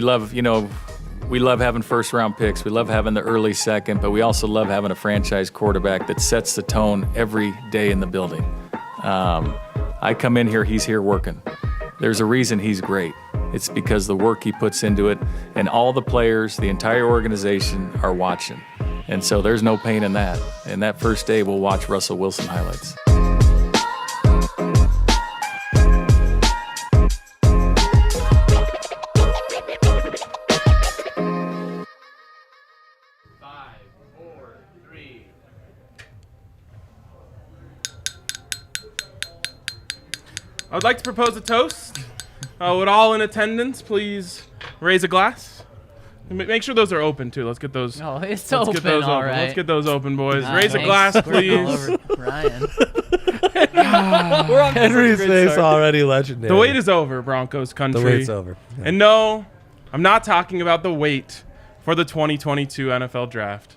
we love having first-round picks. We love having the early second, but we also love having a franchise quarterback that sets the tone every day in the building. I come in here, he's here working. There's a reason he's great. It's because the work he puts into it, and all the players, the entire organization are watching. And so there's no pain in that. And that first day, we'll watch Russell Wilson highlights. I would like to propose a toast. Would all in attendance please raise a glass? Make sure those are open too. Let's get those. Oh, it's let's open, get those all open. right. Let's get those open, boys. Raise a Thanks. glass, please. Ryan. We're on Henry's face already legendary. The wait is over, Broncos country. The wait's over. Yeah. And no, I'm not talking about the wait for the 2022 NFL Draft.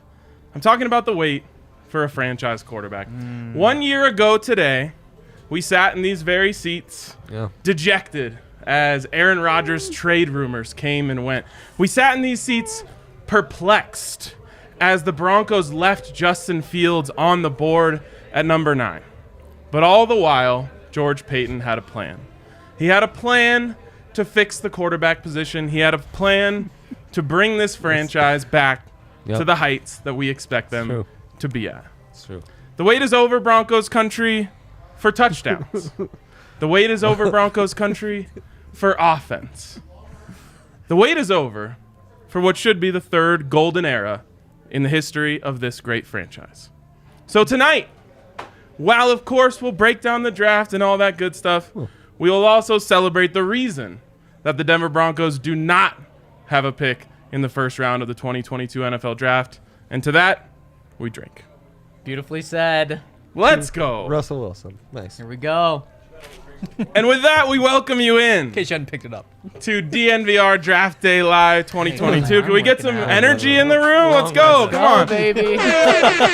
I'm talking about the wait for a franchise quarterback. 1 year ago today, we sat in these very seats, dejected as Aaron Rodgers trade rumors came and went. We sat in these seats perplexed as the Broncos left Justin Fields on the board at number 9. But all the while, George Paton had a plan. He had a plan to fix the quarterback position. He had a plan to bring this franchise back to the heights that we expect them to be at. It's true. The wait is over, Broncos country, for touchdowns. The wait is over, Broncos country, for offense. The wait is over for what should be the third golden era in the history of this great franchise. So tonight, while of course we'll break down the draft and all that good stuff, we will also celebrate the reason that the Denver Broncos do not have a pick in the first round of the 2022 NFL Draft. And to that, we drink. Beautifully said. Let's go. Russell Wilson. Nice. Here we go. And with that, we welcome you in In case you hadn't picked it up. to DNVR Draft Day Live 2022. Can we get some energy in the room? Let's go. Come on. baby.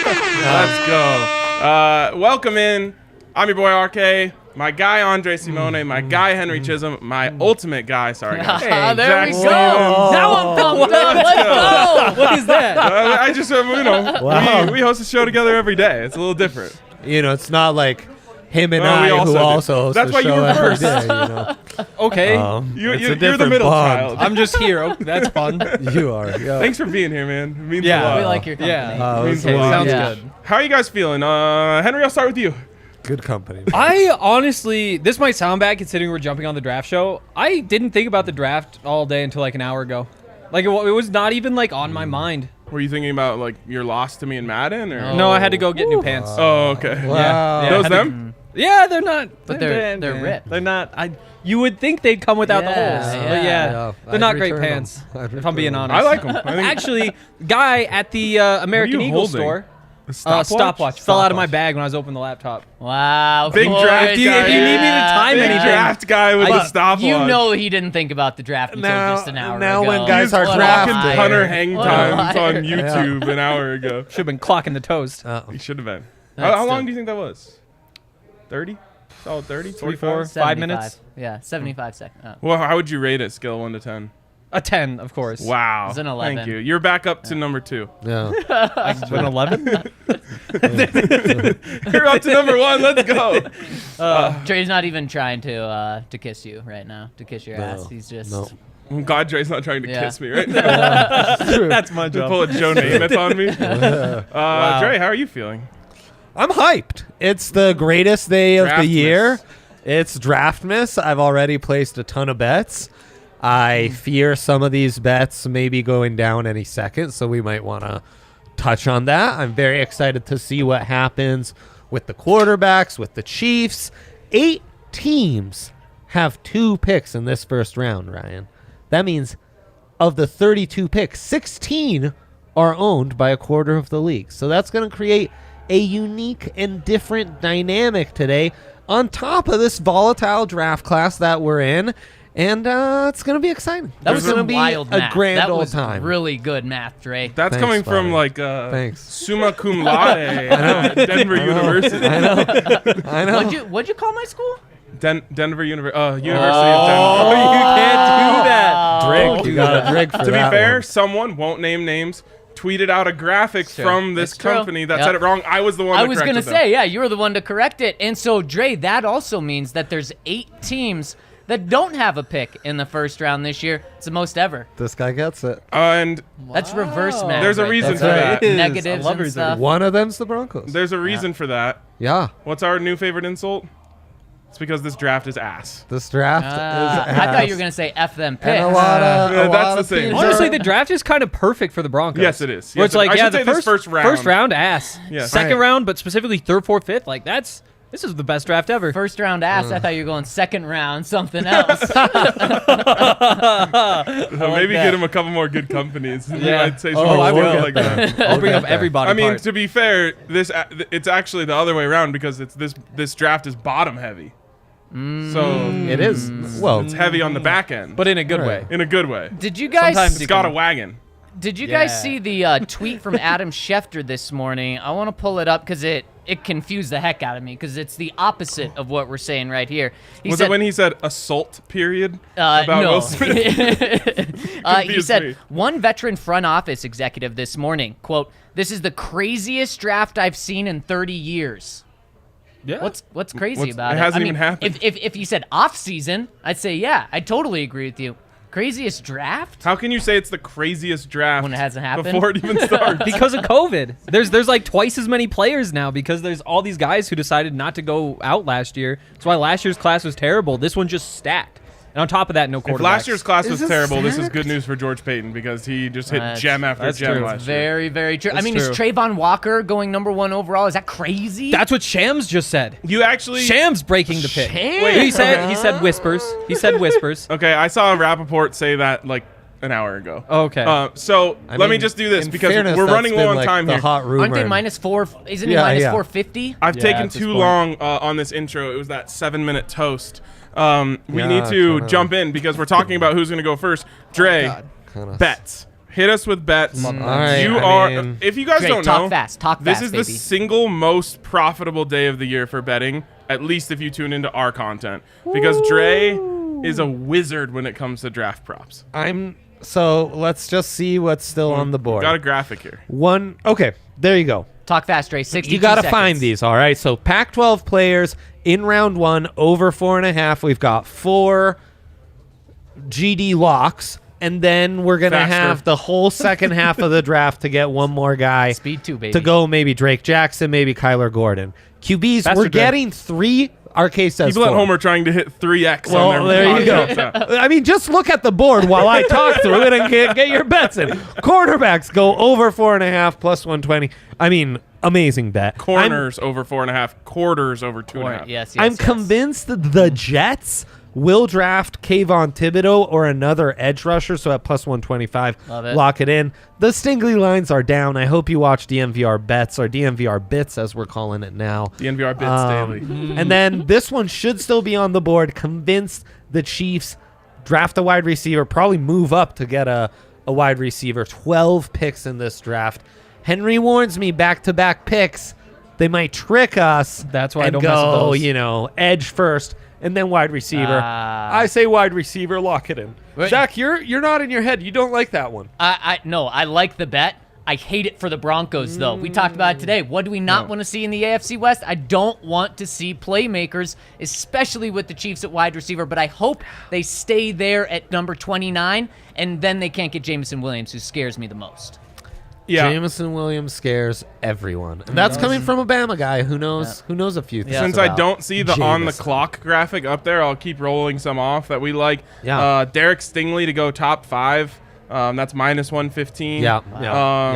Let's go. Welcome in. I'm your boy RK. My guy Andre Simone. My guy Henry Chisholm. My ultimate guy. Sorry, guys. There Zach we go. Stevens. Now I'm pumped up. Let's go. What is that? I just, Wow. we host a show together every day. It's a little different. You know, it's not like him and Well, we I also who do. also host That's the why you show were every first. day, you know. Okay. You're It's a the different middle bond. child. I'm just here. Oh, that's fun. You are. Yeah. Thanks for being here, man. It means a Yeah. lot. We like your company. Yeah. It was Okay, a lot. Sounds Yeah. good. How are you guys feeling? Henry, I'll start with you. Good company. I honestly, this might sound bad considering we're jumping on the draft show. I didn't think about the draft all day until like an hour ago. Like it was not even like on my mind. Were you thinking about like your loss to me in Madden, or? No, I had to go get new pants. Oh, okay. Wow. Yeah. Those had to- them? Yeah, they're not. But they're ripped. They're not. You would think they'd come without the Yeah, holes, yeah. but yeah, Yeah, they're I'd not great return 'em. pants. I'd If I'm being return 'em. honest, I like them. I think Actually, guy at the American you Eagle holding? store. a stopwatch. Fell out of my bag when I was opening the laptop. Wow. Big boys. draft If you need me to time Big anything, draft guy with I- a stopwatch. You know he didn't think about the draft until Now- just an hour now ago. when guys He was are clocking drafting. punter hang What a times liar. on YouTube an hour ago. Should have been clocking the toast. He should have been. That's How long still- do you think that was? 30? Solid 30? 3, 45? 4, 5 75. minutes. Yeah, 75 seconds. Oh. Well, how would you rate it, scale 1 to 10? A 10, of course. Wow. It's an 11. Thank you. You're back up to number 2. Yeah. An 11. You're up to number 1. Let's go. Trey's not even trying to kiss you right now, to kiss your ass. He's just... No. I'm glad Dre's not trying to Yeah. kiss me right now. That's my Just pull a Joe Namath on me. Dre, how are you feeling? I'm hyped. It's the greatest day of the Draftmas. year. It's Draftmas. I've already placed a ton of bets. I fear some of these bets may be going down any second, so we might want to touch on that. I'm very excited to see what happens with the quarterbacks, with the Chiefs. 8 teams have 2 picks in this first round, Ryan. That means of the 32 picks, 16 are owned by a quarter of the league. So that's going to create a unique and different dynamic today on top of this volatile draft class that we're in. And it's going to be exciting. That was going to some be wild a math. grand that old was time. really good math, Dre. That's Thanks, coming from buddy. like Thanks. summa cum laude at Denver University. I know. What'd you call my school? Denver University of Denver. Oh, you can't do that. drink. You got a drink for To be that fair, one. someone, won't name names, tweeted out a graphic from this It's true. company that Yep. said it wrong. I was the one I that was going to corrected them. say, yeah, you were the one to correct it. And so, Dre, that also means that there's 8 teams that don't have a pick in the first round this year. It's the most ever. This guy gets it. And That's reverse math. There's a right reason there. for that. It is. Negatives I love and reason. stuff. One of them's the Broncos. there's a reason for that. Yeah. What's our new favorite insult? It's because this draft is ass. This draft is I thought you were going to say F them picks. And a lot of, Yeah, a that's lot the of thing. teams Honestly, are- the draft is kind of perfect for the Broncos. Yes, it is. Where Yes, it's like, I yeah, should the say this first round, ass. Yes. Second Right. round, but specifically third, fourth, fifth. Like this is the best draft ever. First round ass. I thought you were going second round something else. Maybe that. get him a couple more good companies. Yeah. I'd say Oh, I something will. like that. I'll bring up everybody. I mean, part. to be fair, it's actually the other way around because this draft is bottom heavy. So It is. Well, it's heavy on the back end, but in a good Right. way. in a good way. Did you guys? Sometimes It's got a wagon. Did you guys Yeah. see the tweet from Adam Schefter this morning? I want to pull it up because it confused the heck out of me because it's the opposite of what we're saying right here. He Was said, it when he said assault period about no. Will Smith? He Confused said, me. one veteran front office executive this morning, quote, "This is the craziest draft I've seen in 30 years." Yeah. What's crazy What's- about it it? hasn't I mean, even happened. If you said off season, I'd say yeah, I totally agree with you. Craziest draft? How can you say it's the craziest draft When it hasn't happened? before it even starts? because of COVID. There's like twice as many players now because there's all these guys who decided not to go out last year. That's why last year's class was terrible. This one just stacked. And on top of that, no quarterbacks. If last year's class was Is it terrible, this is stacked? good news for George Payton because he just hit That's- gem after that's gem true. last year. Very, very true. I That's mean, true. is Trayvon Walker going number 1 overall? Is that crazy? That's what Shams just said. You actually Shams breaking the pick. Shams? Wait, he said whispers. He said whispers. Okay, I saw Rappaport say that like an hour ago. Okay. So I let me mean, just do this in because fairness, we're that's running been, low on like, time the here. hot rumor. Aren't they and- -4? Isn't he Yeah, minus yeah. 450? I've Yeah, taken at this too point. long on this intro. It was that 7-minute toast. We Yeah, need to kinda. jump in because we're talking about who's going to go first. Dre, Kinda- bets. Hit us with bets. All right, You I are. mean- If you guys Dre, don't talk know, fast. Talk this fast, is baby. the single most profitable day of the year for betting. At least if you tune into our content, because Dre is a wizard when it comes to draft props. So let's just see what's still on the board. Got a graphic here. Okay, there you go. Talk fast, Dre. 62 You got to seconds. find these, all right? So Pac-12 players in round 1, over 4.5. We've got 4 GD locks, and then we're going to Faster. have the whole second half of the draft to get one more guy Speed 2, baby. to go, maybe Drake Jackson, maybe Kyler Gordon. QBs, Faster, we're Dre. getting 3. RK says People at 4. home are trying to hit 3x Well, on their there you go. podcasts. I mean, just look at the board while I talk through it and get your bets in. Quarterbacks go over 4.5 plus 120. I mean, amazing bet. Corners over 4.5, quarters over 2.5. Yes, yes, I'm yes. convinced that the Jets will draft Kayvon Thibodeau or another edge rusher, so at plus 125, Love it. lock it in. The Stingley lines are down. I hope you watch DNVR Bets, or DNVR Bits as we're calling it now. DNVR Bits Daily. And then this one should still be on the board. Convinced the Chiefs draft a wide receiver, probably move up to get a wide receiver. 12 picks in this draft. Henry warns me back-to-back picks. They might trick us. That's why I and don't go, mess with those. edge first and then wide receiver. I say wide receiver, lock it in. Wait. Zach, you're not in your head. You don't like that one. No, I like the bet. I hate it for the Broncos, though. We talked about it today. What do we not want to see in the AFC West? I don't want to see playmakers, especially with the Chiefs at wide receiver, but I hope they stay there at number 29, and then they can't get Jameson Williams, who scares me the most. Yeah. Jameson Williams scares everyone. And that's coming from a Bama guy who knows a few things. Since I about don't see the on the Jameson. clock graphic up there, I'll keep rolling some off that we like. Yeah. Derek Stingley to go top 5. That's minus 115. Yeah.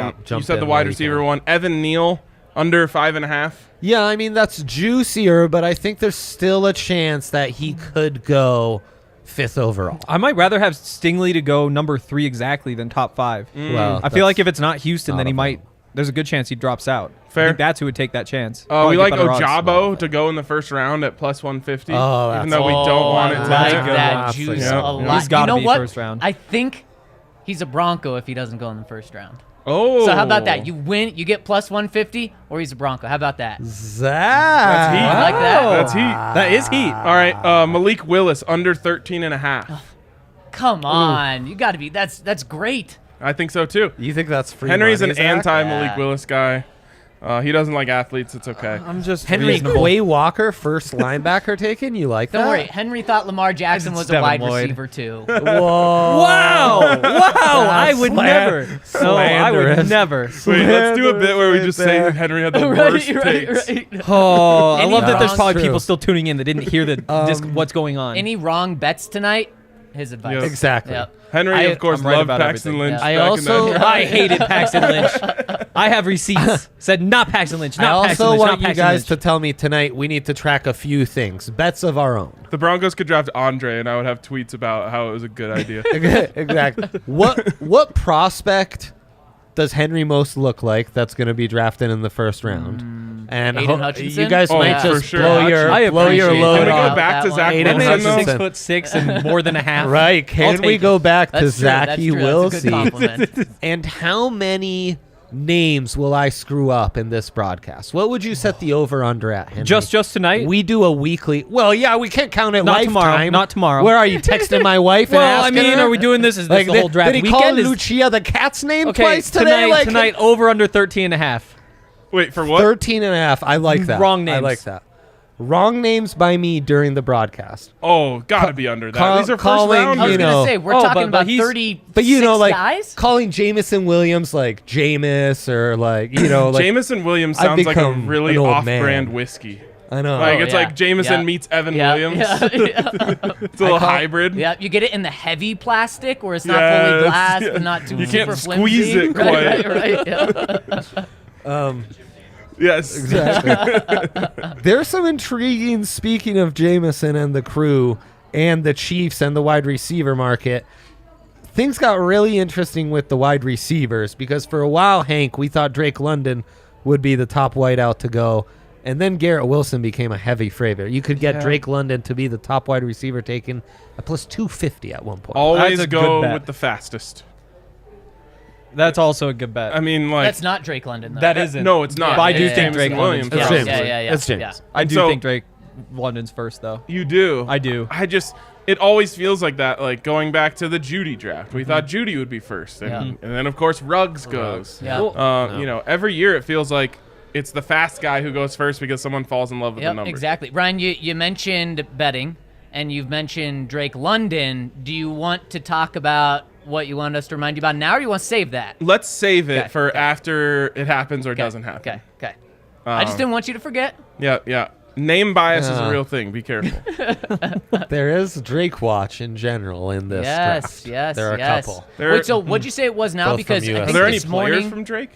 You Jumped said the in wide where you receiver can. one. Evan Neal under 5.5. Yeah, I mean, that's juicier, but I think there's still a chance that he could go 5th overall. I might rather have Stingley to go number 3 exactly than top 5. Well, I feel like if it's not Houston, then not he a might. There's a good chance he drops out. Fair. I think that's who would take that chance. We Probably like get better odds. Ojabo to go in the first round at plus 150. Oh, even that's- though we don't want it I to. like That's a good that one. juice Yeah. a Yeah. lot. He's gotta you know be what? first round. I think he's a Bronco if he doesn't go in the first round. Oh. So how about that? You win, you get plus 150, or he's a Bronco. How about that? Zach. That's heat. I like that. That's heat. That is heat. All right. Malik Willis under 13.5. Come on. You got to be. That's great. I think so too. You think that's free Henry's money, an Zach? anti-Malik Yeah. Willis guy. He doesn't like athletes. It's okay. I'm just Henry reasonable. Quay Walker, first linebacker taken. You like Don't that? worry. Henry thought Lamar Jackson was a Devin wide Lloyd. receiver too. Whoa! Wow! I would never. No, I would Slanderous. never. Wait, let's do a bit where we Right just there. say Henry had the worst takes. Oh, I Any love that there's wrong- probably True. people still tuning in that didn't hear the what's going on. Any wrong bets tonight? His advice. Yep. Exactly. Yep. Henry, of course, I'm right loved about Paxton everything. Lynch. Yeah. I back in also- the- I hated Paxton Lynch. I have receipts. Said not Paxton Lynch. I Not Paxton also Lynch. want not you Paxton guys Lynch. to tell me tonight we need to track a few things, bets of our own. The Broncos could draft Andre, and I would have tweets about how it was a good idea. Exactly. What prospect does Henry most look like that's going to be drafted in the first round? And Aiden Hutchinson? you guys Oh, might for just sure. blow your I blow your appreciate load Can we that. go off. back to That Zach one. Aiden Wilson, though? Hutchinson. 6'6" and more than a half. Right? I'll Can we take go it. back to That's true. That's Zachy true. That's a good Wilsey? compliment. And how many names will I screw up in this broadcast? What would you set the over under at, Henry? Just tonight. We do a weekly. Well, yeah, we can't count it Not lifetime. tomorrow, not tomorrow. Where are you texting my wife? Well, and I asking mean, her? are we doing this? Is this the whole draft did he weekend? call Is- Lucia the cat's name Okay, twice today? tonight, Like, tonight over under 13.5. Wait, for what? 13 and a half. I like that. Wrong I names. like that. Wrong names by me during the broadcast. Oh, gotta be under that. Call- These are first calling, round. I was you going know- to say, we're Oh, talking but about he's- 30 But you know, like guys? calling Jamison Williams like Jameis or like, you know, like Jameson Williams I've sounds like a become really an old off-brand man. whiskey. I know. Like Oh, it's yeah. like Jameson Yeah. meets Evan Yeah, Williams. yeah, yeah. It's a little hybrid. Yeah, you get it in the heavy plastic where it's not Yes, fully glass, yeah. but not too You super can't flimsy. squeeze it quite. Right, yeah. Yes. Exactly. There's some intriguing, speaking of Jameson and the crew and the Chiefs and the wide receiver market. Things got really interesting with the wide receivers because for a while, Hank, we thought Drake London would be the top wideout to go. And then Garrett Wilson became a heavy favorite. You could get Drake London to be the top wide receiver taken at plus 250 at one point. Always That's a go good bet. with the fastest. That's also a good bet. I mean, like That's not Drake London, though. that isn't. No, it's not. But I do Yeah, think yeah, Drake Jameson London's Williams. It's first. James. Yeah. It's James. Yeah. I do So- think Drake London's first, though. You do. I do. It always feels like that. Like going back to the Judy draft, we thought Judy would be first, and then of course Ruggs goes. Yeah. Well, You know, every year it feels like it's the fast guy who goes first because someone falls in love with the Yep, number. exactly. Ryan, you mentioned betting, and you've mentioned Drake London. Do you want to talk about what you want us to remind you about now, or you want to save that? Let's save it Okay, for okay. after it happens or Okay, doesn't happen. Okay. I just didn't want you to forget. Yeah. Name bias is a Yeah. real thing. Be careful. There is Drake watch in general in this draft. Yes. There are a couple. Wait, so what'd you say it was now? Both Because from I US. Are think there any this players morning, from Drake?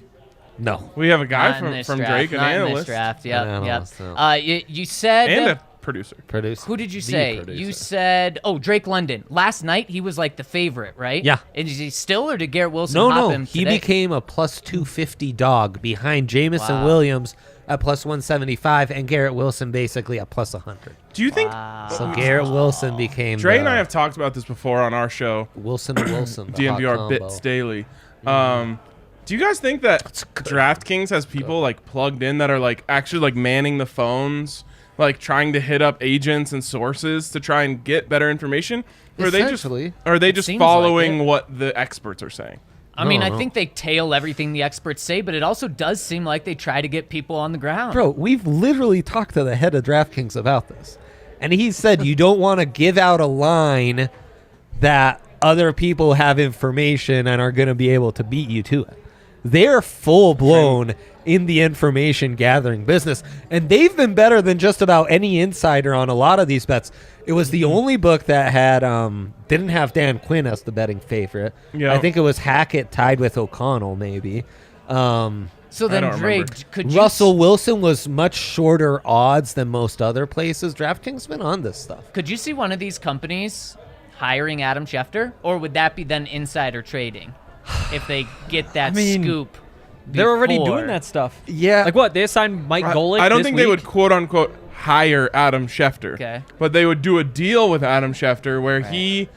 No. We have a guy Not in this from draft, Drake, an not in this analyst, draft. An Yep. analyst, no. You said and a producer. Produce. who did you The say? producer. You said Drake London. Last night he was like the favorite, right? Yeah. Is he still, or did Garrett Wilson No, hop no. him He today? became a plus 250 dog behind Jamison Wow. Williams at plus 175 and Garrett Wilson basically at plus 100. Do you think So Garrett Wilson became Dre the and I have talked about this before on our show, Wilson to Wilson. the hot DNVR combo. Bits Daily? Do you guys think that DraftKings has people like plugged in that are like actually like manning the phones, like trying to hit up agents and sources to try and get better information? Or Essentially. are they just seems like following it. what the experts are saying? I mean, No, I no. think they tail everything the experts say, but it also does seem like they try to get people on the ground. Bro, we've literally talked to the head of DraftKings about this. And he said you don't want to give out a line that other people have information and are going to be able to beat you to it. They're full blown in the information gathering business. And they've been better than just about any insider on a lot of these bets. It was the only book that had didn't have Dan Quinn as the betting favorite. Yeah. I think it was Hackett tied with O'Connell maybe. So then, don't Drake, remember. could you Russell Wilson was much shorter odds than most other places. DraftKings been on this stuff. could you see one of these companies hiring Adam Schefter, or would that be then insider trading if they get that I mean, scoop? They're already before? doing that stuff. Yeah. Like what? They assigned Mike Golick. I don't this think they week? would quote unquote hire Adam Schefter. Okay. But they would do a deal with Adam Schefter where he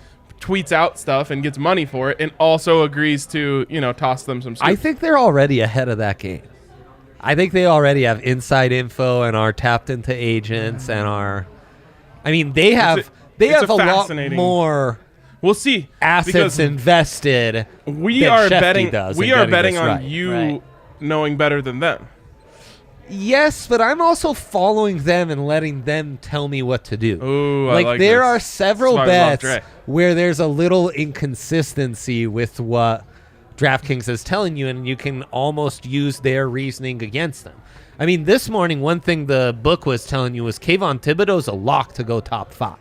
tweets out stuff and gets money for it and also agrees to, toss them some stuff. I think they're already ahead of that game. I think they already have inside info and are tapped into agents and are. I mean, they have it's a lot fascinating- more We'll see. assets Because invested. we that are Shefty betting. does We in are getting betting this on right. you Right. knowing better than them. Yes, but I'm also following them and letting them tell me what to do. Ooh, I like like there this. are several That's why I love bets Dre. where there's a little inconsistency with what DraftKings is telling you, and you can almost use their reasoning against them. I mean, this morning, one thing the book was telling you was Kayvon Thibodeau's a lock to go top 5.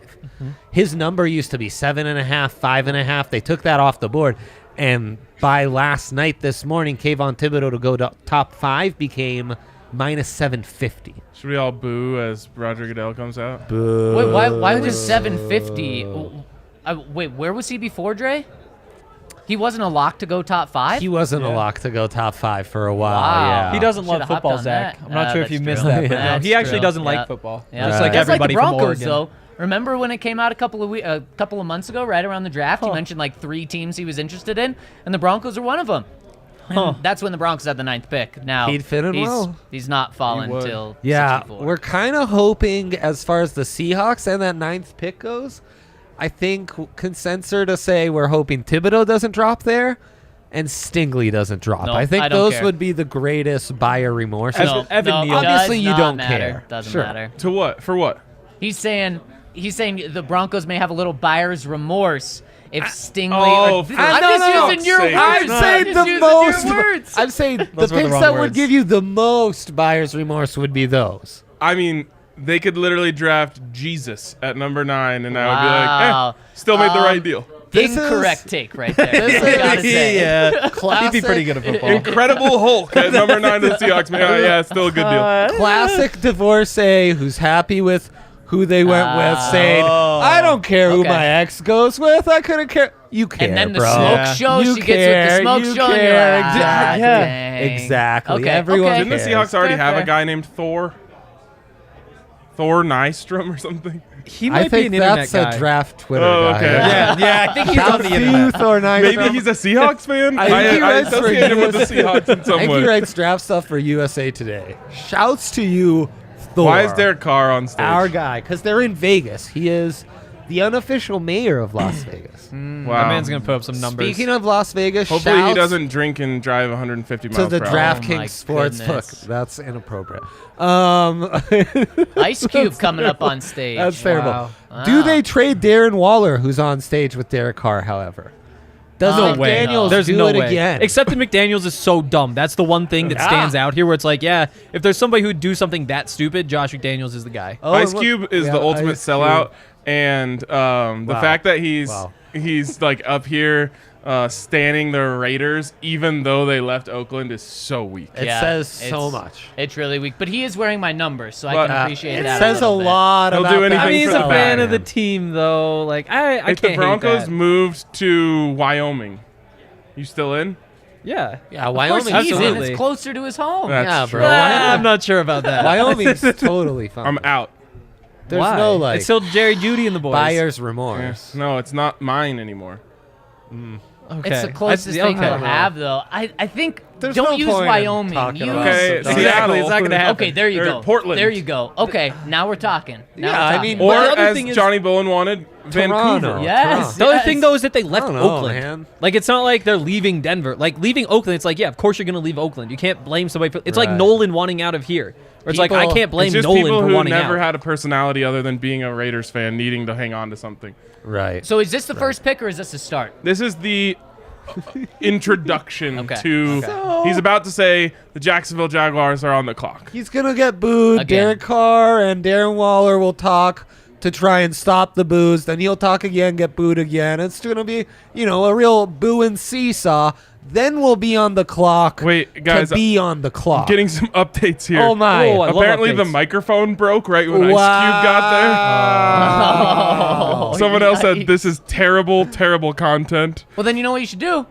His number used to be 7.5, 5.5. They took that off the board, and by last night, this morning, Kayvon Thibodeau to go to top 5 became minus 750. Should we all boo as Roger Goodell comes out? Wait, why was 750? Wait, where was he before, Dre? He wasn't a lock to go top 5? He wasn't a lock to go top 5 for a while. Wow. Yeah. He doesn't love Should've hopped football, on Zach. that. I'm not sure if That's you missed true. that, but no, That's he actually true. doesn't Yeah. like football. Yeah. Just like That's everybody like the from Broncos, Oregon. though. Remember when it came out a couple of months ago, right around the draft? He mentioned like 3 teams he was interested in, and the Broncos are one of them. And that's when the Broncos had the 9th pick. Now He'd fit in well. He's not falling would. till Yeah, 64. we're kind of hoping as far as the Seahawks and that 9th pick goes, I think consensus to say we're hoping Thibodeau doesn't drop there and Stingley doesn't drop. No, I think I don't those care. would be the greatest buyer remorse. No, Evan no, Neal. does Obviously, you not don't matter. care. Doesn't Sure. matter. To what? For what? He's saying the Broncos may have a little buyer's remorse if Stingley. Oh, or, for I'm no, just no, using your sake. words. I'm saying just the using most. your words. I'm saying the Those were the picks wrong that would words. give you the most buyer's remorse would be those. I mean, they could literally draft Jesus at number 9, and I would Wow. be like, still made the right deal. This is- Incorrect take right there. This I gotta say. yeah, Classic, he'd be pretty good at football. Incredible Hulk at number 9 to the Seahawks. Man, yeah, still a good deal. Classic divorcee who's happy with who they went with, saying, "I don't care who Okay. my ex goes with. I couldn't care. You care, And then the bro. smoke Yeah. show, You she gets with the care, smoke you show, and you're care. like, Exactly. ah, Yeah. dang. Exactly. Okay, Everyone okay. Didn't the cares. Seahawks already have Fair. a guy named Thor? Thor Nystrom or something? He I might be think an internet that's guy. a draft Twitter Oh, guy. okay. Yeah, I think he's on Shouts the to internet. you, Thor Nystrom. Maybe he's a Seahawks fan? I think he writes for associate him with the USA. Seahawks in I some think he way. writes draft stuff for USA Today. Shouts to you, Thor. Why is Derek Carr on stage? our guy? Because they're in Vegas. He is the unofficial mayor of Las Vegas. Wow. That man's gonna put up some numbers. Speaking of Las Vegas, Hopefully he shouts doesn't drink and drive 150 miles to the per hour. draft- DraftKings my sports goodness. book. That's inappropriate. Ice Cube coming up on stage. That's terrible. Wow. Do Wow. they trade Darren Waller, who's on stage with Derek Carr? However, does No way. McDaniels There's do no it way. again? Except that McDaniels is so dumb. That's the one thing that Yeah. stands out here where it's like, yeah, if there's somebody who'd do something that stupid, Josh McDaniels is the guy. Oh, Ice and look- Cube is yeah, the ultimate Ice sellout, Cube. and the Wow. fact that he's Wow. he's like up here standing the Raiders, even though they left Oakland, is so weak. It Yeah, says so it's- much. It's really weak, but he is wearing my number, so I But, can appreciate It that. says a little bit. lot He'll about do that anything I mean, he's for a the fan of the man. team, though. Like, I If can't the hate Broncos that. moved to Wyoming, you still in? Yeah. Yeah, Of course Wyoming. he's in. absolutely. It's closer to his home. That's Yeah, true. bro. I'm not sure about that. Wyoming's totally fine. I'm out. There's Why? no like It's still Jerry Judy and the boys. buyer's Yeah. remorse. No, it's not mine anymore. Okay. It's the closest thing okay. they'll have, though. I think There's don't no use point in Wyoming. talking Use about Okay, Exactly, Seattle. it's not gonna happen. Okay, there you Or go. Portland. There you go. Okay, now we're talking. Now Yeah, we're I talking. mean, Or But the other as thing is- Johnny Bowen wanted, Vancouver. Toronto. Yes. The other thing, though, is that they left don't know, Oakland. man. Like, it's not like they're leaving Denver. Like, leaving Oakland, it's like, yeah, of course you're going to leave Oakland. You can't blame somebody. It's like Right. Nolan wanting out of here. Or it's like, I People- can't blame It's just Nolan people for who wanting never out. had a personality other than being a Raiders fan, needing to hang on to something. Right. So is this the first pick or is this the start? This is the introduction Okay. to. Okay. He's about to say the Jacksonville Jaguars are on the clock. He's gonna get booed. Again. Derek Carr and Darren Waller will talk to try and stop the boos. Then he'll talk again, get booed again. It's gonna be, a real boo and seesaw. Then we'll be on the clock. Wait, guys, to be on the clock. Getting some updates here. Oh my! Oh, I love Apparently the updates. microphone broke right when Ice Cube got there. Someone else said Yikes. this is terrible, terrible content. Well, then you know what you should do?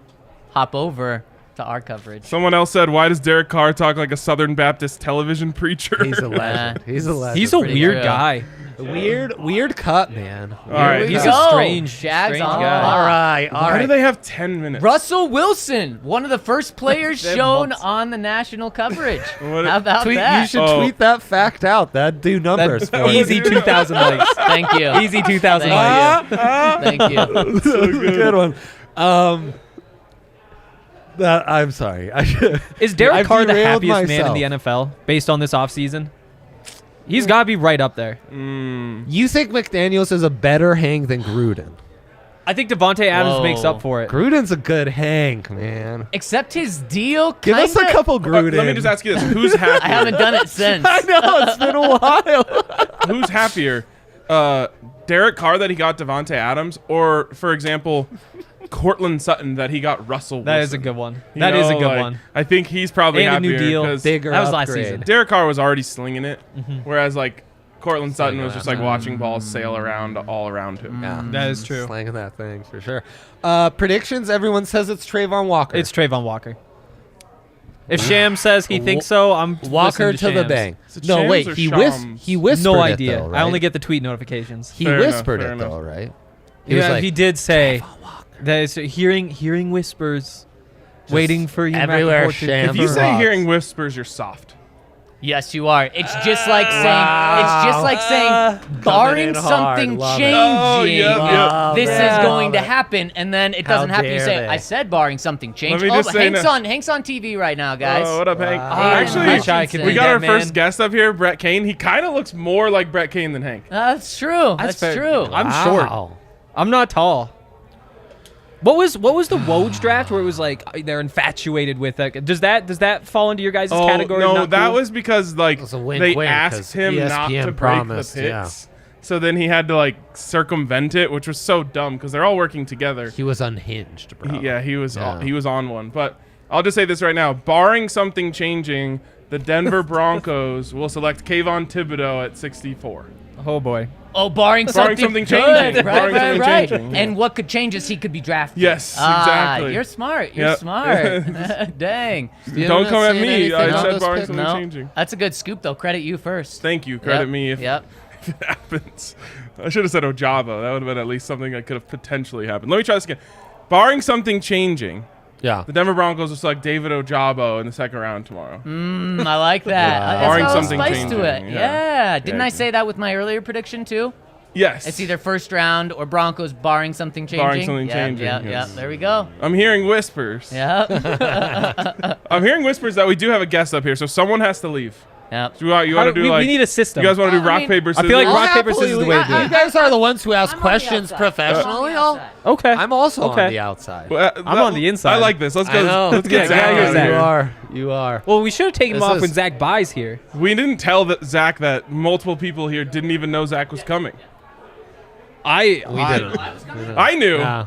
Hop over to our coverage. Someone else said, "Why does Derek Carr talk like a Southern Baptist television preacher?" He's a legend. He's a legend. He's a pretty weird true. guy. Weird cut, man. All right. He's Go. a strange Jags on guy. All right. Why do they have 10 minutes? Russell Wilson, one of the first players shown on the national coverage. What- How about You that? should tweet that fact out. That'd do numbers. for you. Easy 2,000 likes. Thank you. Easy 2,000 likes. Thank you. Thank you. Good one. I'm sorry. Is Derek I've Carr the derailed happiest man myself. in the NFL based on this offseason? He's got to be right up there. You think McDaniels is a better hang than Gruden? I think Devontae Adams Whoa. makes up for it. Gruden's a good hang, man. Except his deal Give us a kinda- couple Gruden. Let me just ask you this: Who's happier? I haven't done it since. I know it's been a while. Who's happier? Derek Carr that he got Devontae Adams, or for example, Cortland Sutton that he got Russell Wilson? That is a good one. You That is a know, good like, one. I think he's probably And a new happier deal. because Bigger That was last upgrade. season. Derek Carr was already slinging it, whereas like Cortland Sutton Slinging was just that like watching balls sail around all around him. Yeah, That is true. slanging that thing for sure. Predictions. Everyone says it's Trayvon Walker. It's Trayvon Walker. If Sham says he thinks so, I'm Walker listening to the Shams. bank. Is it No, Shams wait. or He Shams? whispered No it, idea. though, right? I only get the tweet notifications. He Fair whispered enough, it fair though, enough. right? He was Yeah, like, he did say that is hearing whispers, waiting for you. everywhere Rappaport to Shams If you confirm. say Rocks. hearing whispers, you're soft. Yes, you are. It's just like saying. It's just like saying, barring in hard. something Love it. changing, Oh, yep. this Love is it. going to happen, and then it doesn't How happen. You dare say, they. "I said barring something changing." me Oh, just say Hank's on TV right now, guys. Oh, what up, Hank? Wow. Actually, I wish I could we be got that our man. first guest up here, Brett Kane. He kind of looks more like Brett Kane than Hank. That's true. That's fair. true. I'm short. Wow. I'm not tall. What was the Woj draft where it was like they're infatuated with it? Does that fall into your guys' Oh category? no, Not that cool? was because like was a wink, they wink, asked 'cause him not ESPN to break promised, the picks. So then he had to like circumvent it, which was so dumb because they're all working together. He was unhinged, bro. He was Yeah. he was on one. But I'll just say this right now: barring something changing, the Denver Broncos will select Kayvon Thibodeau at 64. Oh boy. Oh, barring something something good. changing. Right, Barring right, something right. changing. And what could change is he could be drafted. Yes, Ah, exactly. You're smart. You're Yep. smart. Dang. Don't come at me. I on said those barring picks? something No, changing. that's a good scoop, though. Credit you first. Thank you. Credit Yep. me if Yep. it happens. I should have said Ojabo. That would have been at least something that could have potentially happened. Let me try this again. Barring something changing, Yeah. the Denver Broncos will select David Ojabo in the second round tomorrow. I like that. Wow. That's Barring got a little something spice changing, to it. yeah. Yeah. Didn't Yeah. I say that with my earlier prediction, too? Yes. It's either first round or Broncos barring something changing. Barring something yeah, changing, Yeah, yes. yeah. There we go. I'm hearing whispers. Yep. I'm hearing whispers that we do have a guest up here, so someone has to leave. Yep. Do you How want to do- do like? we need a system. You guys want to do Well, I rock mean- paper I scissors? feel like I'll rock, paper, happily scissors is the way to do You it. guys are the ones who ask I'm on the questions outside. professionally. I'm on the outside. Okay. I'm also Okay. on the outside. I'm on the inside. I like this. Let's I go. know. Let's get Yeah, Zach you're out of Zach. here. You are. Well, we should have taken him This off is- when Zach buys here. We didn't tell Zach that multiple people here didn't even know Zach was coming. We didn't. I knew, Yeah.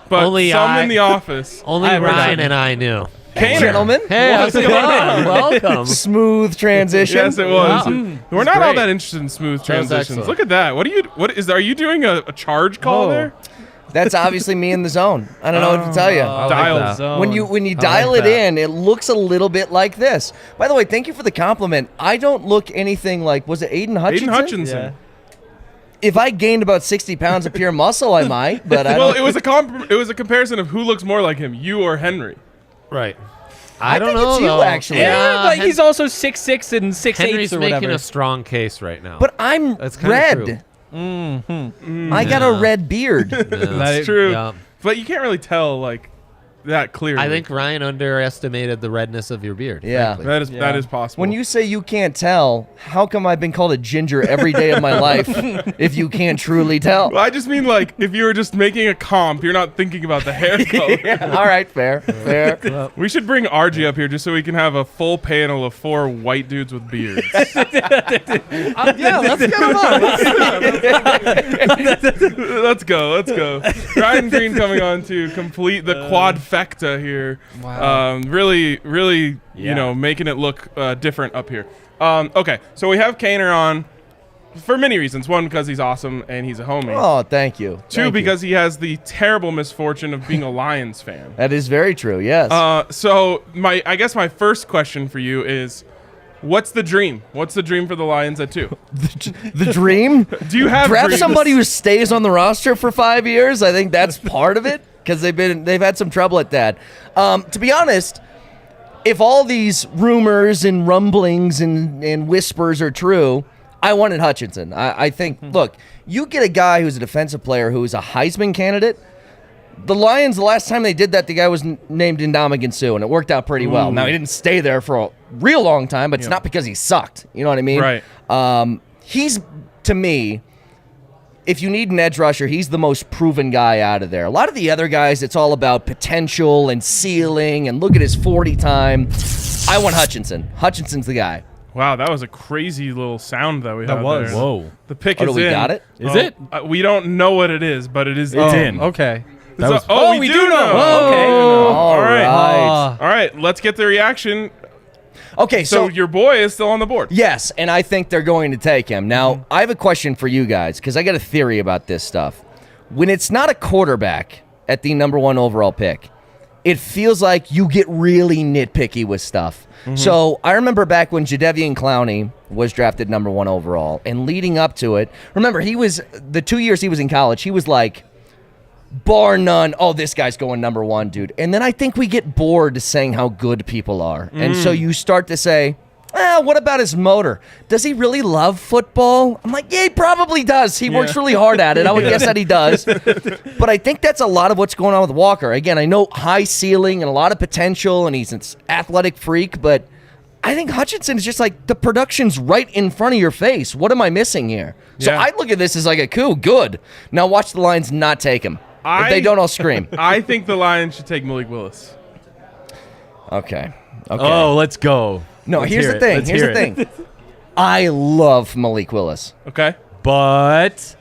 but Only some I- in the office. Only I Ryan heard. and I knew. Kaner. Gentlemen, Hey, how's it going? Welcome. smooth transition. Yes, it was. Wow. We're not all great. that interested in smooth transitions. excellent. Look at that. Are you doing a charge call Oh. there? That's obviously me in the zone. I don't know what to tell you. I like Dialed that. Zone. When you I dial like it that. in, it looks a little bit like this. By the way, thank you for the compliment. I don't look anything like, was it Aiden Hutchinson? Aiden Hutchinson. Yeah. If I gained about 60 pounds of pure muscle, I might, but I Well, don't. it was a comparison of who looks more like him, you or Henry. Right. I don't think know it's you, though. actually. Yeah, but Hen- he's also 6'6" and 6'8" Henry's or making whatever. a strong case right now. But I'm That's kinda red. true. I got a Yeah. red beard. That's true. Yeah. But you can't really tell like that clearly. I think Ryan underestimated the redness of your beard. Yeah. frankly. that is possible. When you say you can't tell, how come I've been called a ginger every day of my life if you can't truly tell? Well, I just mean like if you were just making a comp, you're not thinking about the hair color. All right, fair, fair. We should bring RG up here just so we can have a full panel of 4 white dudes with beards. Yeah, let's get him on. Let's go. Ryan Green coming on to complete the quadfecta here. Wow. Really, you know, making it look different up here. Okay, so we have Kaner on. for many reasons. One, because he's awesome and he's a homie. Oh, thank you. Two, Thank you. because he has the terrible misfortune of being a Lions fan. That is very true, yes. So I guess my first question for you is, what's the dream? What's the dream for the Lions at 2? The dream? Do you have Draft dreams? somebody who stays on the roster for 5 years? I think that's part of it, because they've had some trouble at that. To be honest, if all these rumors and rumblings and whispers are true, I wanted Hutchinson. I think, look, you get a guy who's a defensive player who is a Heisman candidate. The Lions, the last time they did that, the guy was named Ndamukong Suh, and it worked out pretty well. Now, he didn't stay there for a real long time, but it's not because he sucked. You know what I mean? Right. He's, to me, if you need an edge rusher, he's the most proven guy out of there. A lot of the other guys, it's all about potential and ceiling, and look at his 40 time. I want Hutchinson. Hutchinson's the guy. Wow, that was a crazy little sound that we had was. there. Whoa. The pick Oh, is do we in. got it? Is it? We don't know what it is, but it's Oh, in. okay. So- was- we do know. Oh, okay. All right. right. All right, let's get the reaction. Okay, So so your boy is still on the board. yes, and I think they're going to take him. Now, I have a question for you guys, because I got a theory about this stuff. When it's not a quarterback at the number 1 overall pick, it feels like you get really nitpicky with stuff. So I remember back when Jadeveon Clowney was drafted number 1 overall, and leading up to it, remember, he was, the 2 years he was in college, he was like, bar none, oh, this guy's going number 1, dude. And then I think we get bored saying how good people are. And so you start to say, what about his motor? Does he really love football? I'm like, yeah, he probably does. He works really hard at it. I would guess that he does. But I think that's a lot of what's going on with Walker. Again, I know high ceiling and a lot of potential, and he's an athletic freak, but I think Hutchinson is just like, the production's right in front of your face. What am I missing here? So Yeah. I look at this as like a coup. Good. Now watch the Lions not take him. If they don't, I'll scream. I think the Lions should take Malik Willis. Okay. Oh, let's go. No, Let's here's hear the it. thing. Let's Here's hear the it. thing. I love Malik Willis. Okay. But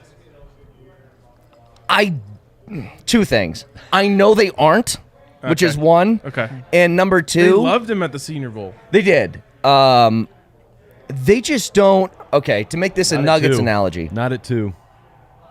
Two things. I know they aren't, which Okay. is one. Okay. And number They two, loved him at the Senior Bowl. they did. They just don't. Okay, to make this a Not at Nuggets 2. analogy, Not at 2.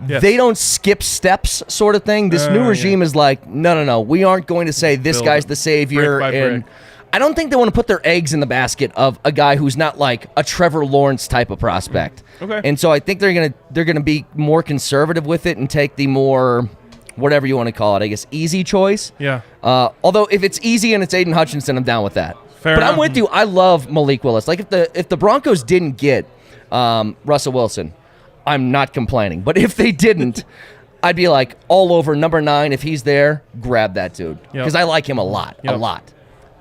Yes. they don't skip steps, sort of thing. This new yeah. regime is like, no. We aren't going to say this Build guy's it. the savior. Brick by And brick. I don't think they want to put their eggs in the basket of a guy who's not like a Trevor Lawrence type of prospect. Okay. And so I think they're gonna be more conservative with it and take the more, whatever you want to call it, I guess, easy choice. Yeah. Although if it's easy and it's Aiden Hutchinson, I'm down with that. Fair but enough. I'm with you. I love Malik Willis. Like if the Broncos didn't get Russell Wilson, I'm not complaining. But if they didn't, I'd be like all over number 9. If he's there, grab that dude, because I like him a lot, a Yep. lot.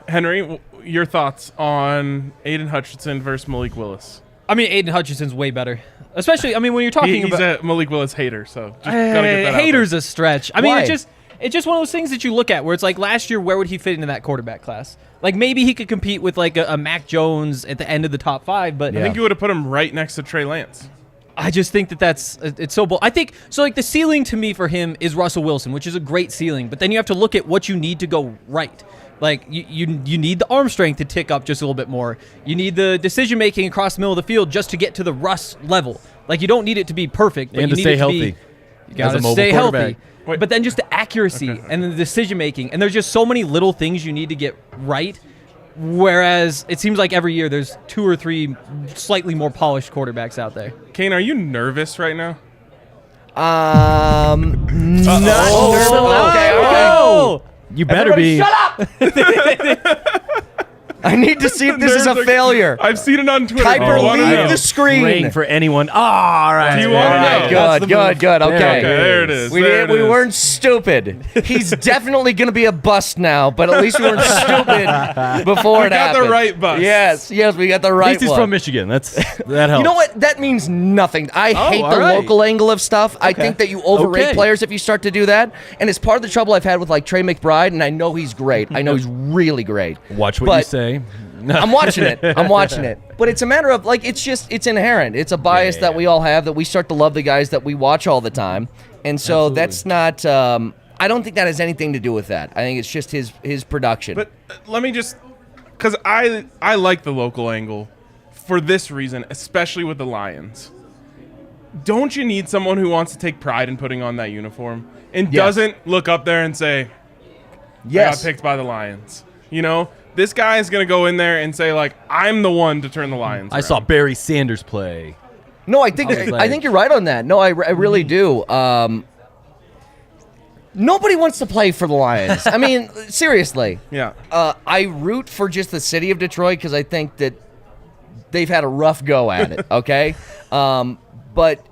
Henry, your thoughts on Aiden Hutchinson versus Malik Willis? I mean, Aiden Hutchinson's way better. Especially, I mean, when you're talking He's about a Malik Willis hater, so just gotta get that out haters a stretch. I mean, Why? it's just one of those things that you look at where it's like last year, where would he fit into that quarterback class? Like maybe he could compete with like a Mac Jones at the end of the top 5, but there. I think you would have put him right next to Trey Lance. I just think that's it's so bold. I think so. Like the ceiling to me for him is Russell Wilson, which is a great ceiling. But then you have to look at what you need to go right. Like you need the arm strength to tick up just a little bit more. You need the decision making across the middle of the field just to get to the Russ level. Like you don't need it to be perfect, but And you to need stay it to healthy be. You gotta as a mobile stay healthy. quarterback. Wait. But then just the accuracy and the decision making, and there's just so many little things you need to get right. Whereas it seems like every year there's 2 or 3 slightly more polished quarterbacks out there. Kane, are you nervous right now? Not nervous. Okay, Oh! You better be. Shut up! I need to see if this is a Nerves are- failure. I've seen it on Twitter. Kuiper, Do you wanna leave know? the screen. Praying for anyone. Oh, all right. Do you wanna know? Good. Okay. Okay, there it is. We There it we is. weren't stupid. He's definitely going to be a bust now, but at least we weren't stupid before We it got the happened. right bust. Yes, we got the At right least he's one. from Michigan. That helps. You know what? That means nothing. I hate all the right. local angle of stuff. I think that you overrate Okay. players if you start to do that. And it's part of the trouble I've had with like Trey McBride, and I know he's great. I know he's really great. Watch what But you say. I'm watching it. But it's a matter of like it's inherent. It's a bias that we all have, that we start to love the guys that we watch all the time. And so that's not I don't think that has anything to do with that. I think it's just his production. But let me just, because I like the local angle for this reason, especially with the Lions. don't you need someone who wants to take pride in putting on that uniform and Yes. doesn't look up there and say, I got picked by the Lions? You know, this guy is going to go in there and say, like, I'm the one to turn the Lions I around. saw Barry Sanders play. No, I think I think you're right on that. No, I really do. Nobody wants to play for the Lions. I mean, seriously. Yeah. I root for just the city of Detroit because I think that they've had a rough go at it, okay? But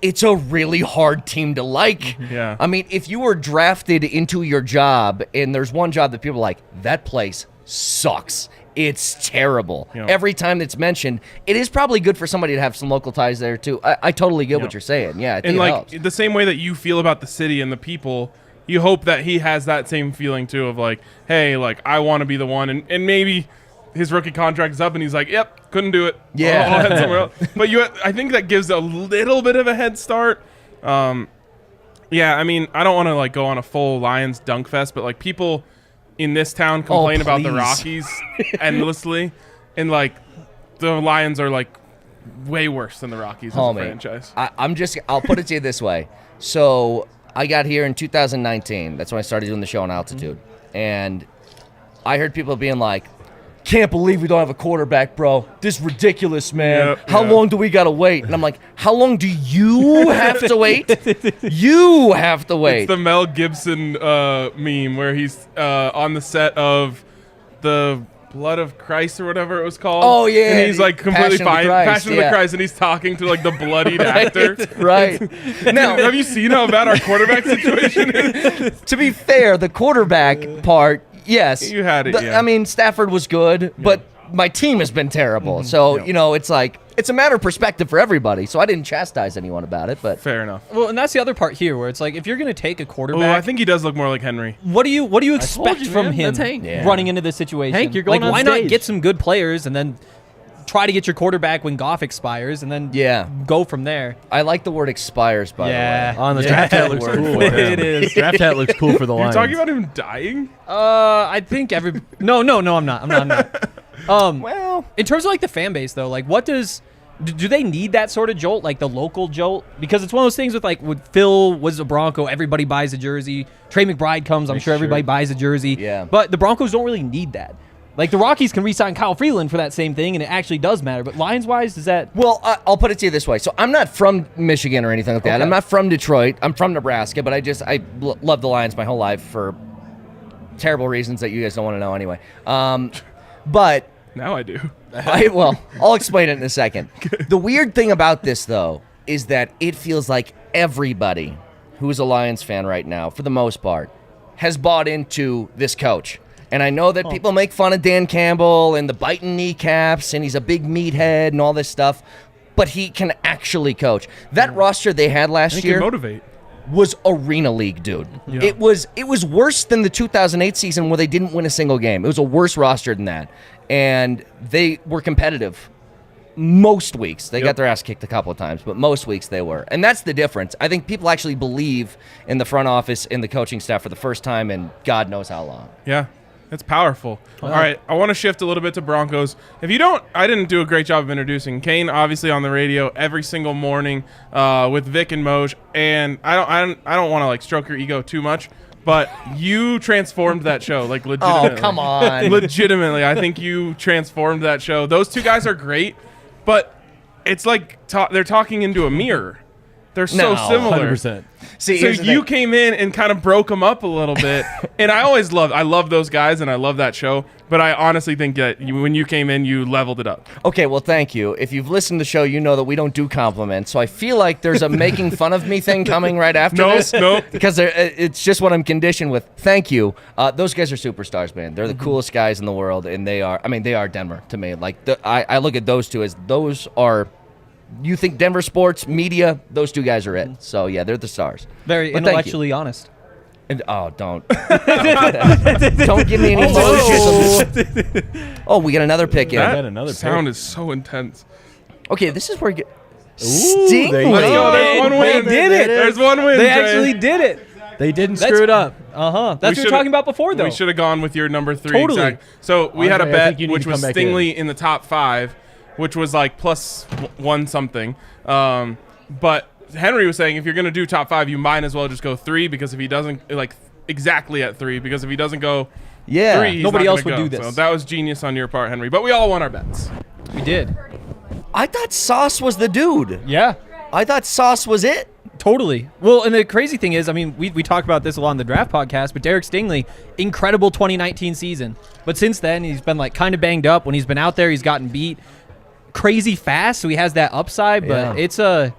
it's a really hard team to like. Yeah. I mean, if you were drafted into your job and there's one job that people are like, that place sucks. It's terrible. Yeah. Every time it's mentioned, it is probably good for somebody to have some local ties there, too. I totally get what you're saying. Yeah, I think And it like helps. the same way that you feel about the city and the people, you hope that he has that same feeling too of like, hey, like I want to be the one, and maybe his rookie contract is up and he's like, yep, couldn't do it. Yeah. I'll head somewhere else. But I think that gives a little bit of a head start. Yeah, I mean, I don't want to like go on a full Lions dunk fest, but like people in this town complain about the please. Rockies endlessly, and like the Lions are like way worse than the Rockies as a Homie, franchise. I'll put it to you this way. So I got here in 2019. That's when I started doing the show on Altitude. And I heard people being like, can't believe we don't have a quarterback, bro. This is ridiculous, man. Yep, How yeah. long do we got to wait? And I'm like, how long do you have to wait? You have to wait. It's the Mel Gibson meme where he's on the set of the Blood of Christ or whatever it was called. Oh, yeah. And he's like completely Passion of the fine. Christ, Passion of the yeah. Christ, and he's talking to like the bloodied actor. Right. Now, Have you seen how bad our quarterback situation is? to be fair, the quarterback part, yes. You had it, yeah. I mean, Stafford was good, but my team has been terrible. So, you know, it's like, it's a matter of perspective for everybody. So I didn't chastise anyone about it, but Fair enough. Well, and that's the other part here, where it's like if you're going to take a Oh, quarterback, I think he does look more like Henry. what do you expect you, from man. him That's Hank. Yeah. running into this situation? Hank, you're going like, on why not stage. get some good players and then try to get your quarterback when Goff expires and then yeah. go from there? I like the word expires, by the way. On the Yeah. draft hat looks Word cool. for with it. him. It is. Draft hat looks cool for the You're Lions. talking about him dying? I think no, I'm not. Well, In terms of like the fan base though, like what do they need that sort of jolt, like the local jolt? Because it's one of those things with like when Phil was a Bronco, everybody buys a jersey. Trey McBride comes, I'm sure everybody buys a jersey. Yeah. But the Broncos don't really need that. Like the Rockies can re-sign Kyle Freeland for that same thing, and it actually does matter. But Lions-wise, does that? well, I'll put it to you this way. So I'm not from Michigan or anything like that. Okay. I'm not from Detroit. I'm from Nebraska, but I love the Lions my whole life for terrible reasons that you guys don't want to know anyway. But Now I do. I'll explain it in a second. The weird thing about this, though, is that it feels like everybody who's a Lions fan right now, for the most part, has bought into this coach. And I know that people make fun of Dan Campbell and the biting kneecaps, and he's a big meathead and all this stuff, but he can actually coach. That roster they had I last think year you motivate. was arena league, dude. Yeah. It was worse than the 2008 season where they didn't win a single game. It was a worse roster than that, and they were competitive most weeks. They got their ass kicked a couple of times, but most weeks they were, and that's the difference. I think people actually believe in the front office and the coaching staff for the first time in God knows how long. Yeah, it's powerful. All right, I want to shift a little bit to Broncos. If you don't, I didn't do a great job of introducing Kane. Obviously on the radio every single morning with Vic and Moj, and I don't want to like stroke your ego too much, but you transformed that show like legitimately. Oh, come on. Legitimately, I think you transformed that show. Those two guys are great, but it's like they're talking into a mirror. They're so No. similar. 100%. See, So here's the you thing. came in and kind of broke them up a little bit, and I love those guys and I love that show. But I honestly think that when you came in, you leveled it up. Okay, well, thank you. If you've listened to the show, you know that we don't do compliments. So I feel like there's a making fun of me thing coming right after this. Nope. Because it's just what I'm conditioned with. Thank you. Those guys are superstars, man. They're the coolest guys in the world, and they are Denver to me. Like I look at those two as those are. You think Denver sports media? Those two guys are it. So yeah, they're the stars. Very But thank you. intellectually honest. And, don't give me any emojis. Oh, we got another pick in. That another sound pick. is so intense. Okay, this is where you get Sting. they Let's go. There's They one win. did it. There's one win. They Trey. actually did it. They didn't screw it up. That's what we were should've- talking about before, though. We should have gone with your number 3. Totally. Exact. So we had a Andre, I think bet you need which to was come back Stingley in the top 5, which was like plus 1 something. But Henry was saying if you're going to do top 5, you might as well just go 3 because if he doesn't exactly at 3 because if he doesn't go 3, he's nobody not else gonna would go. do this. So that was genius on your part, Henry. But we all won our bets. We did. I thought Sauce was the dude. Yeah. I thought Sauce was it. Totally. Well, and the crazy thing is, I mean, we talked about this a lot on the draft podcast, but Derek Stingley, incredible 2019 season. But since then, he's been kind of banged up. When he's been out there, he's gotten beat crazy fast, so he has that upside. But it's to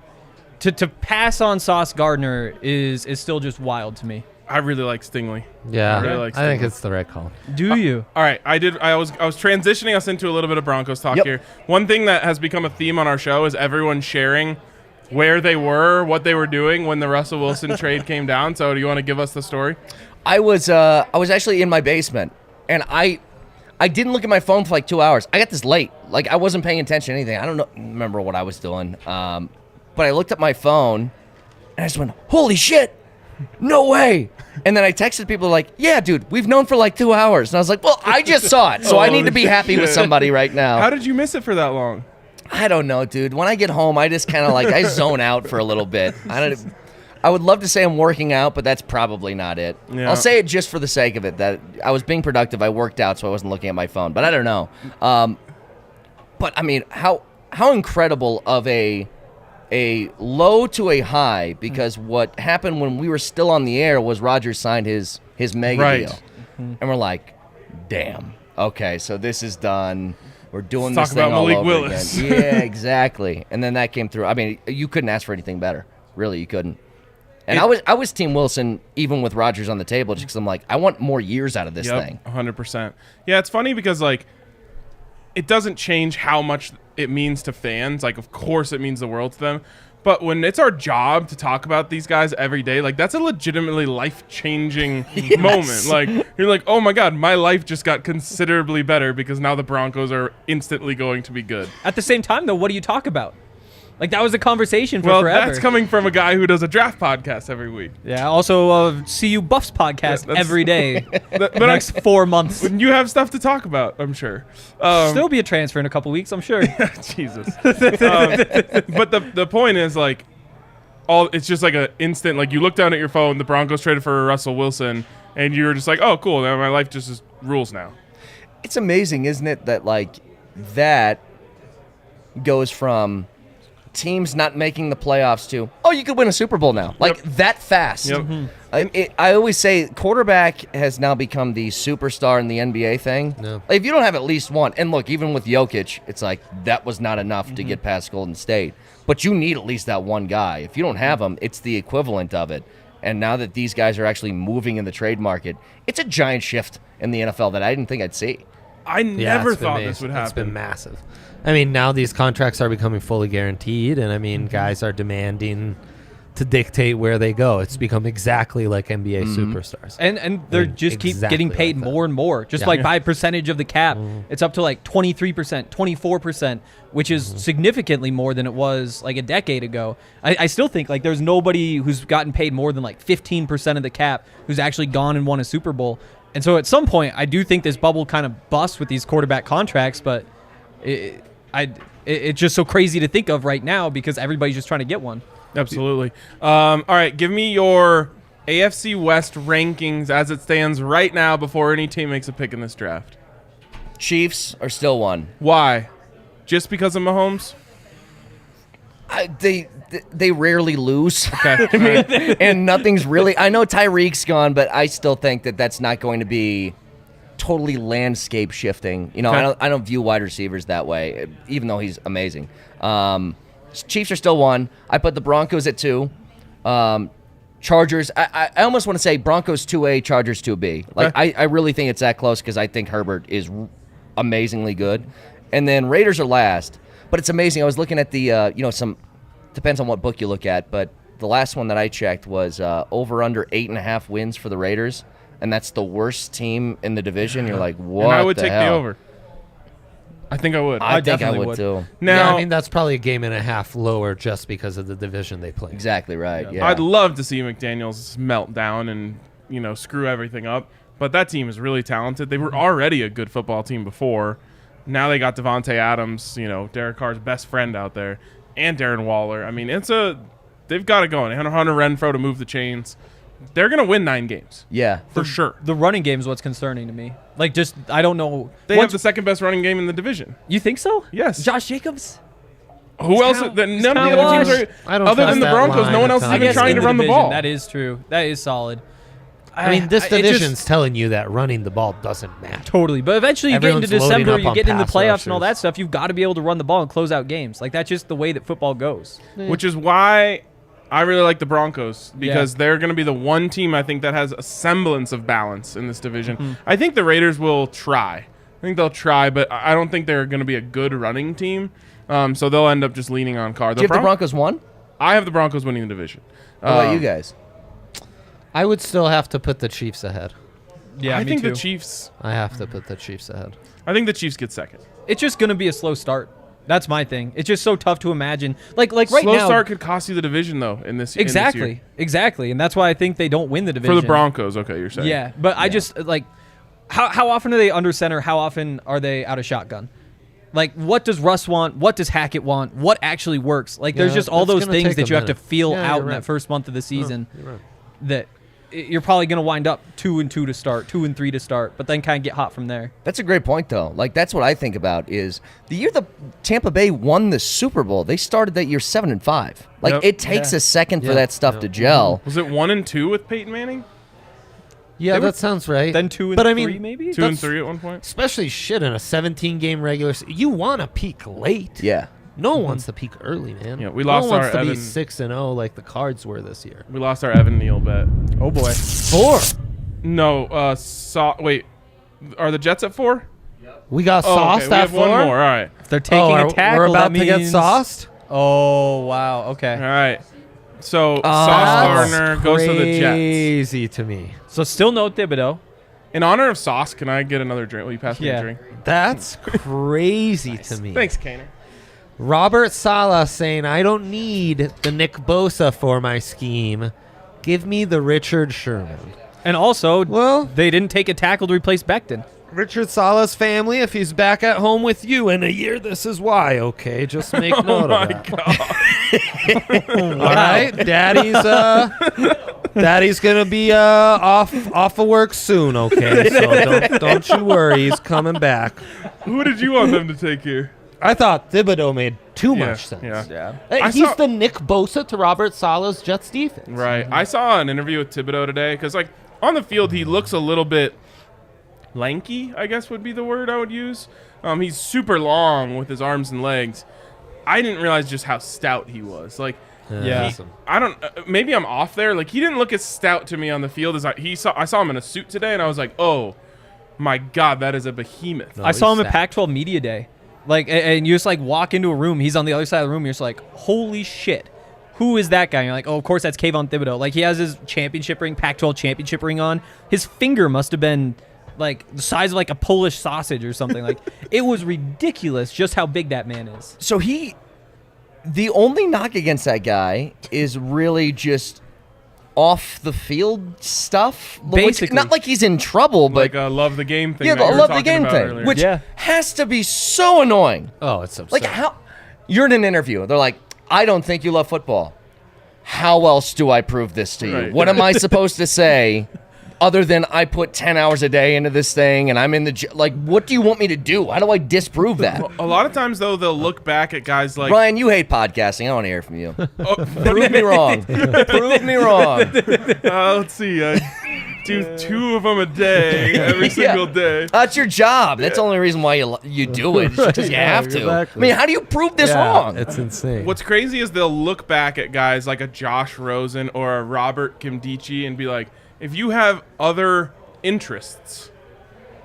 pass on Sauce Gardner is still just wild to me. I really like Stingley. Yeah, I really like I think Stingley. it's the right call. Do you? All right, I was transitioning us into a little bit of Broncos talk here. One thing that has become a theme on our show is everyone sharing where they were, what they were doing when the Russell Wilson trade came down. So, do you want to give us the story? I was actually in my basement, and I didn't look at my phone for like 2 hours. I got this late. Like, I wasn't paying attention to anything. I don't remember what I was doing. But I looked at my phone, and I just went, holy shit, no way. And then I texted people like, yeah, dude, we've known for like 2 hours. And I was like, well, I just saw it, so I need to be happy with somebody right now. How did you miss it for that long? I don't know, dude. When I get home, I just kind of I zone out for a little bit. I would love to say I'm working out, but that's probably not it. Yeah. I'll say it just for the sake of it, that I was being productive. I worked out, so I wasn't looking at my phone. But I don't know. But, I mean, how incredible of a low to a high, because what happened when we were still on the air was Rodgers signed his mega deal. And we're like, damn, okay, so this is done. We're doing Let's this talk thing about all Malik over Willis. again. Yeah, exactly. And then that came through. I mean, you couldn't ask for anything better. Really, you couldn't. And I was Team Wilson even with Rodgers on the table, just because I'm like, I want more years out of this thing. 100%. Yeah, it's funny because it doesn't change how much it means to fans. Like, of course, it means the world to them. But when it's our job to talk about these guys every day, that's a legitimately life-changing moment. Like, you're like, oh my God, my life just got considerably better because now the Broncos are instantly going to be good. At the same time, though, what do you talk about? That was a conversation for well, forever. that's coming from a guy who does a draft podcast every week. Yeah, also CU Buffs podcast every day. But the next 4 months. You have stuff to talk about, I'm sure. Still be a transfer in a couple weeks, I'm sure. Jesus. But the point is, it's just an instant, you look down at your phone, the Broncos traded for Russell Wilson, and you're just like, oh, cool, now my life just is rules now. It's amazing, isn't it, that that goes from teams not making the playoffs to, oh, you could win a Super Bowl now. That fast. Yep. I always say quarterback has now become the superstar in the NBA thing. No. If you don't have at least one, and look, even with Jokic, it's that was not enough to get past Golden State. But you need at least that one guy. If you don't have him, it's the equivalent of it. And now that these guys are actually moving in the trade market, it's a giant shift in the NFL that I didn't think I'd see. I never thought this would happen. It's been massive. I mean, now these contracts are becoming fully guaranteed, and I mean, guys are demanding to dictate where they go. It's become exactly like NBA superstars. And they're just keep getting paid more and more, just by percentage of the cap. It's up to 23%, 24%, which is significantly more than it was a decade ago. I still think there's nobody who's gotten paid more than 15% of the cap who's actually gone and won a Super Bowl. And so at some point, I do think this bubble kind of busts with these quarterback contracts, but it's just so crazy to think of right now because everybody's just trying to get one. Absolutely. All right, give me your AFC West rankings as it stands right now before any team makes a pick in this draft. Chiefs are still one. Why? Just because of Mahomes? They rarely lose. Okay. And nothing's really. I know Tyreek's gone, but I still think that's not going to be totally landscape shifting. I don't view wide receivers that way, even though he's amazing. Chiefs are still one. I put the Broncos at 2. Chargers. I almost want to say Broncos 2A, Chargers 2B. I really think it's that close because I think Herbert is amazingly good. And then Raiders are last. But it's amazing. I was looking at the some depends on what book you look at, but the last one that I checked was over under 8.5 wins for the Raiders, and that's the worst team in the division. You're like, what? And I would the take hell? the over. I think I would. I think I definitely would too. Now, I mean, that's probably a game and a half lower just because of the division they play. Exactly right. Yeah. I'd love to see McDaniels melt down and screw everything up, but that team is really talented. They were already a good football team before. Now they got Devontae Adams, Derek Carr's best friend out there. and Darren Waller. I mean, they've got it going. And Hunter Renfrow to move the chains. They're going to win 9 games. Yeah. For sure. The running game is what's concerning to me. Like, just, I don't know. They have the second best running game in the division. You think so? Yes. Josh Jacobs? Who else? None of the other teams are. I don't Other trust than the that Broncos, line no one a else is ton. even trying to run the division, ball. That is true. That is solid. I mean, this it just- division's telling you that running the ball doesn't matter. Totally. But eventually you Everyone's get into loading December, up you on get into the pass playoffs and all rushers. that stuff, you've got to be able to run the ball and close out games. Like, that's just the way that football goes. Which is why I really like the Broncos, because they're going to be the one team I think that has a semblance of balance in this division. I think the Raiders will try. I think they'll try, but I don't think they're going to be a good running team. So they'll end up just leaning on Carr. Do you have the Broncos won? I have the Broncos winning the division. What about you guys? I would still have to put the Chiefs ahead. Yeah, I me think too. the Chiefs. I have to put the Chiefs ahead. I think the Chiefs get second. It's just going to be a slow start. That's my thing. It's just so tough to imagine. Like right Slow now. start could cost you the division though in this. Exactly. In this year. Exactly. And that's why I think they don't win the division. For the Broncos, okay, you're saying. Yeah, but I just like how often are they under center? How often are they out of shotgun? Like, what does Russ want? What does Hackett want? What actually works? Like, there's Yeah, just all that's those gonna things take that a you have to minute. feel Yeah, out you're in right. that first month of the season. You're right. That you're probably going to wind up 2-2 to start, 2-3 to start, but then kind of get hot from there. That's a great point, though. Like, that's what I think about is the year the Tampa Bay won the Super Bowl, they started that year 7-5. Like, Yep. it takes a second for that stuff to gel. Was it 1-2 with Peyton Manning? Yeah, that sounds right. Then 2 and but 3 I mean, maybe. 2 and 3 at one point. especially shit in a 17-game regular season. You want to peak late. Yeah. No one wants to peak early, man. Yeah, we no lost one wants our to be Evan- 6-0 like the Cards were this year. We lost our Evan Neal bet. Oh boy. 4. No, wait. Are the Jets at 4? We got Oh, sauced okay. We at have 4. one more. All right. If they're taking a tackle, we're about that to get means- sauced. Oh wow. All Okay. right. So That's Sauce Gardner goes to the Jets. Crazy to me. So still no Thibodeau. In honor of Sauce, can I get another drink? Will you pass me Yeah. a drink? That's crazy to me. Thanks, Kaner. Robert Saleh saying, I don't need the Nick Bosa for my scheme. Give me the Richard Sherman. And also, Well, they didn't take a tackle to replace Becton. Richard Saleh's family, if he's back at home with you in a year, this is why, okay? Just make note of that. God. All right? Daddy's going to be off of work soon, okay? So don't you worry. He's coming back. Who did you want them to take here? I thought Thibodeau made too much sense. Yeah. Hey, I he's saw- the Nick Bosa to Robert Saleh's Jets defense. Right. I saw an interview with Thibodeau today because, like, on the field, he looks a little bit lanky, I guess would be the word I would use. He's super long with his arms and legs. I didn't realize just how stout he was. Like, Yeah. I don't. Maybe I'm off there. Like, he didn't look as stout to me on the field as I saw him in a suit today, and I was like, oh my God, that is a behemoth. I saw him at he's Pac-12 Media Day. Like, and you just like walk into a room. He's on the other side of the room. You're just like, holy shit, who is that guy? And you're like, oh, of course that's Kayvon Thibodeau. Like, he has his championship ring, Pac-12 championship ring on. His finger must have been like the size of like a Polish sausage or something. Like, it was ridiculous just how big that man is. So the only knock against that guy is really just off the field stuff. Basically. Not like he's in trouble, but Like a love the game thing. yeah, that the you were love the talking game about thing, earlier. which Yeah. has to be so annoying. Oh, it's absurd. Like, how you're in an interview, they're like, I don't think you love football. How else do I prove this to you? Right. What am I supposed to say other than I put 10 hours a day into this thing and I'm in the like, what do you want me to do? How do I disprove that? A lot of times, though, they'll look back at guys like Ryan, you hate podcasting. I want to hear from you. oh, Prove me wrong. Prove me wrong. let's see. Do 2 of them a day, every single day. That's your job. That's the only reason why you do it. Because you have to. exactly. I mean, how do you prove this wrong? It's insane. What's crazy is they'll look back at guys like a Josh Rosen or a Robert Kimdichie and be like, if you have other interests,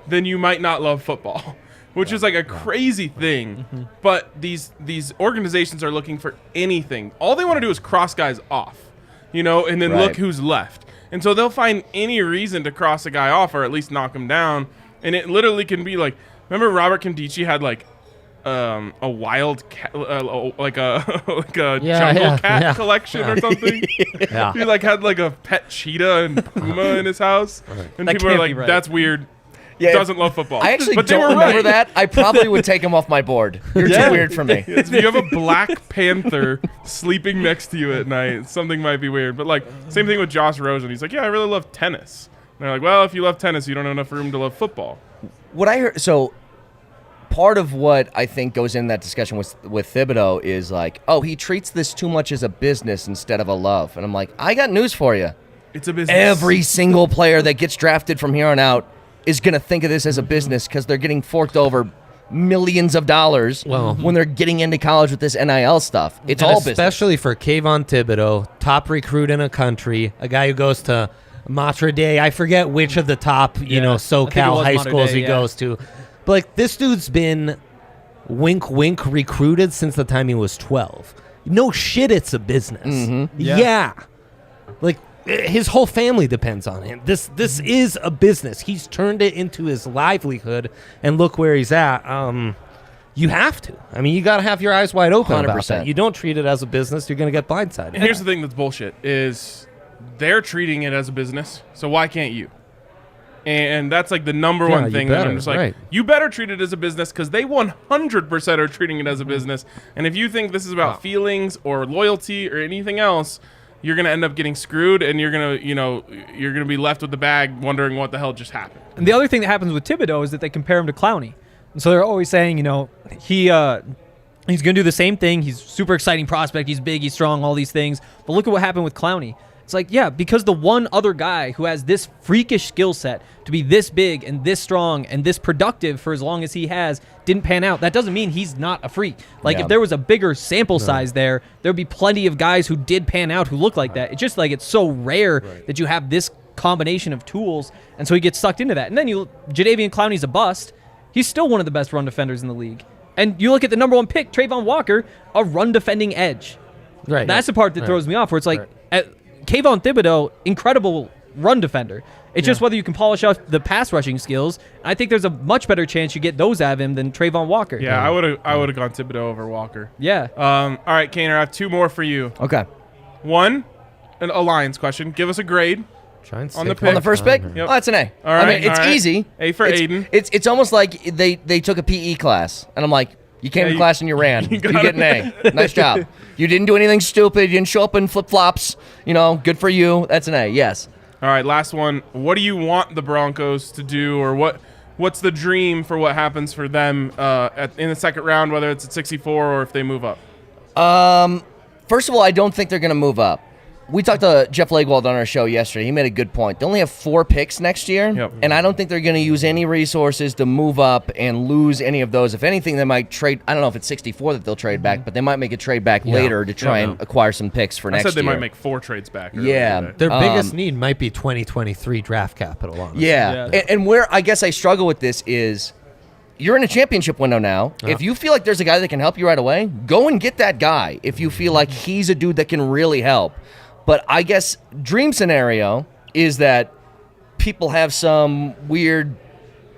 then you might not love football, which is like a crazy thing. But these organizations are looking for anything. All they want to do is cross guys off, and then Right. look who's left. And so they'll find any reason to cross a guy off or at least knock him down. And it literally can be like, remember Robert Kimdichie had like a wild cat, like a jungle cat collection or something. Yeah. He like had like a pet cheetah and puma in his house, and That people are can't like, be right. "That's weird." doesn't love football. I actually but they don't were remember right. that. I probably would take him off my board. You're too weird for me. If you have a Black Panther sleeping next to you at night, something might be weird. But like, same thing with Josh Rosen. He's like, yeah, I really love tennis. And they're like, well, if you love tennis, you don't have enough room to love football. What I heard, so part of what I think goes in that discussion with Thibodeau is like, oh, he treats this too much as a business instead of a love. And I'm like, I got news for you. It's a business. Every single player that gets drafted from here on out is going to think of this as a business because they're getting forked over millions of dollars when they're getting into college with this NIL stuff. It's all business. Especially for Kayvon Thibodeau, top recruit in a country, a guy who goes to Matre Day. I forget which of the top, SoCal high schools he goes to. But like, this dude's been wink recruited since the time he was 12. No shit, it's a business. Yeah. Like, his whole family depends on him. This is a business. He's turned it into his livelihood, and look where he's at. You have to. I mean, you got to have your eyes wide open 100%. about that. You don't treat it as a business, you're going to get blindsided. And here's the thing that's bullshit is they're treating it as a business, so why can't you? And that's like the number one thing that I'm just like, you better treat it as a business because they 100% are treating it as a business. And if you think this is about feelings or loyalty or anything else, you're going to end up getting screwed, and you're going to be left with the bag wondering what the hell just happened. And the other thing that happens with Thibodeau is that they compare him to Clowney. And so they're always saying, he's going to do the same thing. He's super exciting prospect. He's big, he's strong, all these things. But look at what happened with Clowney. It's like, yeah, because the one other guy who has this freakish skill set to be this big and this strong and this productive for as long as he has didn't pan out. That doesn't mean he's not a freak. Like, if there was a bigger sample size there'd be plenty of guys who did pan out who look like that. It's just like it's so rare that you have this combination of tools, and so he gets sucked into that. And then Jadeveon Clowney's a bust. He's still one of the best run defenders in the league. And you look at the number one pick, Trayvon Walker, a run defending edge. Right. That's the part that throws me off, where it's like, Kayvon Thibodeau, incredible run defender. It's just whether you can polish off the pass rushing skills. I think there's a much better chance you get those out of him than Trayvon Walker. Yeah, I would have gone Thibodeau over Walker. Yeah. All right, Kaner, I have two more for you. Okay. One, a Lions question. Give us a grade. On the first pick? Yep. Oh, that's an A. All right, I mean, it's easy. A for Aiden. It's almost like they took a PE class, and I'm like, you came to class and you ran. You get an A. Nice job. You didn't do anything stupid. You didn't show up in flip-flops. Good for you. That's an A, yes. All right, last one. What do you want the Broncos to do, or what's the dream for what happens for them in the second round, whether it's at 64 or if they move up? First of all, I don't think they're going to move up. We talked to Jeff Legwold on our show yesterday. He made a good point. They only have 4 picks next year, and I don't think they're going to use any resources to move up and lose any of those. If anything, they might trade. I don't know if it's 64 that they'll trade back, but they might make a trade back later to try and acquire some picks for next year. I said they might make 4 trades back. Yeah. Their biggest need might be 2023 draft capital, honestly. Yeah. And where I guess I struggle with this is you're in a championship window now. If you feel like there's a guy that can help you right away, go and get that guy if you feel like he's a dude that can really help. But I guess dream scenario is that people have some weird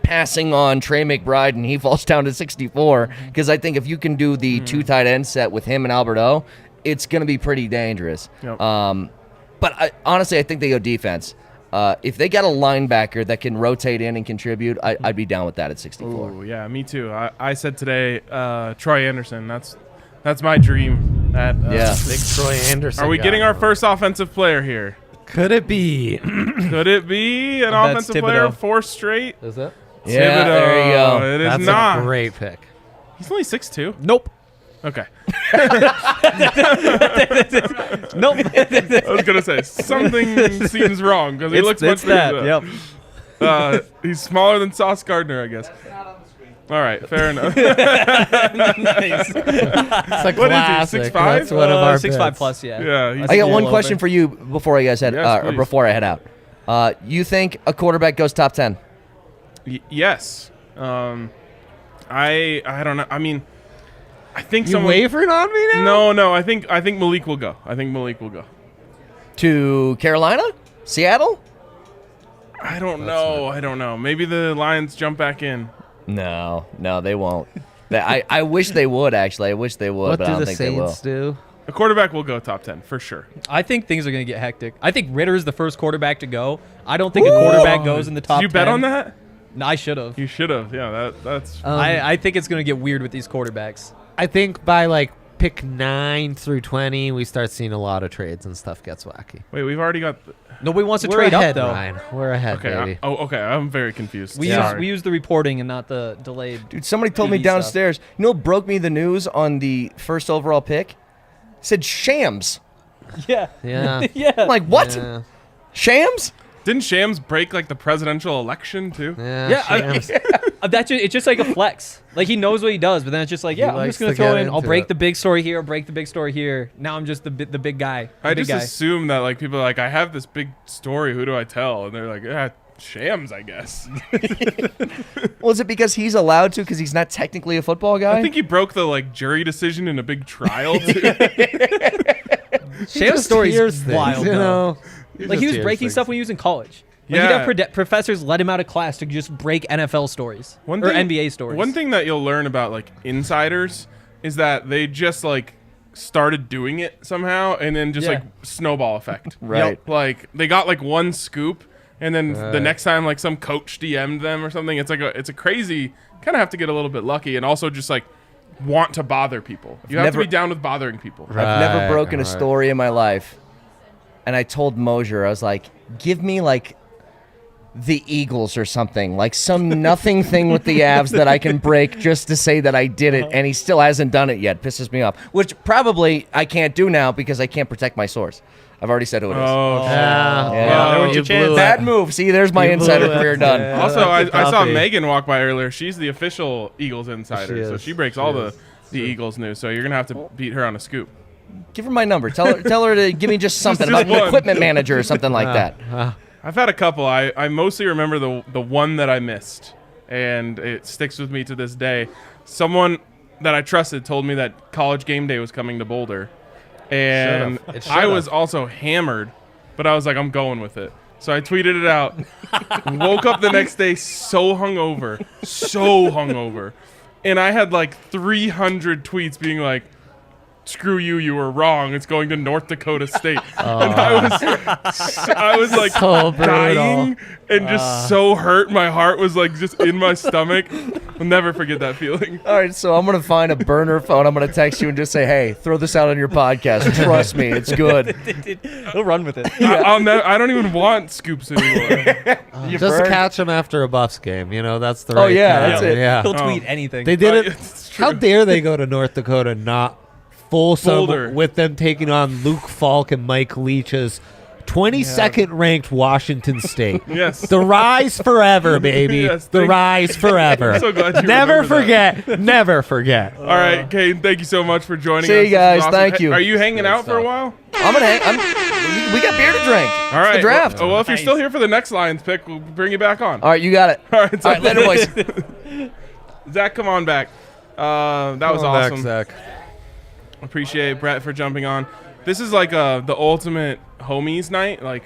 passing on Trey McBride and he falls down to 64, because I think if you can do the 2 tight end set with him and Alberto, it's going to be pretty dangerous. Yep. But honestly, I think they go defense. If they got a linebacker that can rotate in and contribute, I'd be down with that at 64. Ooh, yeah, me too. I said today, Troy Anderson. That's my dream. Big Troy Anderson. Are we getting our first offensive player here? Could it be? Could it be an offensive player? 4 straight? Is it? Yeah, there you go. It is That's not. a great pick. He's only 6'2". Nope. Okay. Nope. I was gonna say something seems wrong because he looks much bigger. Yep. He's smaller than Sauce Gardner, I guess. All right, fair enough. Nice. It's a What is he, classic. 6'5"? That's one of our 6'5" picks. plus, yeah. Yeah. I got one over. question for you before you guys head Yes, before I head out. You think a quarterback goes top 10? Yes. I don't know. I mean, I think You someone. wavering on me now? No. I think Malik will go. To Carolina? Seattle? I don't know. Maybe the Lions jump back in. No, they won't. I wish they would, actually. I wish they would, What but I do don't the think they will. Saints do? A quarterback will go top 10 for sure. I think things are going to get hectic. I think Ritter's the first quarterback to go. I don't think a quarterback goes in the top 10. Did you bet on that? No, I should have. You should have. Yeah, that's. I think it's going to get weird with these quarterbacks. I think by like pick 9 through 20, we start seeing a lot of trades and stuff gets wacky. Wait, we've already got. Nobody wants to We're trade ahead, up, though. Ryan. We're ahead, Okay. baby. Okay. I'm very confused. We use the reporting and not the delayed. Dude, somebody told me TV stuff. downstairs. You know what broke me the news on the first overall pick? It said Shams. Yeah. Yeah. Yeah. I'm like, what? Yeah. Shams? Didn't Shams break like the presidential election too? Yeah, Shams. it's just like a flex. Like he knows what he does, but then it's just like, He I'm likes just gonna to throw get in. I'll into break it. the big story here, break the big story here. Now I'm just the big guy. I big just guy. assume that like people are like, I have this big story. Who do I tell? And they're like, yeah, Shams, I guess. Well, is it because he's allowed to because he's not technically a football guy? I think he broke the like jury decision in a big trial too. Shams' story hears is things, wild. you though. know? Like he was breaking stuff when he was in college. Like he'd Yeah. have professors let him out of class to just break NFL stories or NBA stories. One thing that you'll learn about like insiders is that they just like started doing it somehow and then just Yeah. like snowball effect. Right. Like they got like one scoop and then the Right. next time like some coach DM'd them or something. It's like it's a crazy, kind of have to get a little bit lucky and also just like want to bother people. You have to never- be down with bothering people. I've never Right, broken a right. story in my life. And I told Mosier, I was like, give me like the Eagles or something, like some nothing thing with the Avs that I can break just to say that I did it, and he still hasn't done it yet. Pisses me off. Which probably I can't do now because I can't protect my source. I've already said who it is. Oh, shit. Yeah. Yeah. Oh, you you blew it. Bad move. See, there's my You blew insider it. career done. Yeah. Also, that's a I saw toughie. Megan walk by earlier. She's the official Eagles insider, She so is. she breaks She all is. the Eagles news. So you're gonna have to beat her on a scoop. Give her my number. Tell her to give me just something Just about an one. equipment manager or something like that. I've had a couple. I mostly remember the one that I missed, and it sticks with me to this day. Someone that I trusted told me that College Game Day was coming to Boulder, and Should've. It I should've. was also hammered, but I was like, I'm going with it. So I tweeted it out. Woke up the next day so hungover, and I had like 300 tweets being like, screw you, you were wrong. It's going to North Dakota State. And I was like So brutal. dying and just so hurt. My heart was like just in my stomach. I'll never forget that feeling. All right, so I'm going to find a burner phone. I'm going to text you and just say, hey, throw this out on your podcast. Trust me, it's good. He'll run with it. I don't even want scoops anymore. You Just burned. catch him after a Buffs game. You know, that's the Oh, right yeah, time. that's it. Yeah. He'll tweet anything. They did it. It's true. How dare they go to North Dakota not full Boulder. sub with them taking on Luke Falk and Mike Leach's 22nd ranked Washington State. Yes. The rise forever, baby. Yes, the thank- rise forever. I'm so glad you Never remember that. forget. Never forget. All right, Kane, thank you so much for joining us. See you This is guys. awesome. Thank Hey, you. Are you hanging out for a while? I'm going to we got beer to drink. All right. It's the draft. Well, if you're still here for the next Lions pick, we'll bring you back on. All right, you got it. All right, so All right, later, boys. Zach, come on back. That was Come back, awesome. Zach. Appreciate Brett for jumping on. This is like the ultimate homies night. Like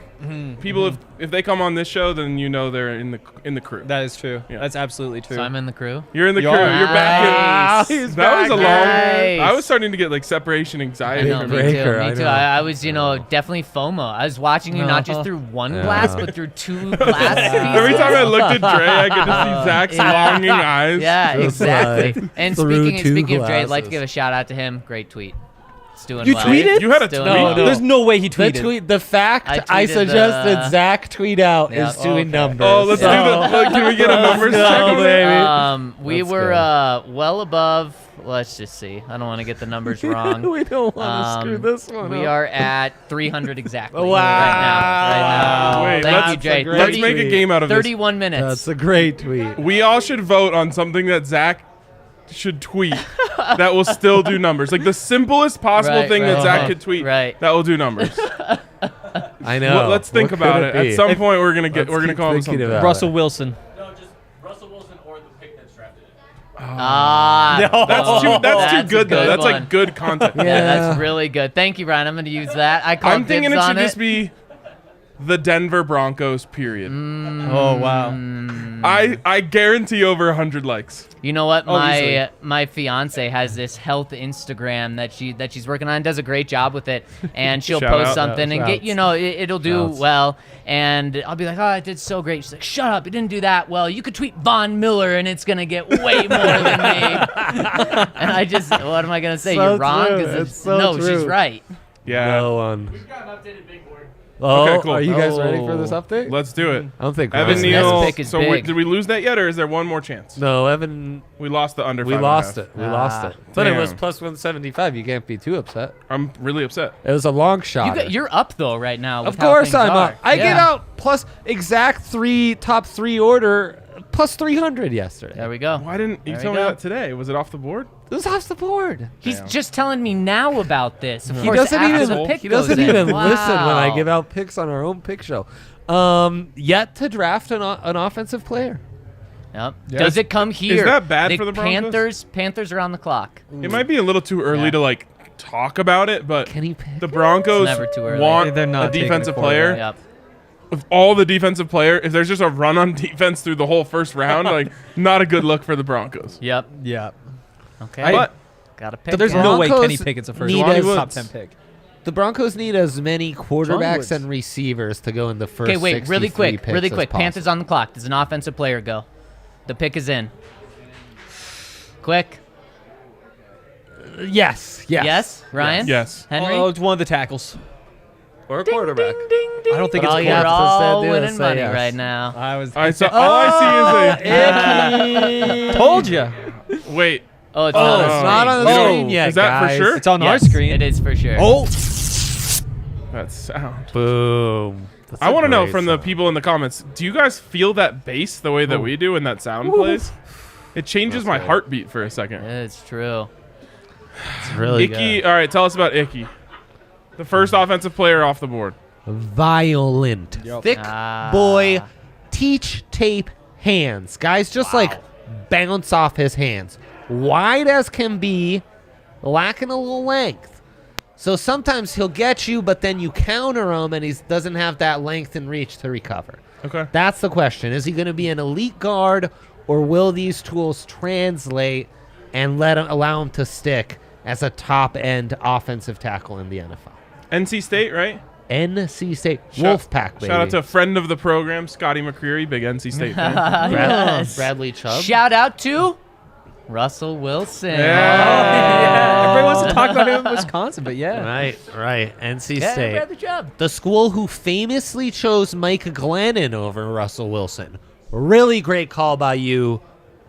people, if they come on this show, then you know they're in the crew. That is true. Yeah. That's absolutely true. So I'm in the crew. You're in the You crew. are. You're back. Nice. That was a long. Nice. I was starting to get like separation I anxiety. know, from me it. breaker, too. I Me too. know. I was, definitely FOMO. I was watching you not just through one glass, but through two glass pieces. Every time I looked at Dre, I could just see Zach's longing eyes. Yeah, Just exactly. like And through speaking two of Dre, I'd like to glasses. give a shout out to him. Great tweet. It's doing You well. tweeted? You had a It's doing tweet? well. No. There's no way he The tweeted. tweet, the fact I I, tweeted suggested the- Zach tweet out Yeah. is doing numbers. Oh, let's do the. Can we get a numbers check on that? We Let's were go. well above. Let's just see. I don't want to get the numbers wrong. we don't want to screw this one We up. are at 300 exactly Wow. right now. Wait, Thank let's- you, Jay. great Let's make a tweet. game out of this. 31 minutes. That's a great tweet. We all should vote on something that Zach should tweet that will still do numbers. Like the simplest possible Right, thing that right, Zach right, could tweet right. that will do numbers. I know. Well, let's think What about could it. be? At some point, we're gonna Let's come up with keep thinking something. about Russell Wilson. Ah, That's too That's a good though. good That's one. like good content. yeah, Yeah. that's really good. Thank you, Ryan. I'm going to use that. I call I'm thinking it dibs should on just be the Denver Broncos, period. Oh, wow. I guarantee over 100 likes. You know what? Obviously. My fiance has this health Instagram that she's working on. Does a great job with it, and she'll Shout post out. something and get it'll do well. And I'll be like, oh, I did so great. She's like, shut up, you didn't do that well. You could tweet Von Miller, and it's gonna get way more than me. And I just, what am I gonna say? So You're wrong. true. 'Cause It's so no, true. she's right. Yeah. No one. Okay, cool. Are you guys ready for this Oh. update? Let's do it. I don't think Evan This Neal. pick is So big. did we lose that yet, or is there one more chance? No, Evan. We lost the under. We 5.5. lost it. We lost it. But it was Damn. plus 175. You can't be too upset. I'm really upset. It was a long shot. You're up though right now. Of with how course things I'm are. up. I Yeah. get out plus exact top three order plus 300 yesterday. There we go. Why didn't you There tell we me go. that today? Was it off the board? It was off the board. He's Damn. just telling me now about this. Of He course, doesn't after even the pick he goes doesn't in. even listen when I Wow. give out picks on our own pick show. Yet to draft an offensive player. Yep. Does it come here? that bad for the Broncos? Panthers are on the clock. It might be a little too early Yeah. to like talk about it, but Can he pick? the Broncos It's never too early. want They're not a taking a defensive quarterback. player. Yep. Of all the defensive player, if there's just a run on defense through the whole first round, like not a good look for the Broncos. Yep. Yeah. Okay. But Got to pick. So there's one. no way Broncos Kenny Pickett's a first need as- top 10 pick. The Broncos need as many quarterbacks Woods. and receivers to go in the first. Okay, wait, really 63 quick, picks really as quick. possible. Panthers on the clock. Does an offensive player go? The pick is in. Quick. Yes. Yes. Ryan. yes. Henry. Oh, it's one of the tackles. Or a quarterback. Ding, ding. I don't think But it's all you're quarterback. all Say winning money yes. right now. I was. All I see told you. is a wait. Oh, it's Oh, on the it's screen. not on the Oh, screen yet, is that for guys. sure? It's on our Yes, screen. It is for sure. Oh, That sound. Boom. That's I a want to know great from the sound. people in the comments. Do you guys feel that bass the way that we do when that sound plays? It changes my heartbeat for a second. It's true. It's really Icky. good. All right, tell us about Icky, the first offensive player off the board. Violent, thick Ah. boy, teach tape hands. Guys just like bounce off his hands. Wide as can be, lacking a little length. So sometimes he'll get you, but then you counter him and he doesn't have that length and reach to recover. Okay. That's the question. Is he going to be an elite guard, or will these tools translate and allow him to stick as a top-end offensive tackle in the NFL? NC State, right? NC State. Wolfpack, baby. Shout out to a friend of the program, Scotty McCreary, big NC State fan. Yes. Bradley Chubb. Shout out to Russell Wilson. Yeah. everybody wants to talk about him in Wisconsin, but yeah. Right. NC Yeah, State. Bradley Chubb. The school who famously chose Mike Glennon over Russell Wilson. Really great call by you,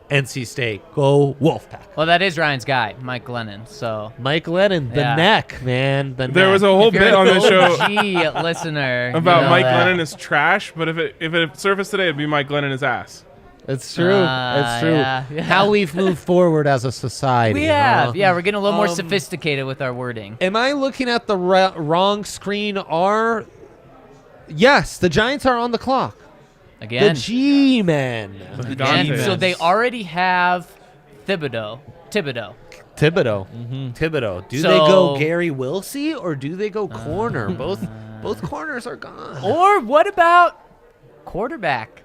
NC State. Go Wolfpack. Well, that is Ryan's guy, Mike Glennon. So Mike Glennon, the Yeah. neck, man. The There neck. was a whole if you're bit an on this show OG listener about you know Mike that. Glennon is trash, but if it surfaced today, it'd be Mike Glennon is ass. It's true. It's true. Yeah. How we've moved forward as a society. We huh? have. Yeah, we're getting a little more Um, sophisticated with our wording. Am I looking at the wrong screen? Yes, the Giants are on the clock. Again. The G-men. Again. Dante. So they already have Thibodeau. Thibodeau. Do they So- go Gary Wilsey or do they go corner? Both corners are gone. Or what about quarterback?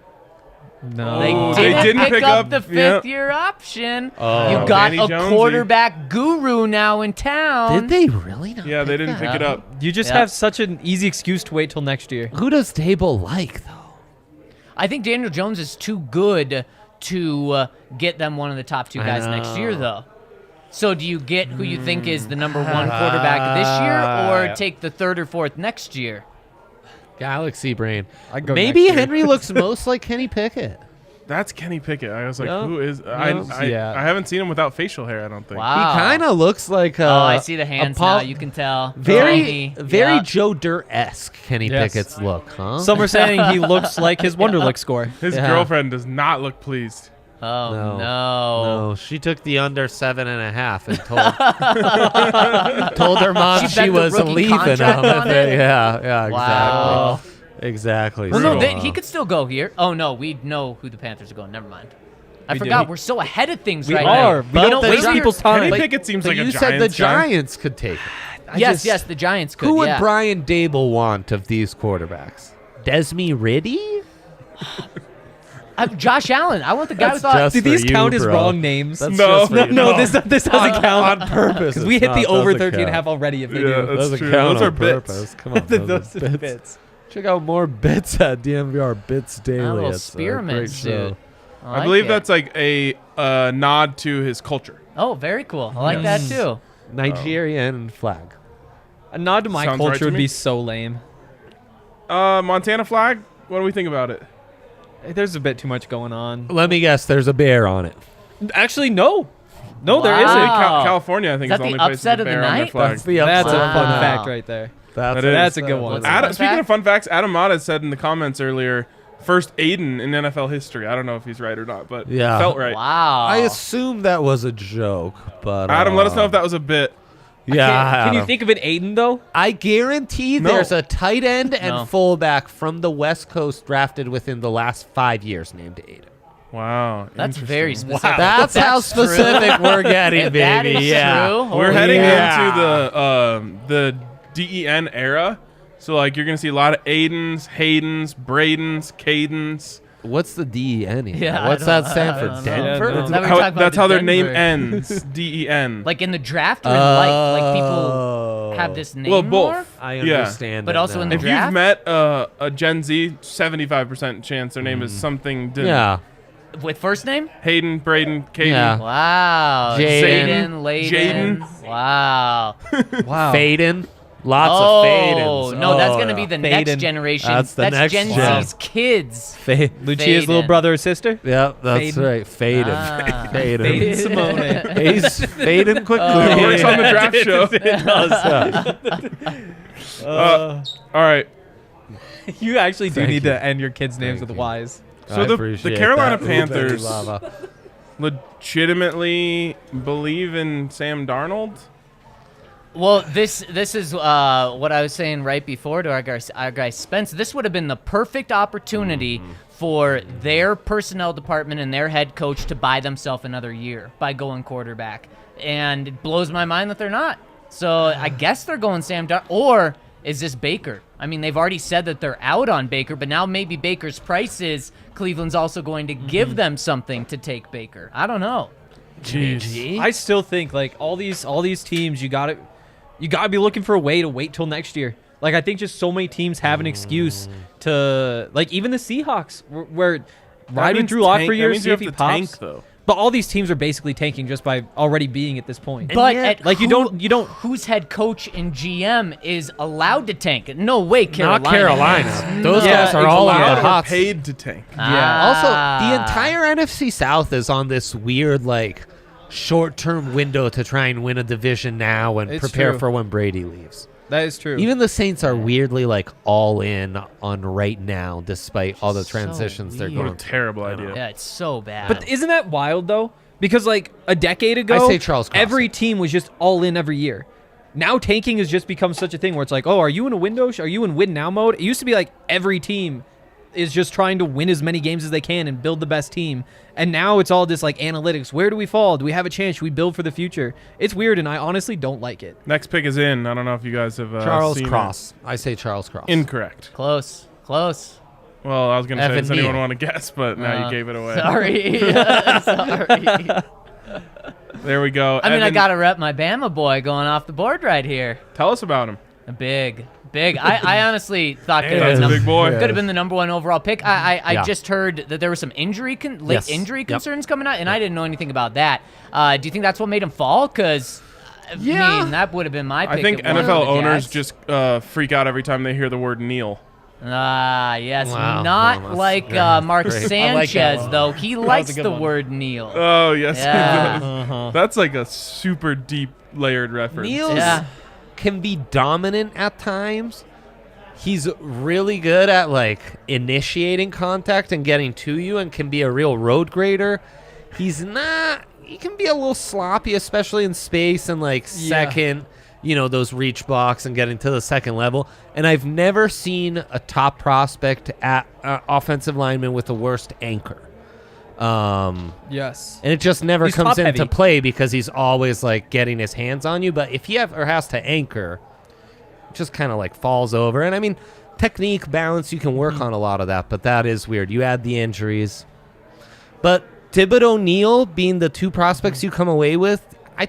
No. They they didn't didn't pick pick up up- the yeah. fifth-year option. Oh. You got Danny a Jonesy. quarterback guru now in town. Did they really not? Yeah, they didn't that? pick it up. You just Yeah. have such an easy excuse to wait till next year. Who does Dable like though? I think Daniel Jones is too good to get them one of the top two guys next year, though. So do you get who you think is the number one quarterback this year, or take the third or fourth next year? Galaxy brain. I'd go Maybe next year. Henry looks most like Kenny Pickett. That's Kenny Pickett. I was like, Yeah. who is? Yeah. I haven't seen him without facial hair. I don't think. Wow. He kind of looks like. Oh, I see the hands now. You can tell. very Yeah. Joe Dirt-esque Kenny Yes. Pickett's look, huh? Some are saying he looks like his Wonderlic score. His Yeah. girlfriend does not look pleased. Oh No. no. She took the under 7.5 and told her mom She she, bet the was rookie leaving contract him. on it? Yeah, Wow. exactly. Well, no, Brutal. he could still go here. Oh no, we know who the Panthers are going. Never mind. I We do. forgot. We're so ahead of things We right are. now. We You don't know, waste we were- people's time. Kenny But- Pickett seems But like a you said the Giants guy. Giants could take it. Yes, the Giants could. Who would yeah. Brian Dable want of these quarterbacks? Desmi Riddy? Josh Allen. I want the guy who thought. just- Do these for you, count as bro. wrong names? That's No. just for no, you. no, this doesn't count on purpose. because we hit the over 13 and a half already. If they Yeah, do, that's Doesn't true. count Those are on bits. purpose. Come on, those those are are bits. Check out more bits at DNVR Bits Daily. little It's a spearmint great suit. show. I like believe it. that's like a nod to his culture. Oh, very cool. I like that too. Nigerian flag. A nod to my Sounds culture right to would me. be so lame. Montana flag. What do we think about it? There's a bit too much going on. Let me guess. There's a bear on it. Actually, no, there Wow. isn't. California, I think, Is is that the only the place with upset a of the bear on their night? flag. That's the That's a upset. fun Wow. fact right there. That's That is. That's a good one. What's Adam, Fun speaking fact? of fun facts, Adam Mata said in the comments earlier, first Aiden in NFL history. I don't know if he's right or not, but Yeah. felt right. Wow. I assume that was a joke, but Adam, let us know if that was a bit. Yeah. Can you Adam. think of an Aiden though? I guarantee No. there's a tight end and No. fullback from the West Coast drafted within the last 5 years named Aiden. Wow. That's interesting. very specific. That's how That's true. specific we're getting, If baby. that is yeah. true, We're holy heading Yeah. into the DEN era. So, like, you're going to see a lot of Aidens, Haydens, Bradens, Cadens. What's the DEN? Yeah, What's I that don't- stand I for? don't know. Denver? Yeah, no. Now we talk about That's the how their name Denver. ends. DEN. Like in the draft or in life, like people have this name Well, more? both. I Yeah. understand. But it also in now. the If you've draft? met a Gen Z, 75% chance their name is something different. Yeah. With first name? Hayden, Braden, Caden. Yeah. Wow. Jaden. Layden. Wow. Wow. Faden. Lots Oh, of Fadens. no, that's Oh, going to be yeah. the Faden. next generation. That's the next Gen gen. Z's kids. Lucia's little Faden. brother or sister? Yep, that's Faden. right. Faden. Ah. Faden. Faden Simone. He's Faden quickly. He works on the draft show. All right. You actually do Thank need you. to end your kids' names Thank with you. Y's. So I the appreciate Carolina that. Panthers Lava. legitimately believe in Sam Darnold. Well, this is what I was saying right before to our guy Spence. This would have been the perfect opportunity for their personnel department and their head coach to buy themselves another year by going quarterback. And it blows my mind that they're not. So I guess they're going Sam Darnold. Or is this Baker? I mean, they've already said that they're out on Baker, but now maybe Baker's price is Cleveland's also going to give them something to take Baker. I don't know. Jeez. I still think like all these teams, you gotta be looking for a way to wait till next year. Like I think just so many teams have an excuse to like even the Seahawks where ride with Drew Lock for years, see if he pops. Tank, though. But all these teams are basically tanking just by already being at this point. But yet, at like you don't whose head coach and GM is allowed to tank? No way, Carolina. Not Carolina. Those Yeah, guys are all on Allowed the or hot. paid to tank. Also, Ah. the entire NFC South is on this weird, like, short-term window to try and win a division now and It's prepare true. for when Brady leaves. that is true. Even the Saints are weirdly, like, all in on right now, despite all the So transitions they're weird. What a going through. terrible idea. Yeah, it's so bad. But isn't that wild though? Because like a decade ago, I say Charles Cross. every team was just all in every year. Now tanking has just become such a thing where it's like, oh, are you in a window? Are you in win now mode? It used to be like every team is just trying to win as many games as they can and build the best team. And now it's all this like analytics. Where do we fall? Do we have a chance? Should we build for the future? It's weird, and I honestly don't like it. Next pick is in. I don't know if you guys have Charles seen Cross. I say Charles Cross. it. Incorrect. close. Well, I was going to say, Evan does anyone Neal. want to guess? But now you gave it away. Sorry. Sorry. There we go. I mean, I Evan, got to rep my Bama boy going off the board right here. Tell us about him. Big. I honestly thought could That's have a been big boy. could have been the number one overall pick. I Yeah. just heard that there was some late Yes. injury Yep. concerns coming out, and I didn't know anything about that. Do you think that's what made him fall? Because, I mean, that would have been my pick. I think at one of NFL the owners Jazz. just freak out every time they hear the word Neal. Ah, yes. Wow. Not Well, that's like great. Mark Great. Sanchez, though. He likes a good the one. word Neal. Oh, yes. Yeah. he does. That's like a super deep layered reference. Niels Yeah. can be dominant at times. He's really good at like initiating contact and getting to you and can be a real road grader. He can be a little sloppy, especially in space and like second, those reach blocks and getting to the second level. And I've never seen a top prospect at offensive lineman with the worst anchor. Yes. And it just never He's comes top into heavy. play because he's always like getting his hands on you. But if he ever has to anchor, it just kind of like falls over. And I mean, technique, balance, you can work on a lot of that, but that is weird. You add the injuries. But Thibodeau, Neal being the two prospects you come away with, had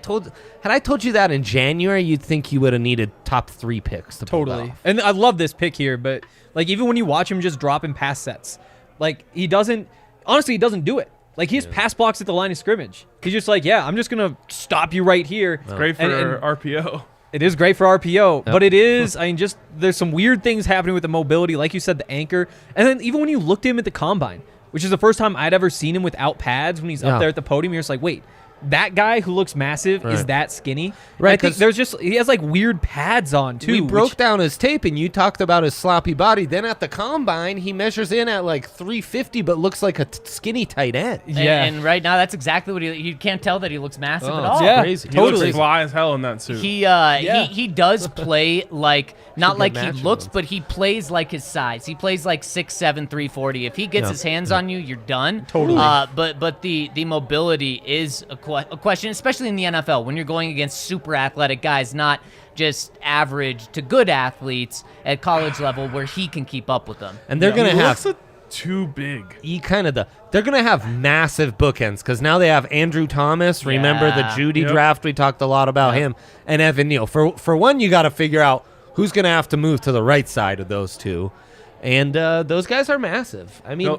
I told you that in January, you'd think you would have needed top 3 picks to pull it Totally. off. And I love this pick here, but like even when you watch him just drop in pass sets, like he doesn't do it. Like he has pass blocks at the line of scrimmage. He's just like, yeah, I'm just going to stop you right here. It's great for And RPO. it is great for RPO, but it is, I mean, just there's some weird things happening with the mobility. Like you said, the anchor. And then even when you looked at him at the combine, which is the first time I'd ever seen him without pads when he's up there at the podium, you're just like, wait, that guy who looks massive is that skinny? Right, I think he has like weird pads on too. We broke down his tape, and you talked about his sloppy body. Then at the combine, he measures in at like 350, but looks like a skinny tight end. Yeah. And right now, that's exactly what you can't tell that he looks massive at all. Yeah, crazy. He looks totally. fly as hell in that suit. He does play like not Should like get he matching looks, ones. but he plays like his size. He plays like 6'7", 340. If he gets his hands on you, you're done. Totally. But the mobility is a question, especially in the NFL when you're going against super athletic guys, not just average to good athletes at college level where he can keep up with them. And they're going to have too big. they're going to have massive bookends because now they have Andrew Thomas. Remember the Yeah. Judy draft? We talked a lot about him. And Evan Neal. For one, you got to figure out who's going to have to move to the right side of those two. And those guys are massive. I mean,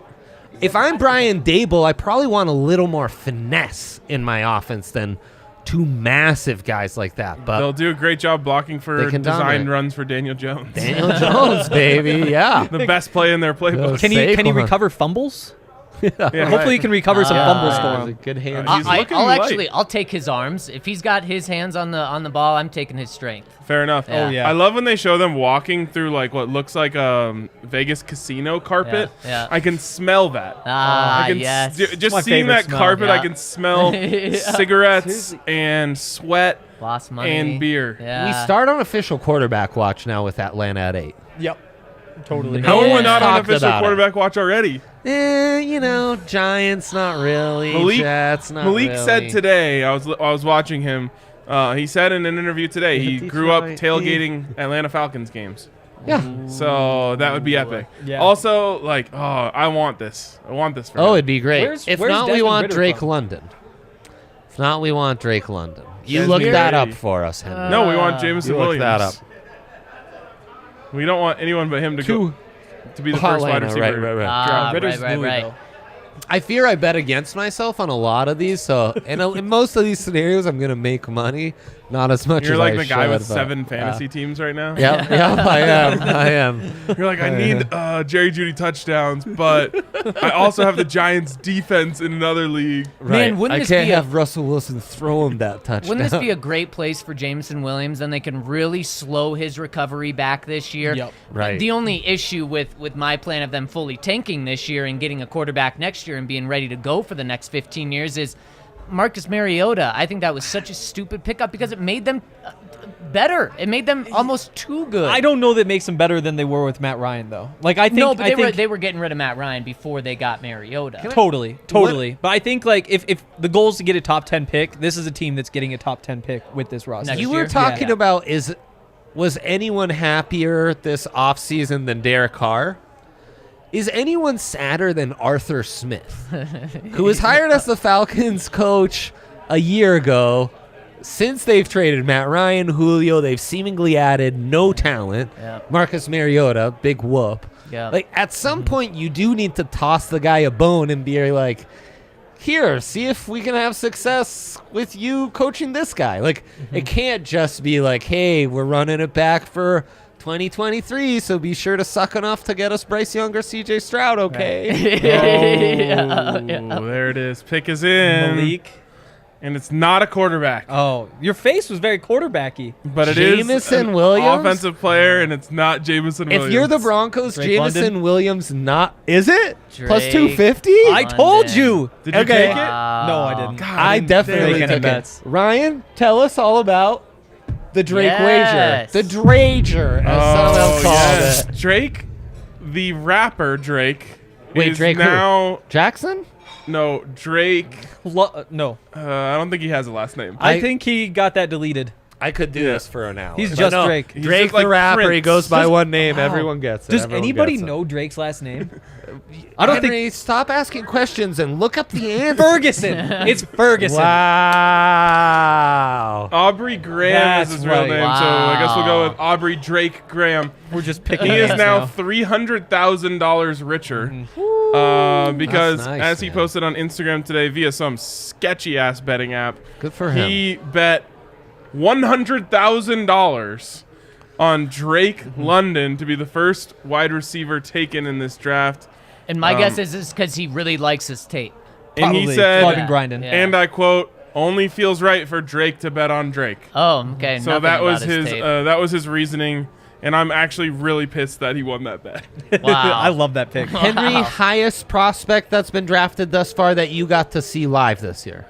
if I'm Brian Dable, I probably want a little more finesse in my offense than two massive guys like that. But They'll do a great job blocking for They can design dominate. runs for Daniel Jones. Daniel Jones, baby, yeah. The best play in their playbook. Can he Saquon. recover fumbles? Yeah, Hopefully he can recover some fumbles for him. Good hand. He's looking light. I'll take his arms. If he's got his hands on the ball, I'm taking his strength. Fair enough. Yeah. Oh, yeah. I love when they show them walking through like what looks like a Vegas casino carpet. Yeah. I can smell that. I can yes. just my seeing favorite that smell. carpet, Yeah. I can smell cigarettes and sweat Lost money. and beer. Yeah. We start on official quarterback watch now with Atlanta at 8. Yep. Totally. How are we not on Talked official about it. quarterback watch already? Giants, not really. Malik- Jets, not Malik really. said today, I was watching him. He said in an interview today he grew up Detroit. tailgating Atlanta Falcons games. Yeah. So that would be epic. Yeah. Also, like, I want this. I want this for Oh, him. it'd be great. Where's If not, we Desmond want Ridder Drake from? London. If not, we want Drake London. You Desmond look that Ridder. up for us, Henry. No, we want Jameson you look Williams. that up. We don't want anyone but him to go to be the first wide Atlanta, receiver. right. Ritter's right. Louis, though. I fear I bet against myself on a lot of these, so in most of these scenarios, I'm going to make money. Not as much You're as like I the guy with should, but, 7 fantasy teams right now. Yeah, I am. You're like, I need Jerry Judy touchdowns, but I also have the Giants defense in another league. Man, wouldn't I this can't be a- have Russell Wilson throw him that touchdown. Wouldn't this be a great place for Jameson Williams? Then they can really slow his recovery back this year. Yep. Right. The only issue with my plan of them fully tanking this year and getting a quarterback next year and being ready to go for the next 15 years is Marcus Mariota. I think that was such a stupid pickup because it made them better. It made them almost too good. I don't know that makes them better than they were with Matt Ryan, though. Like I think No, but I think, they were getting rid of Matt Ryan before they got Mariota. Totally. But I think like if the goal is to get a top 10 pick, this is a team that's getting a top 10 pick with this roster. Next You year? were talking Yeah. about was anyone happier this offseason than Derek Carr? Is anyone sadder than Arthur Smith, who was hired as the Falcons coach a year ago? Since they've traded Matt Ryan, Julio, they've seemingly added no talent. Yeah. Marcus Mariota, big whoop. Yeah. Like at some point, you do need to toss the guy a bone and be like, here, see if we can have success with you coaching this guy. Like, it can't just be like, hey, we're running it back for 2023, so be sure to suck enough to get us Bryce Young or CJ Stroud, okay? Oh, there it is. Pick is in. Malik. And it's not a quarterback, Oh, your face was very quarterbacky. but it is Jameson an Williams? offensive player, and it's not Jameson Williams. If you're the Broncos, Drake Jameson London? Williams not. Is it? Plus Drake 250? I told London. you. Did you Okay. take it? No, I didn't. God, I didn't definitely dare. Take any took bets. it. Ryan, tell us all about the Drake Yes. wager. The Drager, as someone else called yes. it. Drake, the rapper Drake, Wait, is Drake who? now Jackson? no Drake. No. I don't think he has a last name. I think he got that deleted. I could do this for an hour. He's But just no, Drake. He's Drake just like the rapper. He Prince. goes by one name. Wow. Everyone gets it. Does Everyone anybody gets it. know Drake's last name? I don't think Henry, stop asking questions and look up the answer. Ferguson. It's Ferguson. Wow. Aubrey Graham That's is his real right. name, so I guess we'll go with Aubrey Drake Graham. We're just picking. He is names now $300,000 richer because, That's nice, as he man. posted on Instagram today via some sketchy ass betting app, Good for him. he bet $100,000 on Drake London to be the first wide receiver taken in this draft. And my guess is because he really likes his tape. And he Probably. said, I've been grinding. Yeah. and I quote, "Only feels right for Drake to bet on Drake." Oh, okay. So nothing that was about his tape. that was his reasoning, and I'm actually really pissed that he won that bet. Wow. I love that pick. Henry, highest prospect that's been drafted thus far that you got to see live this year.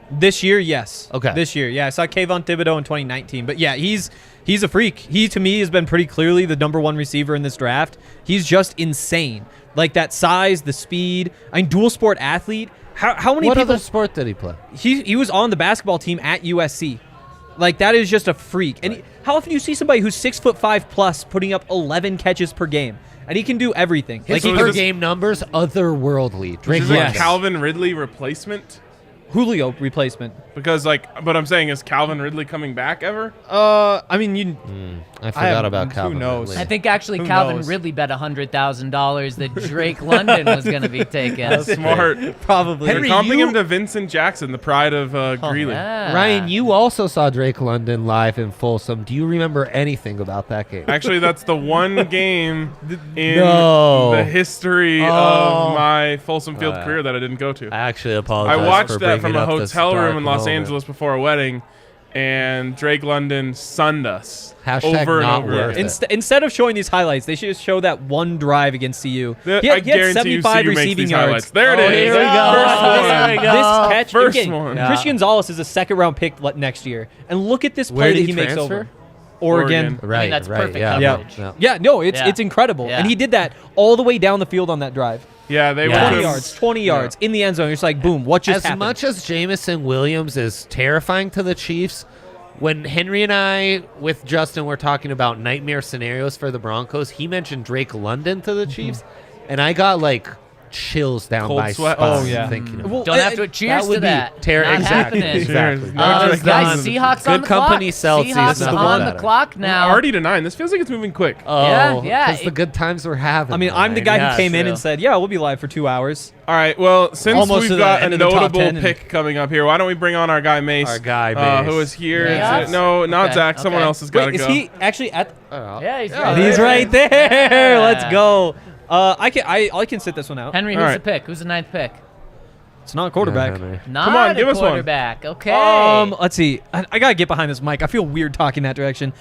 This year, yes. Okay. This year, yeah. I saw Kayvon Thibodeau in 2019, but yeah, he's a freak. He to me has been pretty clearly the number one receiver in this draft. He's just insane. Like that size, the speed. I mean, dual sport athlete. How many What people? other sport did he play? He was on the basketball team at USC. Like that is just a freak. And how often do you see somebody who's 6'5" plus putting up 11 catches per game, and he can do everything. His So is per this- game numbers, otherworldly. Drake Is this London. a Calvin Ridley replacement? Julio replacement. Because but I'm saying, is Calvin Ridley coming back ever? I mean, you. I forgot about who Calvin. knows? Ridley. I think actually Who Calvin knows? Ridley bet $100,000 that Drake London was going to be taken. Smart. Probably. They're Henry, comping you- him to Vincent Jackson, the pride of Greeley. Yeah. Ryan, you also saw Drake London live in Folsom. Do you remember anything about that game? Actually, that's the one game in No. the history Oh. of my Folsom Field career that I didn't go to. I actually apologize. I watched for that from bringing a up this hotel room dark in Los moment. Angeles before a wedding, and Drake London sunned us Hashtag over and not over. worth again. it. Instead of showing these highlights, they should just show that one drive against CU. I He had guarantee you 75 CU makes receiving these yards. highlights. There it is. here we go. First one. There we go. This catch, First again, one. Chris Gonzalez is a second-round pick next year, and look at this play Where that did he he makes transfer? over. Oregon. Right, that's right, perfect yeah. coverage. Yeah. Yeah, no, it's Yeah. incredible, Yeah. and he did that all the way down the field on that drive. Yeah, they Yeah. were 20 yards, 20 yards in the end zone. You're just like, boom, what just As happened? much as Jamison Williams is terrifying to the Chiefs, when Henry and I, with Justin, were talking about nightmare scenarios for the Broncos, he mentioned Drake London to the Chiefs, and I got like chills down Cold my sweat. spine Oh, yeah. thinking about Well, Don't have to cheers that would to be that. Not exactly. happening. Cheers. No Guys, Drake London. Seahawks Good on the company clock. sells Seahawks season on the better. clock now. Already to 9. This feels like it's moving quick. Oh, Yeah. because the good times we're having. I mean, I'm the man. guy Yeah, who came in true. and said, yeah, we'll be live for 2 hours. All right. Well, since Almost to we've the got a end of the top notable 10 and- pick coming up here, why don't we bring on our guy Mace? Our guy, Mace. who is here. Yes? No, not Okay, Zach. Someone okay. else has got to Wait, go. is he actually at? Yeah, he's Yeah, right. He's there. right there. Let's go. I can sit this one out. Henry, All who's right. the pick? Who's the ninth pick? It's not a quarterback. Not Come on, a give us one. quarterback. Okay. Let's see. I gotta get behind this mic. I feel weird talking that direction.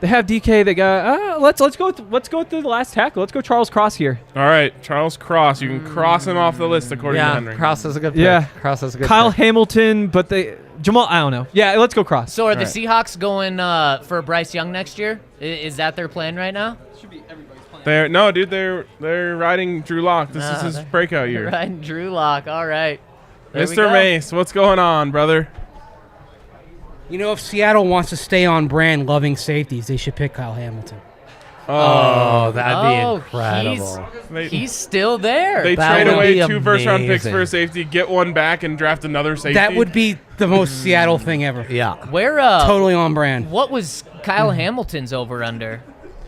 They have DK. They got. Let's go with the last tackle. Let's go Charles Cross here. All right, Charles Cross. You can cross him off the list according to Yeah, Henry. Cross is a good pick. Yeah. Cross is a good Kyle pick. Hamilton, but Jamal. I don't know. Yeah, let's go Cross. So are the right. Seahawks going for Bryce Young next year? Is that their plan right now? They're riding Drew Lock. This is his breakout year. Right, Drew Lock. All right. There we Mr. go. Mace, what's going on, brother? You know, if Seattle wants to stay on brand loving safeties, they should pick Kyle Hamilton. Oh, that'd be Oh, incredible. He's still there. They That trade would away be 2 first-round picks amazing. for a safety, get one back, and draft another safety. That would be the most Seattle thing ever. Yeah. Where Totally on brand. what was Kyle Hamilton's over under?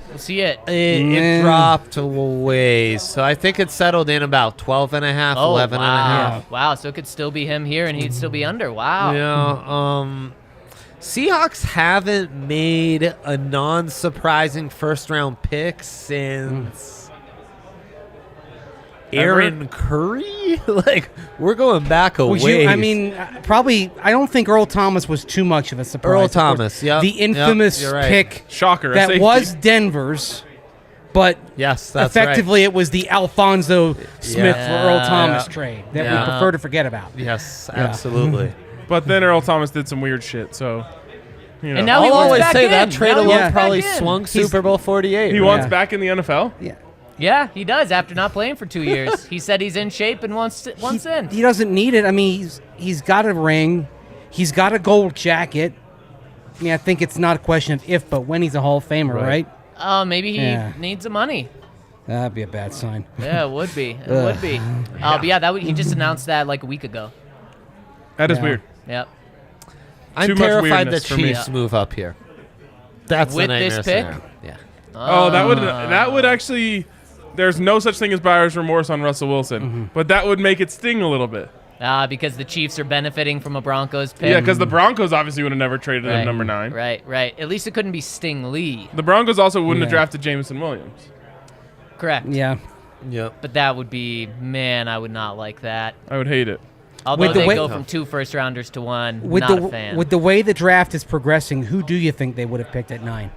We'll see it. It Mm. dropped a ways. So I think it settled in about 12 and a half, 11 and a half. Wow, so it could still be him here and he'd still be under. Wow. Yeah. Seahawks haven't made a non-surprising first-round pick since Aaron Curry. Like, we're going back a Would ways. you, I mean, probably, I don't think Earl Thomas was too much of a surprise. Earl Of course, Thomas, yep, The yep, infamous you're right. pick Shocker. a that safety. was Denver's, but yes, that's effectively it was the Alfonso Smith for Earl Thomas Yeah. trade that Yeah. we prefer to forget about. right. Yes, absolutely. But then Earl Thomas did some weird shit, so, you know. And now he I'll wants always back say in. that trade Now he alone wants probably back in. swung Super Bowl 48. he right? wants Yeah. back in the NFL? Yeah. Yeah, he does after not playing for 2 years. He said he's in shape and wants in. He doesn't need it. I mean, he's got a ring. He's got a gold jacket. I mean, I think it's not a question of if, but when he's a Hall of Famer, right? Oh, maybe he Yeah. needs the money. That'd be a bad sign. Yeah, it would be. It would be. But yeah, he just announced that like a week ago. That is Yeah. weird. Yep. I'm Too much terrified the weirdness for me. Chiefs move up here. That's With the nightmare this pick? scenario. Yeah. Oh, that would actually. There's no such thing as buyer's remorse on Russell Wilson, but that would make it sting a little bit. Because the Chiefs are benefiting from a Broncos pick. Yeah, because the Broncos obviously would have never traded him Right. number 9. Right. At least it couldn't be Sting Lee. The Broncos also wouldn't have Yeah. drafted Jameson Williams. Correct. Yeah. Yep. But that would be, man, I would not like that. I would hate it. Although With the they way- go from 2 first-rounders to 1, With not the a fan. with the way the draft is progressing, who do you think they would have picked at 9?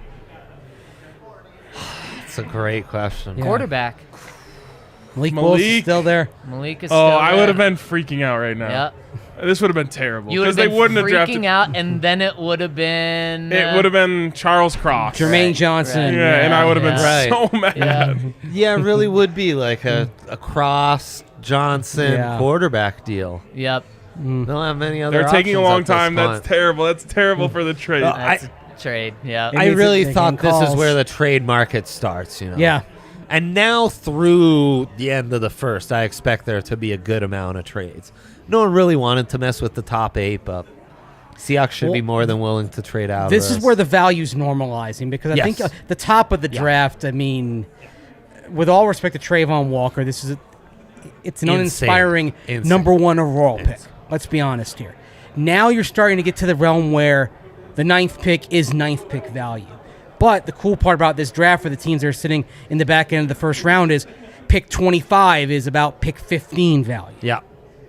That's a great question. Yeah. Quarterback. Malik Willis is Malik. still there. Malik is still Oh, I there. would have been freaking out right now. Yeah. This would have been terrible You would because have they been wouldn't have freaking drafted. out, and then it would have been... It would have been Charles Cross. Jermaine Johnson. Yeah, and I would have been Yeah. so mad. Yeah. Yeah, it really would be like a Cross Johnson Yeah. quarterback deal. Yep. Don't have many other They're taking a options long at this time. That's point. terrible. That's terrible for the trade. That's a trade. Yeah. It I means really that they thought can this is calls. where the trade market starts, you know. Yeah. And now through the end of the first, I expect there to be a good amount of trades. No one really wanted to mess with the top 8, but Seahawks should be Well, more than willing to trade out. This is where the value's normalizing because I Yes. think the top of the draft, I mean, with all respect to Trayvon Walker, it's an Insane. uninspiring Insane. number 1 overall pick. Let's be honest here. Now you're starting to get to the realm where the 9th pick is 9th pick value. But the cool part about this draft for the teams that are sitting in the back end of the first round is pick 25 is about pick 15 value. Yeah.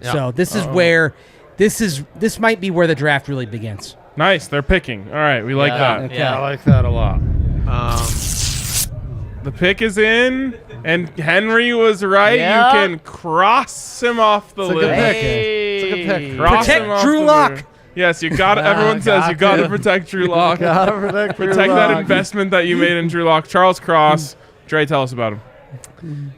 So this is where this might be where the draft really begins. Nice. They're picking. All right. We like that. Okay. Yeah. like that a lot. The pick is in, and Henry was right. Yeah. You can cross him off the It's a list. good pick. Hey. It's a good pick. Cross Protect him off Drew the Lock. list. Yes, you got it. Everyone says you got to protect Drew Lock. Gotta protect Protect that investment that you made in Drew Lock. Charles Cross. Dre, tell us about him.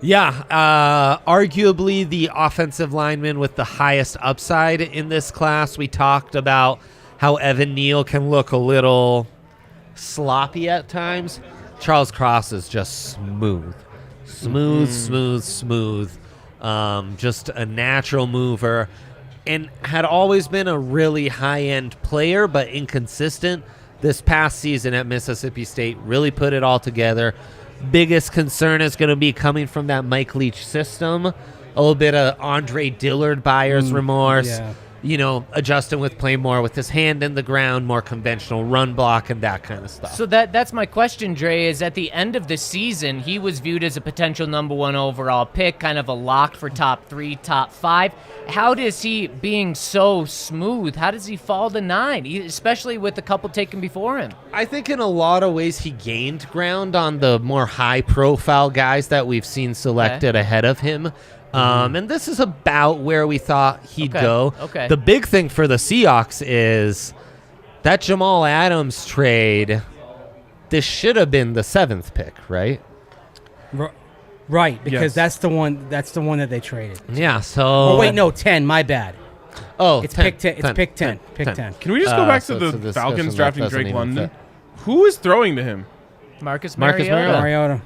Yeah, arguably the offensive lineman with the highest upside in this class. We talked about how Evan Neal can look a little sloppy at times. Charles Cross is just smooth. Just a natural mover. And had always been a really high-end player, but inconsistent. This past season at Mississippi State really put it all together. Biggest concern is going to be coming from that Mike Leach system. A little bit of Andre Dillard buyer's remorse. yeah. You know, adjusting with playing more with his hand in the ground, more conventional run block, and that kind of stuff. So that's my question, Dre, is at the end of the season, he was viewed as a potential number 1 overall pick, kind of a lock for top 3, top 5. How does he, being so smooth, how does he fall to 9, especially with a couple taken before him? I think in a lot of ways he gained ground on the more high-profile guys that we've seen selected ahead of him. And this is about where we thought he'd go. Okay. The big thing for the Seahawks is that Jamal Adams trade. This should have been the 7th pick, right? Right, because Yes. that's the one that they traded. Yeah. So. Oh wait, no, 10. My bad. Oh, It's 10, pick 10. It's pick 10. Pick 10. Can we just go back to so the it's a discussion Falcons that drafting doesn't Drake even London? fit. Who is throwing to him? Marcus Marcus Mariota. Mariota.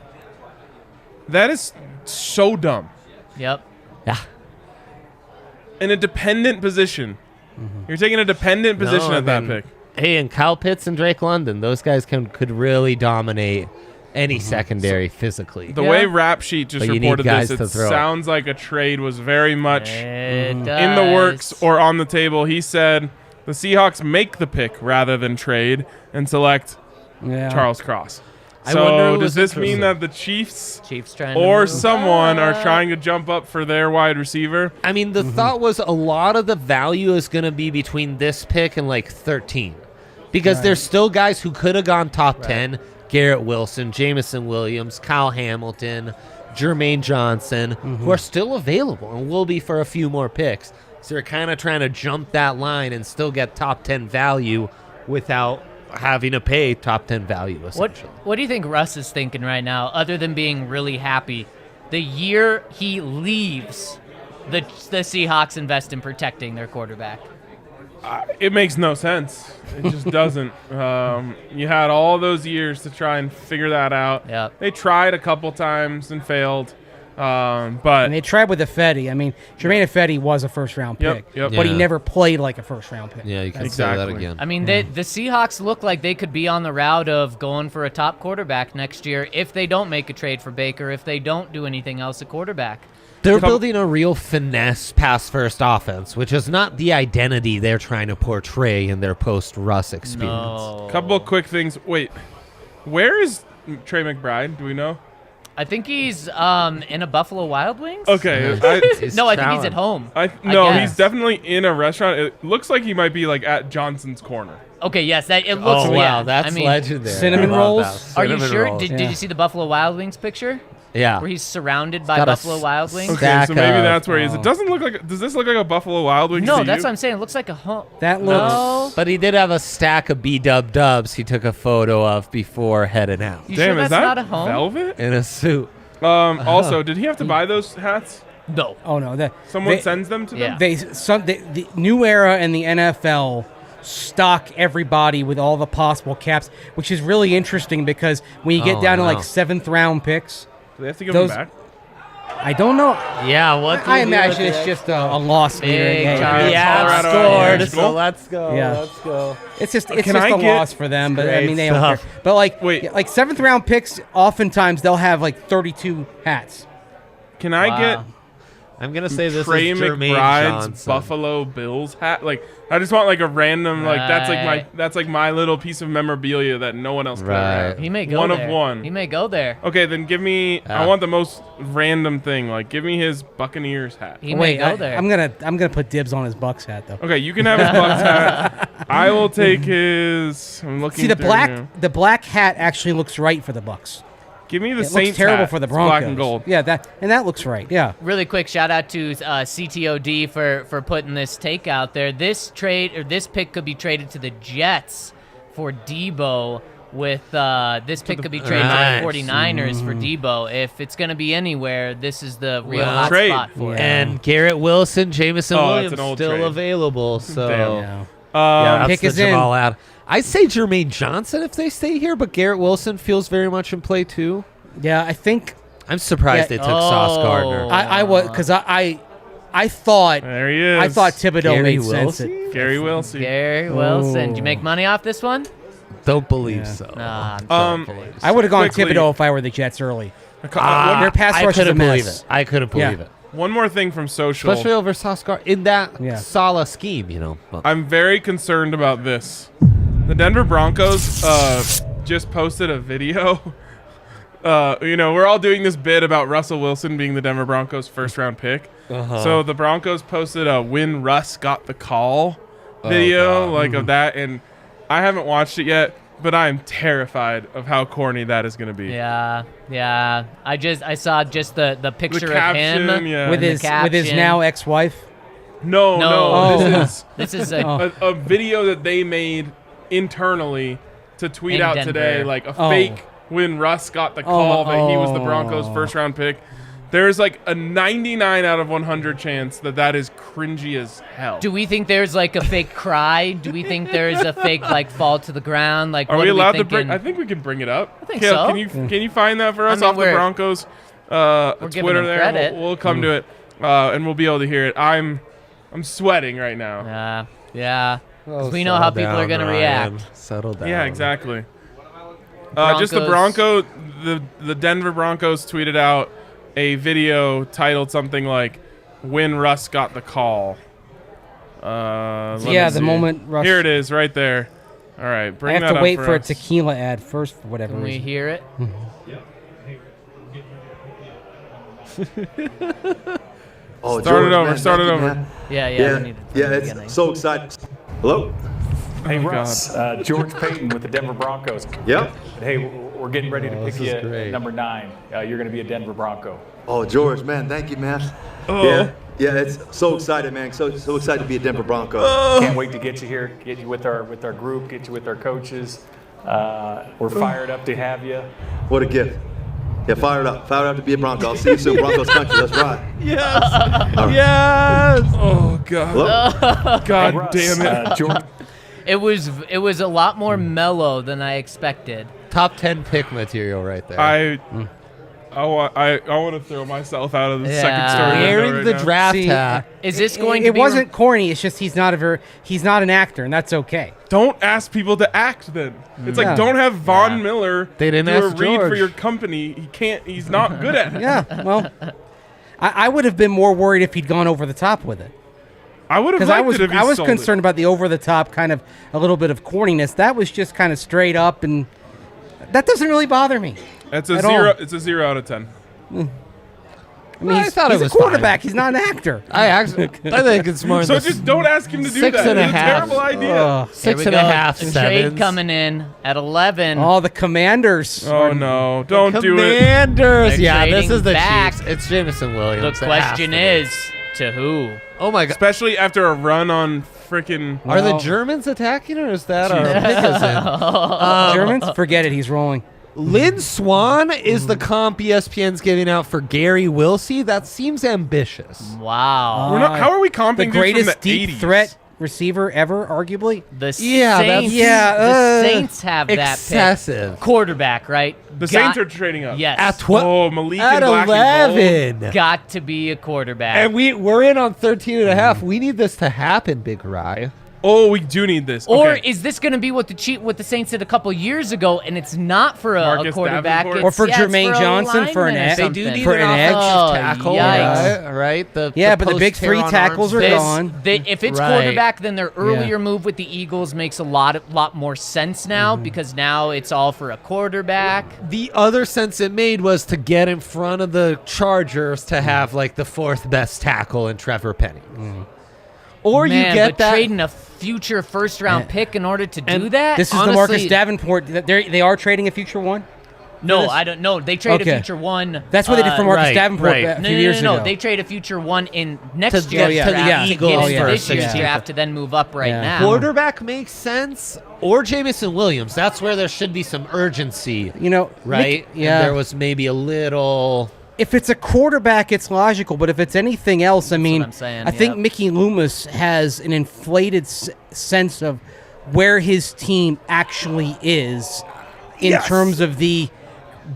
That is so dumb. Yep. Yeah. In a dependent position. You're taking a dependent position No, at that I mean, pick. Hey, and Kyle Pitts and Drake London, those guys could really dominate any secondary physically. The Yeah. way Rap Sheet just But you need reported guys this, to it throw. sounds like a trade was very much It in the does. works or on the table. He said the Seahawks make the pick rather than trade and select Yeah. Charles Cross. I wonder So who does was this mean interested. that the Chiefs Chiefs trying to or move someone are up. trying to jump up for their wide receiver? I mean, the thought was a lot of the value is going to be between this pick and like 13. Because there's still guys who could have gone top 10. Garrett Wilson, Jamison Williams, Kyle Hamilton, Jermaine Johnson, who are still available and will be for a few more picks. So they're kind of trying to jump that line and still get top 10 value without having to pay top 10 value, essentially. What do you think Russ is thinking right now, other than being really happy? The year he leaves, the Seahawks invest in protecting their quarterback. It makes no sense. It just doesn't. You had all those years to try and figure that out. Yep. They tried a couple times and failed. And But they tried with Ifedi. I mean, Jermaine Ifedi was a first-round pick, Yep. but he Yeah. never played like a first-round pick. Yeah, you can say Exactly. that again. I mean, the Seahawks look like they could be on the route of going for a top quarterback next year if they don't make a trade for Baker, if they don't do anything else at quarterback. They're building a real finesse pass-first offense, which is not the identity they're trying to portray in their post-Russ experience. No. couple of quick things. Wait, where is Trey McBride? Do we know? I think he's in a Buffalo Wild Wings. Okay. No, I think he's at home. No, guess. he's definitely in a restaurant. It looks like he might be like at Johnson's Corner. Okay, yes, it looks. Oh, yeah, wow, that's I mean, legendary. Cinnamon I love rolls? that. Are you Cinnamon sure? rolls. Did you see the Buffalo Wild Wings picture Yeah. where he's surrounded by got a Buffalo Wild Wings? Okay, Stack so maybe of- that's where he is. It doesn't look like. Does this look like a Buffalo Wild Wings? No, to that's you? what I'm saying. It looks like a home. That looks. No. But he did have a stack of B-dubs he took a photo of before heading out You Damn, sure is that's that not a home? velvet? in a suit. Also, did he have to buy those hats? No. Oh no, Someone they, sends them to Yeah. them. the new era and the NFL stock everybody with all the possible caps, which is really interesting because when you get Oh, down to wow. like 7th-round picks, Do they have to give those- them back? I don't know. Yeah, what? I imagine it's just a loss leader. Big Yeah, Charles. Yeah, Colorado scored. Avalanche. So let's go. Yeah. Let's go. It's just Can I a get- loss for them, but I Great mean they don't stuff. care. But like Wait. like 7th-round picks, oftentimes they'll have like 32 hats. Can I Wow. get I'm gonna say this Trey is Jermaine McBride's Johnson. Buffalo Bills hat? Like, I just want like a random Right. that's like my little piece of memorabilia that no one else can ever Right. have. He may go one there. of one. He may go there. Okay, then give me. I want the most random thing. Like, give me his Buccaneers hat. He may go there. I'm gonna put dibs on his Bucks hat though. Okay, you can have his Bucks hat. I will take his. I'm looking. See the through now. black hat actually looks right for the Bucks. Give me the It Saints looks terrible hat. for the It's Broncos. black and gold. Yeah, that looks right. Yeah. Really quick shout out to CTOD for putting this take out there. This pick could be traded to the Jets for Debo. With this pick could be traded Nice. to the 49ers for Debo. If it's going to be anywhere, this is the real Well, hot trade. spot for it. And Garrett Wilson, Jamison Oh, it's Williams an old still trade. available. So Damn. Yeah. yeah, Pick that's is the in. Jamal Ad. I'd say Jermaine Johnson if they stay here, but Garrett Wilson feels very much in play too. Yeah, I think I'm surprised Yeah. they took Sauce Gardner. I was because I thought There he is. I thought Thibodeau Gary made Wilson? sense. Gary Wilson. Gary Wilson. Did you Ooh. make money off this one? Don't believe so. Nah, I would have gone Quickly. Thibodeau if I were the Jets early. One- Their pass I rush is a couldn't believe mess. it. I couldn't believe Yeah. it. One more thing from social. Especially over Sauce Gardner in that Yeah. Sala scheme, you know. But I'm very concerned about this. The Denver Broncos just posted a video. We're all doing this bit about Russell Wilson being the Denver Broncos' first-round pick. So the Broncos posted a "When Russ Got the Call" video, of that, and I haven't watched it yet, but I am terrified of how corny that is going to be. yeah. I saw just the The picture caption, of him yeah. with the his caption. now ex-wife. No, No. this This is is a video that they made internally to tweet In out Denver. today, like a Oh. fake when Russ got the call that he was the Broncos' Oh. first-round pick. There's like a 99 out of 100 chance that is cringy as hell. Do we think there's like a fake cry? Do we think there's a fake like fall to the ground? Like, Are what we are allowed to thinking? bring? I think we can bring it up. I think so. Can you find that for us mean, off the we're Broncos giving Twitter them there? credit. We'll come to it, and we'll be able to hear it. I'm sweating right now. Yeah. 'Cause we know how people are going to react. Settle down. Yeah, exactly. Just the the Denver Broncos tweeted out a video titled something like "When Russ Got the Call." Let me Yeah, see. the moment Russ. Here it is, right there. All right, I bring have that to up wait for a us. tequila ad first for whatever Can we reason. hear it? Oh, Start it George, over, man, start thank it you, over. man. Yeah. Yeah, we need it from yeah, the beginning. it's so exciting. Hello? Hey, Oh, Russ, George Payton with the Denver Broncos. Yep. Hey, we're getting ready to pick this you is great. at number 9. You're going to be a Denver Bronco. Oh, George, man, thank you, man. Oh. Yeah, it's so excited, man. So excited to be a Denver Bronco. Can't wait to get you here, get you with our group, get you with our coaches. We're fired up to have you. What a gift. Yeah, fired up to be a Bronco. I'll see you soon, Broncos country. Let's ride. Yes. Yes. Oh God. Hello? God damn it. It was a lot more mellow than I expected. Top 10 pick material right there. I want to throw myself out of the Yeah. second story. Wearing right the now. draft See, hat. Is this going to It be? wasn't corny. It's just he's not an actor, and that's okay. Don't ask people to act then. It's Yeah. like don't have Von Miller They didn't do a ask read for George. your company. He can't. He's not good at it. Yeah, well, I would have been more worried if he'd gone over the top with it. I would have Because liked it if he I was sold concerned about the over the top kind of a little bit of corniness. That was just kind of straight up, and that doesn't really bother me. it. It's a at 0. all. It's a 0 out of 10. I mean, I he's, thought it he's was a quarterback. He's not an actor. I think it's more So in the just don't ask him to do 6 that. and a It's a half. terrible idea. Ugh. Here six we and a go. half, The sevens. trade coming in at 11. Oh, the Commanders. Oh no! Don't do it. Commanders. They're Yeah, this trading is the back. Chiefs. It's Jameson The Williams. It question has is, to who? to be. Oh my God. Especially after a run on freaking. Are the Well- Germans attacking, or is that our pick is in? Germans? Forget it. He's rolling. Lynn Swan is the comp ESPN's giving out for Gary Wilsey. That seems ambitious. Wow. We're not, how are we comping The dudes greatest from the deep 80s? threat receiver ever, arguably. The Yeah, that's- Saints. Yeah, the Saints have that Excessive. pick. Quarterback, right? The Saints are trading up. Yes. At tw- Oh, Malik at and Black and Gold. 11. Got to be a quarterback. And we're in on 13 and a half. We need this to happen, Big Rye. Oh, we do need this. Or Okay. is this going to be what the Saints did a couple years ago, and it's not for a Marcus quarterback, Davenport? it's, Or for it's Jermaine a Johnson for an lineman or edge. They do something. need For an an edge. offensive Oh, tackle, yikes. right? The But the big post-tear three on tackles are arms. gone. If it's Right. quarterback, then their earlier move with the Eagles makes a lot more sense now because now it's all for a quarterback. The other sense it made was to get in front of the Chargers to have like the fourth best tackle in Trevor Penny. Or Man, you get but that. trading a future first-round pick in order to do that? This is the Honestly- Marcus Davenport. They are trading a future one? no, this? I don't know. They traded Okay. a future one. That's what they did for Marcus right, Davenport right. a No, few no, years no, ago. They trade a future one in next To year's get to the draft Eagles to get into first, this year's yeah. draft to then move up right Yeah. now. Quarterback makes sense, or Jameson Williams. That's where there should be some urgency, You know, right? And yeah. there was maybe a little. If it's a quarterback, it's logical. But if it's anything else, I mean, I'm saying, I think yep. Mickey Loomis has an inflated sense of where his team actually is in terms of the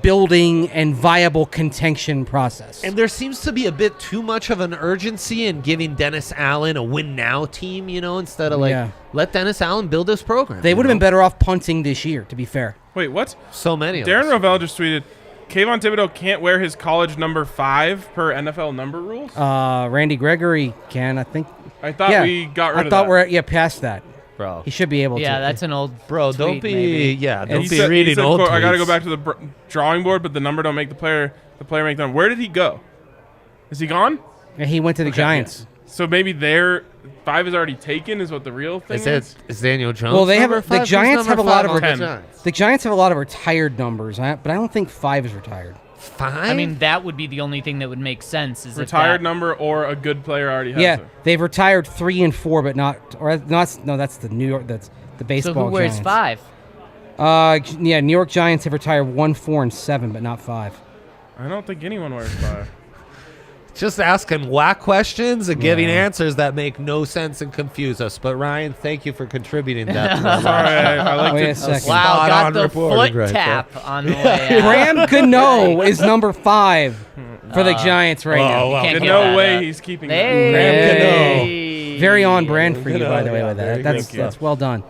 building and viable contention process. And there seems to be a bit too much of an urgency in giving Dennis Allen a win now team, instead of let Dennis Allen build his program. They would have been better off punting this year, to be fair. Wait, what? So many of Darren us. Rovell just tweeted, Kayvon Thibodeau can't wear his college number 5 per NFL number rules. Randy Gregory can, I think. I thought we got rid of I thought that. we're past that. Bro. He should be able to. Yeah, that's an old Bro, tweet, don't be maybe. don't He be said- reading old quote, I got to go tweets. back to the drawing board, but the number don't make the player make the number. Where did he go? Is he gone? Yeah, he went to the Giants. So maybe their 5 is already taken is what the real thing is? Is Daniel Jones? Well, they have number the 5? Who's Giants number have a lot 5 of on the 10. Giants? The Giants have a lot of retired numbers, but I don't think 5 is retired. 5? I mean, that would be the only thing that would make sense. Is if Retired that, number or a good player already has Yeah, it. they've retired 3 and 4, but not. No, that's the New York. That's the So baseball. who wears Giants. 5? Yeah, New York Giants have retired 1, 4, and 7, but not 5. I don't think anyone wears 5. Just asking whack questions and giving answers that make no sense and confuse us. But Ryan, thank you for contributing that to us. Sorry, I like Wait to. a second. Wow, Spot got on the reporting foot right tap on the way out. Graham Gano is number 5 for the Giants right now. wow. Can't There's get no that way up. he's keeping Hey. Very on brand for you, by the way, with that. Thank you. That's well done.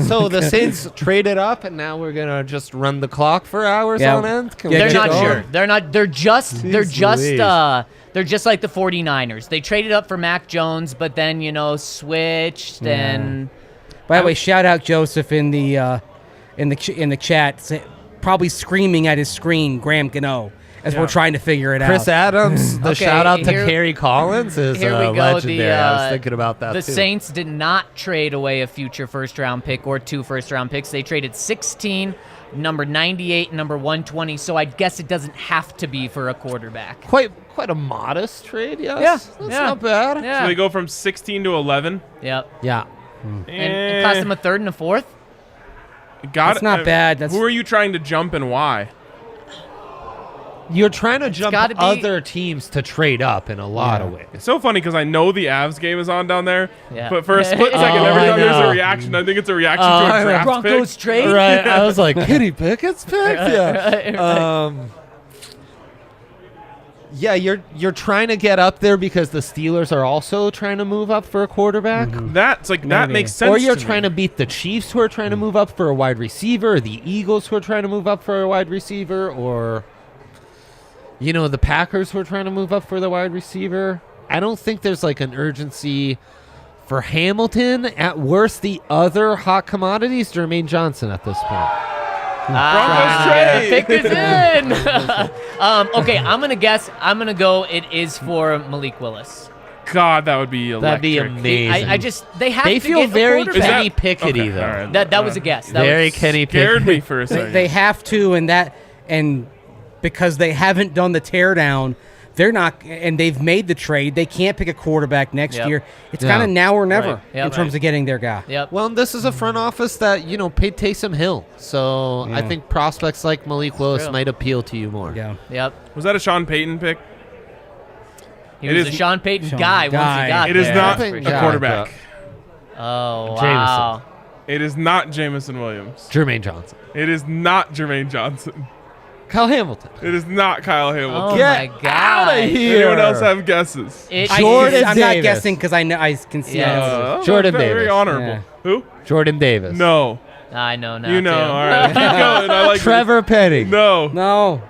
So the Saints traded up, and now we're gonna just run the clock for hours Yeah. on end. Can Yeah, we They're get not going? sure. They're not. They're just. They're Jeez just. Louise. They're just like the 49ers. They traded up for Mac Jones, but then switched and. By the way, shout out Joseph in the chat, probably screaming at his screen, Graham Gano, as we're trying to figure it Chris out. Adams, the Okay, shout out to here- Kerry Collins is Here we go. legendary. I was thinking about that The too. Saints did not trade away a future first-round pick or 2 first-round picks. They traded 16, number 98, number 120. So I guess it doesn't have to be for a quarterback. Quite a modest trade, yes. Yeah, That's yeah. not bad. Yeah. So they go from 16 to 11. Yep. Yeah. And it cost them a third and a fourth. Got That's not bad. Who are you trying to jump and why? You're trying to jump gotta be- other teams to trade up in a lot of ways. It's so funny because I know the Avs game is on down there, Yeah. but for a split second, Oh, every I time there's a know. reaction, I think it's a reaction Oh, to I a know. draft Broncos pick. trade. Right. I was like, Kenny Pickett's pick? Yeah. Yeah, you're trying to get up there because the Steelers are also trying to move up for a quarterback. That's like that Maybe. makes sense. Or you're to trying me. to beat the Chiefs who are trying to move up for a wide receiver, or the Eagles who are trying to move up for a wide receiver, or the Packers who are trying to move up for the wide receiver. I don't think there's like an urgency for Hamilton. At worst, the other hot commodity is Jermaine Johnson at this point. Broncos trade. Pick this in. Okay, I'm gonna guess. I'm gonna go. It is for Malik Willis. God, that would be electric. That'd be amazing. I just they have They to feel get very a quarterback. Kenny Pickett-y, Okay, though. all right. That was a guess. That Very was, Kenny Scared Pickett. me for a second. They have to, and because they haven't done the teardown, they're not, and they've made the trade. They can't pick a quarterback next Yep. year. It's Yeah. kind of now or never Right. Yep. in terms of getting their guy. Yep. Well, this is a front office that, paid Taysom Hill. So I think prospects like Malik Willis True. might appeal to you more. Yeah. Yep. Was that a Sean Payton pick? He It was is- a Sean Payton Sean guy once guy. he got It is there. not That's a for sure. quarterback. Oh Jameson. wow. It is not Jamison Williams. Jermaine Johnson. It is not Jermaine Johnson. Kyle Hamilton. It is not Kyle Hamilton. Oh Get my god. outta here. Anyone else have guesses? It, Jordan I'm not Davis. guessing because I know I can see. Yeah. answers. Jordan very Davis. honorable. Yeah. Who? Jordan Davis. No. I know now. You know. too. All right. Keep going. I like Trevor Penning. No. No.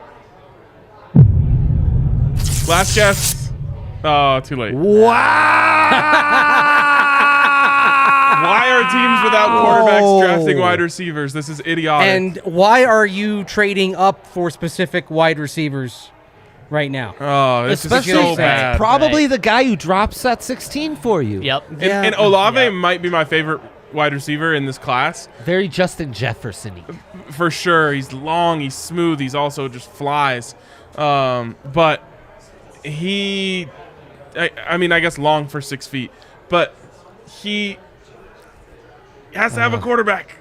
Last guess. Oh, too late. Why are teams without quarterbacks drafting wide receivers? This is idiotic. And why are you trading up for specific wide receivers right now? oh, this Especially is so bad. probably Right. the guy who drops at 16 for you. Yep. And Olave might be my favorite wide receiver in this class. Very Justin Jefferson-y. For sure. He's long, he's smooth, he's also just flies. But he, I mean, I guess long for 6 feet, but he has to have a quarterback.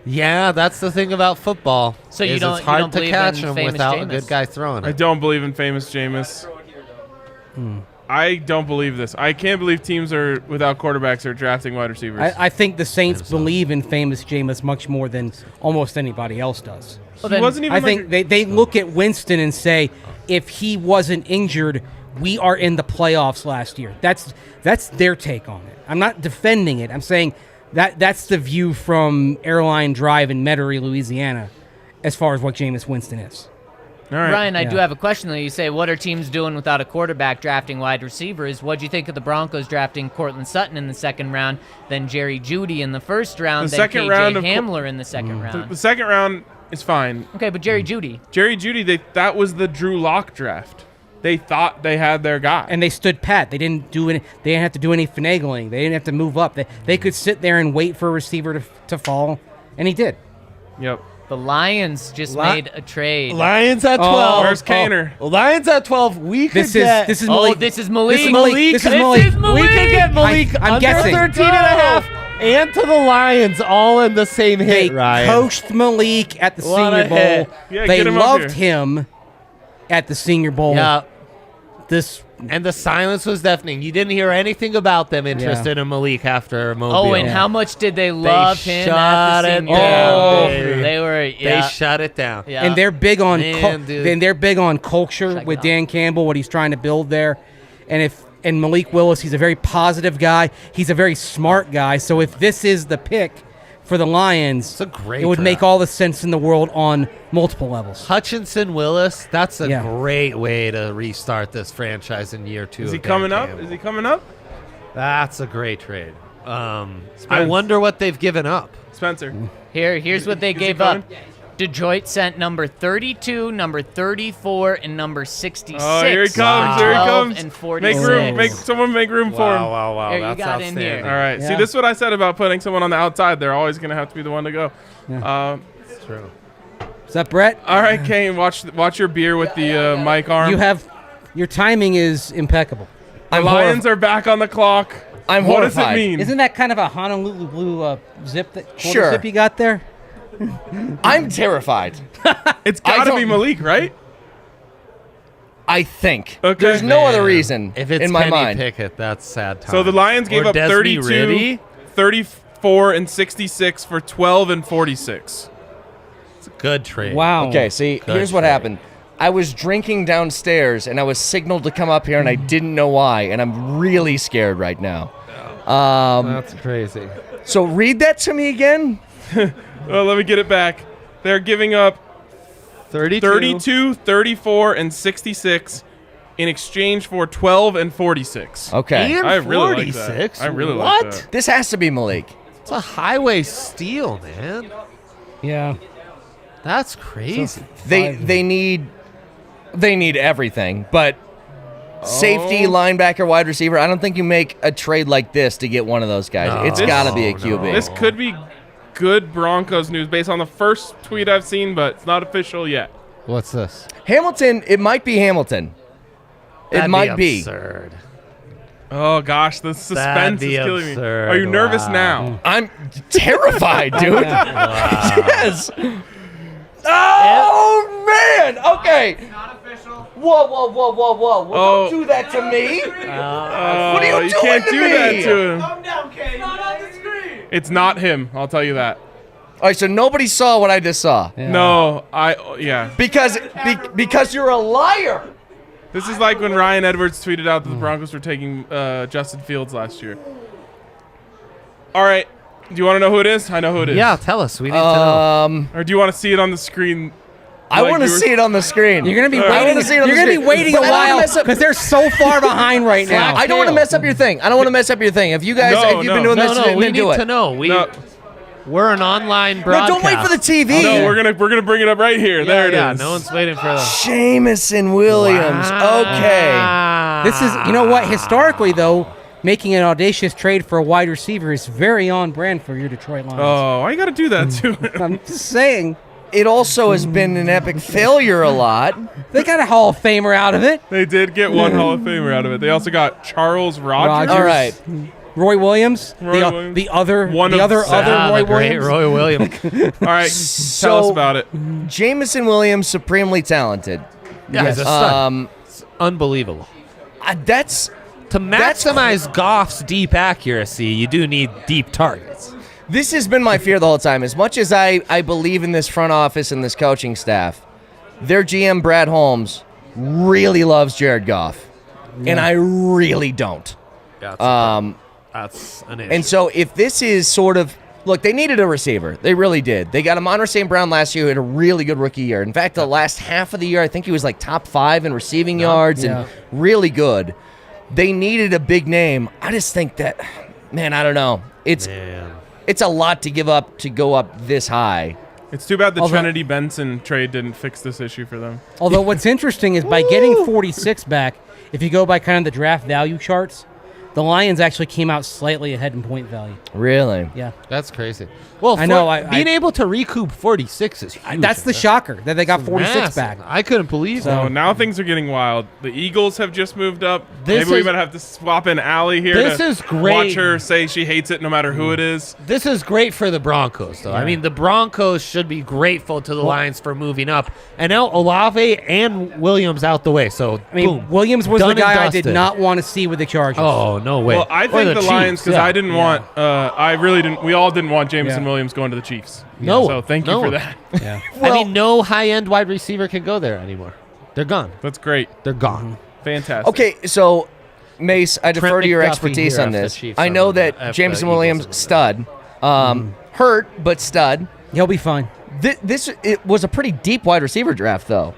Yeah, that's the thing about football. So you is don't- it's you hard don't to believe catch in him famous without a Jameis? good guy throwing I it. don't believe in famous Jameis. I don't believe this. I can't believe teams are without quarterbacks are drafting wide receivers. I think the Saints believe in famous Jameis much more than almost anybody else does. Well, he then- wasn't even I think they look at Winston and say, if he wasn't injured, we are in the playoffs last year. That's their take on it. I'm not defending it. I'm saying that's the view from Airline Drive in Metairie, Louisiana, as far as what Jameis Winston is. All right. Ryan, I do Yeah. have a question though. You say, what are teams doing without a quarterback drafting wide receivers? What do you think of the Broncos drafting Cortland Sutton in the second round, then Jerry Jeudy in the first round, The then second KJ round of Hamler in the second round? The second round is fine. Okay, but Jerry Jeudy. Jerry Jeudy, that was the Drew Lock draft. They thought they had their guy. And they stood pat. They didn't do any. They didn't have to do any finagling. They didn't have to move up. They could sit there and wait for a receiver to fall, and he did. Yep. The Lions just made a trade. Lions at 12. Where's Kaner? Lions at 12. We could This get... is Oh, Malik. this is Malik. This is Malik. This is This Malik. is Malik. We could get Malik I'm under guessing. 13 and a half and to the Lions all in the same They hit, Ryan. coached Malik at the What Senior a Bowl. hit. Yeah, They get him up loved here. him at the Senior Bowl. Yeah. This And the silence was deafening. You didn't hear anything about them interested in Malik after Mobile. Oh, and how much did they love him at shut the it Senior down, Bowl? baby. They were, They yeah. shut it down. yeah. and they're big on Man, dude. and they're big on culture Check it with out. Dan Campbell, what he's trying to build there. And Malik Willis, he's a very positive guy. He's a very smart guy. So if this is the pick for the Lions, It's a great it would make draft. all the sense in the world on multiple levels. Hutchinson Willis, that's a Yeah. great way to restart this franchise in year 2. Is he of Dan coming up? Campbell. Is he coming up? That's a great trade. I Spence. wonder what they've given up. Spencer. Here's what they Is he gave up. coming? Detroit sent number 32, number 34, and number 66. Oh, here he for comes. Here he 12 comes. And 46. Make room. Someone make room for him. wow, There, you got in here. All right. See, Yeah. this is what I said about putting someone on the outside. They're always going to have to be the one to go. True. Is that Brett? All right, Kane. Watch your beer with the mic arm. You have your timing is impeccable. the Lions are back on the clock. I'm What does it horrified. mean? Isn't that kind of a Honolulu blue zip that quarter Sure. zip you got there? I'm terrified. It's got to don't- be Malik, right? I think. Okay. There's no other reason If it's in my Kenny mind. Pickett, that's sad time. So the Lions gave Or up Desmond 32, Ridley? 34, and 66 for 12 and 46. It's a good trade. Wow. Okay, see, Good here's what trade. happened. I was drinking downstairs, and I was signaled to come up here, and I didn't know why, and I'm really scared right now. That's crazy. So read that to me again. Well, let me get it back. They're giving up 32, 34, and 66 in exchange for 12 and 46. Okay. And I really 46? like that. I really what? like that. This has to be Malik. It's a highway steal, man. Yeah. That's crazy. They need everything, but safety, linebacker, wide receiver. I don't think you make a trade like this to get one of those guys. No. It's got to be a QB. No. This could be good Broncos news based on the first tweet I've seen, but it's not official yet. What's this? Hamilton, it might be Hamilton. It might be. absurd. Oh, gosh, the suspense be is killing absurd. me. Are you nervous Wow. now? I'm terrified, dude. Yes. Oh, man. Okay. Whoa. Oh. Don't do that to me. What are you you doing can't to do me? that to him. It's not him. I'll tell you that. All right, so nobody saw what I just saw. No, Because you're a liar. This is like when Ryan Edwards tweeted out that the Broncos were taking Justin Fields last year. All right. Do you want to know who it is? I know who it is. Yeah, tell us. We need to know. Or do you want to see it on the screen? I want to see it on the screen. You're gonna be I waiting. wanna see it on You're the gonna be screen. waiting a But I don't wanna while mess up- because they're so far behind right now. I don't want to mess up your thing. I don't want to mess up your thing. If you guys, No, if you've been doing no. this, No, then we do need it. to know. We're an online No, broadcast. don't wait for the TV. No, we're gonna bring it up right here. There it is. Yeah, no one's waiting for the. Jamison Williams. Okay. This is, you know what? Historically, though, making an audacious trade for a wide receiver is very on brand for your Detroit Lions. Oh, why you got to do that to him? I'm just saying. It also has been an epic failure a lot. They got a Hall of Famer out of it. They did get one Hall of Famer out of it. They also got Charles Rogers. All right. Roy Williams, Roy Williams. the other One of other seven. Roy the great Williams. Roy Williams. All right, tell us about it. Jamison Williams, supremely talented. Yeah, he's a stud. It's unbelievable. That's To maximize Goff's deep accuracy, you do need deep targets. This has been my fear the whole time. As much as I believe in this front office and this coaching staff, their GM, Brad Holmes, really loves Jared Goff. And I really don't. That's an issue. And so if this is sort of – look, they needed a receiver. They really did. They got Amon St. Brown last year who had a really good rookie year. In fact, the last half of the year, I think he was like top 5 in receiving yards and really good. They needed a big name. I just think that – man, I don't know. It's a lot to give up to go up this high. It's too bad the Although- Trinity Benson trade didn't fix this issue for them. Although what's interesting is by getting 46 back, if you go by kind of the draft value charts, the Lions actually came out slightly ahead in point value. Really? Yeah. That's crazy. Well, I know, being able to recoup 46 is huge. That's the shocker that they got 46 Massive. back. I couldn't believe So that. now things are getting wild. The Eagles have just moved up. This Maybe we is- might have to swap in Allie here This to is great. watch her say she hates it no matter who it is. This is great for the Broncos, though. I mean, the Broncos should be grateful to the Lions for moving up. And now Olave and Williams out the way. So, I mean, boom. Williams was Done the and guy I did dusted. not want to see with the Chargers. Oh, no way. Well, I Or think the Lions, Chiefs, because yeah. I didn't want, I really didn't, we all didn't want Jameson Yeah. Williams going to the Chiefs. No. So thank you No. for that. Yeah. I mean, no high-end wide receiver can go there anymore. They're gone. That's great. They're gone. Fantastic. Okay, so Mace, I defer to your McDuffie expertise here on after the this. Chiefs I on know the- after that the Jameson Eagles Williams, on the- stud, hurt but stud. He'll be fine. It was a pretty deep wide receiver draft, though.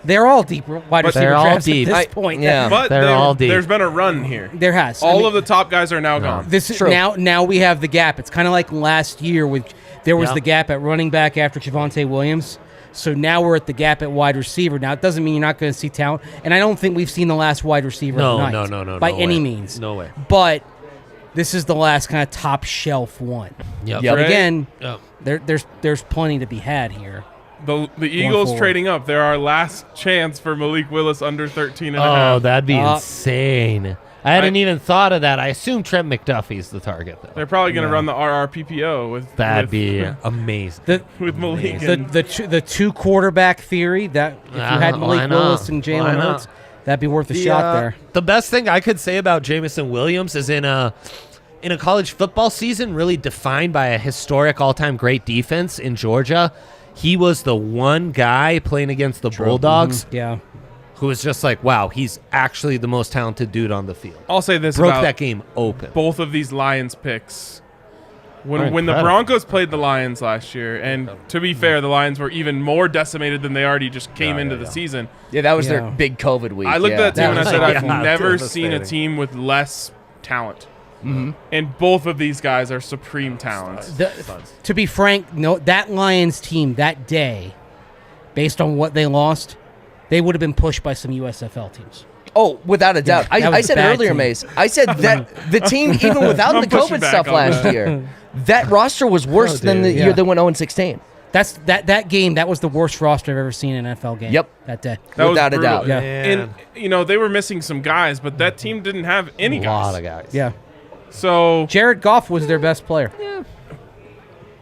They're all deep wide receiver they're all drafts deep. at this I- point. yeah. But They're all deep. there's been a run here. There has. All of the top guys are now gone. This is True. now we have the gap. It's kind of like last year with there was Yeah. the gap at running back after Javonte Williams. So now we're at the gap at wide receiver. Now it doesn't mean you're not going to see talent, and I don't think we've seen the last wide receiver No, of the no, night no, no, by no any way. means. No way. But this is the last kind of top shelf one. Yep. Yep. But again, Yep. there's plenty to be had here. The Eagles forward. trading up. They're our last chance for Malik Willis under 13 and a half. Oh, that'd be insane. I hadn't even thought of that. I assume Trent McDuffie's the target, though. They're probably going to run the RRPPO with That'd be amazing. with Malik. The two quarterback theory that if you had Malik Willis and Jalen Hurts, that'd be worth a shot there. The best thing I could say about Jamison Williams is in a college football season really defined by a historic all-time great defense in Georgia. He was the one guy playing against the Bulldogs. Yeah. Who was just like, wow, he's actually the most talented dude on the field. I'll say this Broke about that game open. both of these Lions picks. When the Broncos played the Lions last year, and to be fair, the Lions were even more decimated than they already just came into the season. Yeah, that was their big COVID week. I looked at that team and I said, I've Yeah. never seen a team with less talent. And both of these guys are supreme talents. To be frank, no, that Lions team that day, based on what they lost, they would have been pushed by some USFL teams. Oh, without a doubt. that was I a said bad earlier, team. Mace, I said that the team, even without the pushing COVID back stuff on last that. year, that roster was worse than the year they went 0-16. That game, that was the worst roster I've ever seen in an NFL game. Yep. That day. That was Without a brutal. doubt. Yeah. And, they were missing some guys, but that team didn't have any A guys. lot of guys. Yeah. So, Jared Goff was their best player.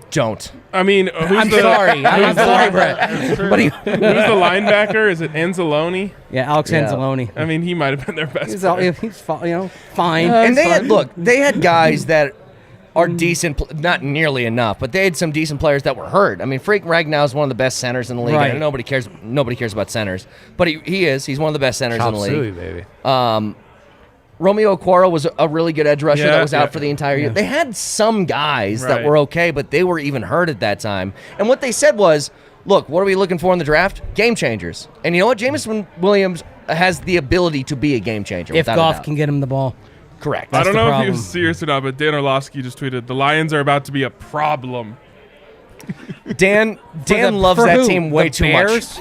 Don't. I mean, who's I'm the sorry. I'm sorry, Brett. But who's the linebacker? Is it Anzalone? Yeah, Alex Anzalone. I mean, he might have been their best He's, player. he's fine. And they had guys that are decent, not nearly enough, but they had some decent players that were hurt. I mean, Frank Ragnow is one of the best centers in the league. Right. And nobody cares about centers, but he is. He's one of the best centers in the league. Baby. Romeo Okwara was a really good edge rusher that was out Yeah. for the entire year. They had some guys that Right. were okay, but they were even hurt at that time. And what they said was, look, what are we looking for in the draft? Game changers. And you know what? Jamison Williams has the ability to be a game changer. If without a Goff doubt. can get him the ball. Correct. I don't the know if he problem. was serious or not, but Dan Orlovsky just tweeted, the Lions are about to be a problem. Dan loves For that who? team way The too Bears?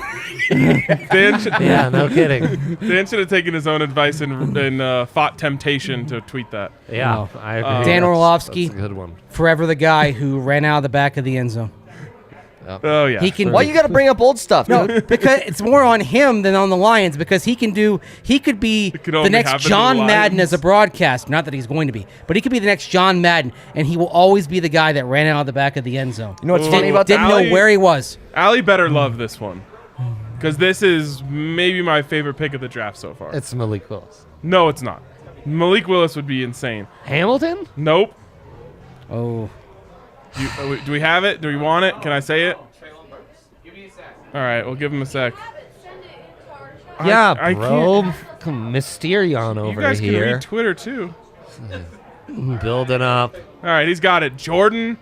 Dan should, Yeah, no kidding. Dan should have taken his own advice and fought temptation to tweet that. Yeah, I agree. Dan That's- Orlovsky. That's a good one. Forever the guy who ran out of the back of the end zone. Oh, yeah. He can. Why you got to bring up old stuff? No, dude? because it's more on him than on the Lions because he could be could the only next happen to John the Madden Lions. as a broadcaster. Not that he's going to be, but he could be the next John Madden, and he will always be the guy that ran out of the back of the end zone. You know what's funny about Didn't that? know where he was. Allie better love this one. Because this is maybe my favorite pick of the draft so far. It's Malik Willis. No, it's not. Malik Willis would be insane. Hamilton? Nope. Oh, Do we have it? Do we want it? Can I say it? All right, we'll give him a sec. Yeah, I bro. can't. Mysterion You over guys can here. read Twitter too. Building up. All right, he's got it. Jordan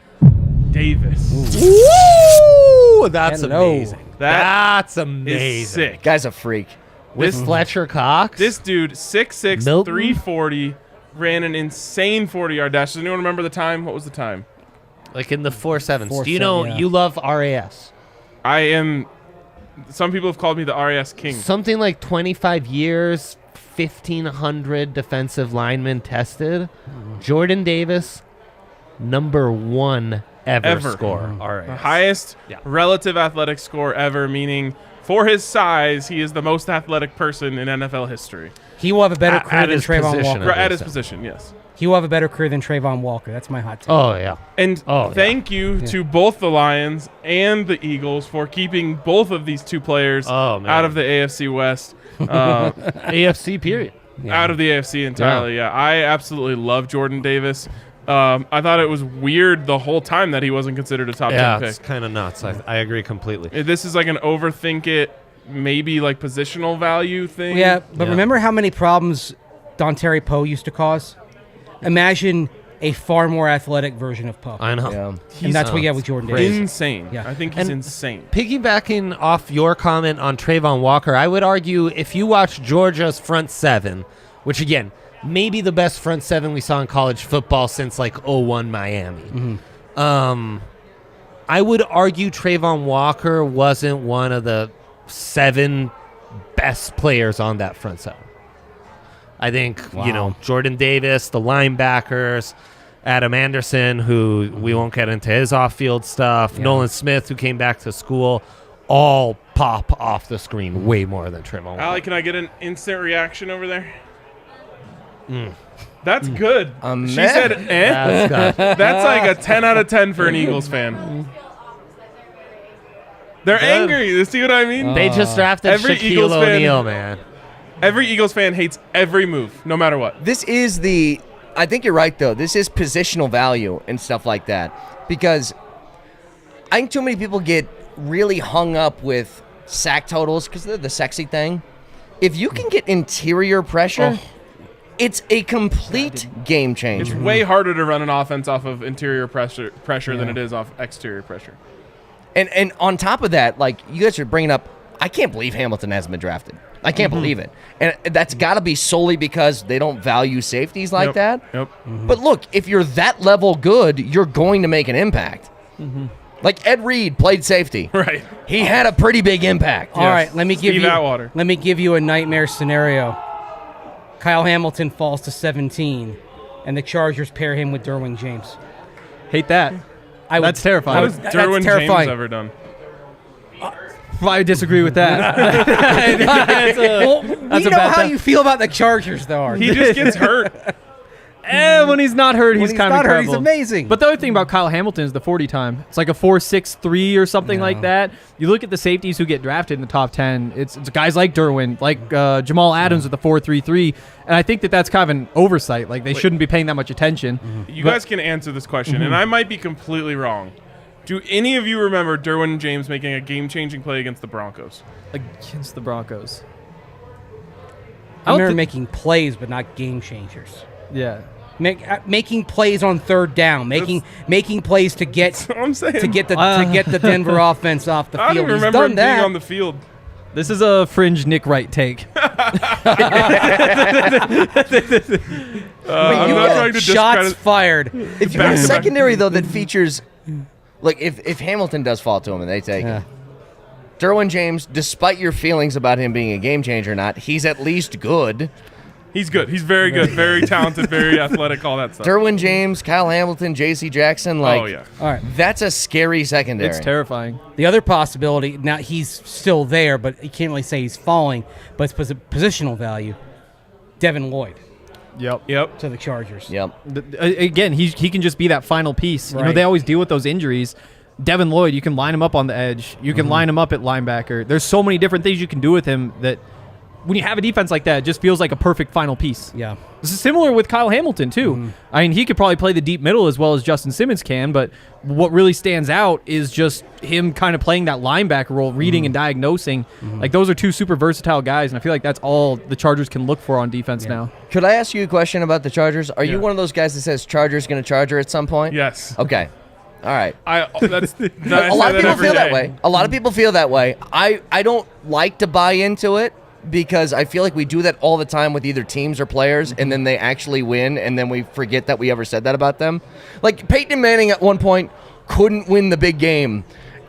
Davis. Woo! That's Hello. amazing. That That's amazing. is sick. Guy's a freak. With Fletcher Cox. This dude, 6'6", Milton? 340, ran an insane 40-yard dash. Does anyone remember the time? What was the time? like in the 4.7s. 4.7, Do you know yeah. you love RAS? I am. Some people have called me the RAS king. Something like 25 years, 1,500 defensive linemen tested. Jordan Davis, number one ever score. RAS. The highest Yeah. relative athletic score ever, meaning for his size, he is the most athletic person in NFL history. he will have a better At career than his Trayvon position, Walker. I At his so. position, yes. He will have a better career than Trayvon Walker. That's my hot take. Oh, yeah. And Oh, yeah. thank you to both the Lions and the Eagles for keeping both of these two players Oh, man. out of the AFC West. AFC period. Out of the AFC entirely, yeah. I absolutely love Jordan Davis. I thought it was weird the whole time that he wasn't considered a top 10 it's pick. kind of nuts. I agree completely. This is like an overthink it, maybe like positional value thing. Yeah, but Yeah. remember how many problems Dontari Poe used to cause? Imagine a far more athletic version of Poe. I know. Yeah. And that's what you have with Jordan Davis. Insane. Yeah. I think he's And- insane. Piggybacking off your comment on Trayvon Walker, I would argue if you watch Georgia's front seven, which again, maybe the best front seven we saw in college football since like 01 Miami. I would argue Trayvon Walker wasn't one of the 7 best players on that front seven. I think, Jordan Davis, the linebackers, Adam Anderson, who we won't get into his off-field stuff, Nolan Smith, who came back to school, all pop off the screen way more than Trayvon Walker. Allie, can I get an instant reaction over there? That's good. She meh. said, eh? That's like a 10 out of 10 for an Eagles fan. They're angry. You see what I mean? They just drafted Every Eagles Shaquille fan- O'Neal. man. Every Eagles fan hates every move, no matter what. This is I think you're right, though. This is positional value and stuff like that. Because I think too many people get really hung up with sack totals because they're the sexy thing. If you can get interior pressure, it's a complete game It's changer. way harder to run an offense off of interior pressure than it is off exterior pressure. And on top of that, like you guys are bringing up, I can't believe Hamilton hasn't been drafted. I can't believe it. And that's got to be solely because they don't value safeties like Yep. that. Yep. But look, if you're that level good, you're going to make an impact. Like Ed Reed played safety. Right. He had a pretty big impact. All right, let me give Steve you Atwater. let me give you a nightmare scenario. Kyle Hamilton falls to 17, and the Chargers pair him with Derwin James. Hate that. That's terrifying. What has That's Derwin James terrifying. ever done? I disagree with that. Well, we That's a know bad how time. you feel about the Chargers, though. Art. He just gets hurt. When he's not hurt, he's When kind of not hurt, he's incredible. amazing. But the other thing about Kyle Hamilton is the 40 time. It's like a 4.63 or something like that. You look at the safeties who get drafted in the top 10. It's guys like Derwin, like Jamal Adams with the 4.33, and I think that's kind of an oversight. Like they shouldn't be paying that much attention. You guys can answer this question, and I might be completely wrong. Do any of you remember Derwin James making a game-changing play against the Broncos? Against the Broncos. I remember making plays, but not game changers. Yeah. Making plays on third down, making plays to get That's what I'm saying. to get the Denver offense off the I don't field. even He's remember done him that. being on the field. This is a fringe Nick Wright take. I'm you not got trying to Shots discredit. fired. If you have a secondary, though, that features, like if Hamilton does fall to him and they take him, Derwin James, despite your feelings about him being a game changer or not, he's at least good. He's good. He's very good. Very talented. Very athletic. All that stuff. Derwin James, Kyle Hamilton, J.C. Jackson, like, Oh, yeah. All right. that's a scary secondary. It's terrifying. The other possibility, now he's still there, but you can't really say he's falling, but it's positional value. Devin Lloyd Yep. to the Chargers. Yep. Again, he can just be that final piece. You know, Right. they always deal with those injuries. Devin Lloyd, you can line him up on the edge. You can line him up at linebacker. There's so many different things you can do with him that when you have a defense like that, it just feels like a perfect final piece. Yeah. This is similar with Kyle Hamilton, too. I mean, he could probably play the deep middle as well as Justin Simmons can, but what really stands out is just him kind of playing that linebacker role, reading and diagnosing. Like, those are two super versatile guys, and I feel like that's all the Chargers can look for on defense now. Could I ask you a question about the Chargers? Are you one of those guys that says Chargers going to Charger at some point? Yes. Okay. All right. That's A lot of people feel that way. A lot of people feel that way. I don't like to buy into it because I feel like we do that all the time with either teams or players, and then they actually win, and then we forget that we ever said that about them. Like Peyton Manning at one point couldn't win the big game,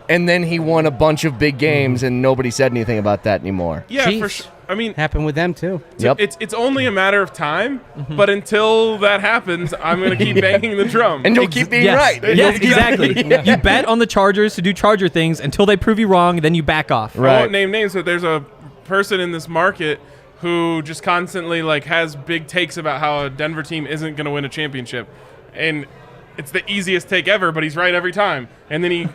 and then he won a bunch of big games, and nobody said anything about that anymore. Yeah, for Chiefs. sure. I mean, Happened with them, too. Yep. it's only a matter of time, but until that happens, I'm going to keep banging the drum. And you'll keep being Yes. right. Yes, exactly. You bet on the Chargers to do Charger things until they prove you wrong, then you back off. I won't name names, but there's a person in this market who just constantly has big takes about how a Denver team isn't going to win a championship, and it's the easiest take ever, but he's right every time. And then he,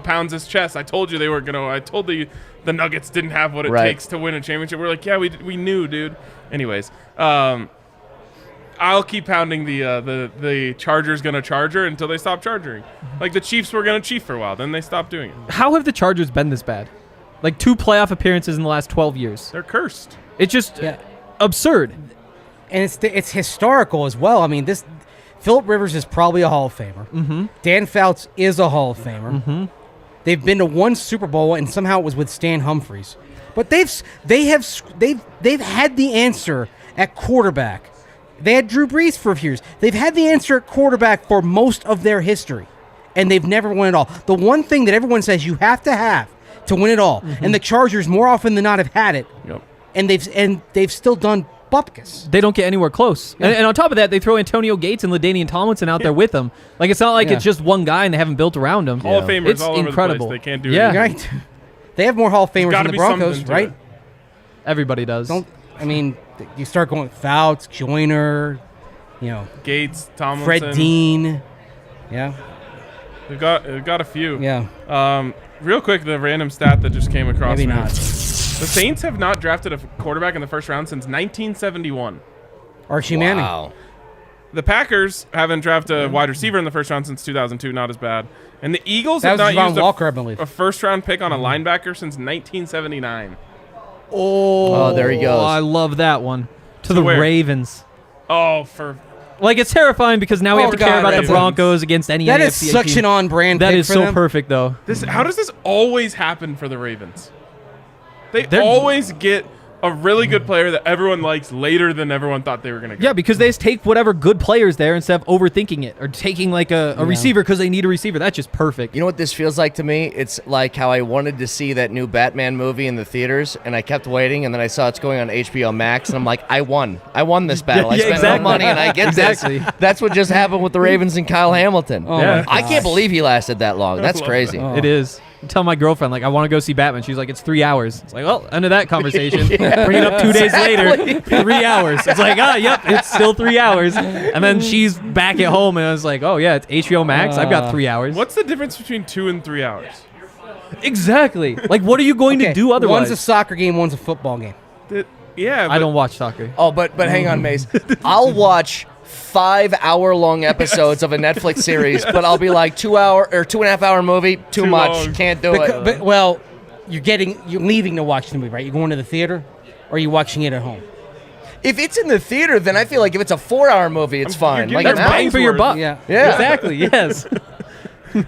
pounds his chest. I told you they weren't going to. I told you the Nuggets didn't have what it takes to win a championship. We're like, yeah, we knew, dude. Anyways, I'll keep pounding the Chargers going to Charger until they stop charging. Like the Chiefs were going to Chief for a while, then they stopped doing it. How have the Chargers been this bad? Like 2 playoff appearances in the last 12 years. They're cursed. It's just Yeah. absurd. And it's historical as well. I mean, Phillip Rivers is probably a Hall of Famer. Dan Fouts is a Hall of Famer. They've been to one Super Bowl, and somehow it was with Stan Humphries. But they've had the answer at quarterback. They had Drew Brees for a few years. They've had the answer at quarterback for most of their history, and they've never won it all. The one thing that everyone says you have to win it all, and the Chargers more often than not have had it, Yep. and they've still done bupkis. They don't get anywhere close. And on top of that, they throw Antonio Gates and LaDainian Tomlinson out there with them. Like, it's not like it's just one guy and they haven't built around him. Hall of Famers It's all over incredible. the place. They can't do Yeah. anything. Right? They have more Hall of Famers Gotta than the be something Broncos, to right? it. Everybody does. Don't I mean, you start going with Fouts, Joyner, Gates, Tomlinson. Fred Dean. Yeah. We've got a few. Yeah. Real quick, the random stat that just came across Maybe me. not. The Saints have not drafted a quarterback in the first round since 1971. Archie Manning. Wow. The Packers haven't drafted a wide receiver in the first round since 2002. Not as bad. And the Eagles That have was not Javon used Walker, I believe. a first-round pick on a linebacker since 1979. Oh, there he goes. I love that one. To So the where? Ravens. Oh, for Like, it's terrifying because now we have to care about the Ravens. Broncos against any That is AFC such team. an on-brand That pick is for so them. perfect, though. this. How does this always happen for the Ravens? They They're- always get a really good player that everyone likes later than everyone thought they were going to get. Yeah, because they just take whatever good players there instead of overthinking it or taking like a receiver because they need a receiver. That's just perfect. You know what this feels like to me? It's like how I wanted to see that new Batman movie in the theaters, and I kept waiting, and then I saw it's going on HBO Max, and I'm like, I won this battle. I Yeah, spent exactly. no money, and I get Exactly. this. That's what just happened with the Ravens and Kyle Hamilton. Yeah. I can't believe he lasted that long. That's love crazy. that. It is. I tell my girlfriend, like, I want to go see Batman. She's like, it's 3 hours. It's like, well, end of that conversation. Bring it up 2 days later. 3 hours. It's like, yep, it's still 3 hours. And then she's back at home, and I was like, oh, yeah, it's HBO Max. I've got 3 hours. What's the difference between 2 and 3 hours? Exactly. Like, what are you going to do otherwise? One's a soccer game, one's a football game. Yeah, I don't watch soccer. Oh, but hang on, Mace. I'll watch 5-hour-long episodes of a Netflix series, but I'll be like 2 hour or 2.5 hour movie. Too much. long. Can't do it. But, well, you're leaving to watch the movie, right? You're going to the theater, or are you watching it at home? If it's in the theater, then I feel like if it's a 4-hour movie, it's fine. you're Like getting an your hour. Bang for your buck. Yeah. Yeah. Exactly, yes.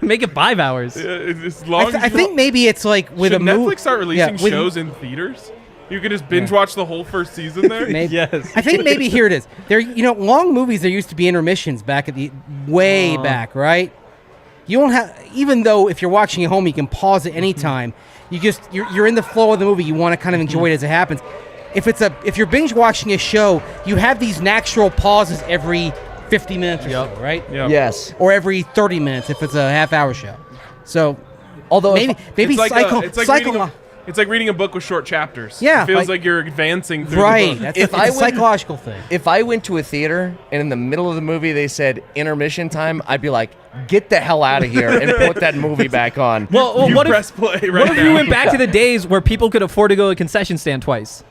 Make it 5 hours. as long I as think maybe it's like with should a movie. Netflix start releasing shows in theaters? You can just binge watch the whole first season there. Maybe. Yes. I think maybe here it is. There, long movies. There used to be intermissions back at the way back, right? You don't have, even though if you're watching at home, you can pause at any time. You're in the flow of the movie. You want to kind of enjoy it as it happens. If you're binge watching a show, you have these natural pauses every 50 minutes or so, right? Yeah. Yes. Or every 30 minutes if it's a half-hour show. So, Although maybe It's like reading a book with short chapters. Yeah, It feels like- like you're advancing through right. the book. That's If it's I a wouldn't- psychological thing. if I went to a theater and in the middle of the movie they said intermission time, I'd be like, get the hell out of here and put that movie back on. Well, You what if press play right what if now. you went back to the days where people could afford to go to a concession stand twice?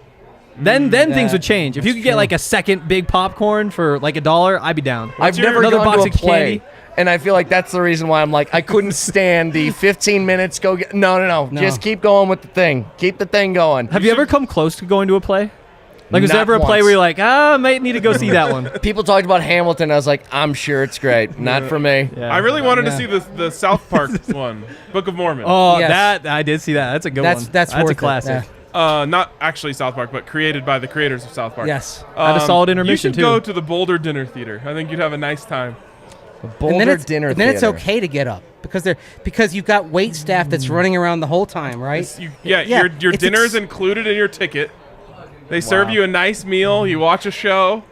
Then things would change. If you could get like a second big popcorn for like $1, I'd be down. I've never another gone box to a of play, candy? and I feel like that's the reason why I'm like, I couldn't stand the 15 minutes. No. Just keep going with the thing. Keep the thing going. Have you ever come close to going to a play? Like, was there Not ever a play once. where you're like, I might need to go see that one? People talked about Hamilton. I was like, I'm sure it's great. Not for me. I really wanted to see the South Park one, Book of Mormon. Oh, Yes. that I did see that. That's a good one. That's worth a it, classic. Not actually South Park, but created by the creators of South Park. Yes. Had a solid intermission, You should too. go to the Boulder Dinner Theater. I think you'd have a nice time. Boulder Dinner and then it's Theater. okay to get up because you've got wait staff that's running around the whole time, right? Your it's dinner is included in your ticket. They serve you a nice meal. You watch a show.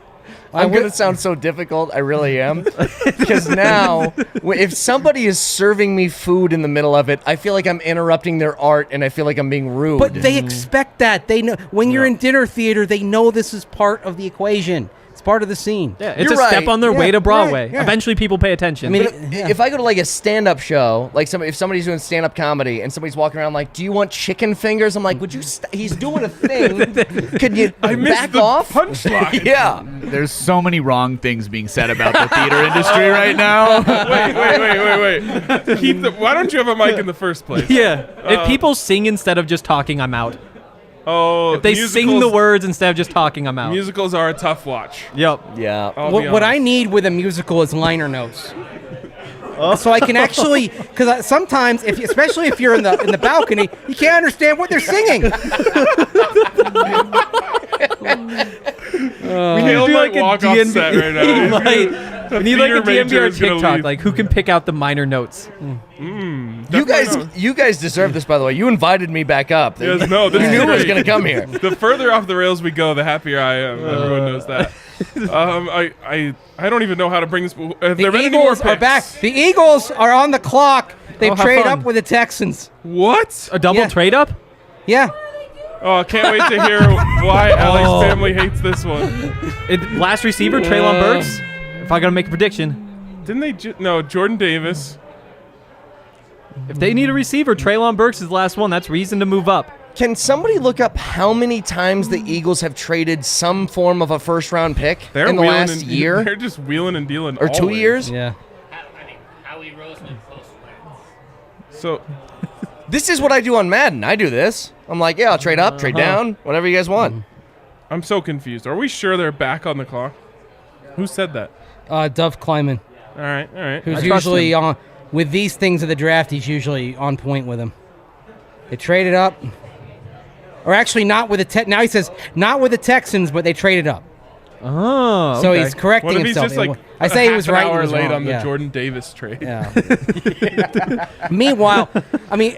I'm going to sound so difficult. I really am. Because now, if somebody is serving me food in the middle of it, I feel like I'm interrupting their art and I feel like I'm being rude. But they expect that. They know when you're in dinner theater, they know this is part of the equation. It's part of the scene. Yeah, it's You're a step right. on their way to Broadway. right, yeah. Eventually, people pay attention. I mean, But if I go to like a stand-up show, like if somebody's doing stand-up comedy and somebody's walking around like, "Do you want chicken fingers?" I'm like, "Would you? He's doing a thing. Could you back the off?" punchline. Yeah. There's so many wrong things being said about the theater industry right now. Wait. Why don't you have a mic in the first place? yeah, if people sing instead of just talking, I'm out. Oh, If they sing the words instead of just talking, I'm out. Musicals are a tough watch. Yep. Yeah. I'll be What I honest. need with a musical is liner notes. So I can actually, because sometimes, especially if you're in the balcony, you can't understand what they're singing. We Neal do might walk off set right now. We need like a theater major DNVR is gonna TikTok, leave. like who can pick out the minor notes. You guys deserve this, by the way. You invited me back up. Yes, no, this You is knew I was great. going to come here. The further off the rails we go, the happier I am. Everyone knows that. I don't even know how to bring this. Have there been any more Eagles are picks? back. The Eagles are on the clock. They have trade fun. up with the Texans. What? A double Yeah. trade up? Yeah. Oh, I can't wait to hear why Ellie's family hates this one. Last receiver, Treylon Burks. If I got to make a prediction. Didn't they? No, Jordan Davis. If they need a receiver, Treylon Burks is the last one. That's reason to move up. Can somebody look up how many times the Eagles have traded some form of a first-round pick in the last year? They're just wheeling and dealing. Or 2 always. years? Yeah. Howie Roseman close So This is what I do on Madden. I do this. I'm like, yeah, I'll trade up, trade down, whatever you guys want. I'm so confused. Are we sure they're back on the clock? Who said that? Dove Kleiman, All right. who's usually on with these things of the draft. He's usually on point with them. They traded up, or actually not with the now he says not with the Texans, but they traded up. Oh, So okay. he's correcting What if he's himself. just like I say he was right. an He hour was late wrong. on the Yeah. Jordan Davis trade? Yeah. Meanwhile, I mean,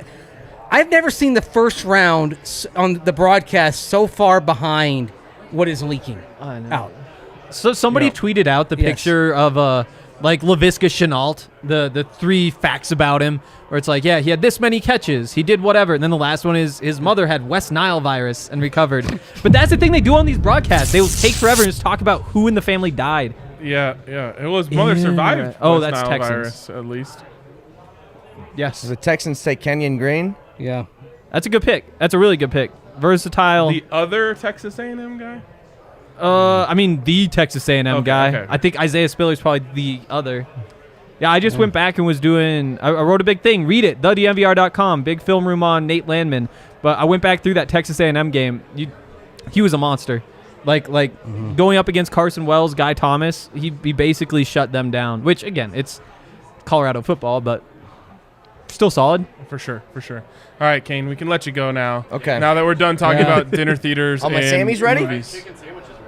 I've never seen the first round on the broadcast so far behind what is leaking out. So somebody tweeted out the picture of like Laviska Shenault, the 3 facts about him, where it's like, yeah, he had this many catches, he did whatever, and then the last one is his mother had West Nile virus and recovered. But that's the thing they do on these broadcasts. They will take forever and just talk about who in the family died. Yeah. Well, his mother survived. Oh, West that's Nile Texans. virus, at least. Yes. The Texans take Kenyon Green. Yeah. That's a good pick. That's a really good pick. Versatile. The other Texas A&M guy? I mean, the Texas A&M guy. okay. I think Isaiah Spiller's probably the other. Yeah, I just went back and was doing. I wrote a big thing. Read it. TheDNVR.com. Big film room on Nate Landman. But I went back through that Texas A&M game. He was a monster. Like going up against Carson Wells, Guy Thomas. He basically shut them down. Which again, it's Colorado football, but still solid. For sure. All right, Kane, we can let you go now. Okay. Now that we're done talking about dinner theaters Oh, my and Sammy's ready? movies.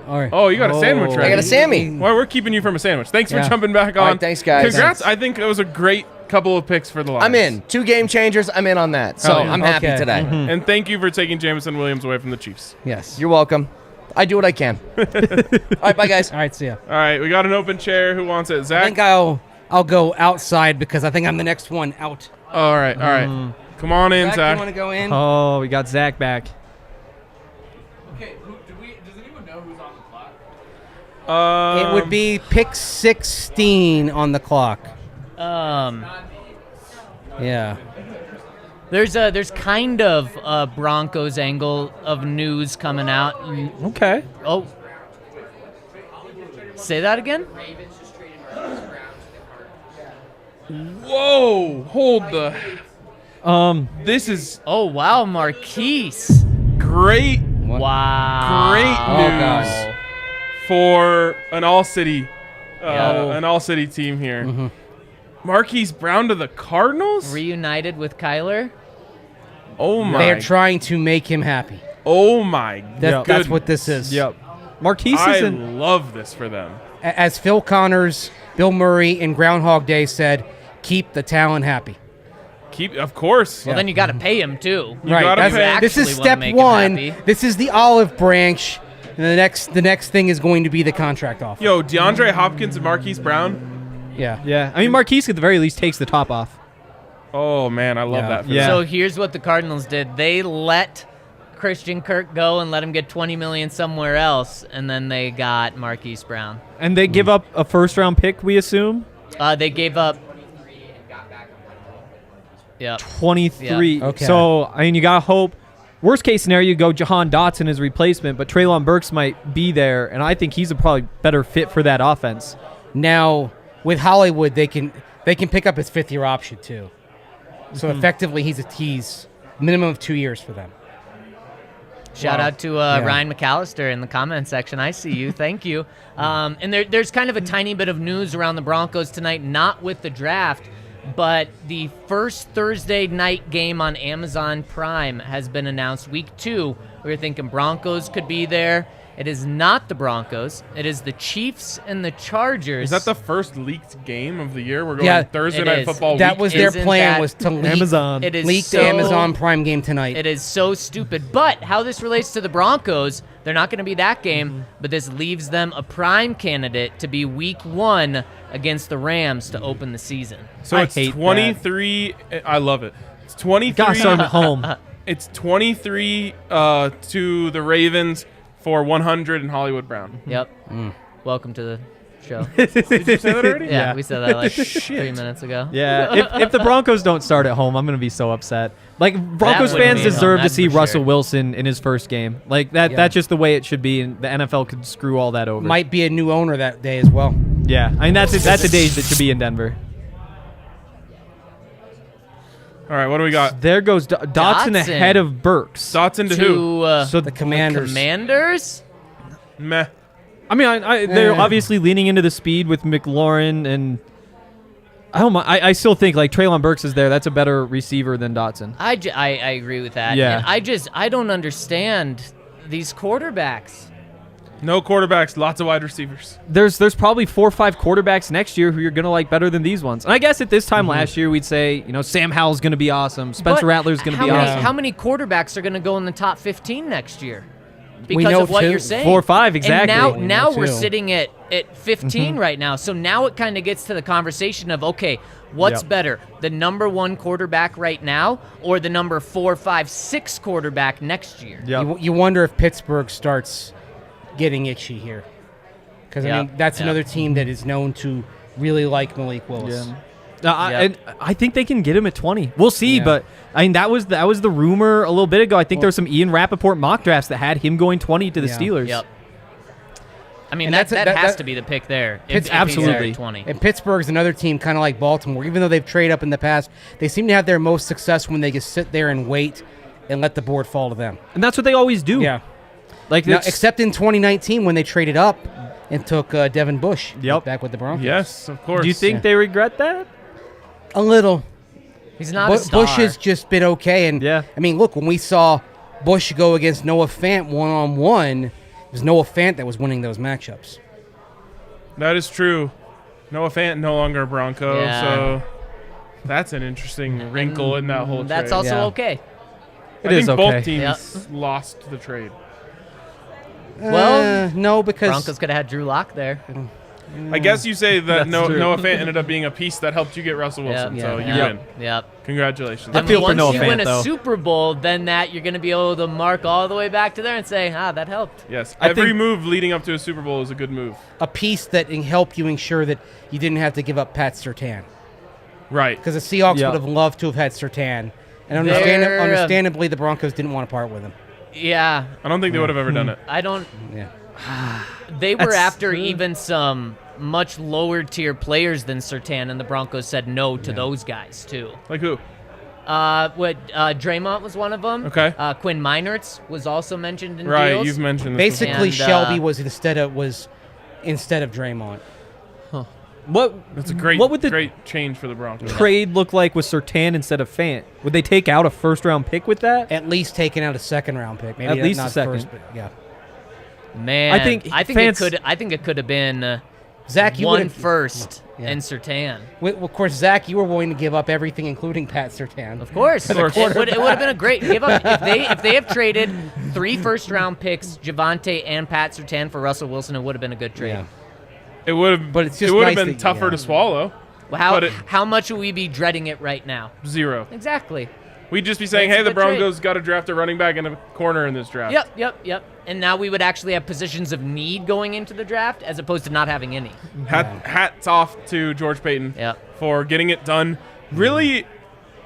All right. Oh, you got a sandwich ready. I got a Sammy. Well, we're keeping you from a sandwich. Thanks for Yeah. jumping back on. All right, thanks, guys. Congrats. Thanks. I think it was a great couple of picks for the Lions. I'm in. 2 game changers. I'm in on that. So Hell yeah. I'm happy Okay. today. And thank you for taking Jameson Williams away from the Chiefs. Yes. You're welcome. I do what I can. All right, bye, guys. All right. See ya. All right, we got an open chair. Who wants it? I Zach? think I'll go outside because I think I'm the next one out. All right. Come on in, Zach, Zach. you want to go in? Oh, we got Zach back. Okay, does anyone know who's on the clock? It would be pick 16 on the clock. Yeah. There's kind of a Broncos angle of news coming out. Okay. Oh. Say that again? Whoa! Hold the. This is Oh, wow, Marquise. great Wow. Great news gosh. for an all-city, Yeah. an all-city team here. Marquise Brown to the Cardinals. Reunited with Kyler. Oh my! They're trying to make him happy. Oh my! That's what this is. Yep. Marquise I is in. love this for them. As Phil Connors, Bill Murray, and Groundhog Day said, keep the talent happy. Of course. Well, then you got to pay him too. gotta pay. This is Actually wanna step make him one. happy. This is the olive branch. And the next thing is going to be the contract offer. Yo, DeAndre Hopkins and Marquise Brown. Yeah. Yeah. I mean, Marquise at the very least takes the top off. Oh man, I love Yeah. that. For Yeah. them. So here's what the Cardinals did. They let Christian Kirk go and let him get $20 million somewhere else, and then they got Marquise Brown. And they give up a first-round pick, we assume. They gave up. Yep. 23. Yeah. Okay. So, I mean, you got to hope. Worst case scenario, you go Jahan Dotson as replacement, but Treylon Burks might be there, and I think he's a probably better fit for that offense. Now with Hollywood, they can pick up his 5th-year option too. So effectively, he's minimum of 2 years for them. Shout out to Ryan McAllister in the comment section. I see you. Thank you. And there's kind of a tiny bit of news around the Broncos tonight, not with the draft, but the first Thursday night game on Amazon Prime has been announced. Week 2, we were thinking Broncos could be there. It is not the Broncos. It is the Chiefs and the Chargers. Is that the first leaked game of the year? We're going Thursday it Night is. Football That week. was their Isn't plan that was to leak Amazon. It is leak so, the Amazon Prime game tonight. It is so stupid. But how this relates to the Broncos, they're not going to be that game, but this leaves them a prime candidate to be week 1 against the Rams to open the season. So I it's hate 23. I love it. It's 23. Gotta start at home. It's 23 to the Ravens for 100 and Hollywood Brown. Yep. Welcome to the show. Did you say that already? Yeah, we said that like 3 minutes ago. Yeah, if the Broncos don't start at home, I'm going to be so upset. Like, Broncos wouldn't fans be at deserve home, to see that's for Russell sure. Wilson in his first game. Like, that's just the way it should be, and the NFL could screw all that over. Might be a new owner that day as well. Yeah, I mean, that's a day that should be in Denver. All right, what do we got? There goes Dotson Dotson. ahead of Burks. Dotson to who? So The Commanders. Commanders? Meh. I mean, they're obviously leaning into the speed with McLaurin, and I still think like Treylon Burks is there. That's a better receiver than Dotson. I agree with that. Yeah. And I don't understand these quarterbacks. No quarterbacks, lots of wide receivers. There's probably 4 or 5 quarterbacks next year who you're gonna like better than these ones. And I guess at this time last year we'd say, Sam Howell's gonna be awesome. Spencer But Rattler's gonna be how many- awesome. How many quarterbacks are going to go in the top 15 next year? We Because know of what two. you're saying. 4 or 5, exactly. And We now know we're two. sitting at 15 right now. So now it kind of gets to the conversation of, okay, what's Yep. better, the number 1 quarterback right now or the number 4, 5, 6 quarterback next year? Yep. You wonder if Pittsburgh starts getting itchy here. Because, I mean, that's another team that is known to really like Malik Willis. And I think they can get him at 20. We'll see, Yeah. but I mean that was the rumor a little bit ago. I think there were some Ian Rappaport mock drafts that had him going 20 to the Yeah. Steelers. Yep. I mean, And that that's- has that- to be the pick there. It's if he's there at absolutely. 20. And Pittsburgh's another team kind of like Baltimore. Even though they've traded up in the past, they seem to have their most success when they just sit there and wait and let the board fall to them. And that's what they always do. Yeah. Like Now, it's- except in 2019 when they traded up and took Devin Bush Yep. back with the Broncos. Yes, of course. do you think they regret that? A little. He's not a star. Bush has just been okay. And, Yeah. I mean, look, when we saw Bush go against Noah Fant one-on-one, it was Noah Fant that was winning those matchups. That is true. Noah Fant no longer a Bronco, Yeah. so that's an interesting wrinkle in that whole That's trade. also Yeah. okay. I It is think okay. both teams lost the trade. Well, no, because Broncos could have had Drew Lock there. I guess you say that That's true. Noah Fant ended up being a piece that helped you get Russell Wilson, Yeah. so you Yep. win. Yep. Congratulations. And feel for once Noah you Fant, win a though. Super Bowl, then you're going to be able to mark all the way back to there and say, that helped. Yes, I every think- move leading up to a Super Bowl is a good move. a piece that helped you ensure that you didn't have to give up Pat Surtain. Right. Because the Seahawks Yeah. would have loved to have had Surtain. And They're, understandably, the Broncos didn't want to part with him. Yeah. I don't think they would have ever done it. I don't. Yeah. They were That's after true. even some much lower tier players than Surtain, and the Broncos said no to those guys, too. Like who? Draymond was one of them. Okay. Quinn Meinerz was also mentioned in Right, deals. you've mentioned this before. Basically, And, Shelby was instead of Draymond. What That's a great, what would the great change for the Broncos. trade look like with Surtain instead of Fant? Would they take out a first round pick with that? At least taking out a second-round pick. Maybe At least not a second. First, but yeah. Man, I think it could have been Zach, you one would've- first Yeah. and Surtain. Well, of course, Zach, you were willing to give up everything, including Pat Surtain. Of course, Of course. it would have been a great give up if they have traded 3 first round picks, Javonte and Pat Surtain for Russell Wilson. It would have been a good trade. Yeah. It would have, But it's just it would have nice been that- tougher yeah. to swallow. Well, But how much would we be dreading it right now? 0. Exactly. We'd just be saying, That's a hey, the good trade. Broncos got to draft a running back and a corner in this draft. Yep. And now we would actually have positions of need going into the draft as opposed to not having any. Hats off to George Payton Yep. for getting it done really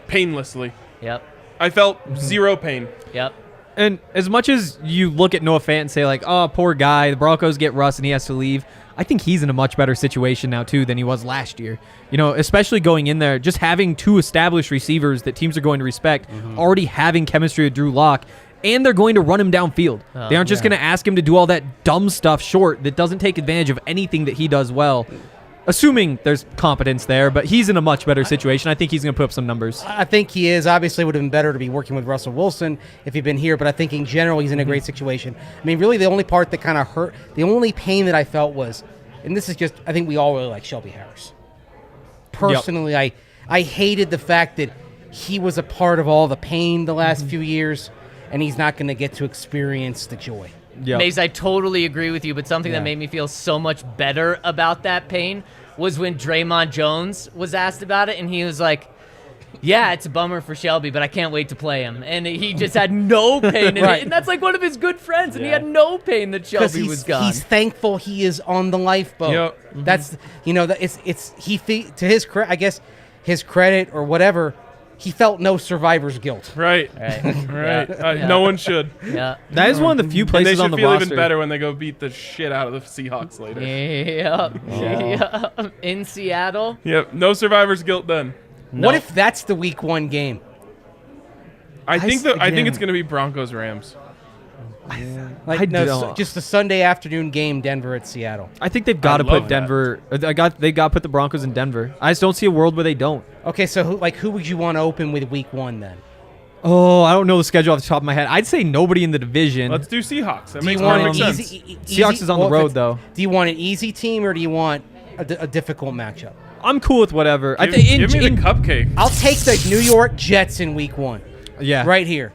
painlessly. Yep. I felt 0 pain. Yep. And as much as you look at Noah Fant and say like, oh, poor guy, the Broncos get Russ and he has to leave, I think he's in a much better situation now too than he was last year. Especially going in there, just having 2 established receivers that teams are going to respect, already having chemistry with Drew Lock, and they're going to run him downfield. They aren't just going to ask him to do all that dumb stuff short that doesn't take advantage of anything that he does well. Assuming there's competence there, but he's in a much better situation. I think he's going to put up some numbers. I think he is. Obviously, it would have been better to be working with Russell Wilson if he'd been here, but I think in general he's in a great situation. I mean, really, the only part that kind of hurt, the only pain that I felt was, and this is just, I think we all really like Shelby Harris. Personally, I hated the fact that he was a part of all the pain the last few years, and he's not going to get to experience the joy. Yeah. Maze, I totally agree with you, but something Yeah. that made me feel so much better about that pain was when Draymond Jones was asked about it, and he was like, Yeah, it's a bummer for Shelby, but I can't wait to play him. And he just had no pain in Right. it. And that's like one of his good friends, and he had no pain that Shelby was gone. He's thankful he is on the lifeboat. Yep. That's to his credit, I guess his credit or whatever. He felt no survivor's guilt. Right. Right. Right. No one should. Yeah. That is one of the few And they places should on the feel roster. even better when they go beat the shit out of the Seahawks later. Yeah. In Seattle. Yep. No survivor's guilt then. What if that's the week 1 game? I think it's again- going to be Broncos Rams. Just a Sunday afternoon game, Denver at Seattle. I think they've got to love put that. Denver. They got to put the Broncos in Denver. I just don't see a world where they don't. Okay, so who would you want to open with week 1 then? Oh, I don't know the schedule off the top of my head. I'd say nobody in the division. Let's do Seahawks. That Do makes you want perfect an sense. easy? Seahawks is on the road, though. Do you want an easy team or do you want a difficult matchup? I'm cool with whatever. Give me the cupcake. I'll take the New York Jets in week 1. Yeah. Right here.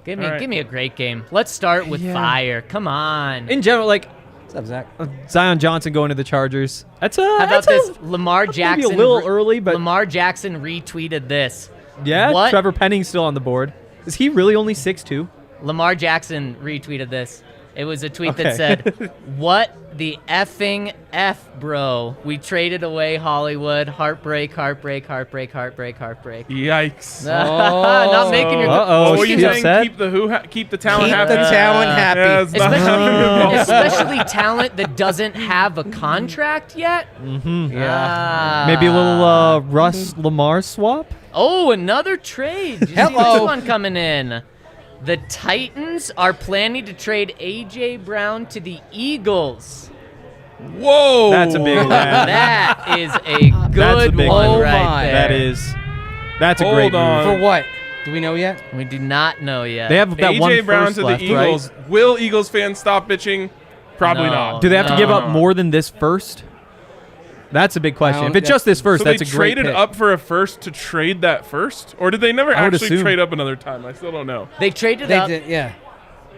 Give All right. me a great game. Let's start with fire. Come on. In general, like What's up, Zach? Zion Johnson going to the Chargers. That's How about this? Lamar maybe Jackson. a little early, but Lamar Jackson retweeted this. yeah. What? Trevor Penning's still on the board. Is he really only 6'2"? Lamar Jackson retweeted this. It was a tweet that Okay. said, "What the effing F, bro? We traded away Hollywood. Heartbreak, heartbreak, heartbreak, heartbreak, heartbreak." Yikes. Not making your. Uh-oh. What were you She's saying? upset? Keep the talent Keep happy. the talent happy. Yeah, it's not happening at all. Especially talent that doesn't have a contract yet. Yeah. Maybe a little Russ Lamar swap. Oh, another trade. Did you see Hello. this one coming in? The Titans are planning to trade A.J. Brown to the Eagles. Whoa. That's a big one. That is a That's a good big one one. right Oh my. there. That is. That's a Hold great on. move. For what? Do we know yet? We do not know yet. They have that A.J. one Brown first to the left, Eagles. right? Will Eagles fans stop bitching? Probably No. not. Do they have to give up No. more than this first? That's a big question. I If don't- it's just this first, So that's they a great traded pick. up for a first to trade that first? Or did they never I would actually assume. trade up another time? I still don't know. They traded They up. did, yeah.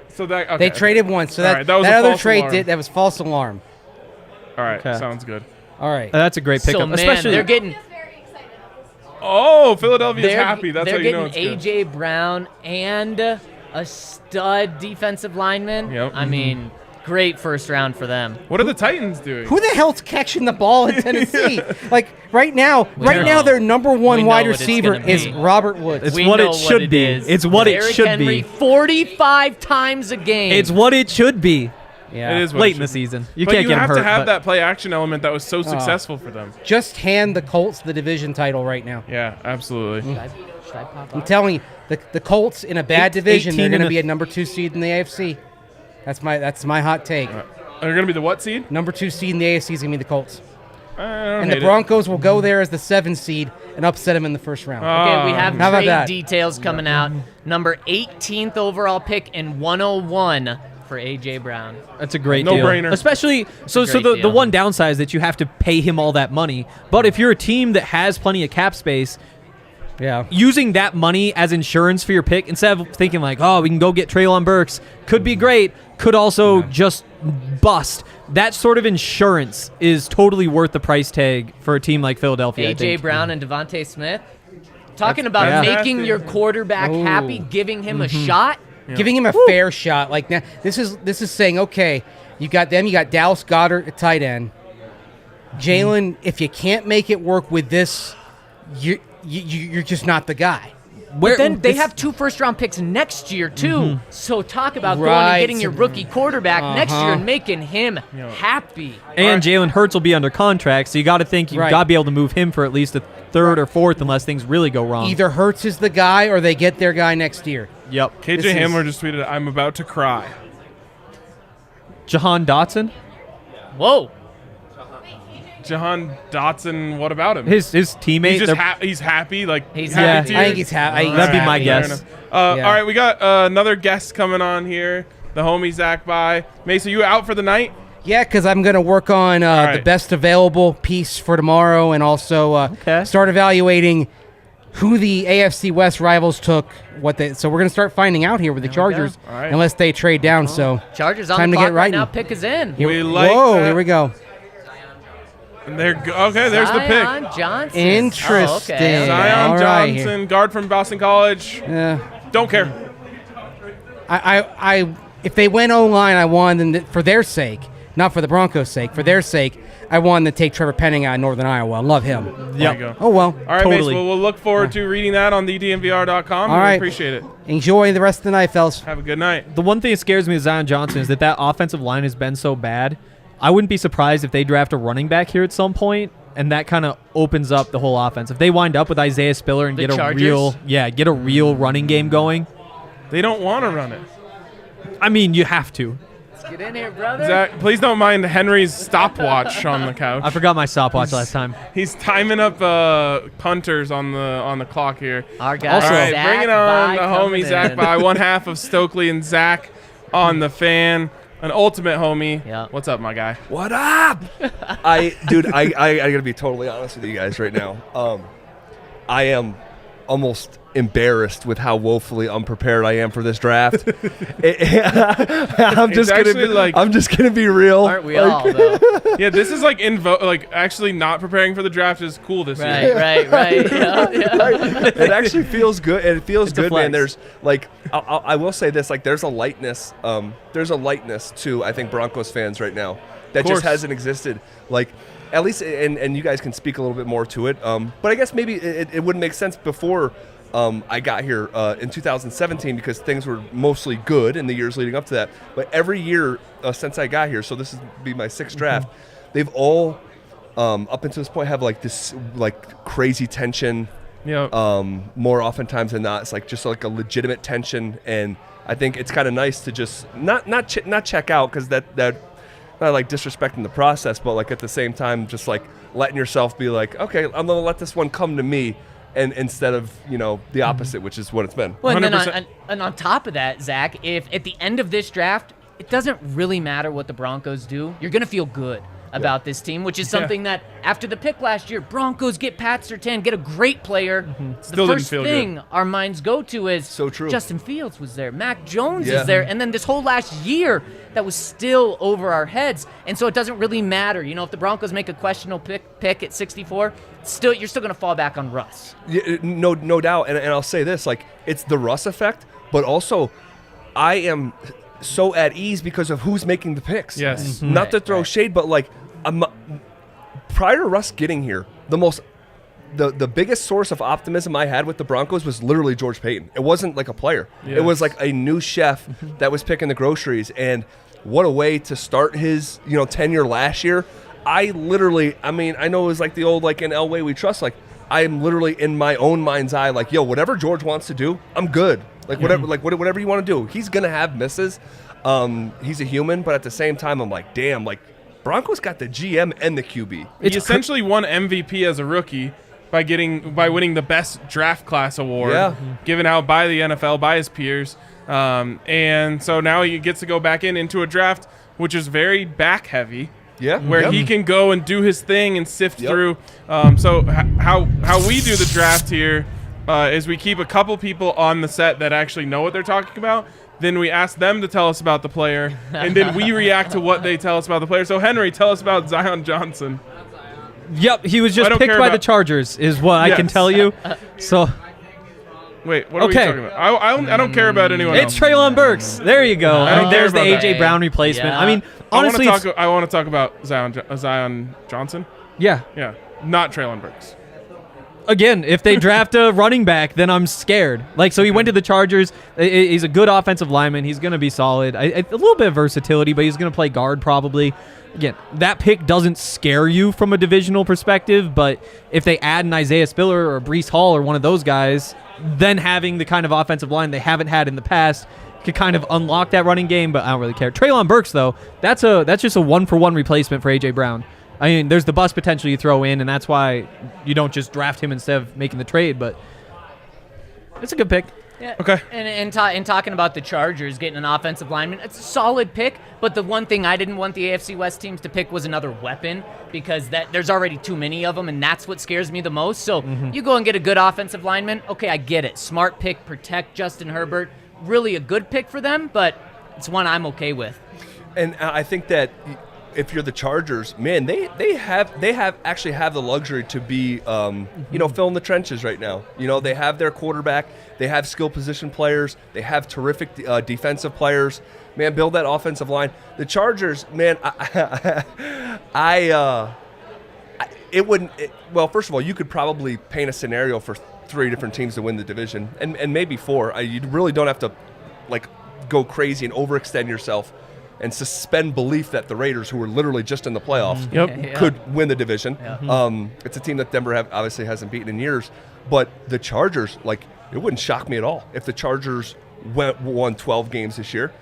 So that okay, They okay. traded once. So All that, right, that was that a other false trade alarm. that was false alarm. All right, Okay. sounds good. All right. That's a great pickup, So man, especially they're getting Oh, Philadelphia's they're, happy. That's they're how you know getting it's good. A.J. Brown and a stud defensive lineman. Yep. I mean, great first round for them. What are the Titans doing? Who the hell's catching the ball in Tennessee? Like right now, know. their number We one know wide what it's receiver gonna is be. Robert Woods. It's We what know it should be. is. It's what it Derrick should Henry, be. 45 times a game. It's what it should be. yeah. It is what Late it in the should be. season. You But can't you get him have hurt. to have but- that play action element that was so successful for them. Just hand the Colts the division title right now. Yeah, absolutely. Should I pop I'm up? telling you, the Colts in a bad division, 18 they're going to and be a number 2 seed in the AFC. That's my hot take. They're going to be the what seed? Number 2 seed in the AFC is going to be the Colts. I don't And hate the it. Broncos will go there as the 7 seed and upset them in the first round. Okay, we have How about trade that? details coming out. Number 18th overall pick and 101 for A.J. Brown. That's a great No deal. brainer. Especially so great the deal. one downside is that you have to pay him all that money. But if you're a team that has plenty of cap space, Yeah. using that money as insurance for your pick instead of thinking like, oh, we can go get Treylon Burks, could be great, could also just bust. That sort of insurance is totally worth the price tag for a team like Philadelphia. I A.J. think. Brown and Devontae Smith. Talking about yeah. making your quarterback Ooh. happy, giving him a shot. Giving him a fair shot. Like now, this is saying, okay, you got them. You got Dallas Goedert at tight end. Jalen, if you can't make it work with this, you're just not the guy. But then they have 2 first-round picks next year, too. So talk about going and Right. getting your rookie quarterback next year Uh-huh. and making him happy. And Jalen Hurts will be under contract, so you got to think you've Right. got to be able to move him for at least a third or fourth unless things really go wrong. Either Hurts is the guy or they get their guy next year. Yep. KJ This is- Hamler just tweeted, I'm about to cry. Jahan Dotson, Whoa. Jahan Dotson, what about him? his teammate. He's just they're- he's happy. Like He's happy happy. tears? I think he's happy. That'd be my Fair guess. enough. Yeah. All right, we got another guest coming on here. The homie Zach By. Mace, are you out for the night? Yeah, because I'm going to work on the right. best available piece for tomorrow and also Okay. start evaluating who the AFC West rivals took. So we're going to start finding out here with the Chargers, All right. unless they trade down. So Chargers on Time the to clock get right right now. in. Pick is in. here, We like whoa, that. here we go. Okay, there's the pick. Zion Johnson. Interesting. Oh, okay. Zion All right, Johnson, guard from Boston College. Yeah. Don't care. I if they went O-line, I wanted them for their sake, not for the Broncos' sake. For their sake, I wanted to take Trevor Penning out of Northern Iowa. I love him. There you go. Oh, well. All right, Totally. Mace, well, we'll look forward to reading that on the DNVR.com. All We right. appreciate it. Enjoy the rest of the night, fellas. Have a good night. The one thing that scares me with Zion Johnson is that offensive line has been so bad. I wouldn't be surprised if they draft a running back here at some point, and that kind of opens up the whole offense. If they wind up with Isaiah Spiller and The get Chargers? a real running game going, They don't want to run it. I mean, you have to. Let's get in here, brother. Zach, please don't mind Henry's stopwatch on the couch. I forgot my stopwatch last time. He's timing up punters on the clock here. Our guy, All right, Zach bring it on, By the homie coming Zach in. By, one half of Stokely and Zach on the fan, an ultimate homie. Yeah. What's up, my guy? What up? I gotta be totally honest with you guys right now. I am almost embarrassed with how woefully unprepared I am for this draft. I'm just gonna be real. Aren't we all, though? Yeah, this is like actually not preparing for the draft is cool this year. Right. Yeah. It actually feels good. It feels It's a good, man. flex. There's like, I will say this, like, there's a lightness to, I think, Broncos fans right now that course. just hasn't existed. Like, at least, and you guys can speak a little bit more to it. But I guess maybe it wouldn't make sense before I got here in 2017 because things were mostly good in the years leading up to that. But every year since I got here, so this is be my sixth draft, they've all up until this point have like this like crazy tension. Yeah. More oftentimes than not, it's like just like a legitimate tension, and I think it's kind of nice to just not check out because that not like disrespecting the process, but like at the same time just like letting yourself be like, okay, I'm gonna let this one come to me, and instead of the opposite, which is what it's been. Well, and then 100%. and on top of that, Zach, if at the end of this draft, it doesn't really matter what the Broncos do, you're going to feel good about this team, which is something that after the pick last year, Broncos get Pat Surtain, get a great player. Still The didn't first feel thing good. our minds go to is So true. Justin Fields was there, Mac Jones Yeah. is there, and then this whole last year that was still over our heads. And so it doesn't really matter. If the Broncos make a questionable pick at 64, you're still going to fall back on Russ. Yeah, no doubt. And I'll say this, like, it's the Russ effect, but also I am so at ease because of who's making the picks. Yes. Not to throw shade, but like prior to Russ getting here, the biggest source of optimism I had with the Broncos was literally George Payton. It wasn't like a player. Yes. It was like a new chef that was picking the groceries, and what a way to start his tenure last year. I know it was like the old like in Elway we trust, like I'm literally in my own mind's eye like, yo, whatever George wants to do, I'm good. Like whatever you want to do. He's gonna have misses. He's a human, but at the same time I'm like, damn, like Broncos got the GM and the QB. He essentially won MVP as a rookie by winning the best draft class award given out by the NFL, by his peers. And so now he gets to go back into a draft which is very back heavy. Yeah. Where he can go and do his thing and sift through. So how we do the draft here is we keep a couple people on the set that actually know what they're talking about. Then we ask them to tell us about the player, and then we react to what they tell us about the player. So Henry, tell us about Zion Johnson. Yep, he was I just don't picked care by about- the Chargers, is what I can Yes. tell you. So Wait, what are Okay. we talking about? I don't care about anyone it's else. Treylon Burks. There you go. I don't care There's the about that. AJ Brown replacement. Yeah. I mean, honestly, I want to talk about Zion Johnson. yeah. Yeah, not Treylon Burks. Again, if they draft a running back, then I'm scared. Like, so he went to the Chargers. He's a good offensive lineman. He's going to be solid. A little bit of versatility, but he's going to play guard probably. Again, that pick doesn't scare you from a divisional perspective, but if they add an Isaiah Spiller or a Breece Hall or one of those guys, then having the kind of offensive line they haven't had in the past could kind of unlock that running game, but I don't really care. Treylon Burks, though, that's just a one-for-one replacement for A.J. Brown. I mean, there's the bust potential you throw in, and that's why you don't just draft him instead of making the trade, but it's a good pick. Yeah. Okay. And talking about the Chargers getting an offensive lineman, it's a solid pick. But the one thing I didn't want the AFC West teams to pick was another weapon because there's already too many of them, and that's what scares me the most. So you go and get a good offensive lineman. Okay, I get it. Smart pick, protect Justin Herbert. Really a good pick for them, but it's one I'm okay with. And I think that if you're the Chargers, man, they actually have the luxury to be fill in the trenches right now. They have their quarterback, they have skill position players, they have terrific defensive players. Man, build that offensive line. The Chargers, man, well, first of all, you could probably paint a scenario for 3 different teams to win the division, and maybe 4. You really don't have to go crazy and overextend yourself and suspend belief that the Raiders, who were literally just in the playoffs, could win the division. It's a team that Denver obviously hasn't beaten in years, but the Chargers, it wouldn't shock me at all if the Chargers won 12 games this year.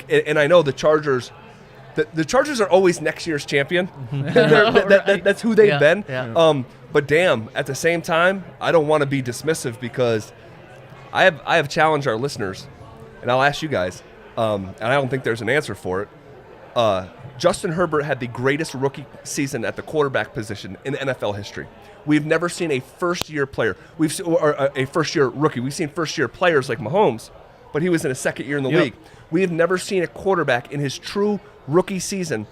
And I know the Chargers. The Chargers are always next year's champion. That's who they've been. Yeah. But damn, at the same time, I don't want to be dismissive because I have challenged our listeners, and I'll ask you guys, and I don't think there's an answer for it. Justin Herbert had the greatest rookie season at the quarterback position in NFL history. We've never seen a first-year player. Or a first-year rookie. We've seen first-year players like Mahomes, but he was in his second year in the league. We have never seen a quarterback in his true rookie season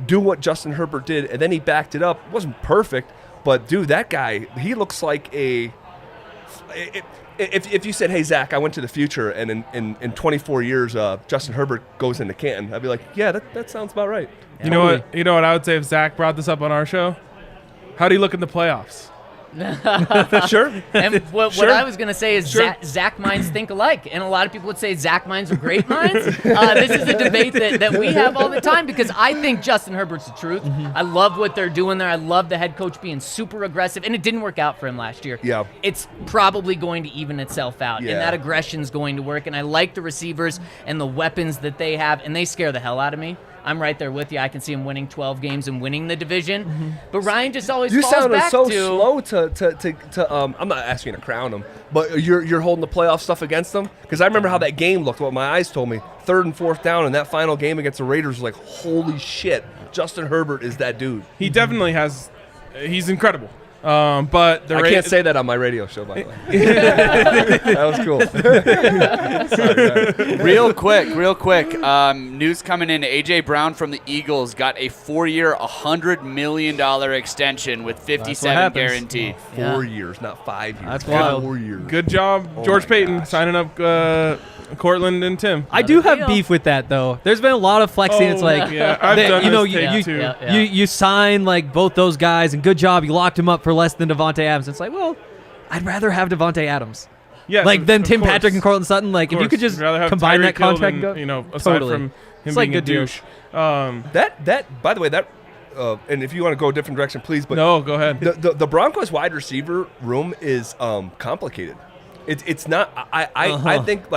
do what Justin Herbert did, and then he backed it up. It wasn't perfect, but dude, that guy, he looks like if you said, hey, Zach, I went to the future, and in 24 years, Justin Herbert goes into Canton, I'd be like, yeah, that sounds about right. You know what I would say if Zach brought this up on our show? How do you look in the playoffs? Sure. And what I was going to say is Zach minds think alike. And a lot of people would say Zach minds are great minds. This is a debate that we have all the time because I think Justin Herbert's the truth. I love what they're doing there. I love the head coach being super aggressive. And it didn't work out for him last year. Yeah. It's probably going to even itself out. Yeah. And that aggression's going to work. And I like the receivers and the weapons that they have. And they scare the hell out of me. I'm right there with you. I can see him winning 12 games and winning the division. But Ryan just always falls back to... You sounded so slow to I'm not asking you to crown him, but you're holding the playoff stuff against them? Because I remember how that game looked, what my eyes told me. 3rd and 4th down, and that final game against the Raiders was like, holy shit, Justin Herbert is that dude. He definitely has... He's incredible. But I can't say that on my radio show, by the way. That was cool. Sorry. Real quick. News coming in. A.J. Brown from the Eagles got a 4-year, $100 million extension with 57 guaranteed. 4 years, not 5 years. That's wild. 4 years. Good job, George Payton, signing up Cortland and Tim. I do have beef with that though. There's been a lot of flexing. It's like I've done you sign both those guys and good job. You locked him up for less than Devontae Adams. It's like, well, I'd rather have Devontae Adams. Yeah, than Tim Patrick and Courtland Sutton. If you could just combine that contract, aside totally. from him it's being good a douche. That by the way, and if you want to go a different direction, please. But no, go ahead. The Broncos wide receiver room is complicated. It's not. I think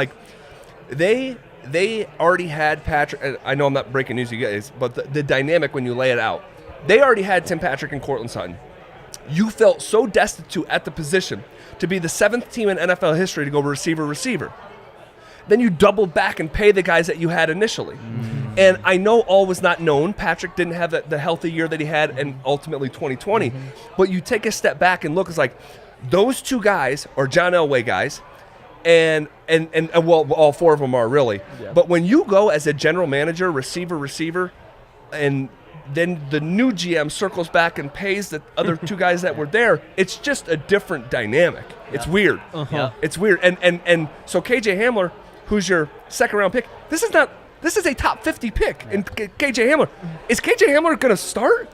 they already had Patrick. I know I'm not breaking news, you guys, but the dynamic when you lay it out, they already had Tim Patrick and Courtland Sutton. You felt so destitute at the position to be the 7th team in NFL history to go receiver. Then you doubled back and pay the guys that you had initially. And I know all was not known. Patrick didn't have the healthy year that he had in ultimately 2020. But you take a step back and look, it's like those 2 guys are John Elway guys. And all 4 of them are really. Yeah. But when you go as a general manager, receiver, and then the new GM circles back and pays the other 2 guys that were there, it's just a different dynamic. Yeah. It's weird. It's weird. And so KJ Hamler, who's your 2nd round pick, this is a top 50 pick in KJ Hamler. Is KJ Hamler going to start?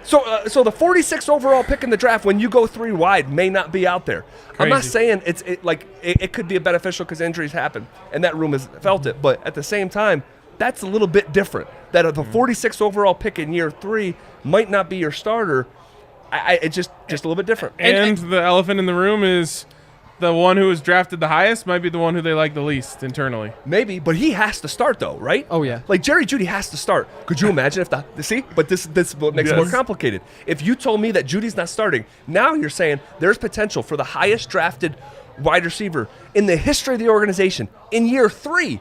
So the 46th overall pick in the draft, when you go 3 wide, may not be out there. Crazy. I'm not saying it could be beneficial because injuries happen, and that room has felt it. But at the same time, that's a little bit different. That the 46th overall pick in year 3 might not be your starter. It's just a little bit different. And the elephant in the room is the one who was drafted the highest might be the one who they like the least internally. Maybe, but he has to start though, right? Oh yeah. Jerry Jeudy has to start. Could you imagine if But this what makes it more complicated. If you told me that Judy's not starting, now you're saying there's potential for the highest drafted wide receiver in the history of the organization in year 3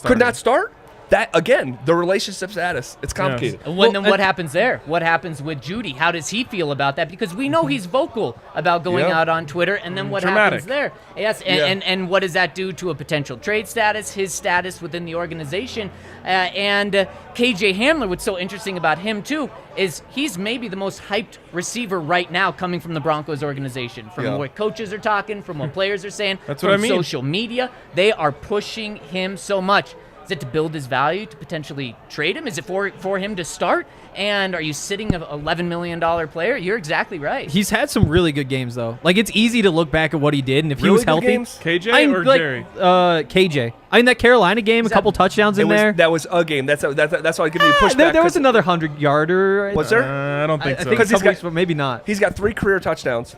could not start. that again, the relationship status, it's complicated. Well, then what happens there? What happens with Judy? How does he feel about that? Because we know he's vocal about going out on Twitter, and then what happens there? Yes, and what does that do to a potential trade status, his status within the organization? And KJ Hamler, what's so interesting about him too is he's maybe the most hyped receiver right now coming from the Broncos organization. From what coaches are talking, from what players are saying, That's from what I mean. social media, they are pushing him so much. Is it to build his value, to potentially trade him? Is it for him to start? And are you sitting an $11 million player? You're exactly right. He's had some really good games, though. Like, it's easy to look back at what he did, and if he was healthy. KJ or Jerry? KJ. I mean, that Carolina game, a couple touchdowns in there. That was a game. That's why I give you pushback. There was another 100-yarder. Was there? I don't think so. I think but maybe not. He's got 3 career touchdowns.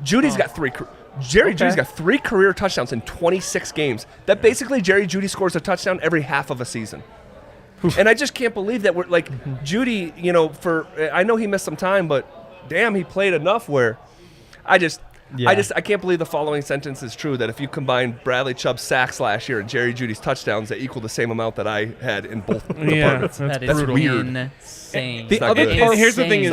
Judy's got 3. Judy's got 3 career touchdowns in 26 games. That basically Jerry Judy scores a touchdown every half of a season. And I just can't believe that we're like Judy, I know he missed some time, but damn, he played enough where I can't believe the following sentence is true, that if you combine Bradley Chubb's sacks last year and Jerry Judy's touchdowns, they equal the same amount that I had in both departments. That's weird. Insane. The other And here's the thing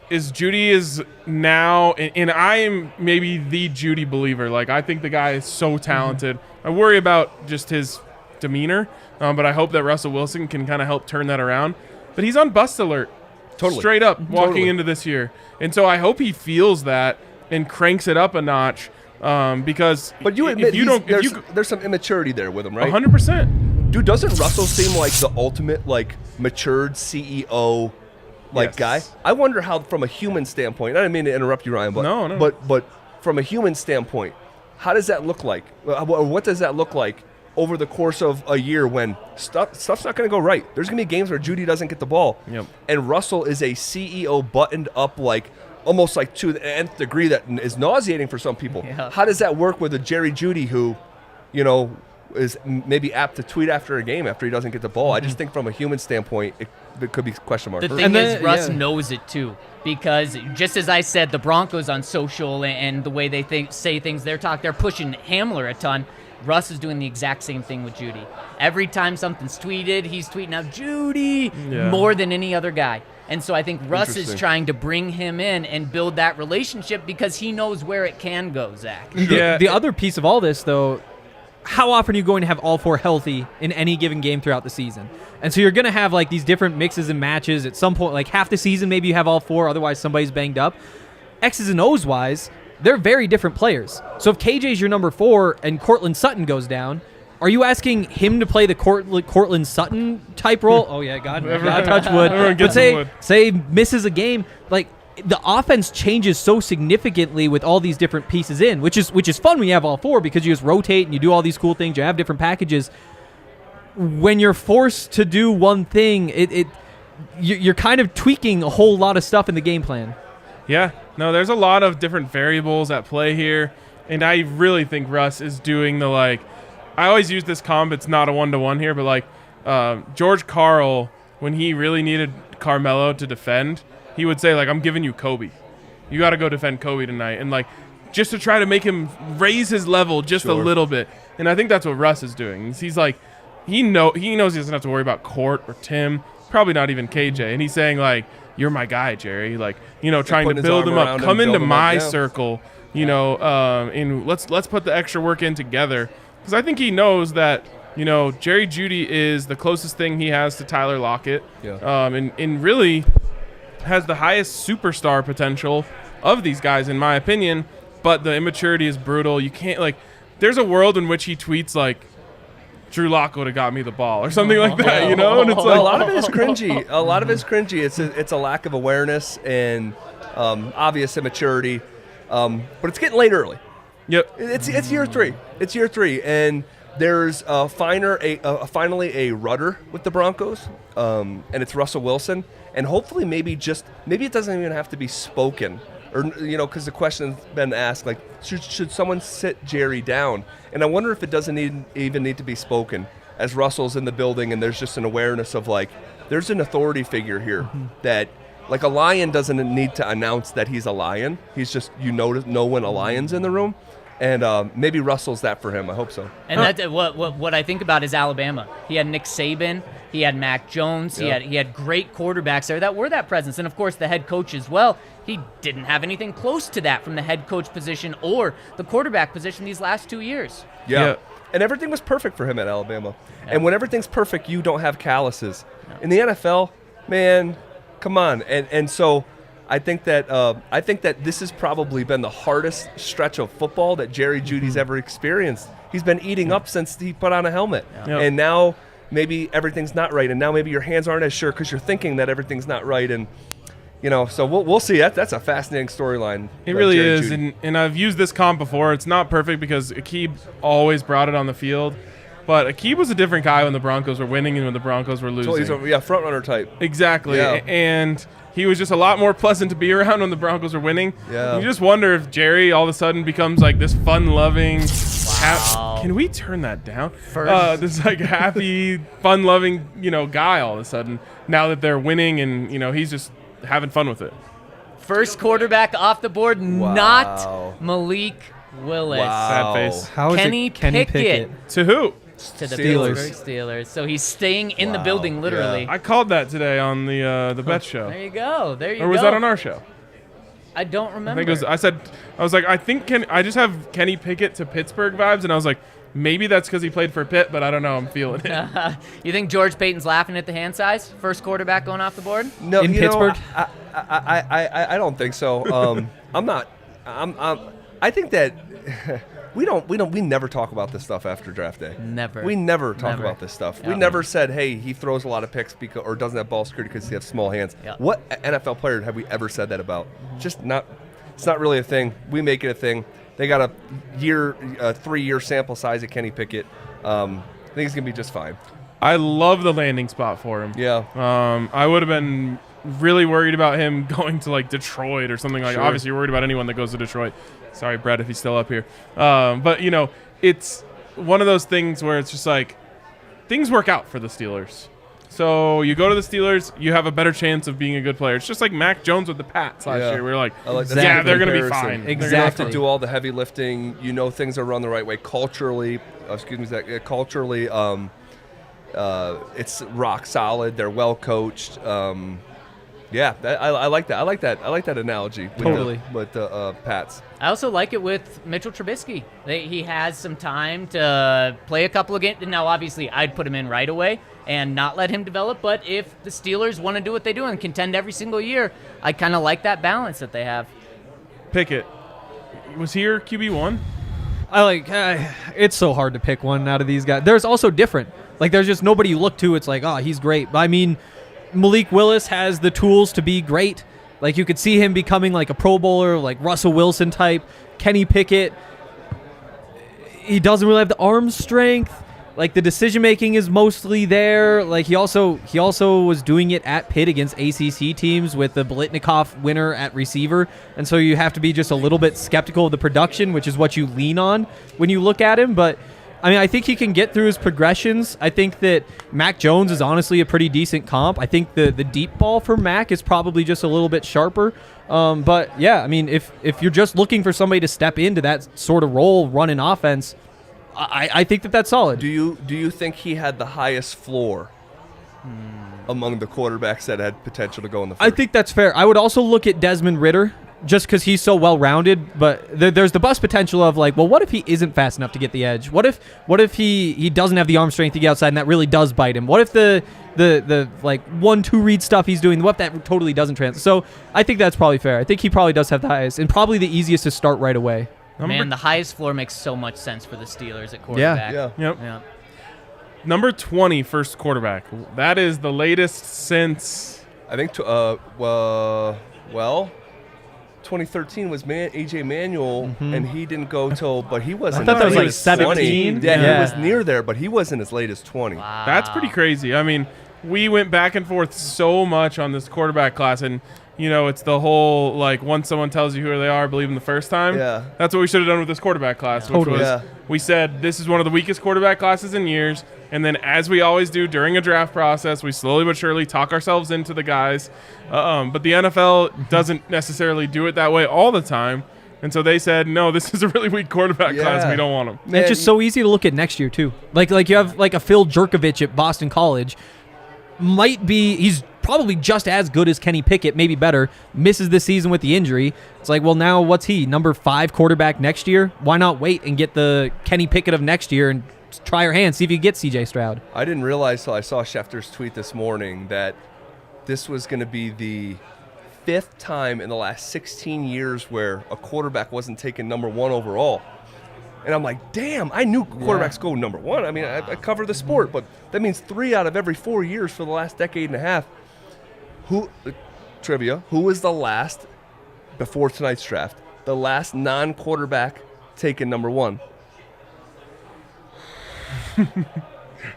is Judy is now, and I am maybe the Judy believer. Like, I think the guy is so talented. I worry about just his demeanor, but I hope that Russell Wilson can kind of help turn that around. But he's on bust alert. Totally. Straight up walking into this year. And so I hope he feels that and cranks it up a notch, because but you admit there's some immaturity there with him, right? 100%. Dude, doesn't Russell seem like the ultimate matured CEO guy? I wonder how, from a human standpoint. I didn't mean to interrupt you, Ryan, but no. But from a human standpoint, how does that look like? What does that look like over the course of a year when stuff's not going to go right? There's going to be games where Judy doesn't get the ball, and Russell is a CEO buttoned up almost to the nth degree that is nauseating for some people. How does that work with a Jerry Judy who, is maybe apt to tweet after a game after he doesn't get the ball? I just think from a human standpoint, it could be question mark. The thing is, Russ knows it too, because just as I said, the Broncos on social and the way they say things, they're pushing Hamler a ton. Russ is doing the exact same thing with Judy. Every time something's tweeted, he's tweeting out Judy more than any other guy. And so I think Russ is trying to bring him in and build that relationship because he knows where it can go, Zach. The other piece of all this, though, how often are you going to have all 4 healthy in any given game throughout the season? And so you're going to have these different mixes and matches. At some point, half the season, maybe you have all 4, otherwise somebody's banged up. X's and O's wise, they're very different players. So if KJ's your number 4 and Cortland Sutton goes down, are you asking him to play the Cortland Sutton type role? Oh yeah, God touch wood. But say misses a game, the offense changes so significantly with all these different pieces in, which is fun when you have all 4 because you just rotate and you do all these cool things. You have different packages. When you're forced to do one thing, you're kind of tweaking a whole lot of stuff in the game plan. Yeah, no, there's a lot of different variables at play here, and I really think Russ is doing I always use this comp, it's not a one-to-one here, but George Karl, when he really needed Carmelo to defend, he would say, I'm giving you Kobe. You got to go defend Kobe tonight, and just to try to make him raise his level just a little bit. And I think that's what Russ is doing. He's he knows he doesn't have to worry about Court or Tim, probably not even KJ, and he's saying you're my guy, Jerry. Trying to build him up. Come into my circle, and let's put the extra work in together. Because I think he knows that, Jerry Judy is the closest thing he has to Tyler Lockett. And really has the highest superstar potential of these guys, in my opinion. But the immaturity is brutal. You can't, there's a world in which he tweets, Drew Lock would have got me the ball or something like that, And it's a lot of it is cringy. A lot of it's cringy. It's a lack of awareness and obvious immaturity. But it's getting late early. Yep. It's year 3. It's year 3, and there's finally a rudder with the Broncos, and it's Russell Wilson. And hopefully maybe it doesn't even have to be spoken, or because the question's been asked, should someone sit Jerry down? And I wonder if it doesn't even need to be spoken, as Russell's in the building, and there's just an awareness of there's an authority figure here that. A lion doesn't need to announce that he's a lion. He's just, know when a lion's in the room. And maybe Russell's that for him. I hope so. And that's what I think about is Alabama. He had Nick Saban. He had Mac Jones. Yeah. He had great quarterbacks there that were that presence. And, of course, the head coach as well. He didn't have anything close to that from the head coach position or the quarterback position these last 2 years. Yeah. And everything was perfect for him at Alabama. Yeah. And when everything's perfect, you don't have calluses. Yeah. In the NFL, man, come on. And so I think that this has probably been the hardest stretch of football that Jerry Jeudy's ever experienced. He's been eating up since he put on a helmet. Yeah. And now maybe everything's not right. And now maybe your hands aren't as sure because you're thinking that everything's not right. And so we'll see. That's a fascinating storyline. It really is, and I've used this comp before. It's not perfect because Ikem always brought it on the field, but Ikem was a different guy when the Broncos were winning and when the Broncos were losing. So he's a front runner type. Exactly, and he was just a lot more pleasant to be around when the Broncos were winning. Yeah. You just wonder if Jerry all of a sudden becomes like this fun-loving. Wow. Can we turn that down? First. This like happy, fun-loving, guy all of a sudden now that they're winning and he's just having fun with it. First quarterback off the board, not Malik Willis. Sad face. How is Kenny it Kenny To Pickett. who? To the Steelers. Pittsburgh Steelers. So he's staying in the building, literally. I called that today on the bet show. There you go. Or was that on our show? I don't remember. I think I think I just have Kenny Pickett to Pittsburgh vibes, and I was like, maybe that's because he played for Pitt, but I don't know. I'm feeling it. You think George Payton's laughing at the hand size? First quarterback going off the board? No, in Pittsburgh? I don't think so. I'm not. I think that we never talk about this stuff after draft day. Never. We never talk about this stuff. Yep. We never said, hey, he throws a lot of picks or doesn't have ball security because he has small hands. Yep. What NFL player have we ever said that about? Just not. It's not really a thing. We make it a thing. They got a 3-year sample size at Kenny Pickett. I think he's gonna be just fine. I love the landing spot for him. Yeah. I would have been really worried about him going to like Detroit or something like. Sure. Obviously, you're worried about anyone that goes to Detroit. Sorry, Brett, if he's still up here. But it's one of those things where it's just like things work out for the Steelers. So you go to the Steelers, you have a better chance of being a good player. It's just like Mac Jones with the Pats last year. We were like, that they're going to be comparison. fine. They're going to have to do all the heavy lifting. Things are run the right way culturally. Culturally, it's rock solid. They're well coached. I like that. I like that analogy. Totally. With the Pats. I also like it with Mitchell Trubisky. He has some time to play a couple of games. Now, obviously, I'd put him in right away and not let him develop. But if the Steelers want to do what they do and contend every single year, I kind of like that balance that they have. Pickett. Was he your QB1? It's so hard to pick one out of these guys. There's also different. Like, there's just nobody you look to. It's like, oh, he's great. But I mean, Malik Willis has the tools to be great. Like, you could see him becoming like a Pro Bowler, like Russell Wilson type. Kenny Pickett, he doesn't really have the arm strength. Like, the decision making is mostly there. Like, he also was doing it at Pitt against ACC teams with the Biletnikoff winner at receiver, and so you have to be just a little bit skeptical of the production, which is what you lean on when you look at him. But I mean, I think he can get through his progressions. I think that Mac Jones is honestly a pretty decent comp. I think the deep ball for Mac is probably just a little bit sharper. But yeah, I mean, if you're just looking for somebody to step into that sort of role, running offense, I think that's solid. Do you think he had the highest floor among the quarterbacks that had potential to go in the first? I think that's fair. I would also look at Desmond Ridder just because he's so well-rounded, but there's the bust potential of like, well, what if he isn't fast enough to get the edge? What if he doesn't have the arm strength to get outside and that really does bite him? What if the like 1-2 read stuff he's doing, what if that totally doesn't translate? So I think that's probably fair. I think he probably does have the highest and probably the easiest to start right away. Man, the highest floor makes so much sense for the Steelers at quarterback. Yeah. Number 20, first quarterback. That is the latest since... I think, 2013 was AJ Manuel, and he didn't go till, but he wasn't. I thought that was like 17. 20. Yeah, he was near there, but he wasn't as late as 20. Wow. That's pretty crazy. I mean, we went back and forth so much on this quarterback class, and it's the whole, like, once someone tells you who they are, believe them the first time. Yeah. That's what we should have done with this quarterback class, which was we said this is one of the weakest quarterback classes in years, and then as we always do during a draft process, we slowly but surely talk ourselves into the guys. But the NFL doesn't necessarily do it that way all the time. And so they said, no, this is a really weak quarterback class. Yeah. We don't want him. It's just so easy to look at next year too. Like you have like a Phil Jerkovich at Boston College. He's probably just as good as Kenny Pickett, maybe better. Misses this season with the injury. It's like, well, now what's he? Number 5 quarterback next year? Why not wait and get the Kenny Pickett of next year and try your hand, see if you get CJ Stroud? I didn't realize till I saw Schefter's tweet this morning that this was going to be the 5th time in the last 16 years where a quarterback wasn't taken number 1 overall. And I'm like, damn, I knew quarterbacks go number 1. I mean, I cover the sport, but that means 3 out of every 4 years for the last decade and a half. Trivia, who was the last, before tonight's draft, the last non-quarterback taken number 1?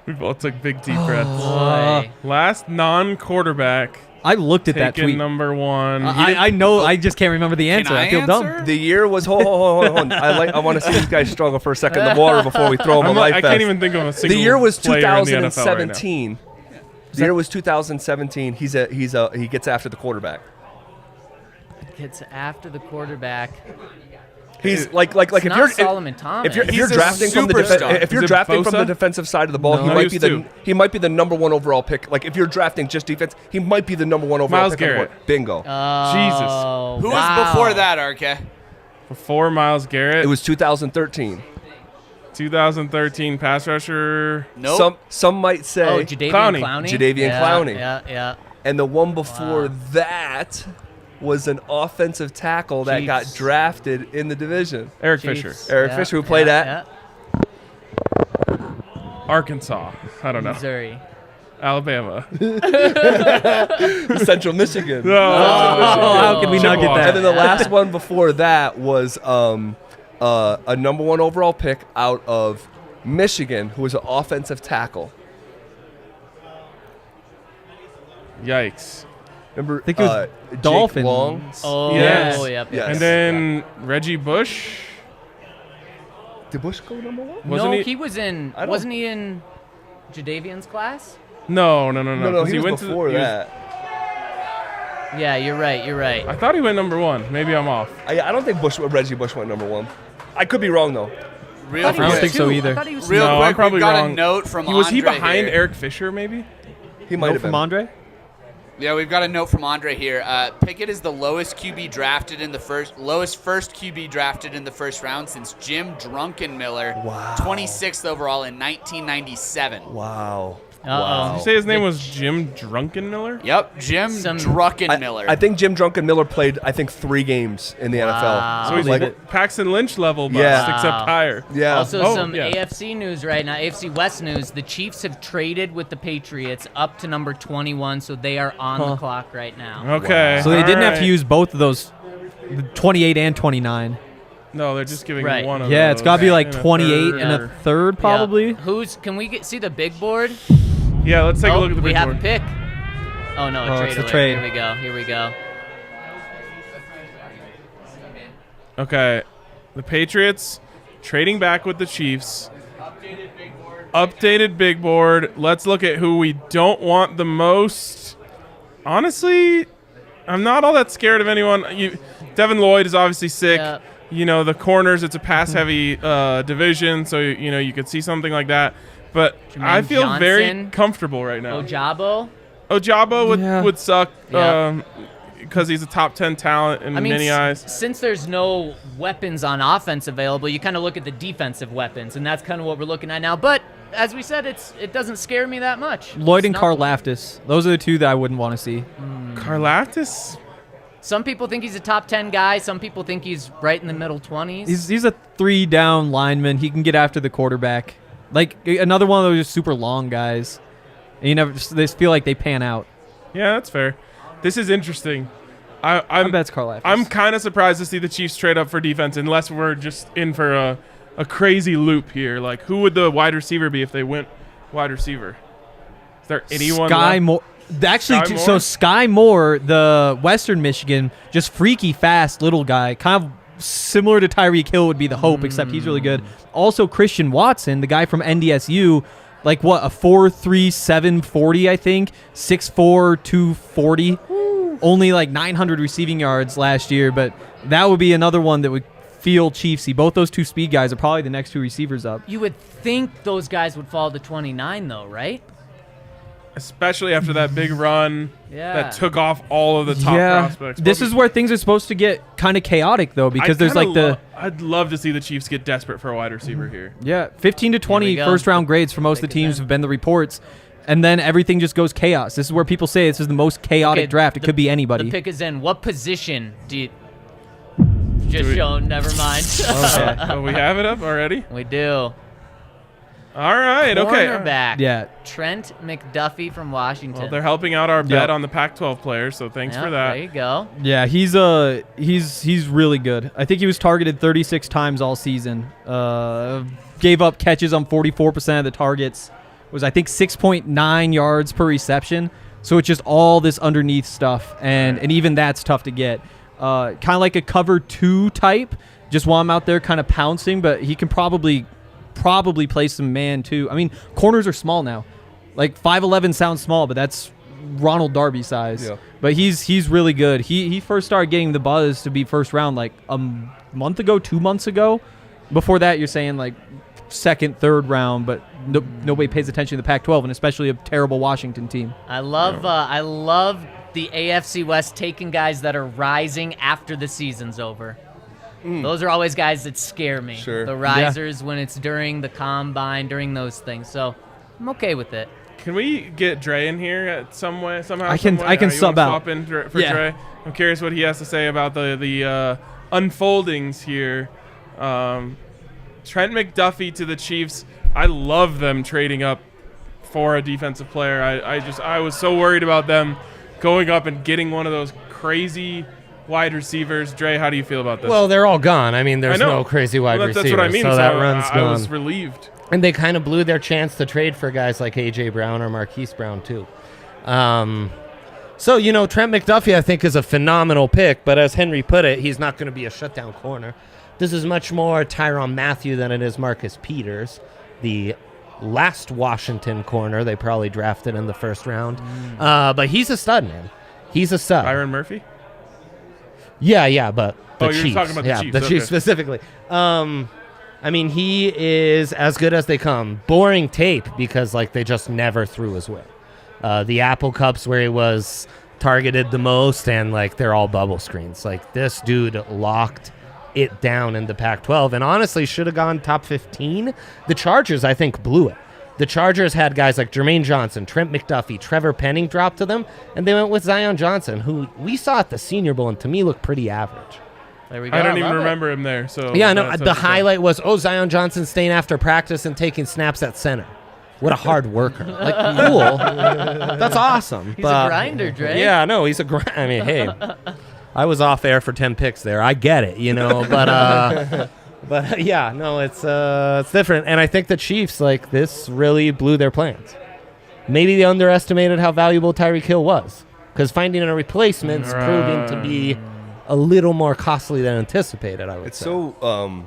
We both took big deep breaths. Boy. Last non-quarterback I looked at that taken tweet. number 1. I know. I just can't remember the answer. I feel dumb. The year was hold on. I want to see these guys struggle for a second in the water before we throw them a life I vest. can't even think of a single The year was player in the NFL right now. 2017. The year was 2017. He gets after the quarterback. Gets after the quarterback. He's like It's if not you're Solomon Thomas. if you're He's a drafting from the superstar. if you're Is it drafting from Bosa? the defensive side of the ball, No. he No, might he be was the two. he might be the number 1 overall pick. Like if you're drafting just defense, he might be the number 1 overall Myles pick. on the Garrett. board. Bingo. Oh, Who wow. was before that, RK? Before Myles Garrett, It was 2013. 2013 pass rusher. Nope. Some might say Oh, Jadeveon Clowney. Clowney. Jadeveon yeah, Clowney. Yeah. And the one before that was an offensive tackle that got Chiefs. drafted in the division. Eric Chiefs. Fisher. Eric Fisher, who played at Arkansas. I don't know. Missouri. Alabama. Central Michigan. How can we not get And that? then the last one before that was a number 1 overall pick out of Michigan, who was an offensive tackle. Yikes. Remember? I think it was Jake Dolphins. Long? Oh, Yes. yep. Yes. And then Reggie Bush. Did Bush go number 1? Wasn't No, he- he was in. I don't- Wasn't he in Jadeveon's class? No. No, 'cause he was went to before he was- that. Yeah, you're right. I thought he went number 1. Maybe I'm off. I don't think Reggie Bush went number 1. I could be wrong though. Real I thought he I don't was quick. think so two. either. I thought he was Real No, I'm quick, probably we've got wrong. a note from Was he Andre behind here. Eric Fisher? Maybe. He might No have from been. Andre? Yeah, we've got a note from Andre here. Pickett is the lowest QB drafted in the first QB drafted in the first round since Jim Druckenmiller, Wow. 26th overall in 1997. Wow. Uh-oh. Did you say his name was Jim Drunkenmiller? Yep, Jim Druckenmiller. I think Jim Druckenmiller played 3 games in the NFL. So he's like Paxton Lynch level bust, Yeah. except higher. Yeah. Also, Oh, some yeah. AFC news right now. AFC West news. The Chiefs have traded with the Patriots up to number 21, so they are on the clock right now. Okay. So they didn't have Alright. to use both of those, 28 and 29. No, they're just giving Right. one of Yeah, those. it's got to be like in a 28 third and or- a third probably. Yeah. Can we see the big board? Yeah, let's take a look at the we big have board. a pick. Oh no, a Oh, trade it's the alert. trade. Here we go. Okay, the Patriots trading back with the Chiefs. Updated big board. Let's look at who we don't want the most. Honestly, I'm not all that scared of anyone. Devin Lloyd is obviously sick. Yeah. You know, the corners, it's a pass-heavy division, so, you know, you could see something like that. But Jermaine I feel very Johnson. comfortable right now. Ojabo. Ojabo would suck Yeah. because he's a top 10 talent in many eyes. Since there's no weapons on offense available, you kind of look at the defensive weapons, and that's kind of what we're looking at now. But as we said, it doesn't scare me that much. Lloyd It's and not- Karlaftis. Those are the two that I wouldn't want to see. Karlaftis? Some people think he's a top 10 guy. Some people think he's right in the middle 20s. He's a 3-down lineman. He can get after the quarterback. Like another one of those super long guys. And you never they feel like they pan out. Yeah, that's fair. This is interesting. I bet it's Karlaftis. I'm kind of surprised to see the Chiefs trade up for defense, unless we're just in for a crazy loop here. Like, who would the wide receiver be if they went wide receiver? Is there anyone Sky left? Moore. Actually, Sky so Moore? Sky Moore, the Western Michigan, just freaky fast little guy, kind of similar to Tyreek Hill would be the hope, except he's really good. Also, Christian Watson, the guy from NDSU, like what, a 4.37 40, I think, 6'4", 240. Only like 900 receiving yards last year, but that would be another one that would feel Chiefsy. Both those two speed guys are probably the next two receivers up. You would think those guys would fall to 29, though, right? Especially after that big run Yeah. that took off all of the top prospects. This is where things are supposed to get kind of chaotic, though, because there's like I'd love to see the Chiefs get desperate for a wide receiver here. 15 to 20 first-round grades for most of the teams have been the reports, and then everything just goes chaos. This is where people say this is the most chaotic draft. It could be anybody. The pick is in. What position do you... Never mind. Okay. Oh, we have it up already? We do. All right, okay. Cornerback. Yeah. Trent McDuffie from Washington. Well, they're helping out our bet on the Pac-12 players, so thanks for that. There you go. Yeah, he's really good. I think he was targeted 36 times all season. Gave up catches on 44% of the targets. Was I think 6.9 yards per reception. So it's just all this underneath stuff, and even that's tough to get. Kind of like a cover 2 type. Just want him out there kind of pouncing, but he can probably play some man too. I mean, corners are small now. Like 5'11" sounds small, but that's Ronald Darby size. Yeah. But he's really good. He first started getting the buzz to be first round like a month ago, 2 months ago. Before that, you're saying like second, third round, but nobody pays attention to the Pac-12, and especially a terrible Washington team. I love the AFC West taking guys that are rising after the season's over. Those are always guys that scare me. Sure. The risers when it's during the combine, during those things. So I'm okay with it. Can we get Dre in here somehow? I can sub out. Swap in for Dre. I'm curious what he has to say about the unfoldings here. Trent McDuffie to the Chiefs. I love them trading up for a defensive player. I was so worried about them going up and getting one of those crazy wide receivers. Dre, how do you feel about this? Well, they're all gone. I mean, there's no crazy wide receivers. That's what I mean. So that run's gone. I was relieved. And they kind of blew their chance to trade for guys like A.J. Brown or Marquise Brown, too. So, Trent McDuffie, I think, is a phenomenal pick. But as Henry put it, he's not going to be a shutdown corner. This is much more Tyrann Mathieu than it is Marcus Peters, the last Washington corner they probably drafted in the first round. But he's a stud, man. He's a stud. Byron Murphy? Yeah, but the Chiefs. You're talking about the Chiefs. The Chiefs specifically. I mean, he is as good as they come. Boring tape because, they just never threw his way. The Apple Cups where he was targeted the most, and, they're all bubble screens. This dude locked it down in the Pac-12, and honestly should have gone top 15. The Chargers, I think, blew it. The Chargers had guys like Jermaine Johnson, Trent McDuffie, Trevor Penning drop to them, and they went with Zion Johnson, who we saw at the Senior Bowl and to me looked pretty average. There we go. I don't even remember him there. So yeah, no. The highlight was Zion Johnson staying after practice and taking snaps at center. What a hard worker! Cool. That's awesome. He's a grinder, Dre. Yeah, no, he's a grinder. I mean, hey, I was off air for 10 picks there. I get it, but. But yeah, no, it's different, and I think the Chiefs this really blew their plans. Maybe they underestimated how valuable Tyreek Hill was, because finding a replacement's proving to be a little more costly than anticipated. I would say it's so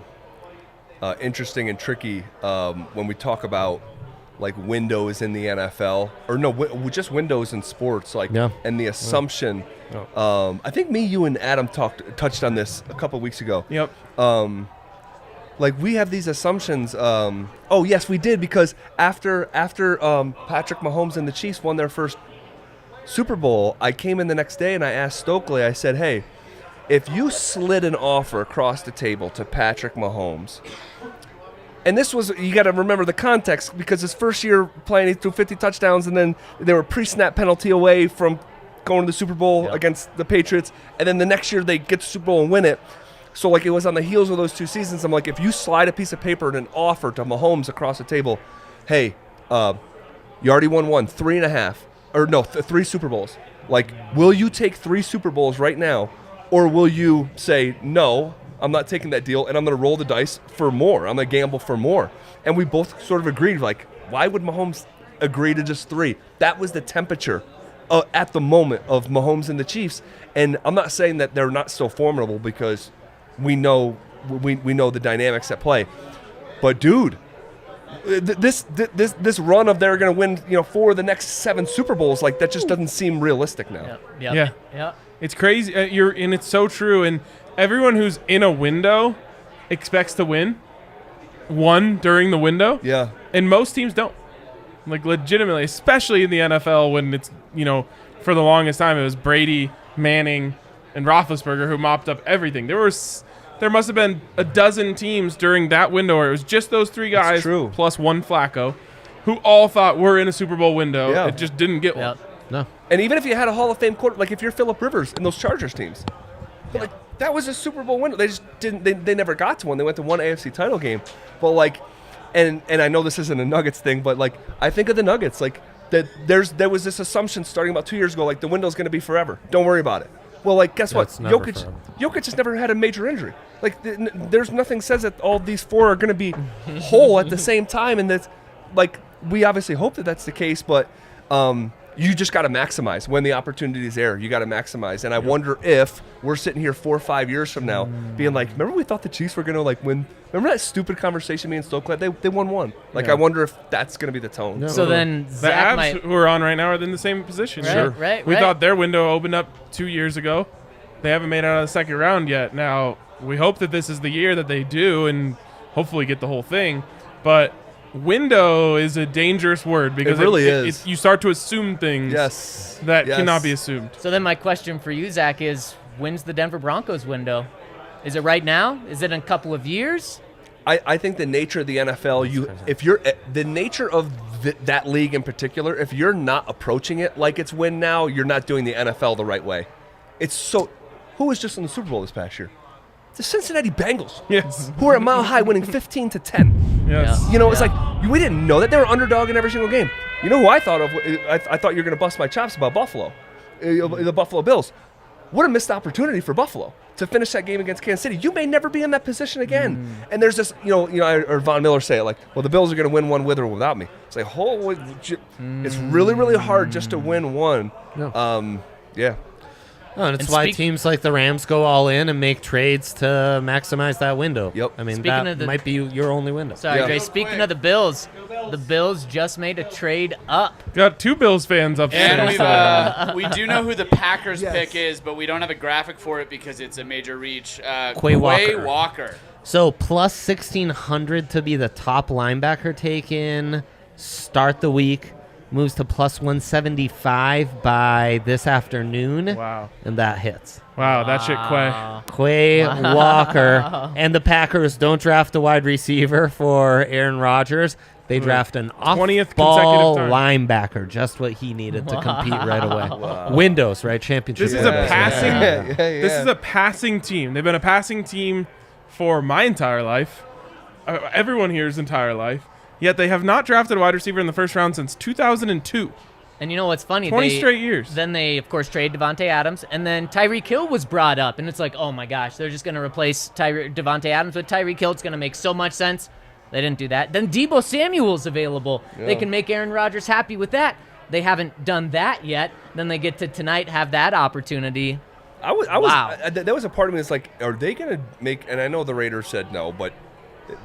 interesting and tricky when we talk about windows in the NFL, or just windows in sports, and the assumption. I think you and Adam touched on this a couple weeks ago. Yep. We have these assumptions. Yes, we did, because after Patrick Mahomes and the Chiefs won their first Super Bowl, I came in the next day and I asked Stokely, I said, hey, if you slid an offer across the table to Patrick Mahomes, and this was, you got to remember the context, because his first year playing, he threw 50 touchdowns, and then they were pre-snap penalty away from going to the Super Bowl against the Patriots, and then the next year they get to the Super Bowl and win it. So, it was on the heels of those 2 seasons. I'm if you slide a piece of paper and an offer to Mahomes across the table, hey, you already won 3.5, or no, 3 Super Bowls. Will you take 3 Super Bowls right now, or will you say, no, I'm not taking that deal, and I'm going to roll the dice for more. I'm going to gamble for more. And we both sort of agreed, why would Mahomes agree to just 3? That was the temperature at the moment of Mahomes and the Chiefs. And I'm not saying that they're not still formidable, because we know the dynamics at play, but dude, this run of they're going to win 4 of the next 7 Super Bowls, that just doesn't seem realistic now. Yeah. It's crazy. And it's so true. And everyone who's in a window expects to win one during the window. Yeah. And most teams don't. Like, legitimately, especially in the NFL when it's, for the longest time it was Brady, Manning, and Roethlisberger who mopped up everything. There must have been a dozen teams during that window where it was just those three guys plus one Flacco who all thought we're in a Super Bowl window. Yeah. It just didn't get one. No. And even if you had a Hall of Fame quarter, like if you're Phillip Rivers in those Chargers teams, but like that was a Super Bowl window. They just didn't. They never got to one. They went to one AFC title game, but like, and I know this isn't a Nuggets thing, but like I think of the Nuggets, like that. There was this assumption starting about 2 years ago, like the window's going to be forever. Don't worry about it. Well, like guess what? it's never Jokic has never had a major injury. Like there's nothing says that all these four are going to be whole at the same time, and that's like we obviously hope that that's the case, but. You just got to maximize when the opportunity is there. You got to maximize. And I wonder if we're sitting here 4 or 5 years from now being like, remember we thought the Chiefs were going to like win? Remember that stupid conversation me and Stokely had? They won one. Like, I wonder if that's going to be the tone. So then The Zach Avs who are on right now are in the same position. Right, We thought their window opened up 2 years ago. They haven't made it out of the second round yet. Now, we hope that this is the year that they do and hopefully get the whole thing. But window is a dangerous word because it really is. You start to assume things that cannot be assumed. So then my question for you, Zach, is when's the Denver Broncos window? Is it right now? Is it in a couple of years? I think the nature of the NFL, if you're the nature of that league in particular, if you're not approaching it like it's win now, you're not doing the NFL the right way. It's so. Who was just in the Super Bowl this past year? The Cincinnati Bengals. Yes. Who are a mile high, winning 15-10. Yes. It's like we didn't know that they were underdog in every single game. You know who I thought of? I thought you were going to bust my chops about Buffalo, the Buffalo Bills. What a missed opportunity for Buffalo to finish that game against Kansas City. You may never be in that position again. And there's this, I heard Von Miller say it like, well, the Bills are going to win one with or without me. It's like, it's really, really hard just to win one. Yeah. Oh, and it's why teams like the Rams go all in and make trades to maximize that window. Yep. I mean, that might be your only window. Sorry, Dre. Speaking of the Bills just made a trade up. Got two Bills fans upstairs. And we do know who the Packers pick is, but we don't have a graphic for it because it's a major reach. Quay Walker. So plus 1,600 to be the top linebacker taken. Start the week. Moves to plus 175 by this afternoon. Wow. And that hits. Wow, that shit Quay Walker. And the Packers don't draft a wide receiver for Aaron Rodgers. They draft an off-ball linebacker, just what he needed to compete right away. Wow. Windows, right? Championship. This is a passing. This is a passing team. They've been a passing team for my entire life. Everyone here's entire life. Yet they have not drafted a wide receiver in the first round since 2002. And you know what's funny? 20 straight years. Then they, of course, trade Devontae Adams, and then Tyreek Hill was brought up, and it's like, oh my gosh, they're just going to replace Devontae Adams with Tyreek Hill. It's going to make so much sense. They didn't do that. Then Deebo Samuel's available. Yeah. They can make Aaron Rodgers happy with that. They haven't done that yet. Then they get to tonight have that opportunity. Wow. There was a part of me that's like, are they going to make, and I know the Raiders said no, but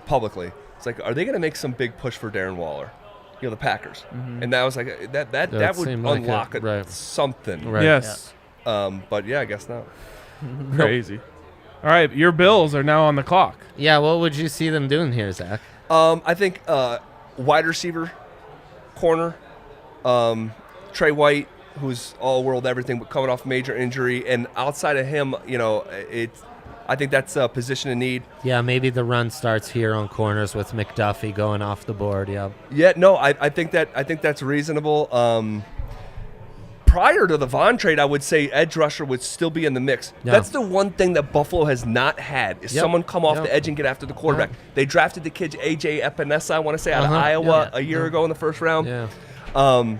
publicly, it's like, are they going to make some big push for Darren Waller? The Packers. Mm-hmm. And that was like, that would unlock something. Right. Yes. But yeah, I guess not. Crazy. All right, your Bills are now on the clock. Yeah, what would you see them doing here, Zach? I think wide receiver, corner, Trey White, who's all-world everything, but coming off major injury. And outside of him, I think that's a position in need. Yeah, maybe the run starts here on corners with McDuffie going off the board. Yeah. Yeah. No, I think that's reasonable. Prior to the Von trade, I would say edge rusher would still be in the mix. Yeah. That's the one thing that Buffalo has not had is someone come off the edge and get after the quarterback. They drafted the kid A.J. Epinesa, I want to say, out of Iowa a year ago in the first round. Yeah.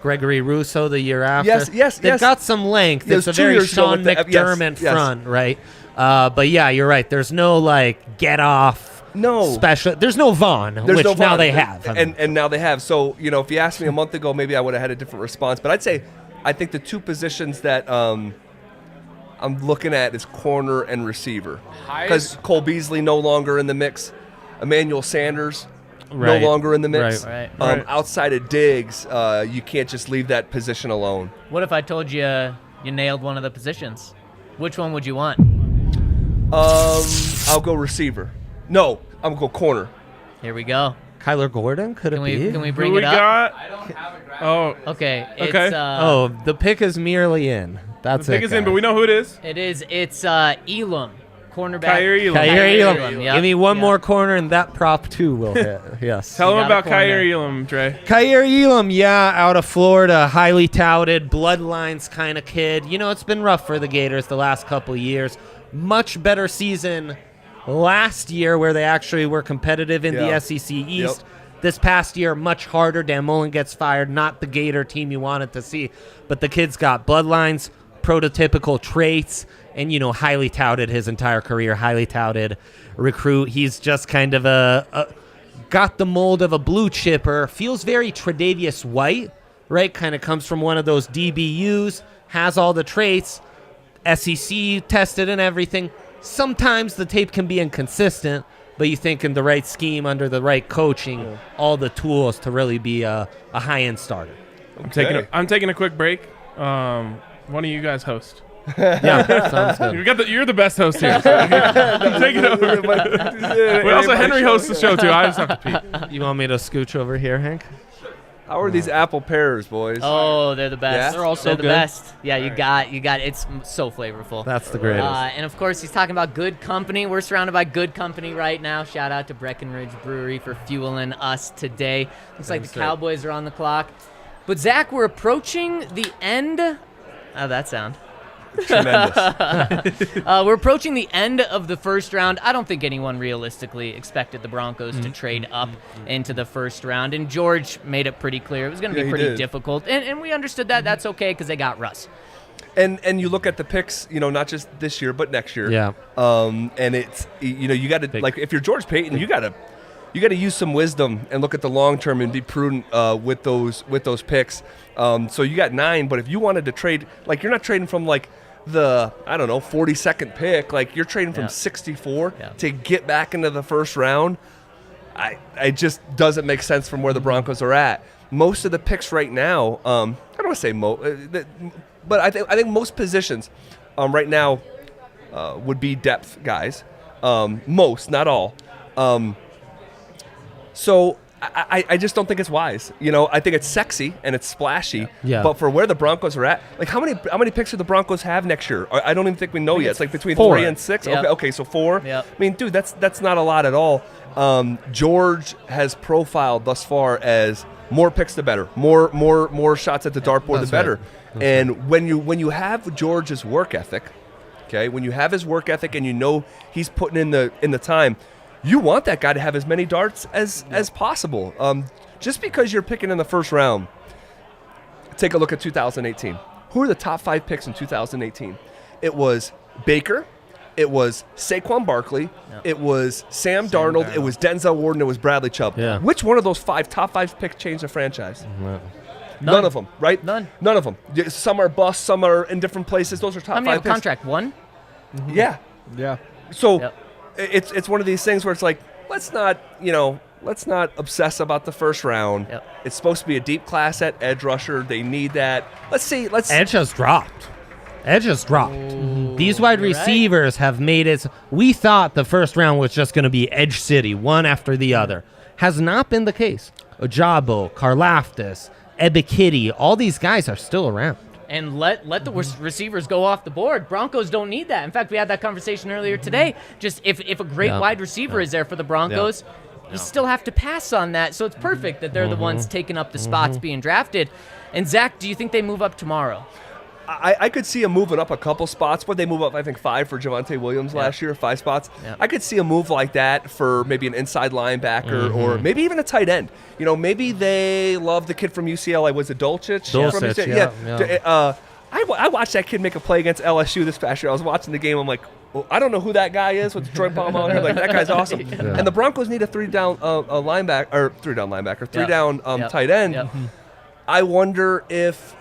Gregory Rousseau the year after. Yes. They've got some length. It's a very Sean McDermott front, right? But yeah, you're right. There's no get off. No special. There's no Vaughn, now they have. And now they have. So if you asked me a month ago, maybe I would have had a different response. But I'd say I think the two positions that I'm looking at is corner and receiver, because Cole Beasley no longer in the mix, Emmanuel Sanders no longer in the mix. Right. Outside of Diggs, you can't just leave that position alone. What if I told you nailed one of the positions? Which one would you want? I'll go receiver. No, I'm going to go corner. Here we go. Kyler Gordon? Could it be? Can we Who bring we it up? got? I don't have it right. Oh, Okay. Okay. It's, the pick is merely in. That's the pick it, is in, but guys. we know who it is. It's Elam, cornerback. Kyrie Elam. Kyrie Elam. Yep. Give me one Yep. more corner, and that prop too will hit. Yes. Tell You him got a about corner. Kyrie Elam, Dre. Kyrie Elam, out of Florida, highly touted, bloodlines kind of kid. You know, it's been rough for the Gators the last couple years. Much better season last year where they actually were competitive in the SEC East. Yep. This past year, much harder. Dan Mullen gets fired. Not the Gator team you wanted to see. But the kid's got bloodlines, prototypical traits, and, highly touted his entire career, highly touted recruit. He's just kind of got the mold of a blue chipper. Feels very Tre'Davious White, right? Kind of comes from one of those DBUs, has all the traits, SEC tested and everything. Sometimes the tape can be inconsistent, but you think in the right scheme, under the right coaching, all the tools to really be a high-end starter. I'm taking a quick break. One of you guys host. Yeah, sounds good. You're the best host here. So take it over. We also Henry hosts the show too. I just have to pee. You want me to scooch over here, Hank? How are these apple pears, boys? Oh, they're the best. Yeah? They're all so They're the good. best. Yeah, you got. It's so flavorful. That's the greatest. And of course, he's talking about good company. We're surrounded by good company right now. Shout out to Breckenridge Brewery for fueling us today. Looks like the Cowboys are on the clock. But Zach, we're approaching the end. How'd that sound? Tremendous. We're approaching the end of the first round. I don't think anyone realistically expected the Broncos to trade up into the first round. And George made it pretty clear it was going to be he pretty did. difficult. And we understood that. That's okay because they got Russ. And you look at the picks, not just this year but next year. Yeah. And it's you got to like if you're George Payton, you got to use some wisdom and look at the long term and be prudent with those picks. So you got 9, but if you wanted to trade, like you're not trading from like the 42nd pick, like you're trading from 64 to get back into the first round. I just doesn't make sense from where the Broncos are at. Most of the picks right now, I don't want to say but I think most positions right now would be depth guys. Most, not all. So I just don't think it's wise. I think it's sexy and it's splashy. Yeah. But for where the Broncos are at, like how many picks do the Broncos have next year? I don't even think we know yet. It's like between 4. 3 and 6. Yep. Okay, so 4. Yep. I mean, dude, that's not a lot at all. George has profiled thus far as more picks the better, more shots at the dartboard the better. And when you have George's work ethic, okay, when you have his work ethic and he's putting in the time, you want that guy to have as many darts as possible. Just because you're picking in the first round, take a look at 2018. Who are the top 5 picks in 2018? It was Baker. It was Saquon Barkley. It was Sam Darnold. It was Denzel Ward. And it was Bradley Chubb. Yeah. Which one of those top 5 picks changed the franchise? None of them, right? None of them. Some are bust. Some are in different places. Those are top How 5 many have picks. a contract? 1? Yeah. Yeah. So Yep. it's one of these things where it's like, let's not obsess about the first round. Yep. It's supposed to be a deep class at edge rusher. They need that. Edge has dropped. These wide receivers have made it. We thought the first round was just going to be Edge City, one after the other. Has not been the case. Ojabo, Karlaftis, Ebikidi, all these guys are still around. And let the receivers go off the board. Broncos don't need that. In fact, we had that conversation earlier today. Just if a great wide receiver is there for the Broncos, you still have to pass on that. So it's perfect that they're the ones taking up the spots being drafted. And Zach, do you think they move up tomorrow? I could see them moving up a couple spots, but they move up, I think, 5 for Javonte Williams last year, 5 spots. Yep. I could see a move like that for maybe an inside linebacker or maybe even a tight end. Maybe they love the kid from UCLA. Was it Dulcich? From UCLA? I watched that kid make a play against LSU this past year. I was watching the game. I'm like, well, I don't know who that guy is with Troy Palmer on here. Like, that guy's awesome. And the Broncos need a 3-down tight end. Yep. I wonder if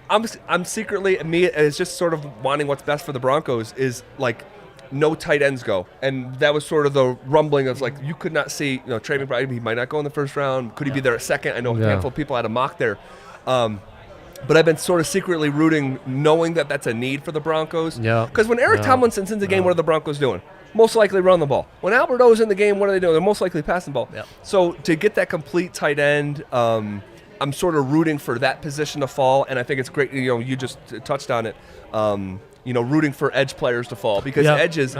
I'm secretly, me, it's just sort of wanting what's best for the Broncos is like no tight ends go. And that was sort of the rumbling of like, you could not see, Trey McBride, he might not go in the first round. Could he be there at second? I know a handful of people had a mock there. But I've been sort of secretly rooting, knowing that that's a need for the Broncos. Yeah. Because when Eric Tomlinson's in the game, what are the Broncos doing? most likely run the ball. When Alberto's in the game, what are they doing? They're most likely passing the ball. Yep. So to get that complete tight end, I'm sort of rooting for that position to fall, and I think it's great. You just touched on it. Rooting for edge players to fall because edges.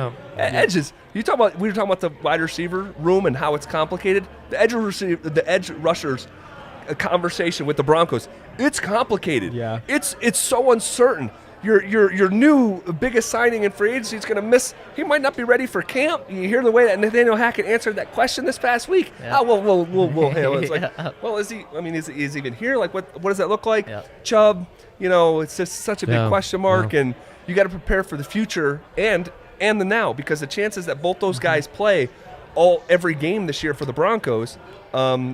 We were talking about the wide receiver room and how it's complicated. The edge rushers conversation with the Broncos. It's complicated. Yeah. It's so uncertain. Your new biggest signing in free agency is going to miss. He might not be ready for camp. You hear the way that Nathaniel Hackett answered that question this past week. Yeah. We'll handle it. It's like, well, is he? I mean, is he even here? Like, what does that look like? Yeah. Chubb. It's just such a big question mark, and you got to prepare for the future and the now, because the chances that both those guys play every game this year for the Broncos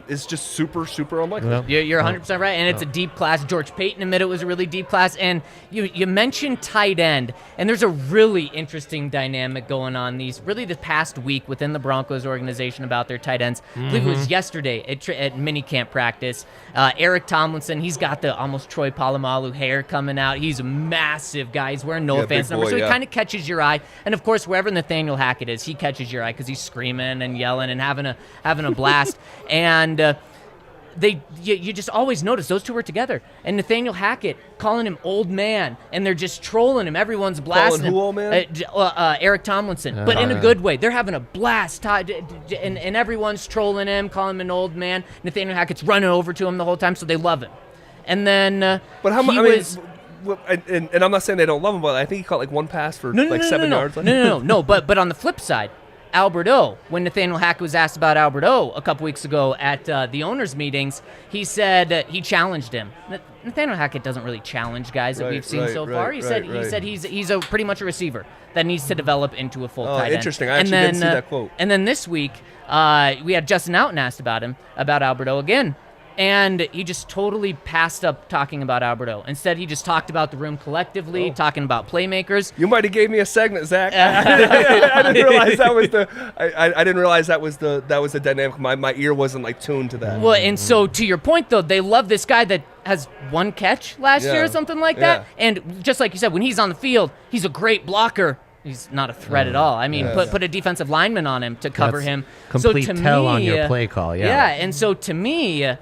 is just super, super unlikely. You're 100% right, and it's a deep class. George Payton admitted it was a really deep class, and you mentioned tight end, and there's a really interesting dynamic going on the past week within the Broncos organization about their tight ends. I believe it was yesterday at minicamp practice. Eric Tomlinson, he's got the almost Troy Polamalu hair coming out. He's a massive guy. He's wearing no advance number, so he kind of catches your eye. And of course, wherever Nathaniel Hackett is, he catches your eye because he's screaming and yelling and having a blast. And you just always notice those two are together. And Nathaniel Hackett calling him old man, and they're just trolling him. Everyone's blasting him. Who, old man? Eric Tomlinson, but in a good way. They're having a blast, and everyone's trolling him, calling him an old man. Nathaniel Hackett's running over to him the whole time, so they love him. And then, but how much? And I'm not saying they don't love him, but I think he caught like one pass for 7 yards. No. But on the flip side, Albert O, when Nathaniel Hackett was asked about Albert O a couple weeks ago at the owners' meetings, he said he challenged him. Nathaniel Hackett doesn't really challenge guys that we've seen so far. He said he's pretty much a receiver that needs to develop into a full tight end. Interesting. I actually didn't see that quote. And then this week, we had Justin Outen asked about Albert O again. And he just totally passed up talking about Alberto. Instead, he just talked about the room collectively, talking about playmakers. You might have gave me a segment, Zach. I didn't realize that was I didn't realize that was the dynamic. My ear wasn't like tuned to that. Well, and so to your point though, they love this guy that has one catch last year or something like that. And just like you said, when he's on the field, he's a great blocker. He's not a threat at all. I mean, put a defensive lineman on him to cover him. Complete so to tell me, on your play call. Yeah, and so to me.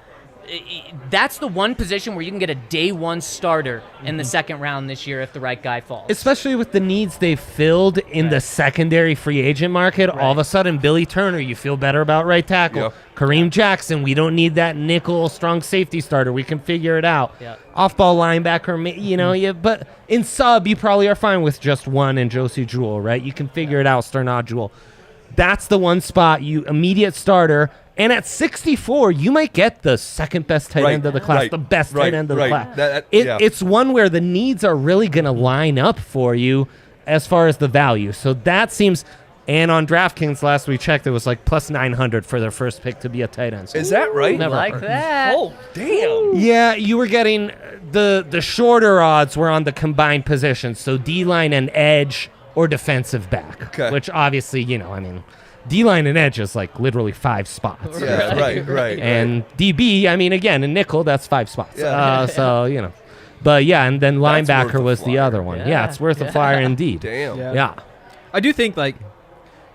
That's the one position where you can get a day one starter in the second round this year if the right guy falls. Especially with the needs they've filled in the secondary free agent market. All of a sudden, Billy Turner, you feel better about right tackle. Yep. Kareem Jackson, we don't need that nickel strong safety starter. We can figure it out. Yep. Off-ball linebacker, but in sub, you probably are fine with just one and Josie Jewell, right? You can figure it out, Sternad Jewell. That's the one spot, you immediate starter. And at 64, you might get the second best tight end of the class, the best tight end of the class. It's one where the needs are really going to line up for you as far as the value. So that seems, and on DraftKings last we checked, it was like plus 900 for their first pick to be a tight end. So is that right? Never like that. Oh, damn. Yeah, you were getting the shorter odds were on the combined positions, so D-line and edge or defensive back, which obviously, D-line and edge is like literally 5 spots. Yeah, right. And DB, again, in nickel, that's 5 spots. So, But yeah, and then linebacker was the other one. Yeah, it's worth a flyer indeed. Damn. Yeah. I do think like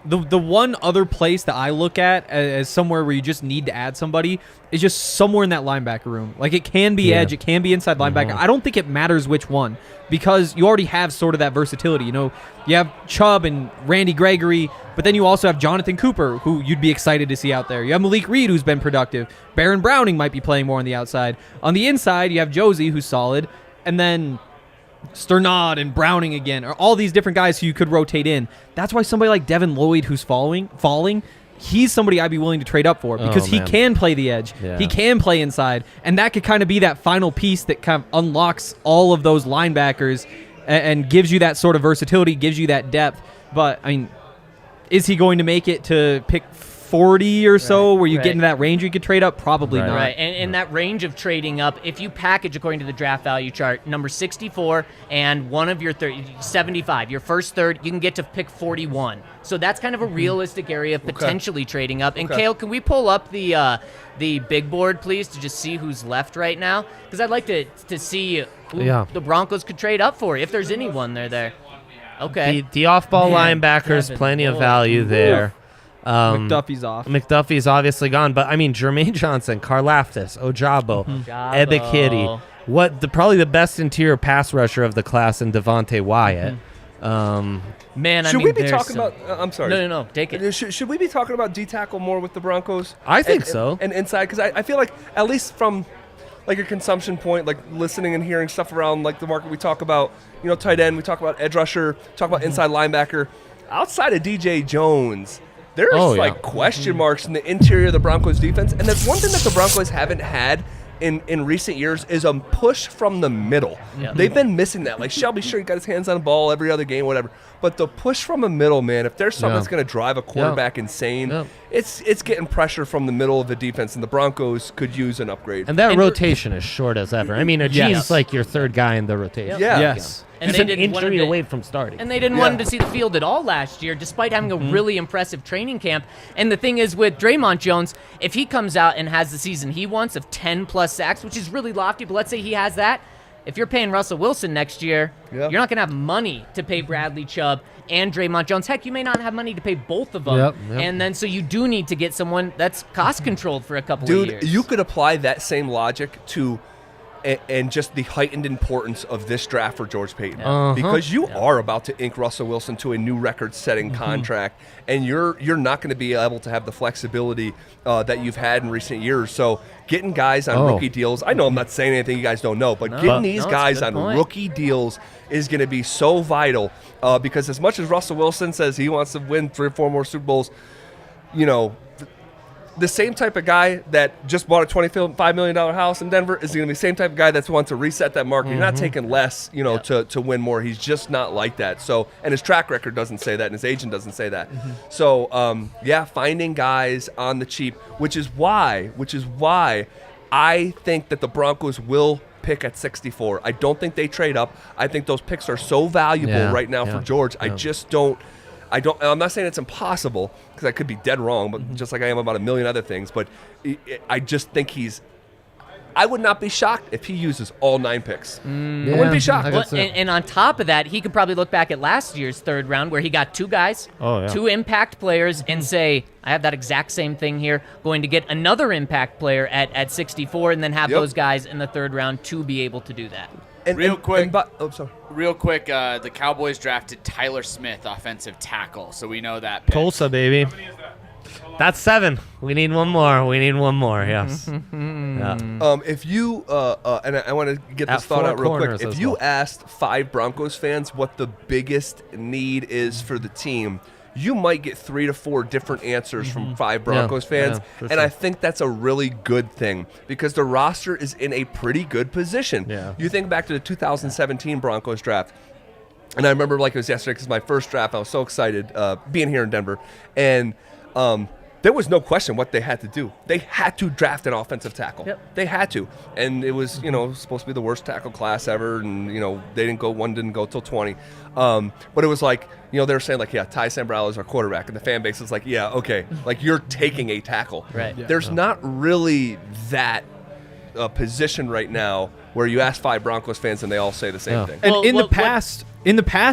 the one other place that I look at as somewhere where you just need to add somebody is just somewhere in that linebacker room. Like it can be edge, it can be inside linebacker. I don't think it matters which one because you already have sort of that versatility. You have Chubb and Randy Gregory, but then you also have Jonathan Cooper, who you'd be excited to see out there. You have Malik Reed, who's been productive. Baron Browning might be playing more on the outside. On the inside, you have Josie, who's solid, and then Sternad and Browning again, or all these different guys who you could rotate in. That's why somebody like Devin Lloyd, who's falling, he's somebody I'd be willing to trade up for because he can play the edge. Yeah. He can play inside, and that could kind of be that final piece that kind of unlocks all of those linebackers and gives you that sort of versatility, gives you that depth. But, is he going to make it to pick 40 or so where you get into that range you could trade up? Probably not. Right, and in that range of trading up, if you package according to the draft value chart, number 64 and one of your 75, your first third, you can get to pick 41. So that's kind of a realistic area of potentially trading up. And Kale, can we pull up the big board, please, to just see who's left right now? Because I'd like to see who the Broncos could trade up for, if there's anyone there. Okay. The off-ball Man, Linebackers, Devin plenty of Lloyd. value there. McDuffie's off. McDuffie's obviously gone, but I mean Jermaine Johnson, Karlaftis, Ojabo, Ebikidi. Probably the best interior pass rusher of the class in Devontae Wyatt. Man, I Should mean, we be there's talking some- about? I'm sorry. No, take it. Should we be talking about D tackle more with the Broncos? I think so. And inside, because I feel like at least from like a consumption point, like listening and hearing stuff around like the market, we talk about tight end, we talk about edge rusher, talk about inside linebacker. Outside of DJ Jones, there's question marks in the interior of the Broncos defense, and that's one thing that the Broncos haven't had in recent years is a push from the middle. Yeah. They've been missing that. Like Shelby, sure, he got his hands on the ball every other game, whatever. But the push from the middle, man, if there's something that's going to drive a quarterback insane, it's getting pressure from the middle of the defense, and the Broncos could use an upgrade. And that rotation is short as ever. I mean, Ajeem's like your third guy in the rotation. Yeah. Yes. And He's they an didn't want injury him to- away from starting. And they didn't want him to see the field at all last year, despite having a really impressive training camp. And the thing is with Draymond Jones, if he comes out and has the season he wants of 10-plus sacks, which is really lofty, but let's say he has that, if you're paying Russell Wilson next year, you're not going to have money to pay Bradley Chubb and Draymond Jones. Heck, you may not have money to pay both of them. Yep. And then so you do need to get someone that's cost-controlled for a couple of Dude, years. you could apply that same logic to and just the heightened importance of this draft for George Payton. Because you are about to ink Russell Wilson to a new record-setting contract, and you're not going to be able to have the flexibility that you've had in recent years. So getting guys on rookie deals, I know I'm not saying anything you guys don't know, but getting these guys on rookie deals is going to be so vital because as much as Russell Wilson says he wants to win 3 or 4 more Super Bowls, the same type of guy that just bought a $25 million house in Denver is going to be the same type of guy that's want to reset that market. You're not taking less, to win more. He's just not like that. So, and his track record doesn't say that, and his agent doesn't say that. So, finding guys on the cheap, which is why I think that the Broncos will pick at 64. I don't think they trade up. I think those picks are so valuable right now for George. I just don't. I'm not saying it's impossible because I could be dead wrong, but just like I am about a million other things. But I just think I would not be shocked if he uses all 9 picks. I wouldn't be shocked. Well, and on top of that, he could probably look back at last year's third round where he got 2 guys, 2 impact players, and say, I have that exact same thing here, going to get another impact player at 64, and then have those guys in the third round to be able to do that. Real quick, sorry. the Cowboys drafted Tyler Smith, offensive tackle, so we know that pick. Tulsa, baby. That's 7. We need one more. Yes. If you and I want to get this thought out real quick. If you asked 5 Broncos fans what the biggest need is for the team, you might get 3 to 4 different answers from 5 Broncos fans, and I think that's a really good thing because the roster is in a pretty good position. You think back to the 2017 Broncos draft, and I remember like it was yesterday because my first draft. I was so excited being here in Denver, and there was no question what they had to do. They had to draft an offensive tackle. They had to. And it was, supposed to be the worst tackle class ever. And, one didn't go till 20. But it was like, they were saying like, Ty Sambrailo is our quarterback. And the fan base is like, yeah, okay. Like you're taking a tackle. Right. There's not really that position right now where you ask 5 Broncos fans and they all say the same thing. And in the past,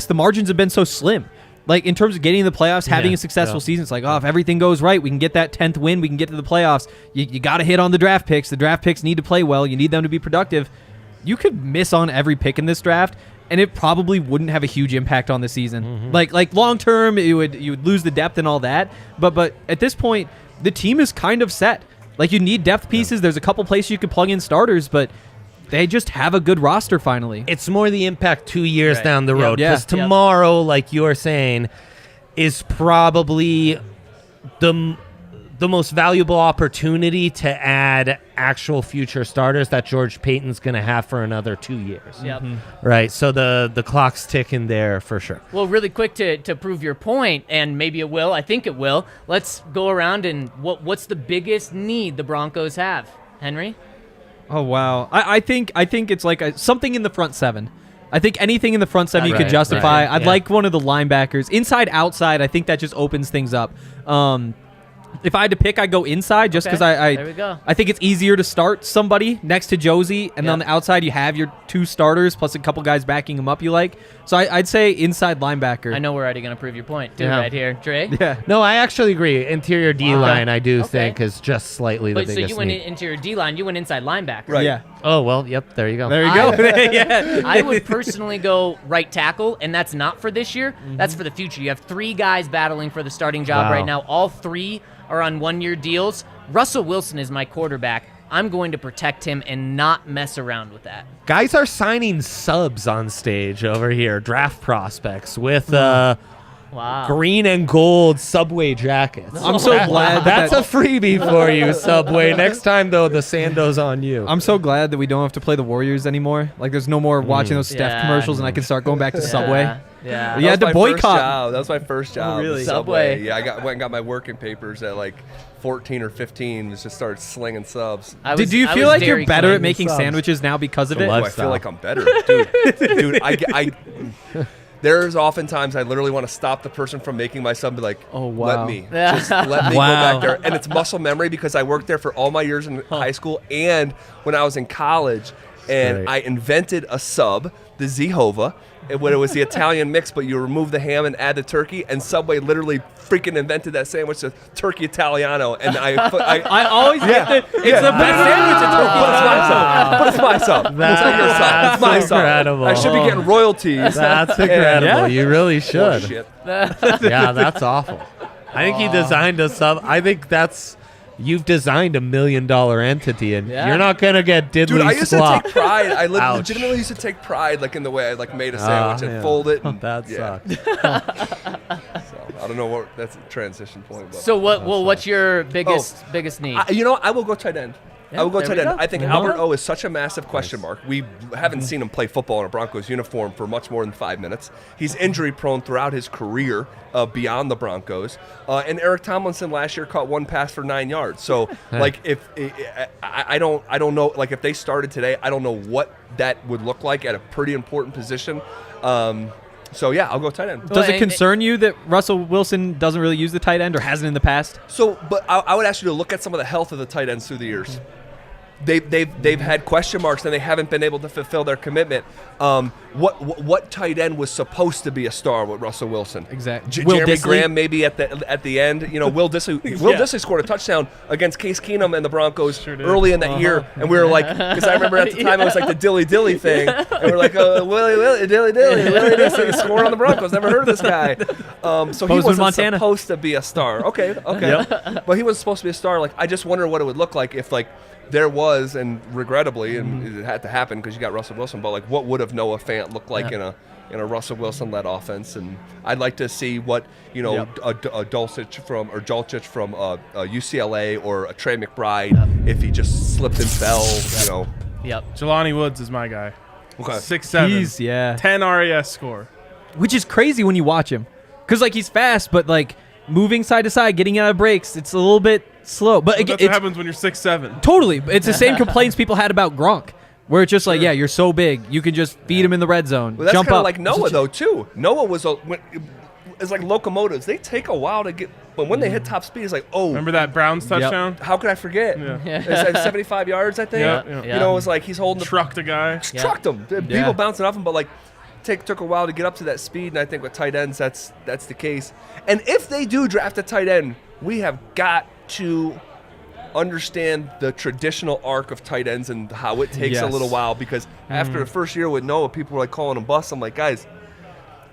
the margins have been so slim. Like, in terms of getting in the playoffs, having a successful season, it's like, if everything goes right, we can get that 10th win, we can get to the playoffs. You got to hit on the draft picks. The draft picks need to play well. You need them to be productive. You could miss on every pick in this draft, and it probably wouldn't have a huge impact on the season. Like long term, you would lose the depth and all that. But at this point, the team is kind of set. Like, you need depth pieces. There's a couple places you could plug in starters, but they just have a good roster finally. It's more the impact 2 years down the road. Because tomorrow, like you are saying, is probably the most valuable opportunity to add actual future starters that George Payton's going to have for another 2 years. Right? So the clock's ticking there for sure. Well, really quick to prove your point, and maybe it will, I think it will, let's go around and what's the biggest need the Broncos have? Henry? Oh, wow. I think it's like something in the front 7. I think anything in the front 7 you could justify. I'd like one of the linebackers. Inside, outside, I think that just opens things up. If I had to pick, I'd go inside just because There we go. I think it's easier to start somebody next to Josie, and then on the outside you have your 2 starters plus a couple guys backing them up you like. So I'd say inside linebacker. I know we're already going to prove your point, too, right here. Dre? Yeah. No, I actually agree. Interior D-line, I do think, is just slightly the But so biggest you went need. into your D-line, you went inside linebacker. Right. Yeah. Oh, well, yep, there you go. There you go. Yeah. I would personally go right tackle, and that's not for this year. That's for the future. You have 3 guys battling for the starting job Wow. right now. All 3 are on 1-year deals. Russell Wilson is my quarterback. I'm going to protect him and not mess around with that. Guys are signing subs on stage over here, draft prospects with Wow. green and gold Subway jackets. I'm so glad that's a freebie for you, Subway. Next time, though, the Sando's on you. I'm so glad that we don't have to play the Warriors anymore. Like, there's no more watching those Steph Yeah. commercials, and I can start going back to Subway. Yeah. You had to That was my first boycott. job. That was my first job. really? Subway. Yeah, went and got my working papers at like 14 or 15. Just started slinging subs. Did you I feel was like you're Dairy better Queen. at making sandwiches now because of it? Oh, I feel like I'm better, dude. I there's oftentimes I literally want to stop the person from making my sub and be like, Oh, wow. let me go back there. And it's muscle memory because I worked there for all my years in high school and when I was in college. And Right. I invented a sub, the Zehova, when it was the Italian mix, but you remove the ham and add the turkey. And Subway literally freaking invented that sandwich, the turkey Italiano. And I always get the it's the best sandwich in Turkey. But it's my sub. It's not your sub. It's my sub. incredible. I should be getting royalties. That's incredible. Yeah. You really should. Bullshit. Yeah, that's awful. I think he designed a sub. I think you've designed $1 million entity, and you're not gonna get diddly Dude, I used squat. to take pride. I Ouch. legitimately used to take pride, like in the way I like made a sandwich and fold it. And, That yeah. sucks. So, I don't know what that's a transition point. But So what's your biggest need? I will go tight end. I will go there tight we end. go. I think There we Albert go. O is such a massive question mark. We haven't seen him play football in a Broncos uniform for much more than 5 minutes. He's injury prone throughout his career beyond the Broncos. And Eric Tomlinson last year caught 1 pass for 9 yards. So like if I don't know, like if they started today, I don't know what that would look like at a pretty important position. So yeah, I'll go tight end. Does it concern you that Russell Wilson doesn't really use the tight end or hasn't in the past? So, but I would ask you to look at some of the health of the tight ends through the years. They've had question marks and they haven't been able to fulfill their commitment. What tight end was supposed to be a star with Russell Wilson? Exactly. Jeremy Disley? Graham maybe at the end. You know, Will Disley scored a touchdown against Case Keenum and the Broncos early in that year, and we were like, because I remember at the time it was like the dilly thing, and we're like, Willie dilly Willie Disley scoring on the Broncos. Never heard of this guy. So he wasn't Montana. supposed to be a star. Okay. But he was supposed to be a star. Like I just wonder what it would look like if like. There was, and regrettably, and it had to happen because you got Russell Wilson. But like, what would have Noah Fant looked like in a Russell Wilson-led offense? And I'd like to see what a Dulcich from UCLA or a Trey McBride if he just slipped and fell. You know. Yep. Jelani Woods is my guy. Okay. 6'7". He's 10 RAS score. Which is crazy when you watch him, because like he's fast, but like moving side to side, getting out of breaks, it's a little bit slow. But again, That's what happens when you're 6'7". Totally. It's the same complaints people had about Gronk, where it's just like, yeah, you're so big, you can just feed him in the red zone. Well, that's jump kind of up. like Noah though too. Noah was it's like locomotives. They take a while to get, but when they hit top speed, it's like, oh. Remember that Browns touchdown? How could I forget? Yeah. It's like 75 yards, I think. Yeah. You know, it was like he's holding Trucked a guy. trucked him. People bouncing off him, but like took a while to get up to that speed. And I think with tight ends, that's the case. And if they do draft a tight end, we have got to understand the traditional arc of tight ends and how it takes a little while. Because after the first year with Noah, people were like calling him bust. I'm like, guys,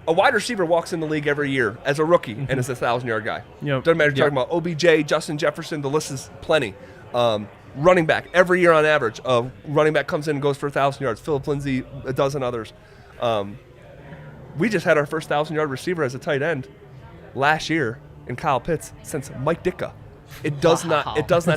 a wide receiver walks in the league every year as a rookie and is a 1,000-yard guy. Yep. Doesn't matter if you're talking about OBJ, Justin Jefferson, the list is plenty. Running back, every year on average, running back comes in and goes for 1,000 yards. Philip Lindsay, a dozen others. We just had our first 1,000-yard receiver as a tight end last year in Kyle Pitts since Mike Ditka. It does not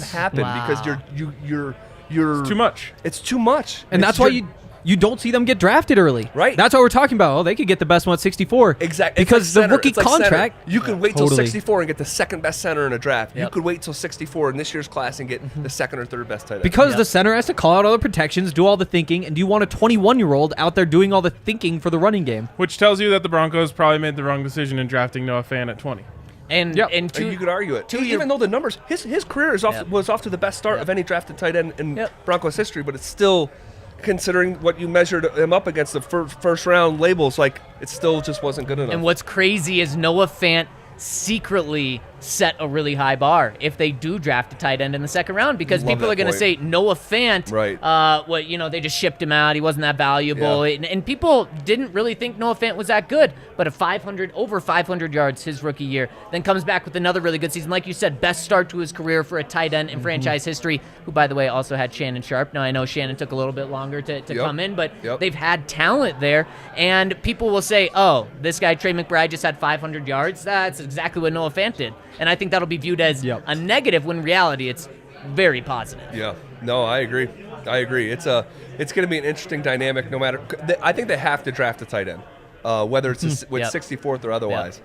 happen because you're It's too much. It's too much. And that's why you don't see them get drafted early. Right. That's what we're talking about. Oh, they could get the best one at 64. Exactly. Because the rookie contract. You could wait till Totally. 64 and get the second best center in a draft. You Yep. could wait till 64 in this year's class and get the second or third best tight end. Because the center has to call out all the protections, do all the thinking, and do you want a 21-year-old out there doing all the thinking for the running game? Which tells you that the Broncos probably made the wrong decision in drafting Noah Fant at 20. And you could argue it. Even though the numbers, his career was off to the best start of any drafted tight end in Broncos history, but it's still, considering what you measured him up against the first round labels, like it still just wasn't good enough. And what's crazy is Noah Fant secretly set a really high bar if they do draft a tight end in the second round, because people are going to say Noah Fant, right? They just shipped him out. He wasn't that valuable, and people didn't really think Noah Fant was that good. But over 500 yards his rookie year, then comes back with another really good season. Like you said, best start to his career for a tight end in franchise history. Who, by the way, also had Shannon Sharp. Now I know Shannon took a little bit longer to come in, but they've had talent there, and people will say, "Oh, this guy Trey McBride just had 500 yards." That's exactly what Noah Fant did. And I think that'll be viewed as a negative when in reality it's very positive. Yeah. No, I agree. It's going to be an interesting dynamic no matter. I think they have to draft a tight end, whether it's with 64th or otherwise.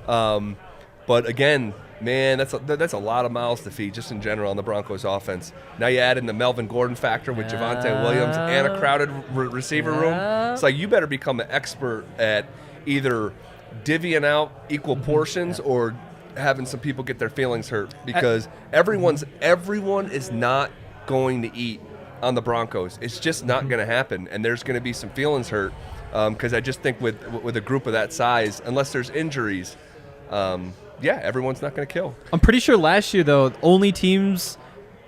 But again, man, that's a lot of mouths to feed just in general on the Broncos offense. Now you add in the Melvin Gordon factor with Javonte Williams and a crowded receiver room. It's like you better become an expert at either divvying out equal portions or having some people get their feelings hurt, because everyone is not going to eat on the Broncos. It's just not going to happen, and there's going to be some feelings hurt, because I just think with a group of that size, unless there's injuries, everyone's not going to kill. I'm pretty sure last year, though, only teams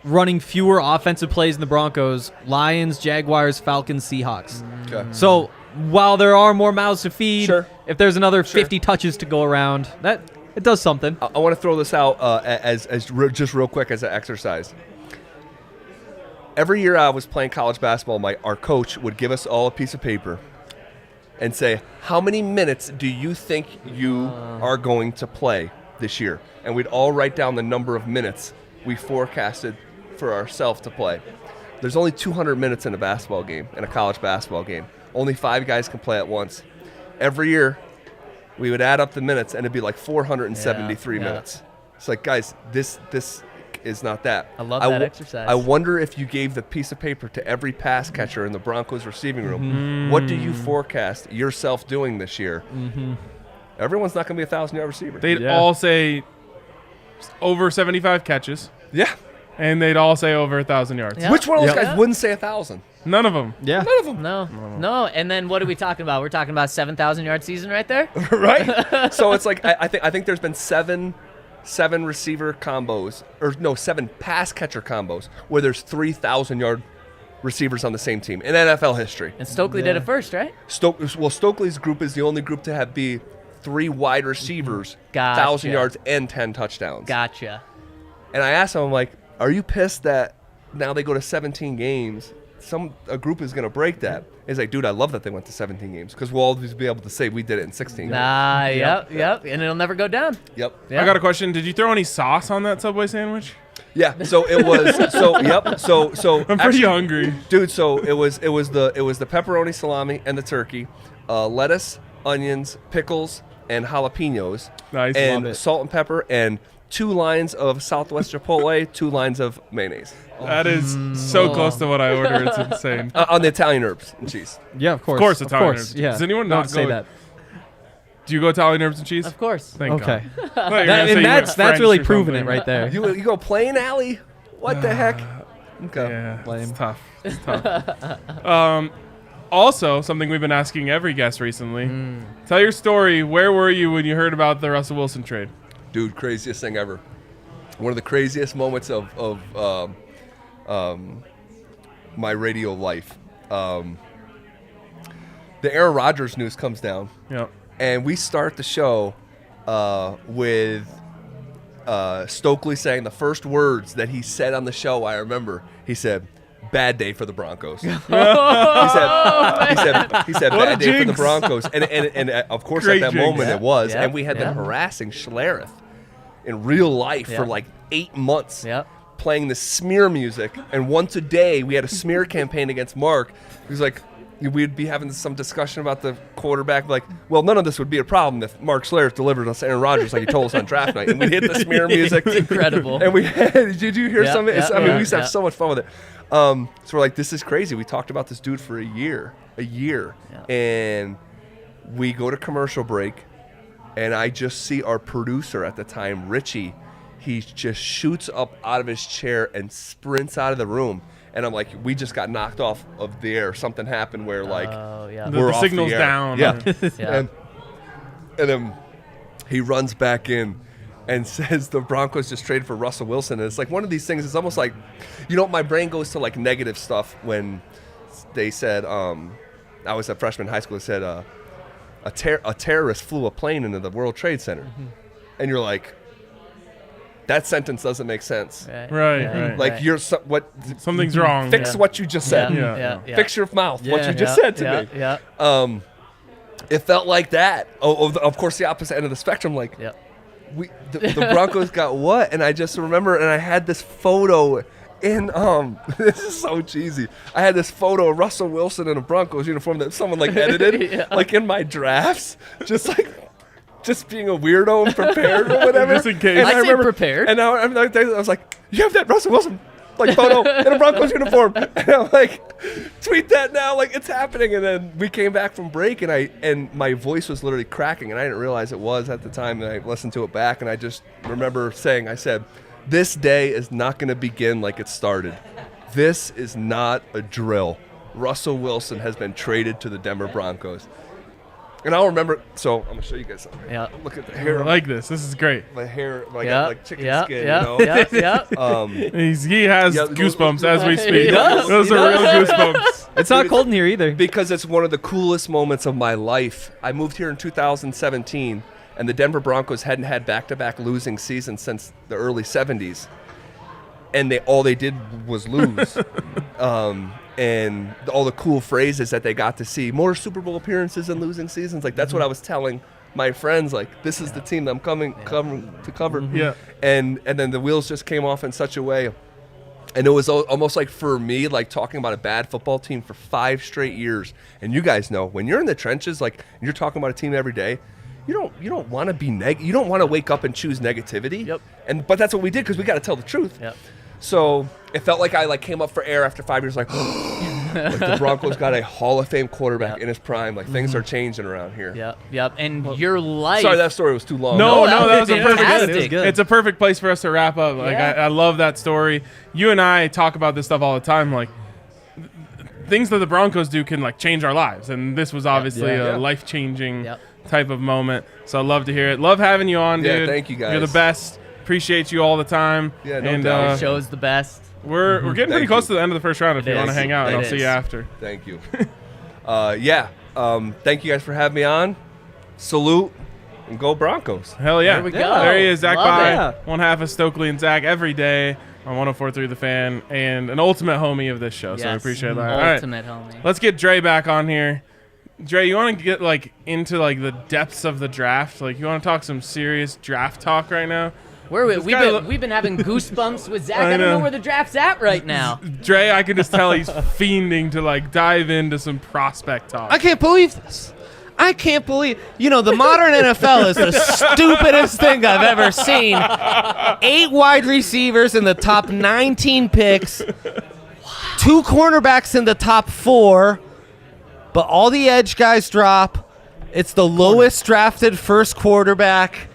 running fewer offensive plays in the Broncos: Lions, Jaguars, Falcons, Seahawks. Okay. So while there are more mouths to feed, if there's another 50 touches to go around, that it does something. I want to throw this out as just real quick as an exercise. Every year I was playing college basketball, our coach would give us all a piece of paper and say, how many minutes do you think you are going to play this year? And we'd all write down the number of minutes we forecasted for ourselves to play. There's only 200 minutes in a basketball game, in a college basketball game. Only 5 guys can play at once. Every year, we would add up the minutes, and it'd be like 473 minutes. It's like, guys, this is not that. I love that exercise. I wonder if you gave the piece of paper to every pass catcher in the Broncos receiving room, what do you forecast yourself doing this year? Everyone's not going to be a 1,000-yard receiver. They'd all say over 75 catches. Yeah. And they'd all say over 1,000 yards. Yeah. Which one of those guys wouldn't say 1,000? None of them. Yeah. None of them. No. And then what are we talking about? We're talking about 7,000-yard season right there? Right? So it's like I think there's been seven receiver combos, or no, 7 pass catcher combos where there's 3,000-yard receivers on the same team in NFL history. And Stokely did it first, right? Stokely's group is the only group to be 3 wide receivers, 1,000 yards and 10 touchdowns. Gotcha. And I asked him, I'm like, are you pissed that now they go to 17 games? A group is going to break that. He's like, dude, I love that they went to 17 games, because we'll always be able to say we did it in 16 games. Yep. And it'll never go down. Yep. I got a question. Did you throw any sauce on that Subway sandwich? Yeah. So it was. So I'm pretty hungry, dude. So it was the pepperoni, salami, and the turkey, lettuce, onions, pickles, and jalapenos. Nice. And salt and pepper, and 2 lines of Southwest Chipotle, 2 lines of mayonnaise. That is so close to what I order. It's insane. On the Italian herbs and cheese. Yeah, of course. Of course, Italian herbs. Yeah. Does anyone Don't not say go? that? Do you go Italian herbs and cheese? Of course. Thank Okay. God. And that's really proving it right there. You go plain alley? What the heck? Okay. Yeah, it's tough. It's tough. Also, something we've been asking every guest recently. Tell your story. Where were you when you heard about the Russell Wilson trade? Dude, craziest thing ever. One of the craziest moments of my radio life. The Aaron Rodgers news comes down. Yep. And we start the show with Stokely saying the first words that he said on the show. I remember he said, "Bad day for the Broncos." he said, "Bad day for the Broncos," and of course Great at that jinx. moment it was, Yep. and we had been harassing Schlereth in real life for like 8 months. Yep. Playing the smear music, and once a day we had a smear campaign against Mark. He was like, we'd be having some discussion about the quarterback, like, well, none of this would be a problem if Mark Schlereth delivered us Aaron Rodgers like he told us on draft night, and we'd hit the smear music. Incredible. And we had, did you hear some of it? Yeah, we used to have so much fun with it. So we're like, this is crazy. We talked about this dude for a year, and we go to commercial break, and I just see our producer at the time, Richie. He just shoots up out of his chair and sprints out of the room. And I'm like, we just got knocked off of the air. Something happened where, like, The we're off signal's the air. down. Yeah. Yeah. And then he runs back in and says the Broncos just traded for Russell Wilson. And it's like one of these things. It's almost like, my brain goes to, like, negative stuff when they said, I was a freshman in high school, it said a terrorist flew a plane into the World Trade Center. And you're like, that sentence doesn't make sense. Right. Like Something's wrong. Fix what you just said. Yeah. Fix your mouth. What you just said to me. Yeah. It felt like that. Of course, the opposite end of the spectrum. Like, the Broncos got what? And I just remember, and I had this photo in this is so cheesy. I had this photo of Russell Wilson in a Broncos uniform that someone like edited, like in my drafts, just being a weirdo and prepared or whatever. Just in case. And I say remember, prepared. And now I was like, you have that Russell Wilson like photo in a Broncos uniform. And I'm like, tweet that now, like it's happening. And then we came back from break, and my voice was literally cracking, and I didn't realize it was at the time. And I listened to it back, and I just remember saying, I said, this day is not going to begin like it started. This is not a drill. Russell Wilson has been traded to the Denver Broncos. And I'll remember, so I'm going to show you guys something. Yeah. Look at the hair. I like this. This is great. My hair, I Yeah. got like chicken skin, you know? He has goosebumps as we speak. He does. Those are real goosebumps. It's not cold in here either. Because it's one of the coolest moments of my life. I moved here in 2017, and the Denver Broncos hadn't had back-to-back losing seasons since the early 70s. And all they did was lose. And all the cool phrases that they got to see, more Super Bowl appearances and losing seasons. Like, that's what I was telling my friends. Like, this is the team that I'm coming to cover. Yeah. And then the wheels just came off in such a way. And it was almost like, for me, like talking about a bad football team for 5 straight years. And you guys know, when you're in the trenches, like, and you're talking about a team every day, you don't want to be you don't want to wake up and choose negativity. Yep. But that's what we did, because we got to tell the truth. Yep. So it felt like I came up for air after 5 years, like, like the Broncos got a Hall of Fame quarterback in his prime. Like, things are changing around here. Yep. And your life. Sorry, that story was too long. No, that that was was a perfect. fantastic. It's a perfect place for us to wrap up. Like, I love that story. You and I talk about this stuff all the time. Like, things that the Broncos do can, like, change our lives, and this was obviously a life-changing type of moment. So I love to hear it. Love having you on, dude. Yeah, thank you guys. You're the best. Appreciate you all the time. Yeah, no and doubt. Show's the best. We're getting pretty close to the end of the first round. If It you want to is. hang out, and It I'll see is. you after. Thank you. Thank you guys for having me on. Salute and go Broncos. Hell yeah. There we go. There he is, Zach Love By, it. one half of Stokely and Zach every day on 104.3 The Fan, and an ultimate homie of this show. So I Yes. appreciate that. All right, Ultimate homie. let's get Dre back on here. Dre, you want to get like into like the depths of the draft? Like, you want to talk some serious draft talk right now? We've been having goosebumps with Zach. I don't know where the draft's at right now. Dre, I can just tell he's fiending to like dive into some prospect talk. I can't believe this. I can't believe, the modern NFL is the stupidest thing I've ever seen. 8 wide receivers in the top 19 picks, 2 cornerbacks in the top 4, but all the edge guys drop. It's the lowest drafted first quarterback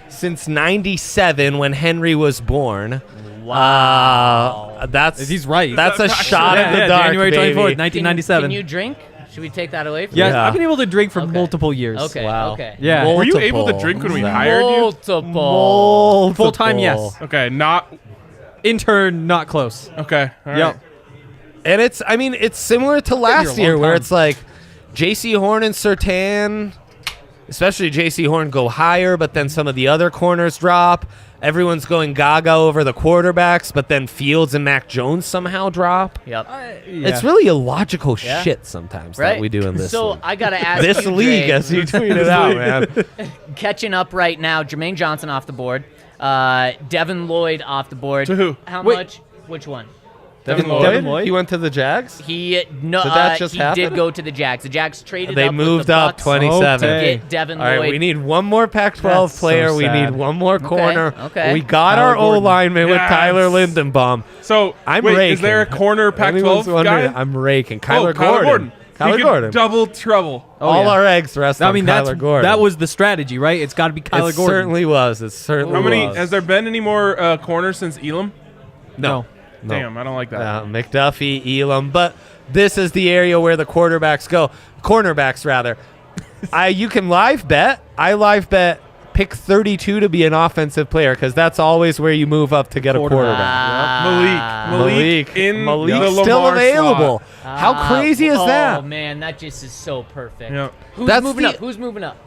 since 97 when Henry was born. Wow. He's right. That's a shot in the dark, January 24th, baby. 1997. Can you drink? Should we take that away from Yeah, you? I've been able to drink for multiple years. Okay. Wow. Okay. Yeah. Were you able to drink when we hired you? Multiple. Full time, yes. Okay, not Intern, not close. okay. All right. Yep. And it's similar to last long year where time. it's like J.C. Horn and Surtain, especially J.C. Horn, go higher, but then some of the other corners drop. Everyone's going gaga over the quarterbacks, but then Fields and Mac Jones somehow drop. Yep. It's really illogical shit sometimes that we do in this So league. I gotta ask This you, league, Dre, as you tweeted out, man. catching up right now. Jermaine Johnson off the board. Devin Lloyd off the board. To who? How Wait. much? Which one? Devin Lloyd? Lloyd? He went to the Jags? He Did that just he happen? did go to the Jags. The Jags traded They up moved with the up Bucks 27. to Okay. get Devin All right, Lloyd. we need one more Pac-12 That's player. so We sad. need one more corner. okay. We got Tyler our Gordon. O-lineman with Yes. Tyler Lindenbaum. So I'm wait, raking. is there a corner Anyone's Pac-12 wondering, guy? I'm raking. Kyler Kyler Gordon. Gordon. Kyler he could Gordon. double trouble. All our eggs rest on Kyler Gordon. that was the strategy, right? It's got to be Kyler it Gordon. certainly was. It certainly How many was. has there been any more corners since Elam? No. Damn, I don't like that. McDuffie, Elam, but this is the area where the quarterbacks go. Cornerbacks, rather. You can live bet. I live bet pick 32 to be an offensive player because that's always where you move up to get a quarterback. Malik in the still Lamar available. slot. How crazy is that? Oh man, that just is so perfect. Yeah. Who's That's moving the- up? Who's moving up?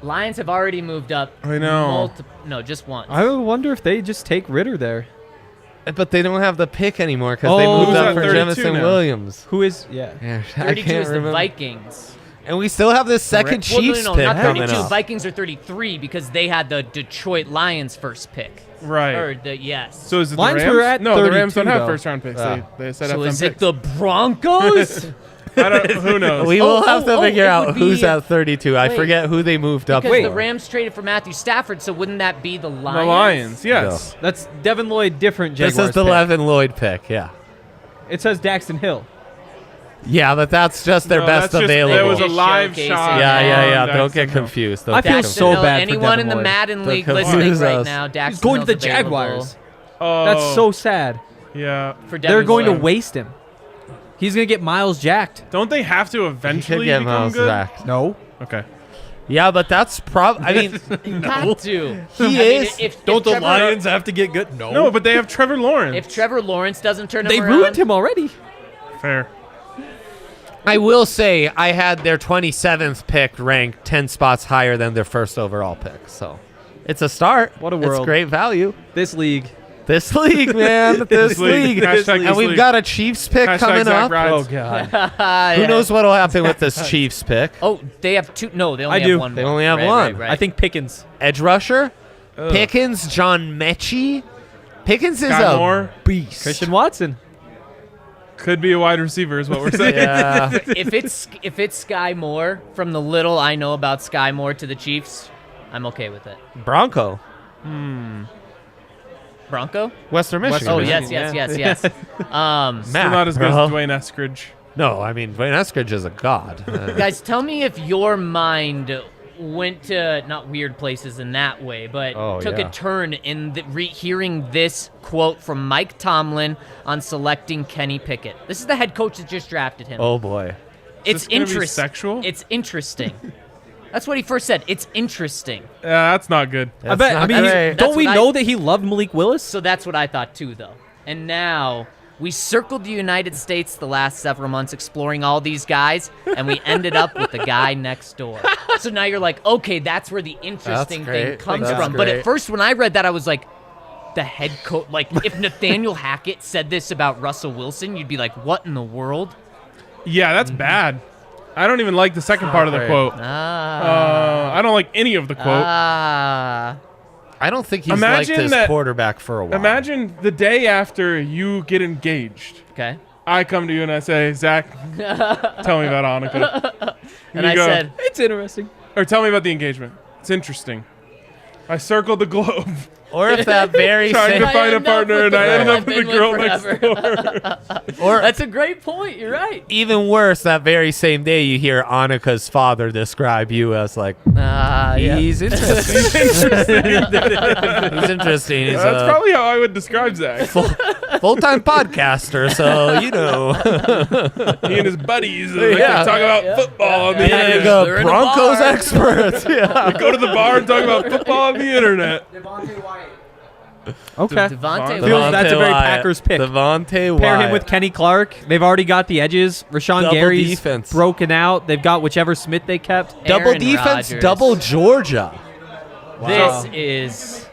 Lions have already moved up. I know. No, just once. I wonder if they just take Ritter there. But they don't have the pick anymore because they Oh. moved Who's up at for 32 Jamison now? Williams. Who is? Yeah. Yeah, I 32 can't is the remember. Vikings. And we still have this second Well, Chiefs no, pick not coming 32. up. Vikings are 33 because they had the Detroit Lions first pick. Right. Or yes. So is it Lions the Rams? were at no, the Rams 32 don't have though. first round picks. They set up so them is it picks. the Broncos? I don't, who knows? We will have to oh, figure it out would who's be- at 32. I Wait. forget who they moved up Because for. the Rams traded for Matthew Stafford, so wouldn't that be the Lions? The Lions, yes. That's Devin Lloyd, different Jaguars This is the pick. Levin Lloyd pick, yeah. It says Daxton Hill. Yeah, but that's just their No, best that's just- available. There was a Just live showcasing shot. it. Yeah. on Don't get Daxton Hill. confused. I feel Daxton so Hill, bad for anyone Devin in the Lloyd. Madden Don't League confuse listening right us. now, Daxton He's going to the Hill's available Jaguars. Oh, That's so sad. Yeah. For They're Devin going to Lloyd. waste him. He's going to get Miles jacked. Don't they have to He eventually could get become Miles good? Jack. No. Okay. Yeah, but that's probably. I mean, You got to. He I mean, is. if Trevor- have to get good? No, but they have Trevor Lawrence. If Trevor Lawrence doesn't turn They him around, ruined him already. Fair. I will say I had their 27th pick ranked 10 spots higher than their first overall pick. So it's a start. What a It's world. great value. This league. This league, man. This league. Hashtag And this we've league. got a Chiefs pick Hashtag coming Zach up. Rides. God. Who knows what'll happen with this Chiefs pick? Oh, they have two. No, they only I have do. one. They more. only have Right, one. right, right. I think Pickens. Edge rusher, Pickens, John Mechie. Pickens is Sky a Moore beast. Christian Watson. could be a wide receiver, is what we're saying. Yeah. if it's Sky Moore, from the little I know about Sky Moore to the Chiefs, I'm okay with it. Bronco, Bronco? Western Michigan. Oh Michigan, yes. Still Mac, not as good bro. as Dwayne Eskridge. No, I mean Dwayne Eskridge is a god. Guys, tell me if your mind went to not weird places in that way, but took yeah. a turn in hearing this quote from Mike Tomlin on selecting Kenny Pickett. This is the head coach that just drafted him. Oh boy. it's this gonna be interesting. sexual? It's interesting. That's what he first said. It's interesting. That's not good. I bet. I mean, great. don't we That's what know I- that he loved Malik Willis? So that's what I thought too, though. And now we circled the United States the last several months exploring all these guys, and we ended up with the guy next door. So now you're like, okay, that's where the interesting thing great. comes That's from. But great. at first, when I read that, I was like, the head coach. Like, if Nathaniel Hackett said this about Russell Wilson, you'd be like, what in the world? Yeah, that's bad. I don't even like the second part of the Right. quote. I don't like any of the quote. Ah. I don't think he's Imagine liked his that- quarterback for a while. Imagine the day after you get engaged. Okay. I come to you and I say, Zach, tell me about Annika. And you I go, said, It's interesting. or tell me about the engagement. It's interesting. I circled the globe or if that very trying to same, find a end up partner with and the I ended girl up I've with the been girl with next door. or that's a great point. You're right. even worse, that very same day you hear Annika's father describe you as like Yeah. he's interesting. He's interesting. He's That's a probably how I would describe Zach. full-time podcaster, so you know. He and his buddies like to talk about football on the Yeah, internet. go They're in a Broncos bar. experts. Yeah. Go to the bar and talk about football on the internet. Okay. Devontae Feels Wyatt. that's a very Wyatt. Packers pick. Devontae Pair him Wyatt. with Kenny Clark. They've already got the edges. Rashawn Double Gary's defense. broken out. They've got whichever Smith they kept. double Aaron defense, Rodgers. double Georgia. This is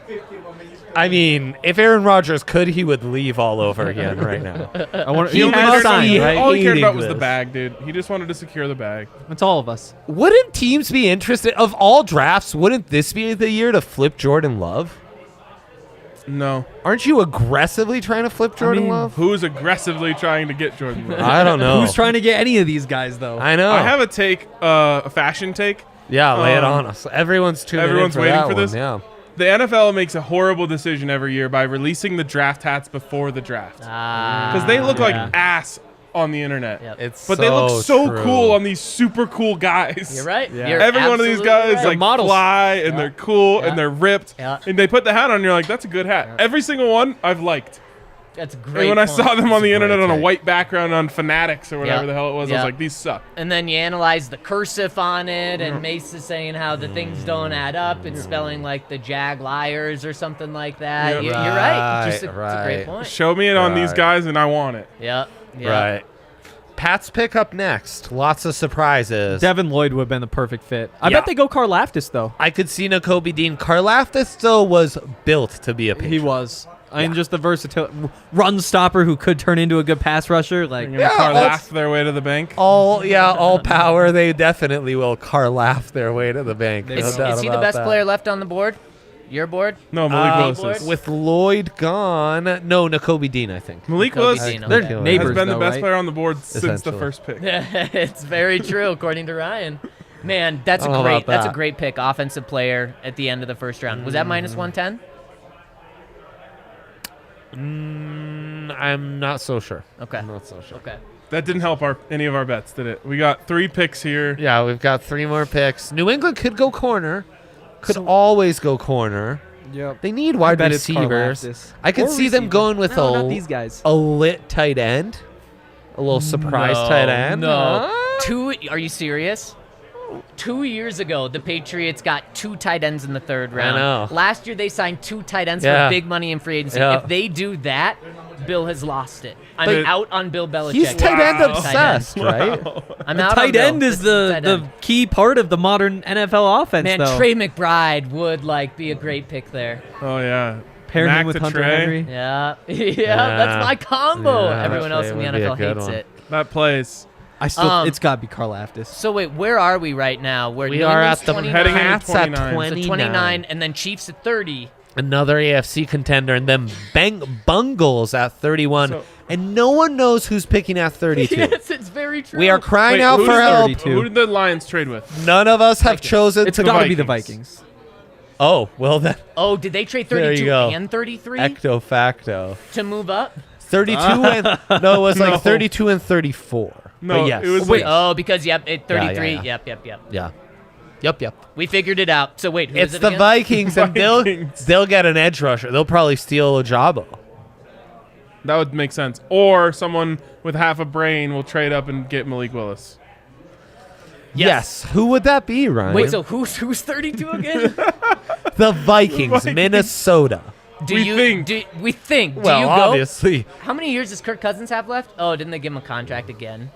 I mean, if Aaron Rodgers could, he would leave all over again right now. I want. He He must has be signed, right? All he cared hating about was the this. bag, dude. He just wanted to secure the bag. It's all of us. Wouldn't teams be interested? Of all drafts, wouldn't this be the year to flip Jordan Love? No. Aren't you aggressively trying to flip Jordan Love? Who's aggressively trying to get Jordan Love? I don't know. Who's trying to get any of these guys though? I know. I have a take, a fashion take. yeah, lay it um, on us. Everyone's tuning everyone's in for waiting that for one, this? Yeah. The NFL makes a horrible decision every year by releasing the draft hats before the draft. Because they look like ass on the internet. Yep. It's But they look so true. cool on these super cool guys. You're right. Yeah. You're Every one of these absolutely guys right. like models. fly and they're cool Yeah. and they're ripped. Yeah. And they put the hat on, and you're like, that's a good hat. Every single one I've liked. That's a And great. when I point. saw them on the internet on a take. white background on Fanatics or whatever Yeah. the hell it was, I Yeah. was like, these suck. And then you analyze the cursive on it, and Mace is saying how the things don't add up. It's spelling like the Jag Liars or something like that. Yep. You're right. It's a Right, great right. point. Show me it on these Right. guys, and I want it. Yeah. Yeah. Right. Pat's pick up next. Lots of surprises. Devin Lloyd would have been the perfect fit. I Yeah. bet they go Karlaftis, though. I could see Nakobe Dean. Karlaftis, though, was built to be a Patriot. He was. I mean, just the versatility. Run stopper who could turn into a good pass rusher. Like, They're gonna car that's- laugh their way to the bank. All power. They definitely will Karlaf their way to the bank. No Is doubt he the about best that. player left on the board? Your board? No, Malik Willis board? is. With Lloyd gone, no, Nakobe Dean, I think. Malik Kobe Willis Dean, they're okay. has neighbors, been the though, best right? player on the board since the Essentially. first pick. It's very true, according to Ryan. Man, that's I don't know about that's a that. great pick. Offensive player at the end of the first round. Was that minus 110? I'm not so sure. Okay. I'm not so sure. Okay. That didn't help any of our bets, did it? We got 3 picks here. Yeah, we've got 3 more picks. New England could go corner. Could always go corner. yep. They need wide bet it's receivers. Karlaftis. I could Or see them receiver. going with No, not these guys. a lit tight end. A little surprise tight end. No. Huh? Are you serious? 2 years ago, the Patriots got 2 tight ends in the third round. know. Last year, they signed 2 tight ends Yeah. for big money in free agency. Yeah. If they do that, Bill has lost it. I'm But- out on Bill Belichick. He's tight end Wow. obsessed, right? I'm out on Tight Bill. end is Tight the end. key part of the modern NFL offense, Man, though. Trey McBride would be a great pick there. Oh, yeah. Pairing Mac him with to Hunter Trey. Henry. Yeah, that's my combo. Yeah, Everyone else Trey in the would be a NFL good hates one. it. That plays. I still, Um, it's got to be Karlaftis. So wait, where are we right now? We're We are at the 29, heading into Pats at 29. 29. so 29, and then Chiefs at 30. Another AFC contender, and then Bungles at 31. So- and no one knows who's picking at 32. Yes, it's very true. We are crying Wait, out who for did the- help. 32. Who did the Lions trade with? None of us have chosen It's to got to be the Vikings. Vikings. Oh, well then, Oh, did they trade There you 32 go. and 33 ecto facto. to move up? 32 and no, it was No. like 32 and 34. No, But yes. it was Wait, like, oh, because at 33. yeah. Yep. Yeah. Yep. We figured it out. So wait, who It's is it the again? Vikings, and Vikings. they'll get an edge rusher. They'll probably steal Ojabo. that would make sense. Or someone with half a brain will trade up and get Malik Willis. Yes. Who would that be, Ryan? Wait, so who's 32 again? the Vikings, Minnesota. Do We you think. we think? Do Well, you go? obviously. How many years does Kirk Cousins have left? Oh, didn't they give him a contract again?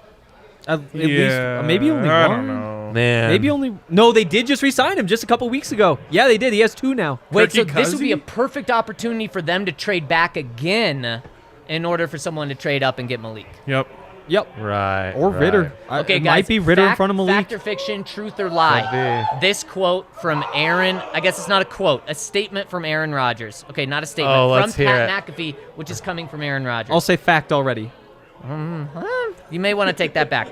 At Yeah, least, maybe only I one. don't know. Man. Maybe only. No, they did just re-sign him just a couple weeks ago. Yeah, they did. He has 2 now. Wait, so Kirky this would be a Cousy? perfect opportunity for them to trade back again in order for someone to trade up and get Malik. Yep. Yep. Right. Or right. Ritter. Okay, it guys. might be Ritter in fact, front of Malik. Fact or fiction, truth or lie? Could This quote from Aaron, I guess it's not a quote, a statement from Aaron Rodgers. Okay, not a statement. Oh, from let's hear Pat McAfee, which is coming from Aaron Rodgers. I'll say fact already. You may want to take that back.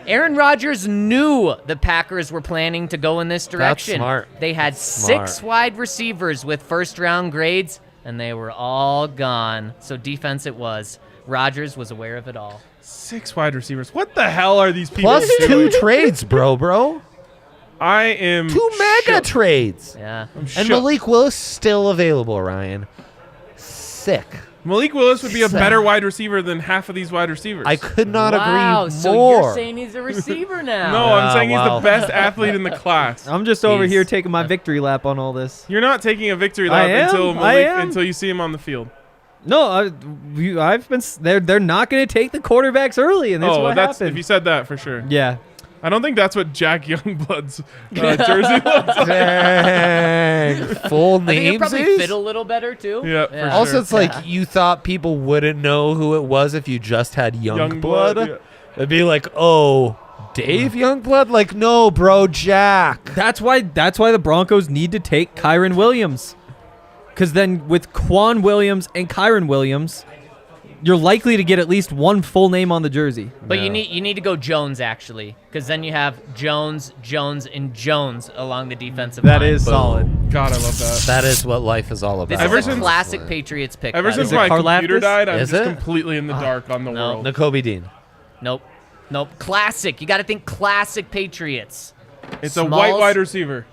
Aaron Rodgers knew the Packers were planning to go in this direction. smart. They had Smart. 6 wide receivers with first-round grades, and they were all gone. So defense it was. Rodgers was aware of it all. 6 wide receivers. What the hell are these people Plus doing? 2 trades, bro. I am 2 mega shook. trades. Yeah. I'm And shook. Malik Willis still available, Ryan. Sick. Malik Willis would be a better wide receiver than half of these wide receivers. I could not Wow, agree so more. you're saying he's a receiver now. No, I'm saying he's wow. the best athlete in the class. I'm just over He's- here taking my victory lap on all this. You're not taking a victory I lap am, until I Malik, am. until you see him on the field. No, I've been. They're not going to take the quarterbacks early, and that's what that's happened. if you said that for sure. Yeah. I don't think that's what Jack Youngblood's jersey looks like. Dang. Full I think it names. probably fit a little better too. Yeah, for Also, sure. it's like you thought people wouldn't know who it was if you just had Youngblood. Youngblood, yeah. It'd be like, oh, Dave Youngblood? Like, no, bro, Jack. That's why the Broncos need to take Kyron Williams. Because then with Quan Williams and Kyron Williams, you're likely to get at least one full name on the jersey. But you need to go Jones actually, because then you have Jones, and Jones along the defensive line. That is solid. God, I love that. That is what life is all about. This Ever is a since- classic Patriots pick. Ever by the since way. my Karlaftis? computer died, I'm Is just it? completely in the dark on the no. world. Nakobe Dean. Nope. Classic. You got to think classic Patriots. It's a white wide receiver.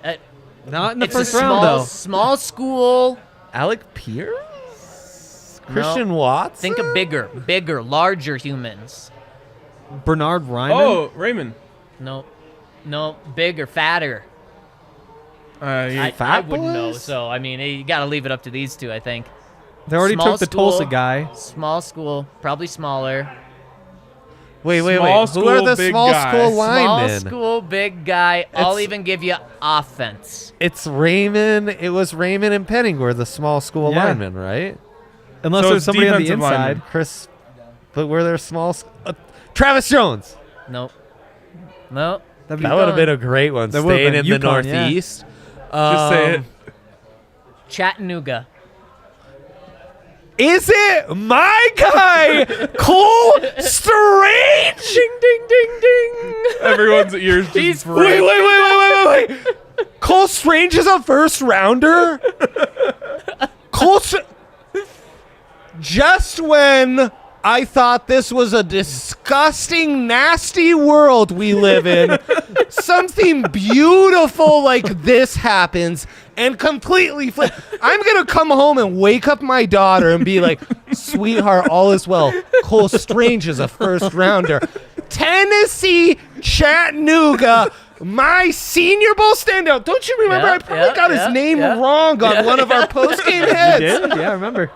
Not in the It's first a round, though. small school. Alec Pierce? Christian Watts? Think of bigger, larger humans. Bernard Ryman. Oh, Raymond. No, bigger, fatter. I wouldn't know. So I mean, you got to leave it up to these two. I think. They already Small took the school, Tulsa guy. Small school, probably smaller. Wait. Small Who are the big small guy. school Small linemen? school, big guy. I'll even give you offense. It's Raymond. It was Raymond and Penning were the small school Yeah. linemen, right? Unless So there's it's somebody on the defensive inside. lineman. Chris, but were there small? Travis Jones. Nope. That would have been a great one. That would've Staying been in the UConn, yeah. Northeast. Just say it. Chattanooga. Is it my guy, Cole Strange? Ding, ding, ding, ding. Everyone's ears just Wait. Cole Strange is a first rounder? Just when I thought this was a disgusting, nasty world we live in, something beautiful like this happens and completely flip. I'm going to come home and wake up my daughter and be like, sweetheart, all is well. Cole Strange is a first rounder. Tennessee, Chattanooga, my Senior Bowl standout. Don't you remember? I probably got his name wrong on one of our post-game heads. You did? Yeah, I remember.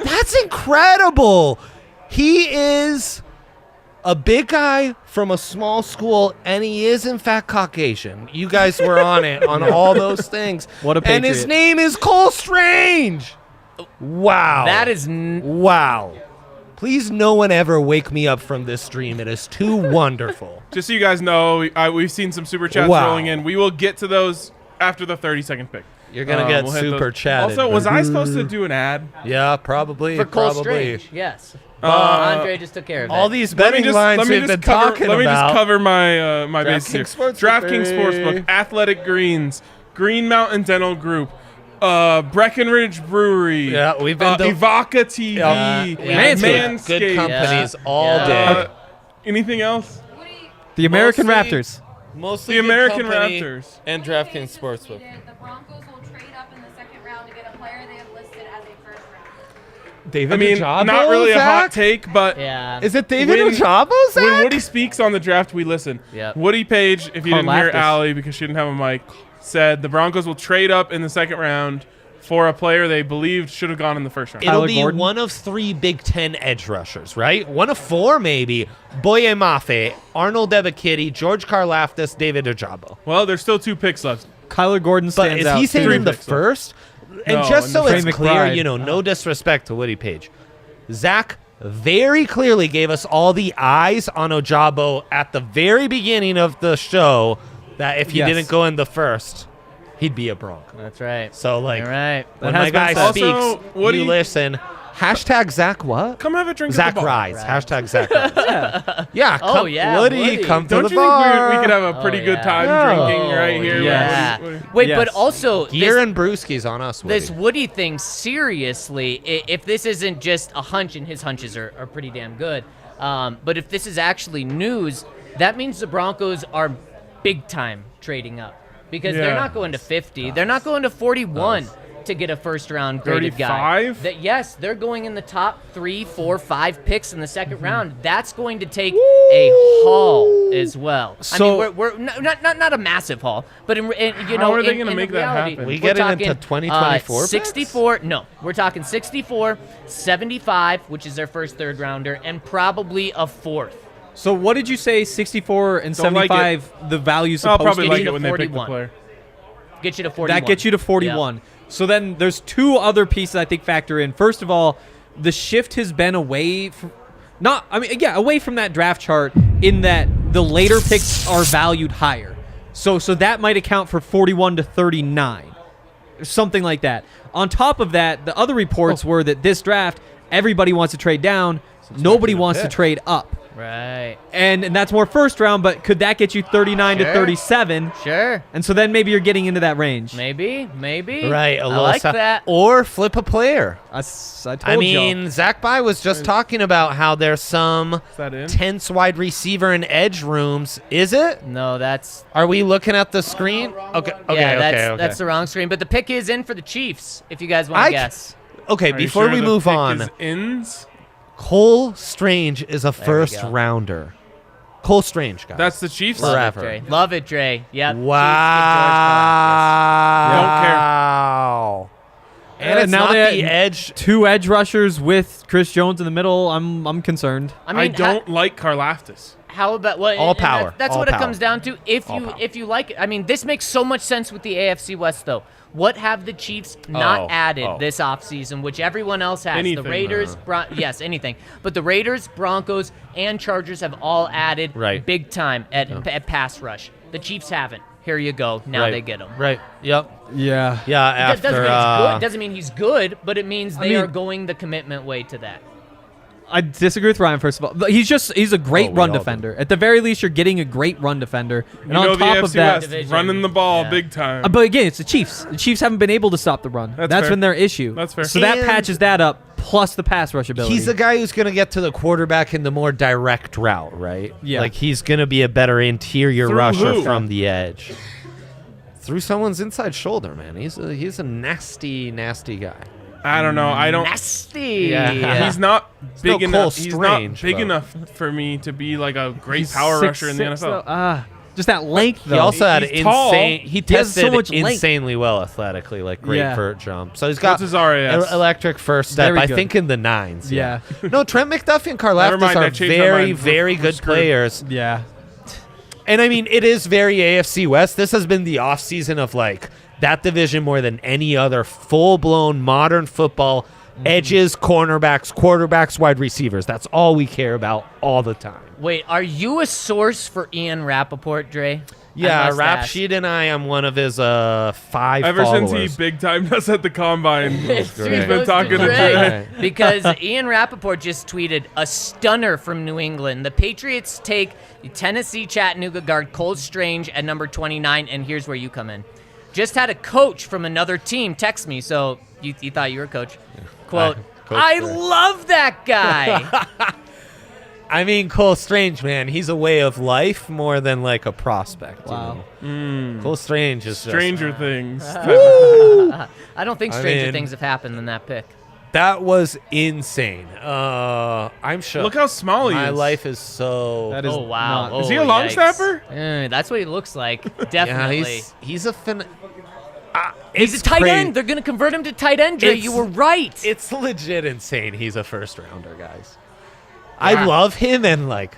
That's incredible. He is a big guy from a small school, and he is, in fact, Caucasian. You guys were on it, on all those things. What a And his patriot. name is Cole Strange. Wow. That is wow. Please no one ever wake me up from this dream. It is too wonderful. Just so you guys know, we've seen some super chats Wow. rolling in. We will get to those after the 30-second pick. You're going to get we'll hit super those. chatted. Also, was I supposed to do an ad? Yeah, probably. for Cole probably. Strange. Yes. Andre just took care of All it. these betting lines we've been talking Let me about. just cover my my bases here. DraftKings Sportsbook. Sportsbook, Athletic Greens, Green Mountain Dental Group, Breckenridge Brewery. Yeah, we've been Evoca TV, Manscaped. Good companies all Yeah. day. Anything else? The American Mostly- Raptors. Mostly The good American company Raptors. and DraftKings Sportsbook. The Broncos will trade up in the second round to get a player they have listed as a first round. David I mean, Ojabo, not really a hot Zach? take, but Yeah. Is it David When- Ojabo, Zach? when Woody speaks on the draft, we listen. Yep. Woody Page, if you didn't hear Karlaftis. Allie because she didn't have a mic, said the Broncos will trade up in the second round for a player they believed should have gone in the first round. It'll Tyler be Gordon? one of 3 Big Ten edge rushers, right? One of 4, maybe. Boye Mafe, Arnold Ebiketie, George Karlaftis, David Ojabo. Well, there's still 2 picks left. Kyler Gordon But stands is out. he saying Three in the picks, though. first? And No, just in so the it's first. clear, McBride. no disrespect to Woody Page. Zach very clearly gave us all the eyes on Ojabo at the very beginning of the show that if he Yes. didn't go in the first, he'd be a Bronco. That's right. So, like, All right. when That my has guy been said. speaks, Also, Woody- you listen. Hashtag Zach what? Come have a drink Zach at the bar. Rise. Hashtag Zach Rise. Yeah. Oh, Come, yeah, Woody, Woody. come to Don't the you think bar. we could have a pretty Oh, good yeah. time Yeah. drinking right here? Yeah. Woody? Wait, Yes. but also Gear this, and brewskis on us, Woody. this Woody thing, seriously, if this isn't just a hunch, and his hunches are pretty damn good, but if this is actually news, that means the Broncos are big time trading up because they're Yeah. not going to 50. They're not going to 41 to get a first round graded guy. 35? Yes, they're going in the top 3, 4, 5 picks in the second round. That's going to take a haul as well. So- I mean, we're not a massive haul, but in you How know, are they in gonna make that reality, happen? We we're getting talking, into 2024 picks? 64. No, we're talking 64, 75, which is their first third rounder, and probably a fourth. So what did you say? 64 and Don't like 75. The value I'll supposed probably to like be. it when they pick the 41. player. Get you to 41. That gets you to 41. So then there's 2 other pieces I think factor in. First of all, the shift has been away from away from that draft chart in that the later picks are valued higher. So that might account for 41 to 39. Something like that. On top of that, the other reports were that this draft everybody wants to trade down, nobody wants to trade up. Right. And that's more first round, but could that get you 39 to 37? Sure. And so then maybe you're getting into that range. Maybe. Right. I like that. Or flip a player. I told I mean, Zach Bai was just talking about how there's some that in? tense wide receiver and edge rooms. Is it? No, that's Are we looking at the screen? Okay. that's the wrong screen. But the pick is in for the Chiefs, if you guys want to guess. Okay, Are you before sure we the move pick on, is ins? Cole Strange is a we first go. rounder. Cole Strange, guys. That's the Chiefs. Love Forever. it, Dre. Love it, Dre. Yep. Wow. And it's now not they the edge. 2 edge rushers with Chris Jones in the middle. I'm concerned. I mean, I don't like Karlaftis. How about what? All and power. That's All what power. it comes down to. If you like it, I mean, this makes so much sense with the AFC West, though. What have the Chiefs not added this offseason, which everyone else has? Anything. The Raiders, yes, anything. But the Raiders, Broncos, and Chargers have all added big time at pass rush. The Chiefs haven't. Here you go. Now they get them. Right. Yep. Yeah. Yeah. That After. doesn't mean he's good, but it means they are going the commitment way to that. I disagree with Ryan, first of all. But he's a great run all do. defender. At the very least, you're getting a great run defender. And You know on the top AFC of that, West running the ball big time. but again, it's the Chiefs. The Chiefs haven't been able to stop the run. That's That's fair. been their issue. That's fair. So that And- patches that up, plus the pass rush ability. He's the guy who's going to get to the quarterback in the more direct route, right? Yeah. Like he's going to be a better interior Through rusher who? from the edge. Through someone's inside shoulder, man. He's a nasty, nasty guy. I don't know. I don't. Nasty. Yeah. He's not Still big Cole enough. He's not Strange, big though. enough for me to be like a great He's power 6'6", rusher in the NFL. though. Just that length, though. He also had He's tall. insane. He He has so tested much length. insanely well athletically, like great Yeah. vert jump. So he's got What's his RAS? electric first step. Very I good. think in the 9s. Yeah. No, Trent McDuffie and Never Karlaftis mind, are I changed my very, mind. very We're good screwed. players. Yeah. And I mean, it is very AFC West. This has been the offseason of like that division more than any other full-blown modern football. Edges, cornerbacks, quarterbacks, wide receivers. That's all we care about all the time. Wait, are you a source for Ian Rappaport, Dre? Yeah, I must ask. Rapsheed and I am one of his 5 Ever followers. since he big timed us at the combine, It's he's true, been goes talking to Dre. Dre. Because Ian Rappaport just tweeted a stunner from New England. The Patriots take Tennessee Chattanooga guard Cole Strange at number 29, and here's where you come in. Just had a coach from another team text me, so you thought you were a coach. Quote, Coach I Strange. love that guy. I mean, Cole Strange, man, he's a way of life more than like a prospect. Wow. Cole Strange is Stranger Things. I don't think I stranger mean- things have happened than that pick. that was insane. I'm shook. Look how small he My is. life is so. That is Oh, wow. not- Is he a Oh, long yikes. snapper? That's what he looks like. yeah, Definitely. he's a He's a tight end. They're going to convert him to tight end, Jay. It's- You were right. It's legit insane. He's a first rounder, guys. I love him, and like,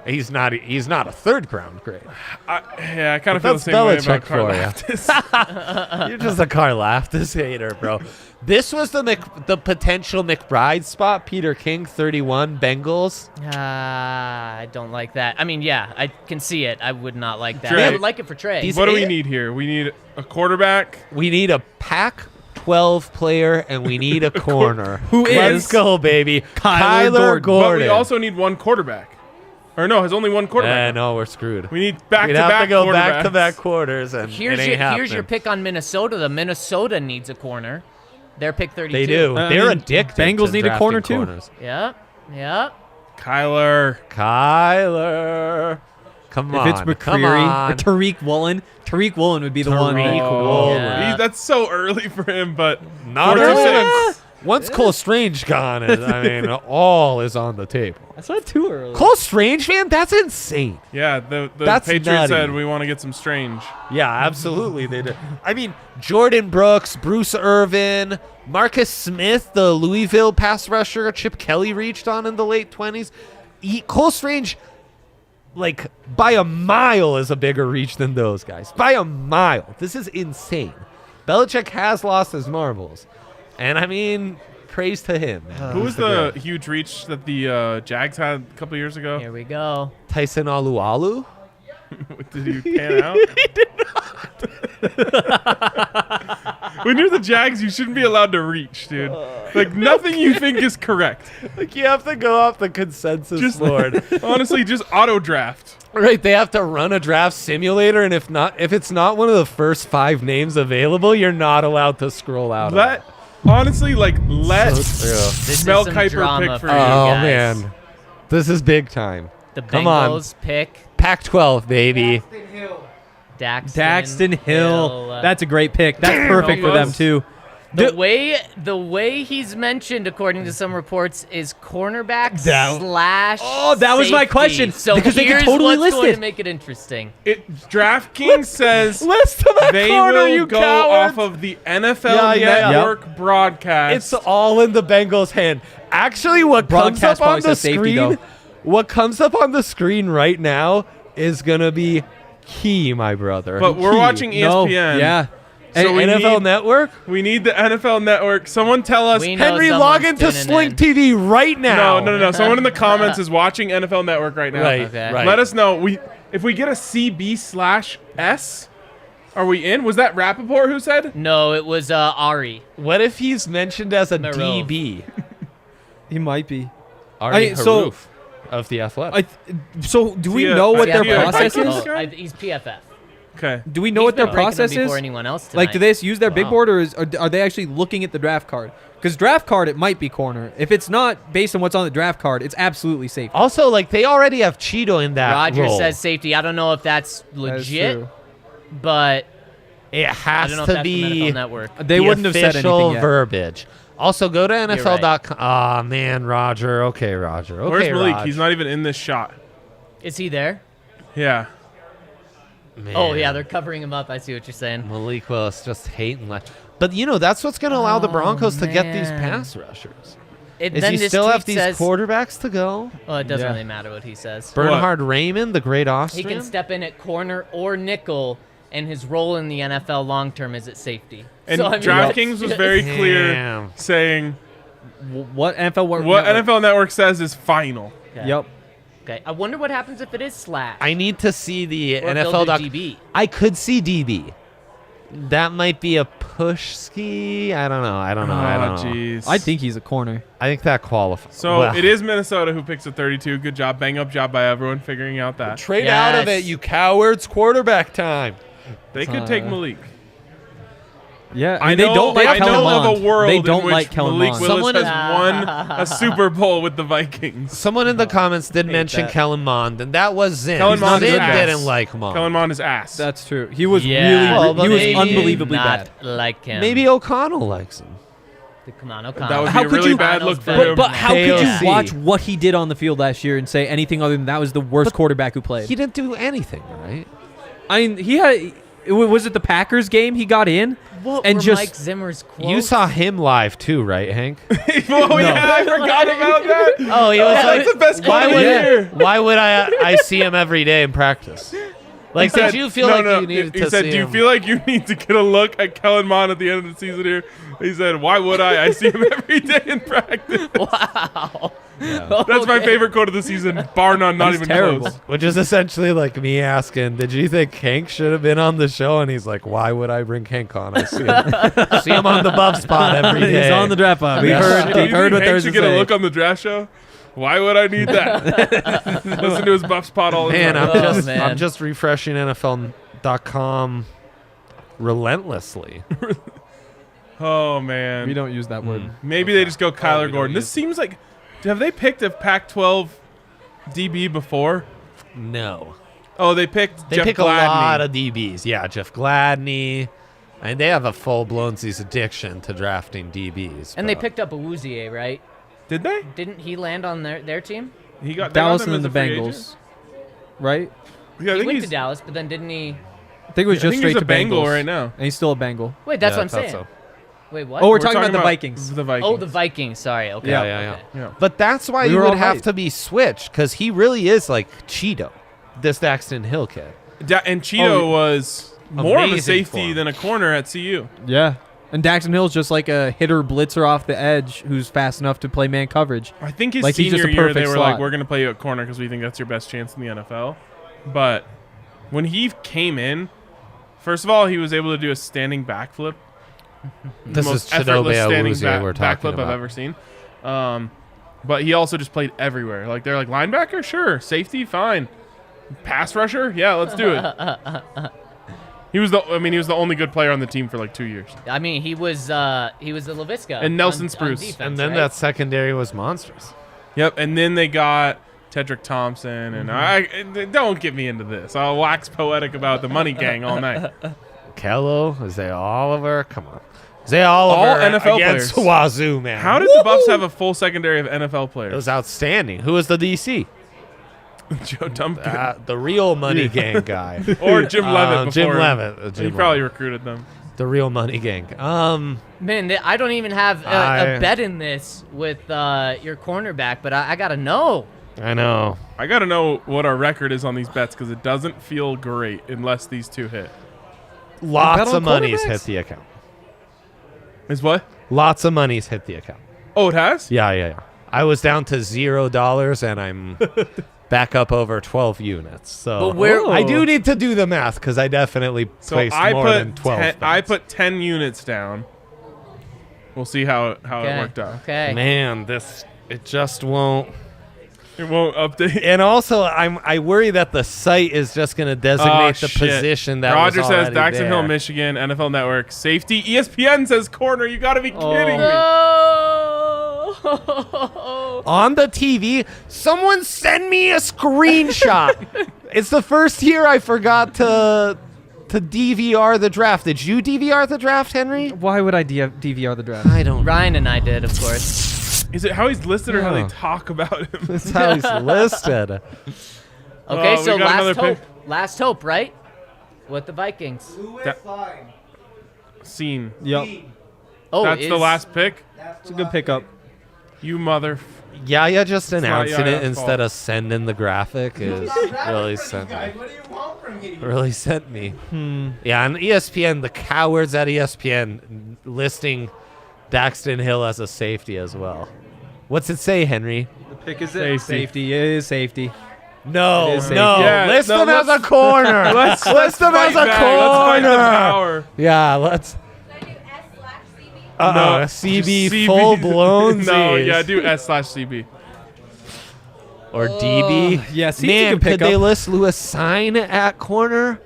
he's not a third round grade. Yeah, I kind of feel the That's same way about Belichick for ya. Karlaftis. You're just a Karlaftis hater, bro. This was the potential McBride spot. Peter King, 31, Bengals. I don't like that. I mean, yeah, I can see it. I would not like that. Trey. I would like it for Trey. These- What do we need here? We need a quarterback. We need a Pac-12 player, and we need a corner. Who Let's is go, baby. Kyler Gordon. But we also need one quarterback. Or no, has only one quarterback. No, we're screwed. We need We'd back-to-back have to go quarterbacks. back-to-back quarters, and Here's it ain't here's your happening. pick on Minnesota. The Minnesota needs a corner. They're pick 32. They do. I They're mean, addicted. Bengals to need a drafting corner, too. corners. Yep. Yep. Kyler. Come If on. it's Come McCreary on. or Tariq Woolen would be the one. Tariq Oh, Woolen. Yeah. That's so early for him, but Not 4-2-6. early. Once Cole Strange gone, I mean, all is on the table. That's not too early. Cole Strange, man, that's insane. Yeah, the That's Patriots nutty. said we want to get some Strange. Yeah, absolutely they do. I mean, Jordan Brooks, Bruce Irvin, Marcus Smith, the Louisville pass rusher Chip Kelly reached on in the late 20s. Cole Strange, like, by a mile is a bigger reach than those guys. By a mile. This is insane. Belichick has lost his marbles. And, I mean, praise to him, man. Who was He's the great. huge reach that the Jags had a couple years ago? Here we go. Tyson Alualu? Did he pan out? When you're the Jags, you shouldn't be allowed to reach, dude. Like, nothing you think is correct. Like, you have to go off the consensus board. Honestly, just auto draft. Right, they have to run a draft simulator, and if it's not one of the first 5 names available, you're not allowed to scroll out. Honestly, let This Mel is some Kiper drama pick for for you. you Oh guys. man, this is big time. The Come on. Bengals pick Pac-12, baby. Daxton Hill. That's a great pick. That's perfect for them too. The way he's mentioned, according to some reports, is cornerback slash. Oh, that was my safety. question, So because they could here's totally what's list going it. to make it interesting. DraftKings says List to that they corner, will you go cowards. off of the NFL Yeah. Network broadcast. It's all in the Bengals' hand. Actually, what comes Broadcast up on probably the says safety, screen, though. what comes up on the screen right now is gonna be key, my brother. But we're watching ESPN. Yeah. So we NFL need- Network. We need the NFL Network. Someone tell us. We know Henry, someone's log into tuning Slink in. TV right now. No. Someone in the comments is watching NFL Network right now. Right, Okay. right. Let us know. If we get a CB/S, are we in? Was that Rappaport who said? No, it was Ari. What if he's mentioned as a Marov. DB? He might be. Ari so- Haroof of the Athletic. So do we Yeah, know what yeah, their yeah, process Vikings is? guy? He's PFF. Okay. Do we know He's what their been breaking them process before is? anyone else Like, do tonight. they use their big board, or are they actually looking at the draft card? Because draft card, it might be corner. If it's not based on what's on the draft card, it's absolutely safe. Also, like, they already have Cheeto in that Roger role. says safety. I don't know if that's That is legit, true. but It I has don't know if to that's from be NFL Network. They the wouldn't have said official anything yet. verbiage. Also, go to NFL.com. right. Aw, man, Roger. Okay, Roger. Okay, Where's Malik? Raj. He's not even in this shot. Is he there? Yeah. Man. Oh, yeah, they're covering him up. I see what you're saying. Malik Willis just hating left. But, that's what's going to allow the Broncos to get these man. pass rushers. It, Is then you this still tweet have these says, quarterbacks to go? Oh, it doesn't Yeah. really matter what he says. Bernhard Raymond, the great He Austrian? can step in at corner or nickel, and his role in the NFL long term is at safety. And So, I mean, DraftKings was very clear Damn. saying What NFL? what network? NFL Network says is final. Okay. Yep. Okay. I wonder what happens if it is slash. I need to see the Or if they'll NFL. do DB. I could see DB. That might be a push ski. I don't know. I don't know. Jeez. I think he's a corner. I think that qualifies. So Well, it is Minnesota who picks a 32. Good job. Bang up job by everyone figuring out that. Trade out of Yes. it, you cowards. Quarterback time. They could take Malik. Yeah, I they know, don't like I Kellen know Mond. of a world They don't in which like Kellen Malik Mond. Willis Someone has is- won a Super Bowl with the Vikings. Someone in the comments did mention that. Kellen Mond, and that was Zin. Kellen Mond is Zin ass. didn't like Mond. Kellen Mond is ass. That's true. He was Yeah, Well, but he was maybe unbelievably not bad. like him. Maybe O'Connell likes him. Come on, O'Connell. That would be How a could really you- bad look for But- him. But how could KOC. you watch what he did on the field last year and say anything other than that was the worst quarterback who played? He didn't do anything, right? I mean, he had. Was it the Packers game he got in? What and were just Mike Zimmer's quotes? You saw him live too, right, Hank? Oh, yeah, I forgot about that. Oh, he was That's the best why quote of would the year. why would I see him every day in practice? Like, He said- did you feel no, like no, you needed he to said, see do you him? feel like you need to get a look at Kellen Mond at the end of the season here? He said, why would I? I see him every day in practice. Wow. That's my favorite quote of the season, bar none, not That's even terrible. close. Which is essentially like me asking, did you think Hank should have been on the show? And he's like, why would I bring Hank on? I see him, see him on the buff spot every day. He's on the draft pod. We've Yeah. heard, Do you we've heard think what Hank there's to should get a say. look on the draft show? Why would I need that? Listen to his buff spot all the Man, time. I'm just refreshing NFL.com relentlessly. Oh, man. We don't use that word. Maybe they just go Kyler we don't Gordon. This use- seems like, have they picked a Pac-12 DB before? No. Oh, they picked They Jeff pick Gladney. a lot of DBs. Yeah, Jeff Gladney. And they have a full-blown addiction to drafting DBs. And they but- picked up Awuzie, right? Did they? Didn't he land on their team? He got Dallas they got and him then as the a free Bengals, right? agent? Yeah, I He think went he's to Dallas, but then didn't he? I think it was I just think straight he's a to Bengal Bengals right now. and he's still a Bengal. Wait, that's Yeah, what I'm I thought saying. so. Wait, what? Oh, we're talking about the Vikings. The Vikings. Oh, the Vikings. Sorry. Okay. Yeah, okay. Yeah. But that's why We you were would all have right. to be switched, because he really is like Cheeto, this Daxton Hill kid. And Cheeto was more of a Amazing safety form. than a corner at CU. Yeah. And Daxton Hill's just like a hitter blitzer off the edge who's fast enough to play man coverage. I think his Like, he's just senior a year, they perfect were slot. like, we're going to play you at corner because we think that's your best chance in the NFL. But when he came in, First of all, he was able to do a standing backflip. This Most is effortless Chidobe standing Awuzie we're talking backflip about. I've ever seen. But he also just played everywhere. Like they're like linebacker, sure. Safety, fine. Pass rusher, yeah, let's do it. He was the only good player on the team for like 2 years. I mean, he was the LaVisca And Nelson on Spruce. defense, And then right? that secondary was monstrous. Yep, and then they got Tedrick Thompson, and I don't get me into this. I'll wax poetic about the money gang all night. Kello, Isaiah Oliver, come on. Isaiah Oliver All NFL against players. Wazoo, man. How did the Buffs have a full secondary of NFL It players? was outstanding. Who was the DC? Joe Dumpkin. The real money gang guy. Or Jim Levitt before Jim him. Levitt. He probably recruited them. The real money gang. Man, I don't even have a bet in this with your cornerback, but I gotta know. I know. I got to know what our record is on these bets because it doesn't feel great unless these two hit. Lots on of money's quarterbacks? hit the account. Is what? Lots of money's hit the account. Oh, it has? Yeah. I was down to $0 and I'm back up over 12 units. So But where- I do need to do the math because I definitely So placed I more than 12. I put 10 units down. We'll see how it worked out. Okay. Man, it just won't. It won't update. And also, I worry that the site is just going to designate the position that Roger was says already Daxton Hill, there. Michigan, NFL Network, safety. ESPN says corner. You got to be kidding me. Oh. On the TV, someone send me a screenshot. It's the first year I forgot to DVR the draft. Did you DVR the draft, Henry? Why would I DVR the draft? I don't. Ryan and I did, of course. Is it how he's listed or how Yeah. they talk about him? That's how he's listed. Okay, Oh, so we got last another hope. pick. Last hope, right? With the Vikings. Scene. Yep. Oh, That's the last pick? It's a good pickup. You mother... Yaya just not announcing it Yaya's instead fault. of sending the graphic is really sent me. What do you want from me? Really sent me. Yeah, on ESPN, the cowards at ESPN listing Daxton Hill as a safety as well. What's it say, Henry? The pick is Safety. it. Safety. It is safety. No, It is safety. no. Yeah, list no, him as a let's- corner. Let's list him as a fight back. Let's fight the corner. power. Yeah, let's. Should I do S/CB? No, CB full blown. No, yeah, do S/CB. Or DB. Yeah, C's a Man, good could they pickup. list Lewis Sign at corner?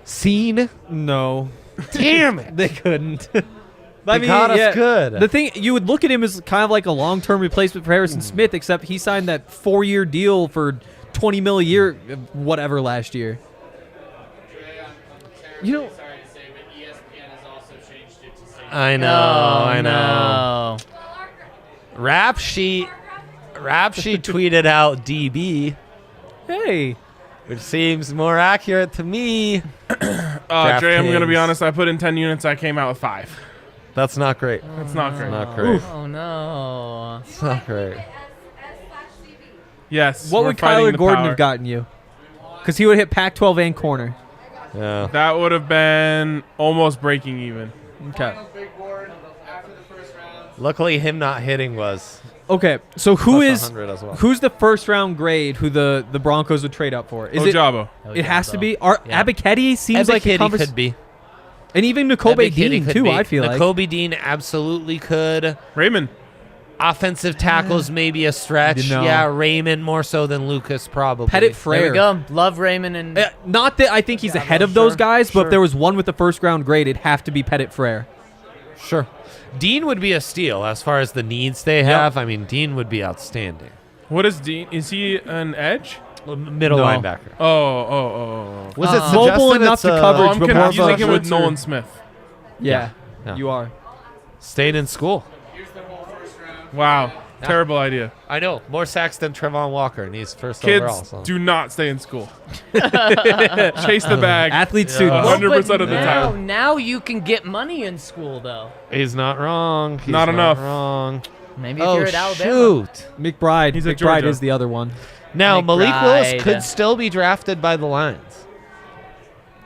Scene? No. Damn it. They couldn't. They got us good. The thing, you would look at him as kind of like a long-term replacement for Harrison Smith, except he signed that 4-year deal for $20 million a year, whatever, last year. You know, Sorry to say, but ESPN has also changed it to say I know, Oh, I know. no. Rap Sheet tweeted out DB, hey, which seems more accurate to me. Dre, I'm going to be DraftKings. honest. I put in 10 units. I came out with 5. That's not great. That's not great. Not great. Oh no. It's not great. S/CB. Yes. what we're would fighting Kyler the Gordon power. have gotten you? Because he would hit Pac-12 and corner. Yeah. That would have been almost breaking even. Okay. big board after the first round. Luckily, him not hitting was Okay, so who plus is 100 as well. who's the first-round grade who the Broncos would trade up for? Is it? Ojabo. It has to be. Yeah. Abikedi seems like a Ebiketie could be. and even Nakobe Ebiketie Dean could too. be. I feel like. Nakobe Dean absolutely could. Raymond. Offensive tackles maybe a stretch. No. Yeah, Raymond more so than Lucas probably. Pettit There Frere. we go. Love Raymond and Not that I think he's ahead of those guys, but if there was one with the first-round grade, it'd have to be Pettit Frere. Sure. Dean would be a steal as far as the needs they have. I mean, Dean would be outstanding. What is Dean? Is he an edge? Middle No. linebacker. Oh. Was it Mobile suggested enough it's to a- coverage, Oh, I'm but more confusing of a him with blitzer. Nolan Smith. Yeah, Yeah. you are. Stayed in school. Wow. Terrible idea. I know. More sacks than Trevon Walker, and he's first Kids, overall. So. do not stay in school. Chase the bag. Athlete students. 100% of the now, time. Now you can get money in school though. He's not wrong. He's Not enough. Wrong. Maybe if Oh, you're at Alabama. shoot. McBride. He's at McBride Georgia. is the other one. Now, Malik Willis McBride. could still be drafted by the Lions.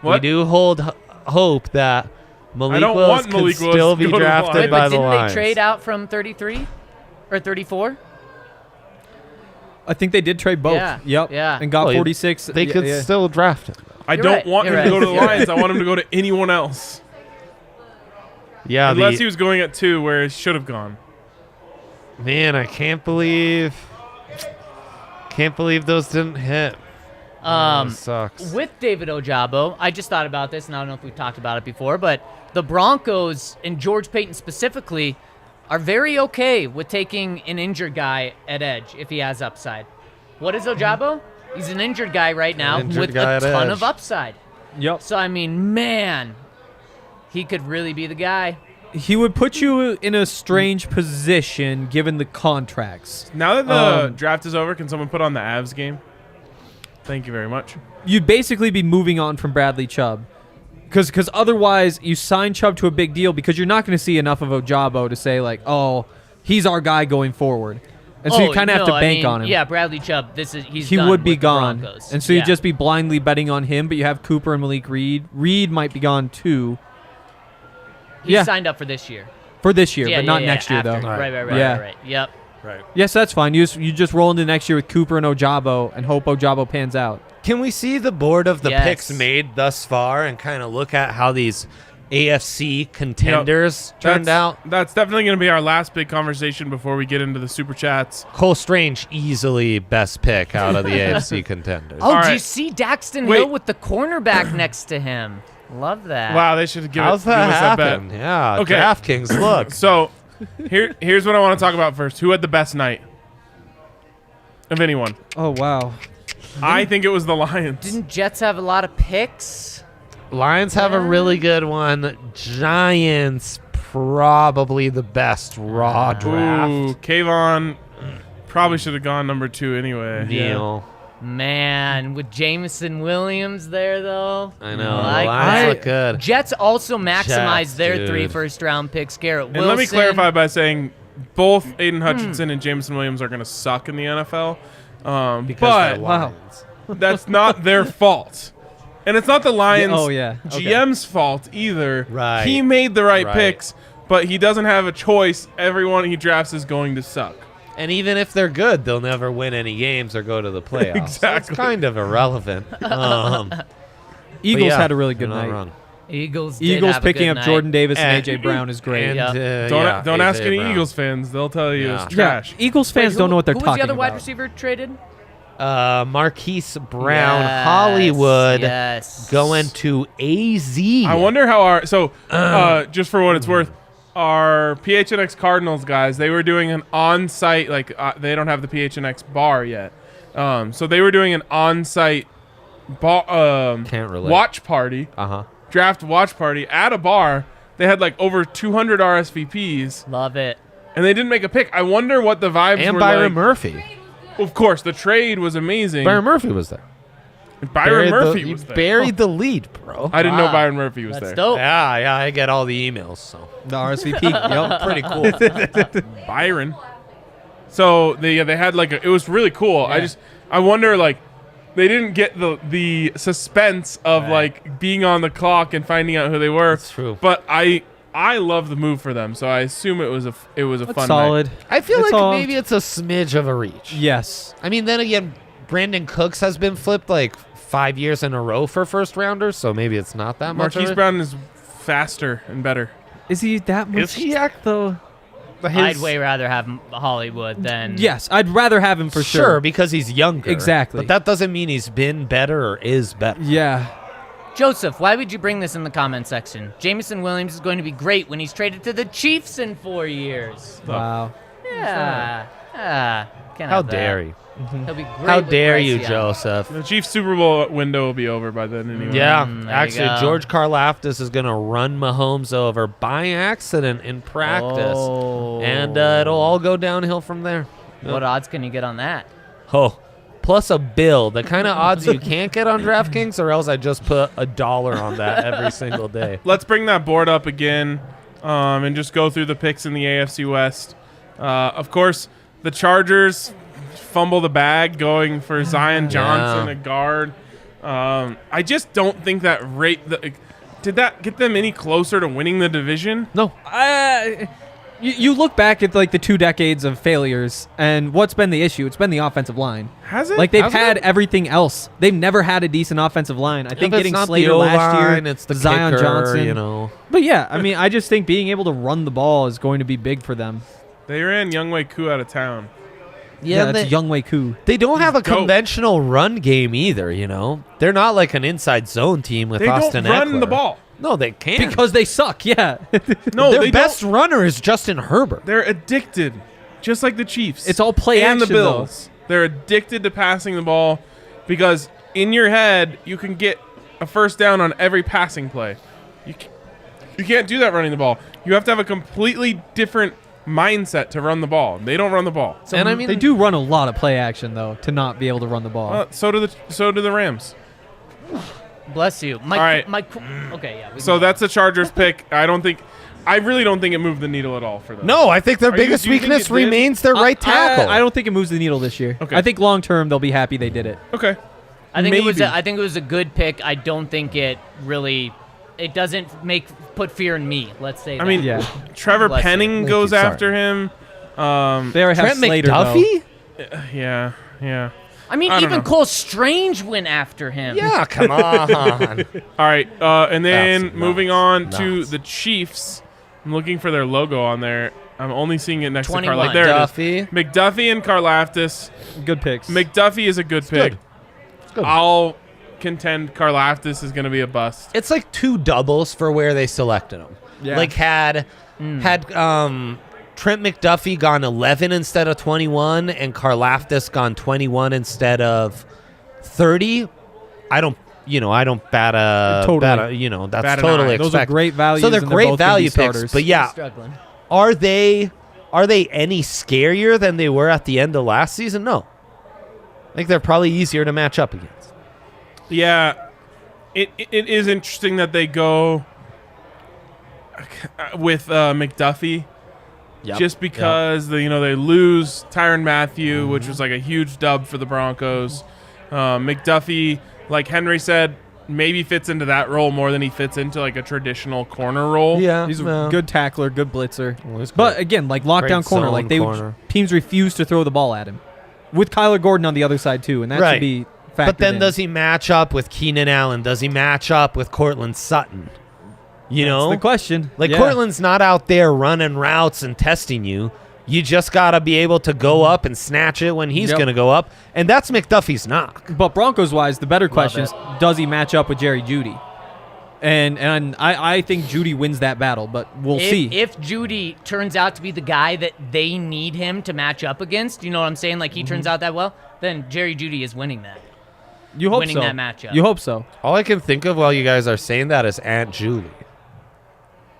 We What? do hold hope that Malik don't Willis want could Malik Willis still to be go to the drafted Lions. by But the didn't Lions. they trade out from 33 or 34? I think they did trade both. Yeah, Yep. yeah. And got Well, 46. They Yeah, could yeah. still draft him. I You're don't right. want You're him to right. go to the Lions. I want him to go to anyone else. Yeah, Unless he was going at 2 where he should have gone. Man, I can't believe those didn't hit. That sucks. With David Ojabo, I just thought about this, and I don't know if we've talked about it before, but the Broncos, and George Paton specifically, are very okay with taking an injured guy at edge if he has upside. What is Ojabo? He's an injured guy right now with a ton of upside. Yep. So, I mean, man, he could really be the guy. He would put you in a strange position given the contracts. Now that the draft is over, can someone put on the Avs game? Thank you very much. You'd basically be moving on from Bradley Chubb. Because otherwise, you sign Chubb to a big deal because you're not going to see enough of Ojabo to say, like, oh, he's our guy going forward. And so you kind of have to bank on him. Yeah, Bradley Chubb, he's he done would be with the gone. Broncos. And so you'd just be blindly betting on him, but you have Cooper and Malik Reed. Reed might be gone too. He signed up for this year. For this year, but not next year, after. though. Right. Yep. Right. Yes, that's fine. You just roll into next year with Cooper and Ojabo and hope Ojabo pans out. Can we see the board of the Yes. picks made thus far and kind of look at how these AFC contenders turned out? That's definitely going to be our last big conversation before we get into the super chats. Cole Strange, easily best pick out of the AFC contenders. Oh, All do you right. see Daxton Wait. Hill with the cornerback next to him? Love that. Wow, they should give How's give that us that bet. happen? Yeah, Okay. DraftKings, look. So here's what I want to talk about first. Who had the best night of anyone? Oh, wow. I think it was the Lions. Didn't Jets have a lot of picks? Lions have a really good one. Giants, probably the best raw draft. Ooh, Kayvon probably should have gone number 2 anyway. Neal. Man, with Jameson Williams there, though. I know. Like Lions that. look good. Jets also maximized Jets, their dude. 3 first-round picks. Garrett And Wilson. let me clarify by saying both Aiden Hutchinson and Jameson Williams are going to suck in the NFL. Because But they're Lions. that's not their fault. And it's not the Lions Okay. GM's fault either. Right. He made the right Right. picks, but he doesn't have a choice. Everyone he drafts is going to suck. And even if they're good, they'll never win any games or go to the playoffs. So Exactly. it's kind of irrelevant. Eagles had a really good you're not night. wrong. Eagles have a picking good up night. Jordan Davis and And- A.J. Brown is great. And, Yeah. Don't ask AJ any Brown. Eagles fans. They'll tell you Yeah. it's trash. Eagles fans Wait, don't know what they're who talking was the other about. wide receiver traded? Marquise Brown, Yes, Hollywood, yes. going to AZ. I wonder how our just for what it's worth, our PHNX Cardinals guys, they were doing an on-site they don't have the PHNX bar yet, so they were doing an on-site Can't relate. watch party, draft watch party at a bar. They had like over 200 RSVPs, Love it. and they didn't make a pick. I wonder what the vibes And were Byron like. Murphy. Of course, the trade was amazing. Byron Murphy was there. Byron Murphy You was there. buried the lead, bro. I didn't know Wow. Byron Murphy was That's there. dope. Yeah, I get all the emails, so The RSVP. Yep. pretty cool. Byron. So they had it was really cool. I wonder they didn't get the suspense of being on the clock and finding out who they were. That's true. But I love the move for them, so I assume it was a fun Solid. night. I feel It's like all- maybe it's a smidge of a reach. Yes. I mean, then again, Brandon Cooks has been flipped 5 years in a row for first rounders, so maybe it's not that much. Marquise Brown is faster and better. Is he that much? Is he though? I'd way rather have Hollywood than. Yes, I'd rather have him for Sure, sure. because he's younger. Exactly. But that doesn't mean he's been better or is better. Yeah. Joseph, why would you bring this in the comment section? Jameson Williams is going to be great when he's traded to the Chiefs in 4 years. Wow. Yeah. Can't How have that. dare you? He'll be great How with dare Bryce you, Young. Joseph? The Chiefs Super Bowl window will be over by then anyway. Yeah, there you actually, go. George Karlaftis is going to run Mahomes over by accident in practice, Oh. and it'll all go downhill from there. What odds can you get on that? Oh, plus a bill. The kind of odds you can't get on DraftKings, or else I just put $1 on that every single day. Let's bring that board up again and just go through the picks in the AFC West. Of course, the Chargers fumble the bag going for Zion Johnson, a guard. I just don't think that did that get them any closer to winning the division? No. You look back at like the 2 decades of failures, and what's been the issue? It's been the offensive line. Has it? Like they've Hasn't had it? everything else. They've never had a decent offensive line. I think If it's getting not the Slater last O-line, year, it's the Zion kicker, Johnson. you know. But yeah, I mean, I just think being able to run the ball is going to be big for them. They ran Younghoe Koo out of town. Yeah, that's Younghoe Koo. They don't have a dope. conventional run game either, you know. They're not like an inside zone team with They Austin don't run Eckler. the ball. No, they can't. Because they suck, yeah. No, Their they best don't. runner is Justin Herbert. They're addicted, just like the Chiefs. It's all play and action, the Bills. They're addicted to passing the ball because in your head you can get a first down on every passing play. You can't do that running the ball. You have to have a completely different mindset to run the ball. They don't run the ball. And I mean, they do run a lot of play action though to not be able to run the ball. So do the Rams. Bless you. All right. Okay, yeah. So that's the Chargers pick. I really don't think it moved the needle at all for them. No, I think their biggest do you think weakness it did? remains their right tackle. I don't think it moves the needle this year. Okay. I think long term they'll be happy they did it. Okay. I think Maybe. I think it was a good pick. I don't think it really. It doesn't put fear in me. Let's say. I mean, Yeah. Trevor Bless you. Penning goes after him. They already have Trent Slater McDuffie? Yeah. I mean, I don't even know. Cole Strange went after him. Yeah, come on. All right, and then That's moving nuts. on to Nuts. the Chiefs. I'm looking for their logo on there. I'm only seeing it next 21. to Karlaftis. There McDuffie. it is. McDuffie and Karlaftis. Good picks. McDuffie is a good pick. good. I'll contend Karlaftis is going to be a bust. It's like 2 doubles for where they selected him. Yeah. Like had Trent McDuffie gone 11 instead of 21 and Karlaftis gone 21 instead of 30, I don't bat a Totally. that's Bat an totally eye. Those are expected. great values. So they're and great both gonna be value picks, starters. but yeah, Struggling. are they any scarier than they were at the end of last season? No. I think they're probably easier to match up against. Yeah, it is interesting that they go with McDuffie. Just because they lose Tyrann Mathieu, which was like a huge dub for the Broncos. McDuffie, like Henry said, maybe fits into that role more than he fits into like a traditional corner role. Yeah, He's a good tackler, good blitzer. he's But great. again, like lockdown Great corner, zone like corner. teams refuse to throw the ball at him. With Kyler Gordon on the other side too, and that Right. should be factored But then in. does he match up with Keenan Allen? Does he match up with Cortland Sutton? You know, That's the question. like Yeah. Cortland's not out there running routes and testing you. You just got to be able to go up and snatch it when he's Yep. going to go up. And that's McDuffie's knock. But Broncos wise, the better question is, does he match up with Jerry Jeudy? And I think Jeudy wins that battle, but we'll see. If Jeudy turns out to be the guy that they need him to match up against, you know what I'm saying? Like he turns out that well, then Jerry Jeudy is winning that. You hope winning so. that matchup. You hope so. All I can think of while you guys are saying that is Aunt Julie.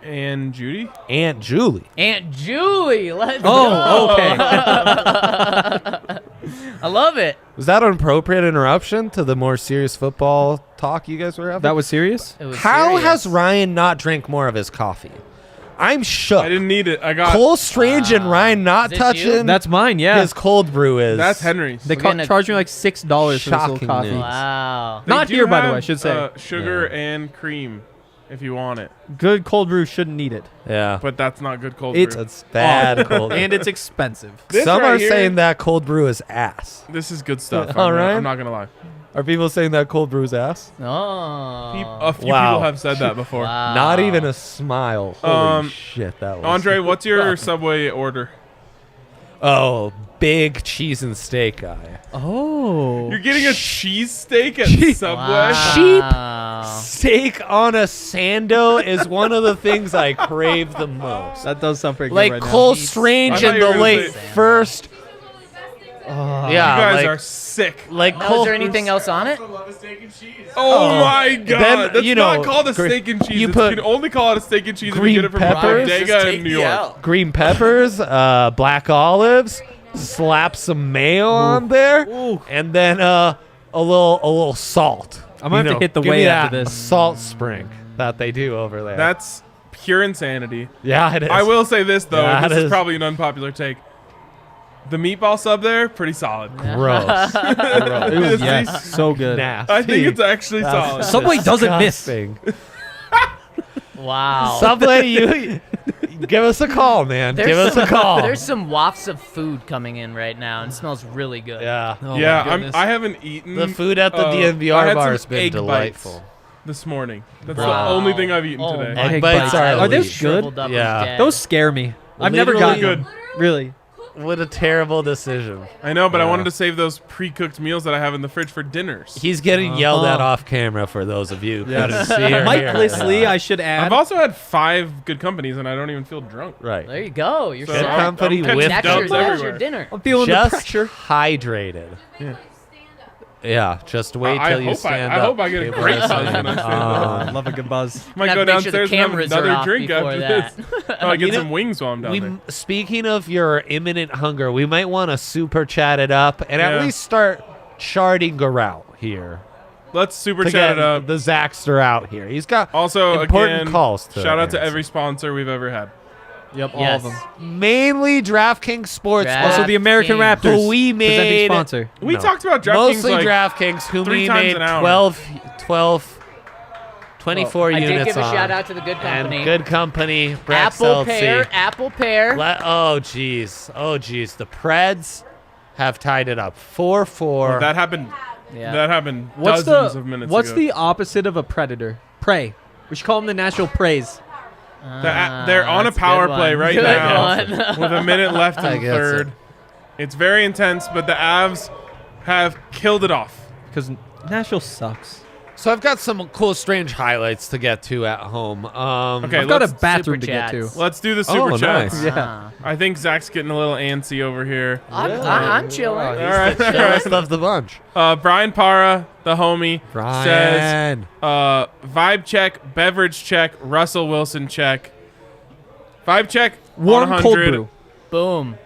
And Judy? Aunt Julie. Aunt Julie, let's Oh, go. okay. I love it. Was that an appropriate interruption to the more serious football talk you guys were having? That was serious? It was How serious. has Ryan not drank more of his coffee? I'm shook. I didn't need it. I got Cole Strange and Ryan not Is this you? touching That's mine, yeah. his cold brew is. that's Henry's. They We're gonna- charged me like $6 for this little Shockingly. coffee. Wow. They Not do here, by the have, way, I should say. Sugar and cream if you want it. Good cold brew shouldn't need it. Yeah. But that's not good cold It's- brew. That's bad cold brew. And it's expensive. This Some right are here- saying that cold brew is ass. This is good stuff. All I'm right. not going to lie. Are people saying that cold brew is ass? Oh. A few Wow. people have said that before. Wow. Not even a smile. Holy Um, shit, that was. Andre, what's your Subway order? Oh, big cheese and steak guy. Oh. You're getting a cheese steak at Subway? Wow. Steak on a sando is one of the things I crave the most. That does sound pretty Like good right Cole I Strange thought in you were the gonna late say- first. You Yeah, guys like, are sick. like Now, Cole. is there anything else on it? Oh my god. Then, That's you not know, called a steak and cheese. you You put can only call it a steak and cheese if you green get it from peppers. Bodega in New York. Green peppers, black olives, slap some mayo on there, and then a little salt. I'm gonna have to hit the give way me after that this. salt spring that they do over there. That's pure insanity. yeah, it is. I will say this though. Yeah, This it is is. probably an unpopular take. The meatball sub there, pretty solid. Gross. Ooh, yes, so good. Nasty. I think it's actually solid. Subway doesn't miss. Disgusting. Wow. Subway, you Give us a call, man. There's Give us a call. There's some wafts of food coming in right now, and it smells really good. Yeah. Oh yeah, my goodness. I haven't eaten. The food at the I DNVR had bar some has been egg delightful. bites this morning. That's Wow. the only thing I've eaten Oh today. my Egg bites God. are Are those elite. good? Shriveled up Yeah. and dead. Those scare me. I've never Literally gotten them. Really. What a terrible decision. I know, but I Yeah. wanted to save those pre-cooked meals that I have in the fridge for dinners. He's getting yelled at off camera for those of you. Yes. Couldn't see or Mike hear. Lisley, I should add. I've also had 5 good companies, and I don't even feel drunk. Right. There you go. You're So set. Good company I'm catching with That's dubs your, dubs that's everywhere. your dinner. I'm feeling Just the pressure. hydrated. Yeah, just wait I till you hope stand I up. hope I get a People great are buzz saying, when I stand up. I love a good buzz. Might have go to make sure the downstairs and have cameras are another off drink before after that. this. Oh, I get You know, some wings while I'm down there. Speaking of your imminent hunger, we might want to super chat it up and Yeah. at least start charting a route here. Let's super To chat get it up. the Zaxter out here. He's got Also, important again, calls to shout out to answer. every sponsor we've ever had. Yep, all Yes. of them. Mainly DraftKings Sports. Draft- Also, the American DraftKings. Raptors. Who we presenting made- sponsor. We No. talked about DraftKings Mostly like DraftKings, who 3 we times made an hour. 24 I units did give a on. shout out to the good company. And good company, Brett Apple Seltzy. pear, apple pear. Oh, jeez. The Preds have tied it up 4-4. That happened. Yeah. That happened What's dozens the of minutes What's ago. the opposite of a predator? Prey. We should call them the national praise. They're on a that's a power good play one. right Good now one. with a minute left in I the guess third. It's very intense, but the Avs have killed it off. Because Nashville sucks. So I've got some cool, strange highlights to get to at home. Okay, I've got a let's bathroom to super get to. chats. Let's do the super chats. nice. Yeah. I think Zach's getting a little antsy over here. I'm chilling. All right. Best of the bunch. Brian Para, the homie, says Brian. vibe check, beverage check, Russell Wilson check. Vibe check, Warm 100. cold brew. Boom.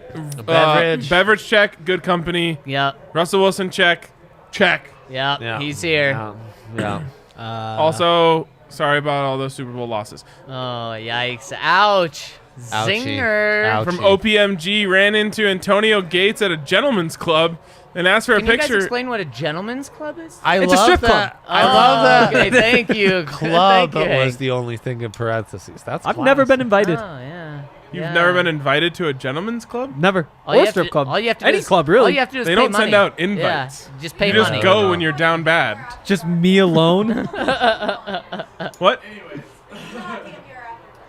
Beverage. Beverage check, good company. Yep. Russell Wilson check. Yep. Yeah. He's here. Yeah. Also, sorry about all those Super Bowl losses. Oh, yikes. Ouch. Ouchie. Zinger. Ouch. From Ouchie. OPMG, ran into Antonio Gates at a gentleman's club and asked for Can a you guys picture. explain what a gentleman's club is? It's a strip club. I love that. Okay, thank you. Club Thank you, was Hank. the only thing in parentheses. That's I've never been invited. Oh, yeah. You've Yeah. never been invited to a gentleman's club? Never. All you Or have strip to- club. All you have to Any do is, club, really. All you have to do is They pay don't money. send out invites. Yeah, just pay You just money. go when you're down bad. Just me alone. What?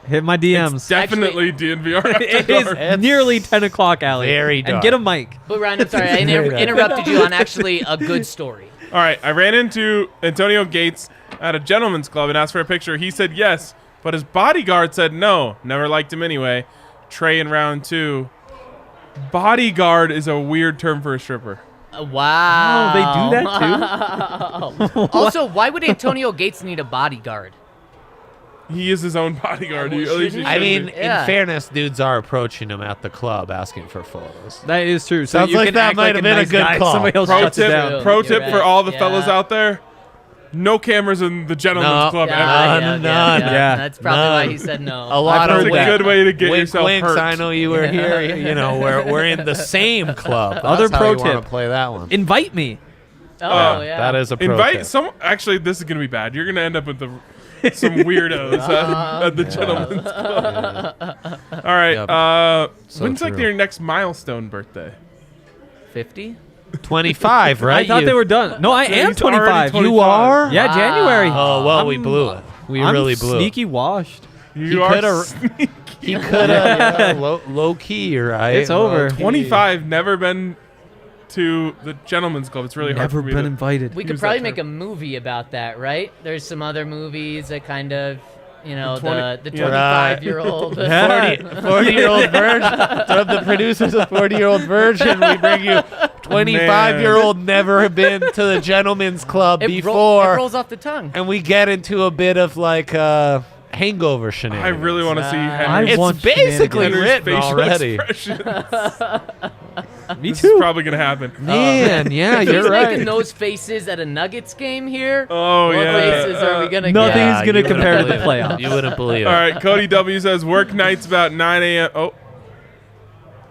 Hit my It's DMs. definitely DNVR After It Dark. is nearly 10 o'clock, Allie. Very And dark. get a mic. But Ryan, I'm sorry, I interrupted you on actually a good story. All right, I ran into Antonio Gates at a gentleman's club and asked for a picture. He said yes, but his bodyguard said no. Never liked him anyway. Trey in round 2. Bodyguard is a weird term for a stripper. Wow. Oh, they do that too? Also, why would Antonio Gates need a bodyguard? He is his own bodyguard. At least he I should mean, be. Yeah. in fairness, dudes are approaching him at the club asking for photos. That is true. So Sounds you like can that act might like have been a nice good guy. call. Somebody else Pro shuts it tip, down. pro You're tip right. for all the Yeah. fellas out there: no cameras in the gentleman's club ever. None. Yeah. That's probably None. why he said no. A lot That's of a wink- good way to get wink, yourself winks, hurt. I know you were here. You know, we're in the same club. Other That's how pro you wanna tip. play that one. Invite me. Oh, yeah. That is a pro Invite tip. some. Actually, this is gonna be bad. You're gonna end up with some weirdos at the gentleman's club. All right. Yep. So When's like true. your next milestone birthday? 50? 25, right? I thought You- they were done. No, I So am he's already 25. 25. You are? Yeah, January. Oh, well, we blew it. We I'm really blew sneaky it. washed. You are coulda- sneaky. He could have low key, right? It's over. Low-key. 25. Never been to the gentleman's club. It's really hard Never for me been to invited. We could use probably that make term. a movie about that, right? There's some other movies that kind of, you know, the Yeah. 25-year-old. 40-year-old virgin. From the producers of 40-year-old virgin, we bring you 25-year-old never been to the gentleman's club It before. rolls off the tongue. And we get into a bit of like hangover I shenanigans. really want to see I Henry's, want It's basically Henry's written facial already. expressions. Me This too. is probably gonna happen. Man, yeah, If you're he's right. making those faces at a Nuggets game here, Oh what yeah. faces are we gonna Nothing's get? gonna you wouldn't compare to the believe it. playoffs. You wouldn't believe All it. right, Cody W says work nights about 9 a.m. Oh,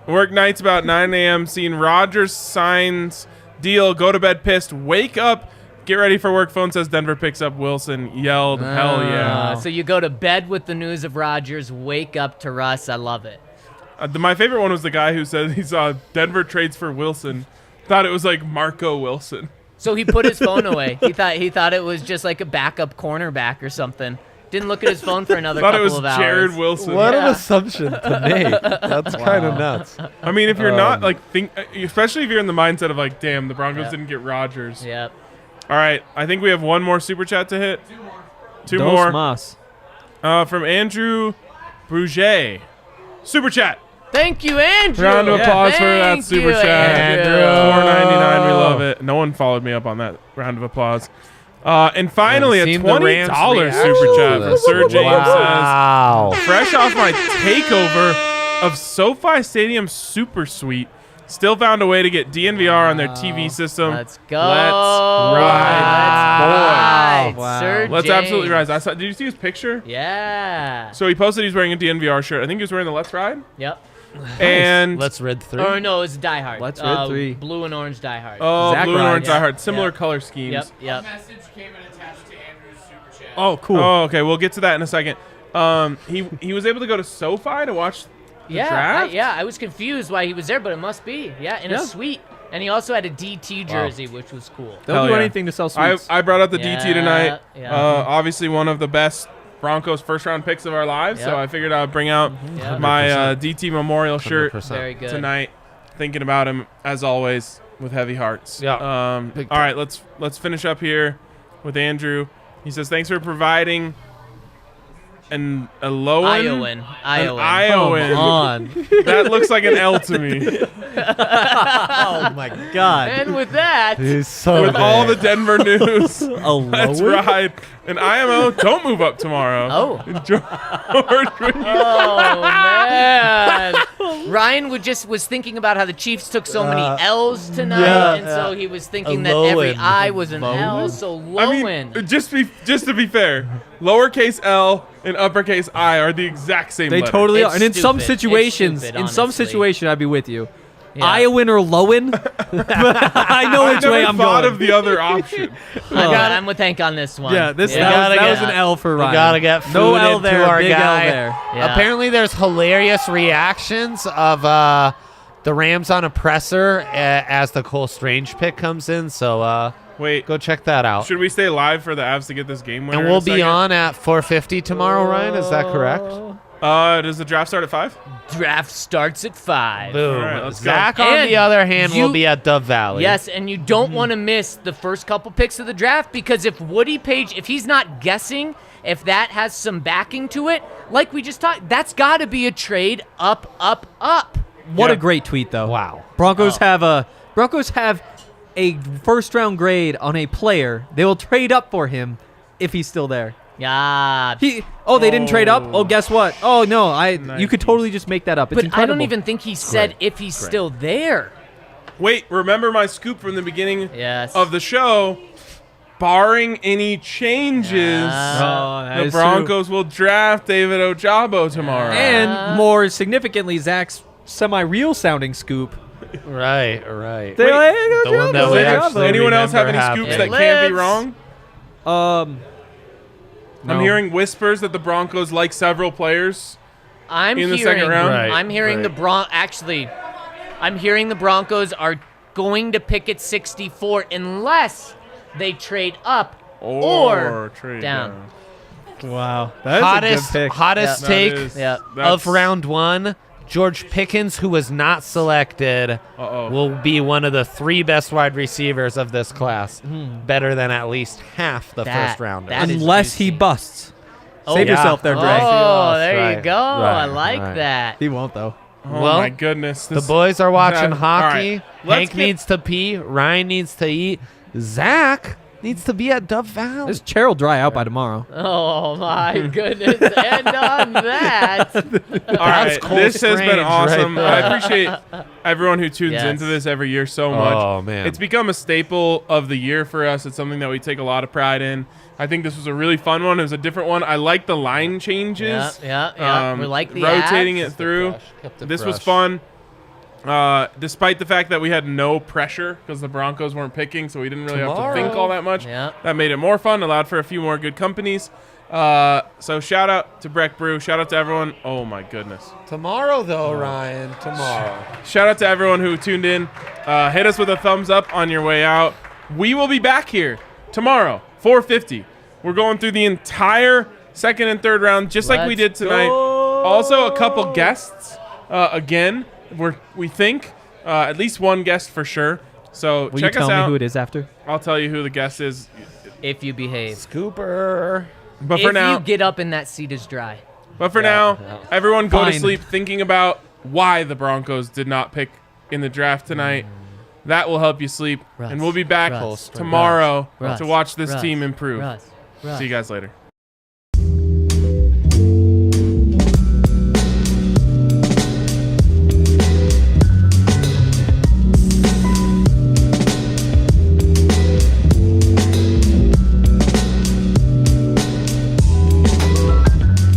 work nights about 9 a.m. Seeing Rodgers signs deal, go to bed pissed, wake up Get ready for work. Phone says Denver picks up Wilson. Yelled, hell yeah. So you go to bed with the news of Rodgers, wake up to Russ. I love it. My favorite one was the guy who said he saw Denver trades for Wilson. Thought it was like Marco Wilson. So he put his phone away. He thought it was just like a backup cornerback or something. Didn't look at his phone for another couple of hours. Thought it was Jared Wilson. What an assumption to make. That's kind of nuts. I mean, if you're not like especially if you're in the mindset of like, damn, the Broncos didn't get Rodgers. Yep. All right, I think we have one more super chat to hit. Two Dos more. más. From Andrew Bruget. Super chat. Thank you, Andrew. Round of applause for that Thank super you, chat. Andrew. $4.99. We love it. No one followed me up on that round of applause. And finally, a $20 super chat from Sir James says, fresh off my takeover of SoFi Stadium Super Suite, still found a way to get DNVR on their TV system. Let's go. Let's ride, boys. Wow. Sir Let's James. absolutely rise. Did you see his picture? Yeah. So he posted he's wearing a DNVR shirt. I think he was wearing the Let's Ride. Yep. And Let's Red 3. Or no, it's Die Hard. Let's Red 3. Blue and orange Die Hard. Oh, Zach blue and orange rides. Die Hard. Similar Yep. color schemes. Yep. Message came in attached to Andrew's super chat. Oh, cool. Oh, okay. We'll get to that in a second. He was able to go to SoFi to watch the draft? I was confused why he was there, but it must be. Yeah, in a suite. And he also had a DT jersey, which was cool. They'll Hell do yeah. anything to sell sweets. I brought up the DT tonight. Yeah. Obviously one of the best Broncos first-round picks of our lives, so Yep. I figured I'd bring out Yep. my DT memorial shirt 100%. Very good. tonight. Thinking about him, as always, with heavy hearts. Yeah. All right, let's finish up here with Andrew. He says, thanks for providing an Iowan. Iowan. Come on. That looks like an L to me. Oh, my God. And with that, He's so With all the Denver news. Let's Lowen? ride. And IMO, don't move up tomorrow. Oh. George, oh man, Ryan was thinking about how the Chiefs took so many L's tonight, yeah, and so he was thinking A that every Lowen. I was an L. Lowen? So I Lowen. mean, just to be fair, lowercase L and uppercase I are the exact same They letter. totally It's are. And in some stupid. It's situations, stupid, in some honestly. situation, I'd be with you. Yeah. Iowan or Lowen? But I know I which way never I'm thought going. of the other option. I'm with Hank on this one. Yeah, that gotta was get- an L for We Ryan. gotta get food no L into there, our big guy. L there. Yeah. Apparently, there's hilarious reactions of the Rams on a presser as the Cole Strange pick comes in. So Wait, go check that out. should we stay live for the Avs to get this game winner? And in we'll a be second? on at 4:50 tomorrow, Ryan. Is that correct? Does the draft start at 5? Draft starts at 5. Boom. All right, let's go. Zach, on And the other hand, will you- be at Dove Valley. Yes, and you don't want to miss the first couple picks of the draft because if Woody Page, if he's not guessing, if that has some backing to it, like we just talked, that's got to be a trade up. What Yeah. a great tweet, though. Wow. Broncos have a first round grade on a player. They will trade up for him if he's still there. Yeah. They didn't trade up. Oh, guess what? Oh no, you could totally just make that up. It's But I incredible. don't even think he said if he's still there. Wait, remember my scoop from the beginning Yes. of the show? Barring any changes, Oh, that the is true. Broncos will draft David Ojabo tomorrow. And more significantly, Zach's semi-real sounding scoop. Right. They The one that we actually Anyone else have any remember scoops happening. that can't be Lives. wrong? No. I'm hearing whispers that the Broncos like several players. I'm in the hearing, second round? Right, I'm hearing right. I'm hearing the Broncos are going to pick at 64 unless they trade up or trade down. Wow. That is a good pick. Hottest Yeah. take That is- Yeah. that's- of round one. George Pickens, who was not selected, will be one of the 3 best wide receivers of this class. Better than at least half the That- first rounders. that is Unless he juicy. busts. Oh, Save yeah. yourself there, Dre. Oh, there you Right, go. I right, like right. that. He won't, though. Oh Well, my goodness. The boys are watching All hockey. right, let's Hank get- needs to pee. Ryan needs to eat. Zach needs to be at Dove Valley. This chair will dry out by tomorrow. Oh my goodness. And on that, All right, Cole this has been Strange awesome. right I there. appreciate everyone who tunes Yes. into this every year so much. Oh, man. It's become a staple of the year for us. It's something that we take a lot of pride in. I think this was a really fun one. It was a different one. I like the line changes. Yeah. We like the rotating ads. it through. Kept it This was fresh. fun. Despite the fact that we had no pressure because the Broncos weren't picking, so we didn't really have to think all that much. Yeah. That made it more fun, allowed for a few more good companies. So shout out to Breck Brew. Shout out to everyone. Oh, my goodness. Tomorrow, though, Ryan. Tomorrow. Shout out to everyone who tuned in. Hit us with a thumbs up on your way out. We will be back here tomorrow, 4:50. We're going through the entire second and third round, just like we did tonight. Also, a couple guests. Again, we think at least one guest for sure. So Will check you us tell out. me who it is after? I'll tell you who the guest is. If you behave. Scooper. But for If now, you get up and that seat is dry. now, everyone go to Fine. sleep thinking about why the Broncos did not pick in the draft tonight. That will help you sleep. Russ, and we'll be back Russ, tomorrow Russ, to watch this Russ, team improve. Russ. See you guys later.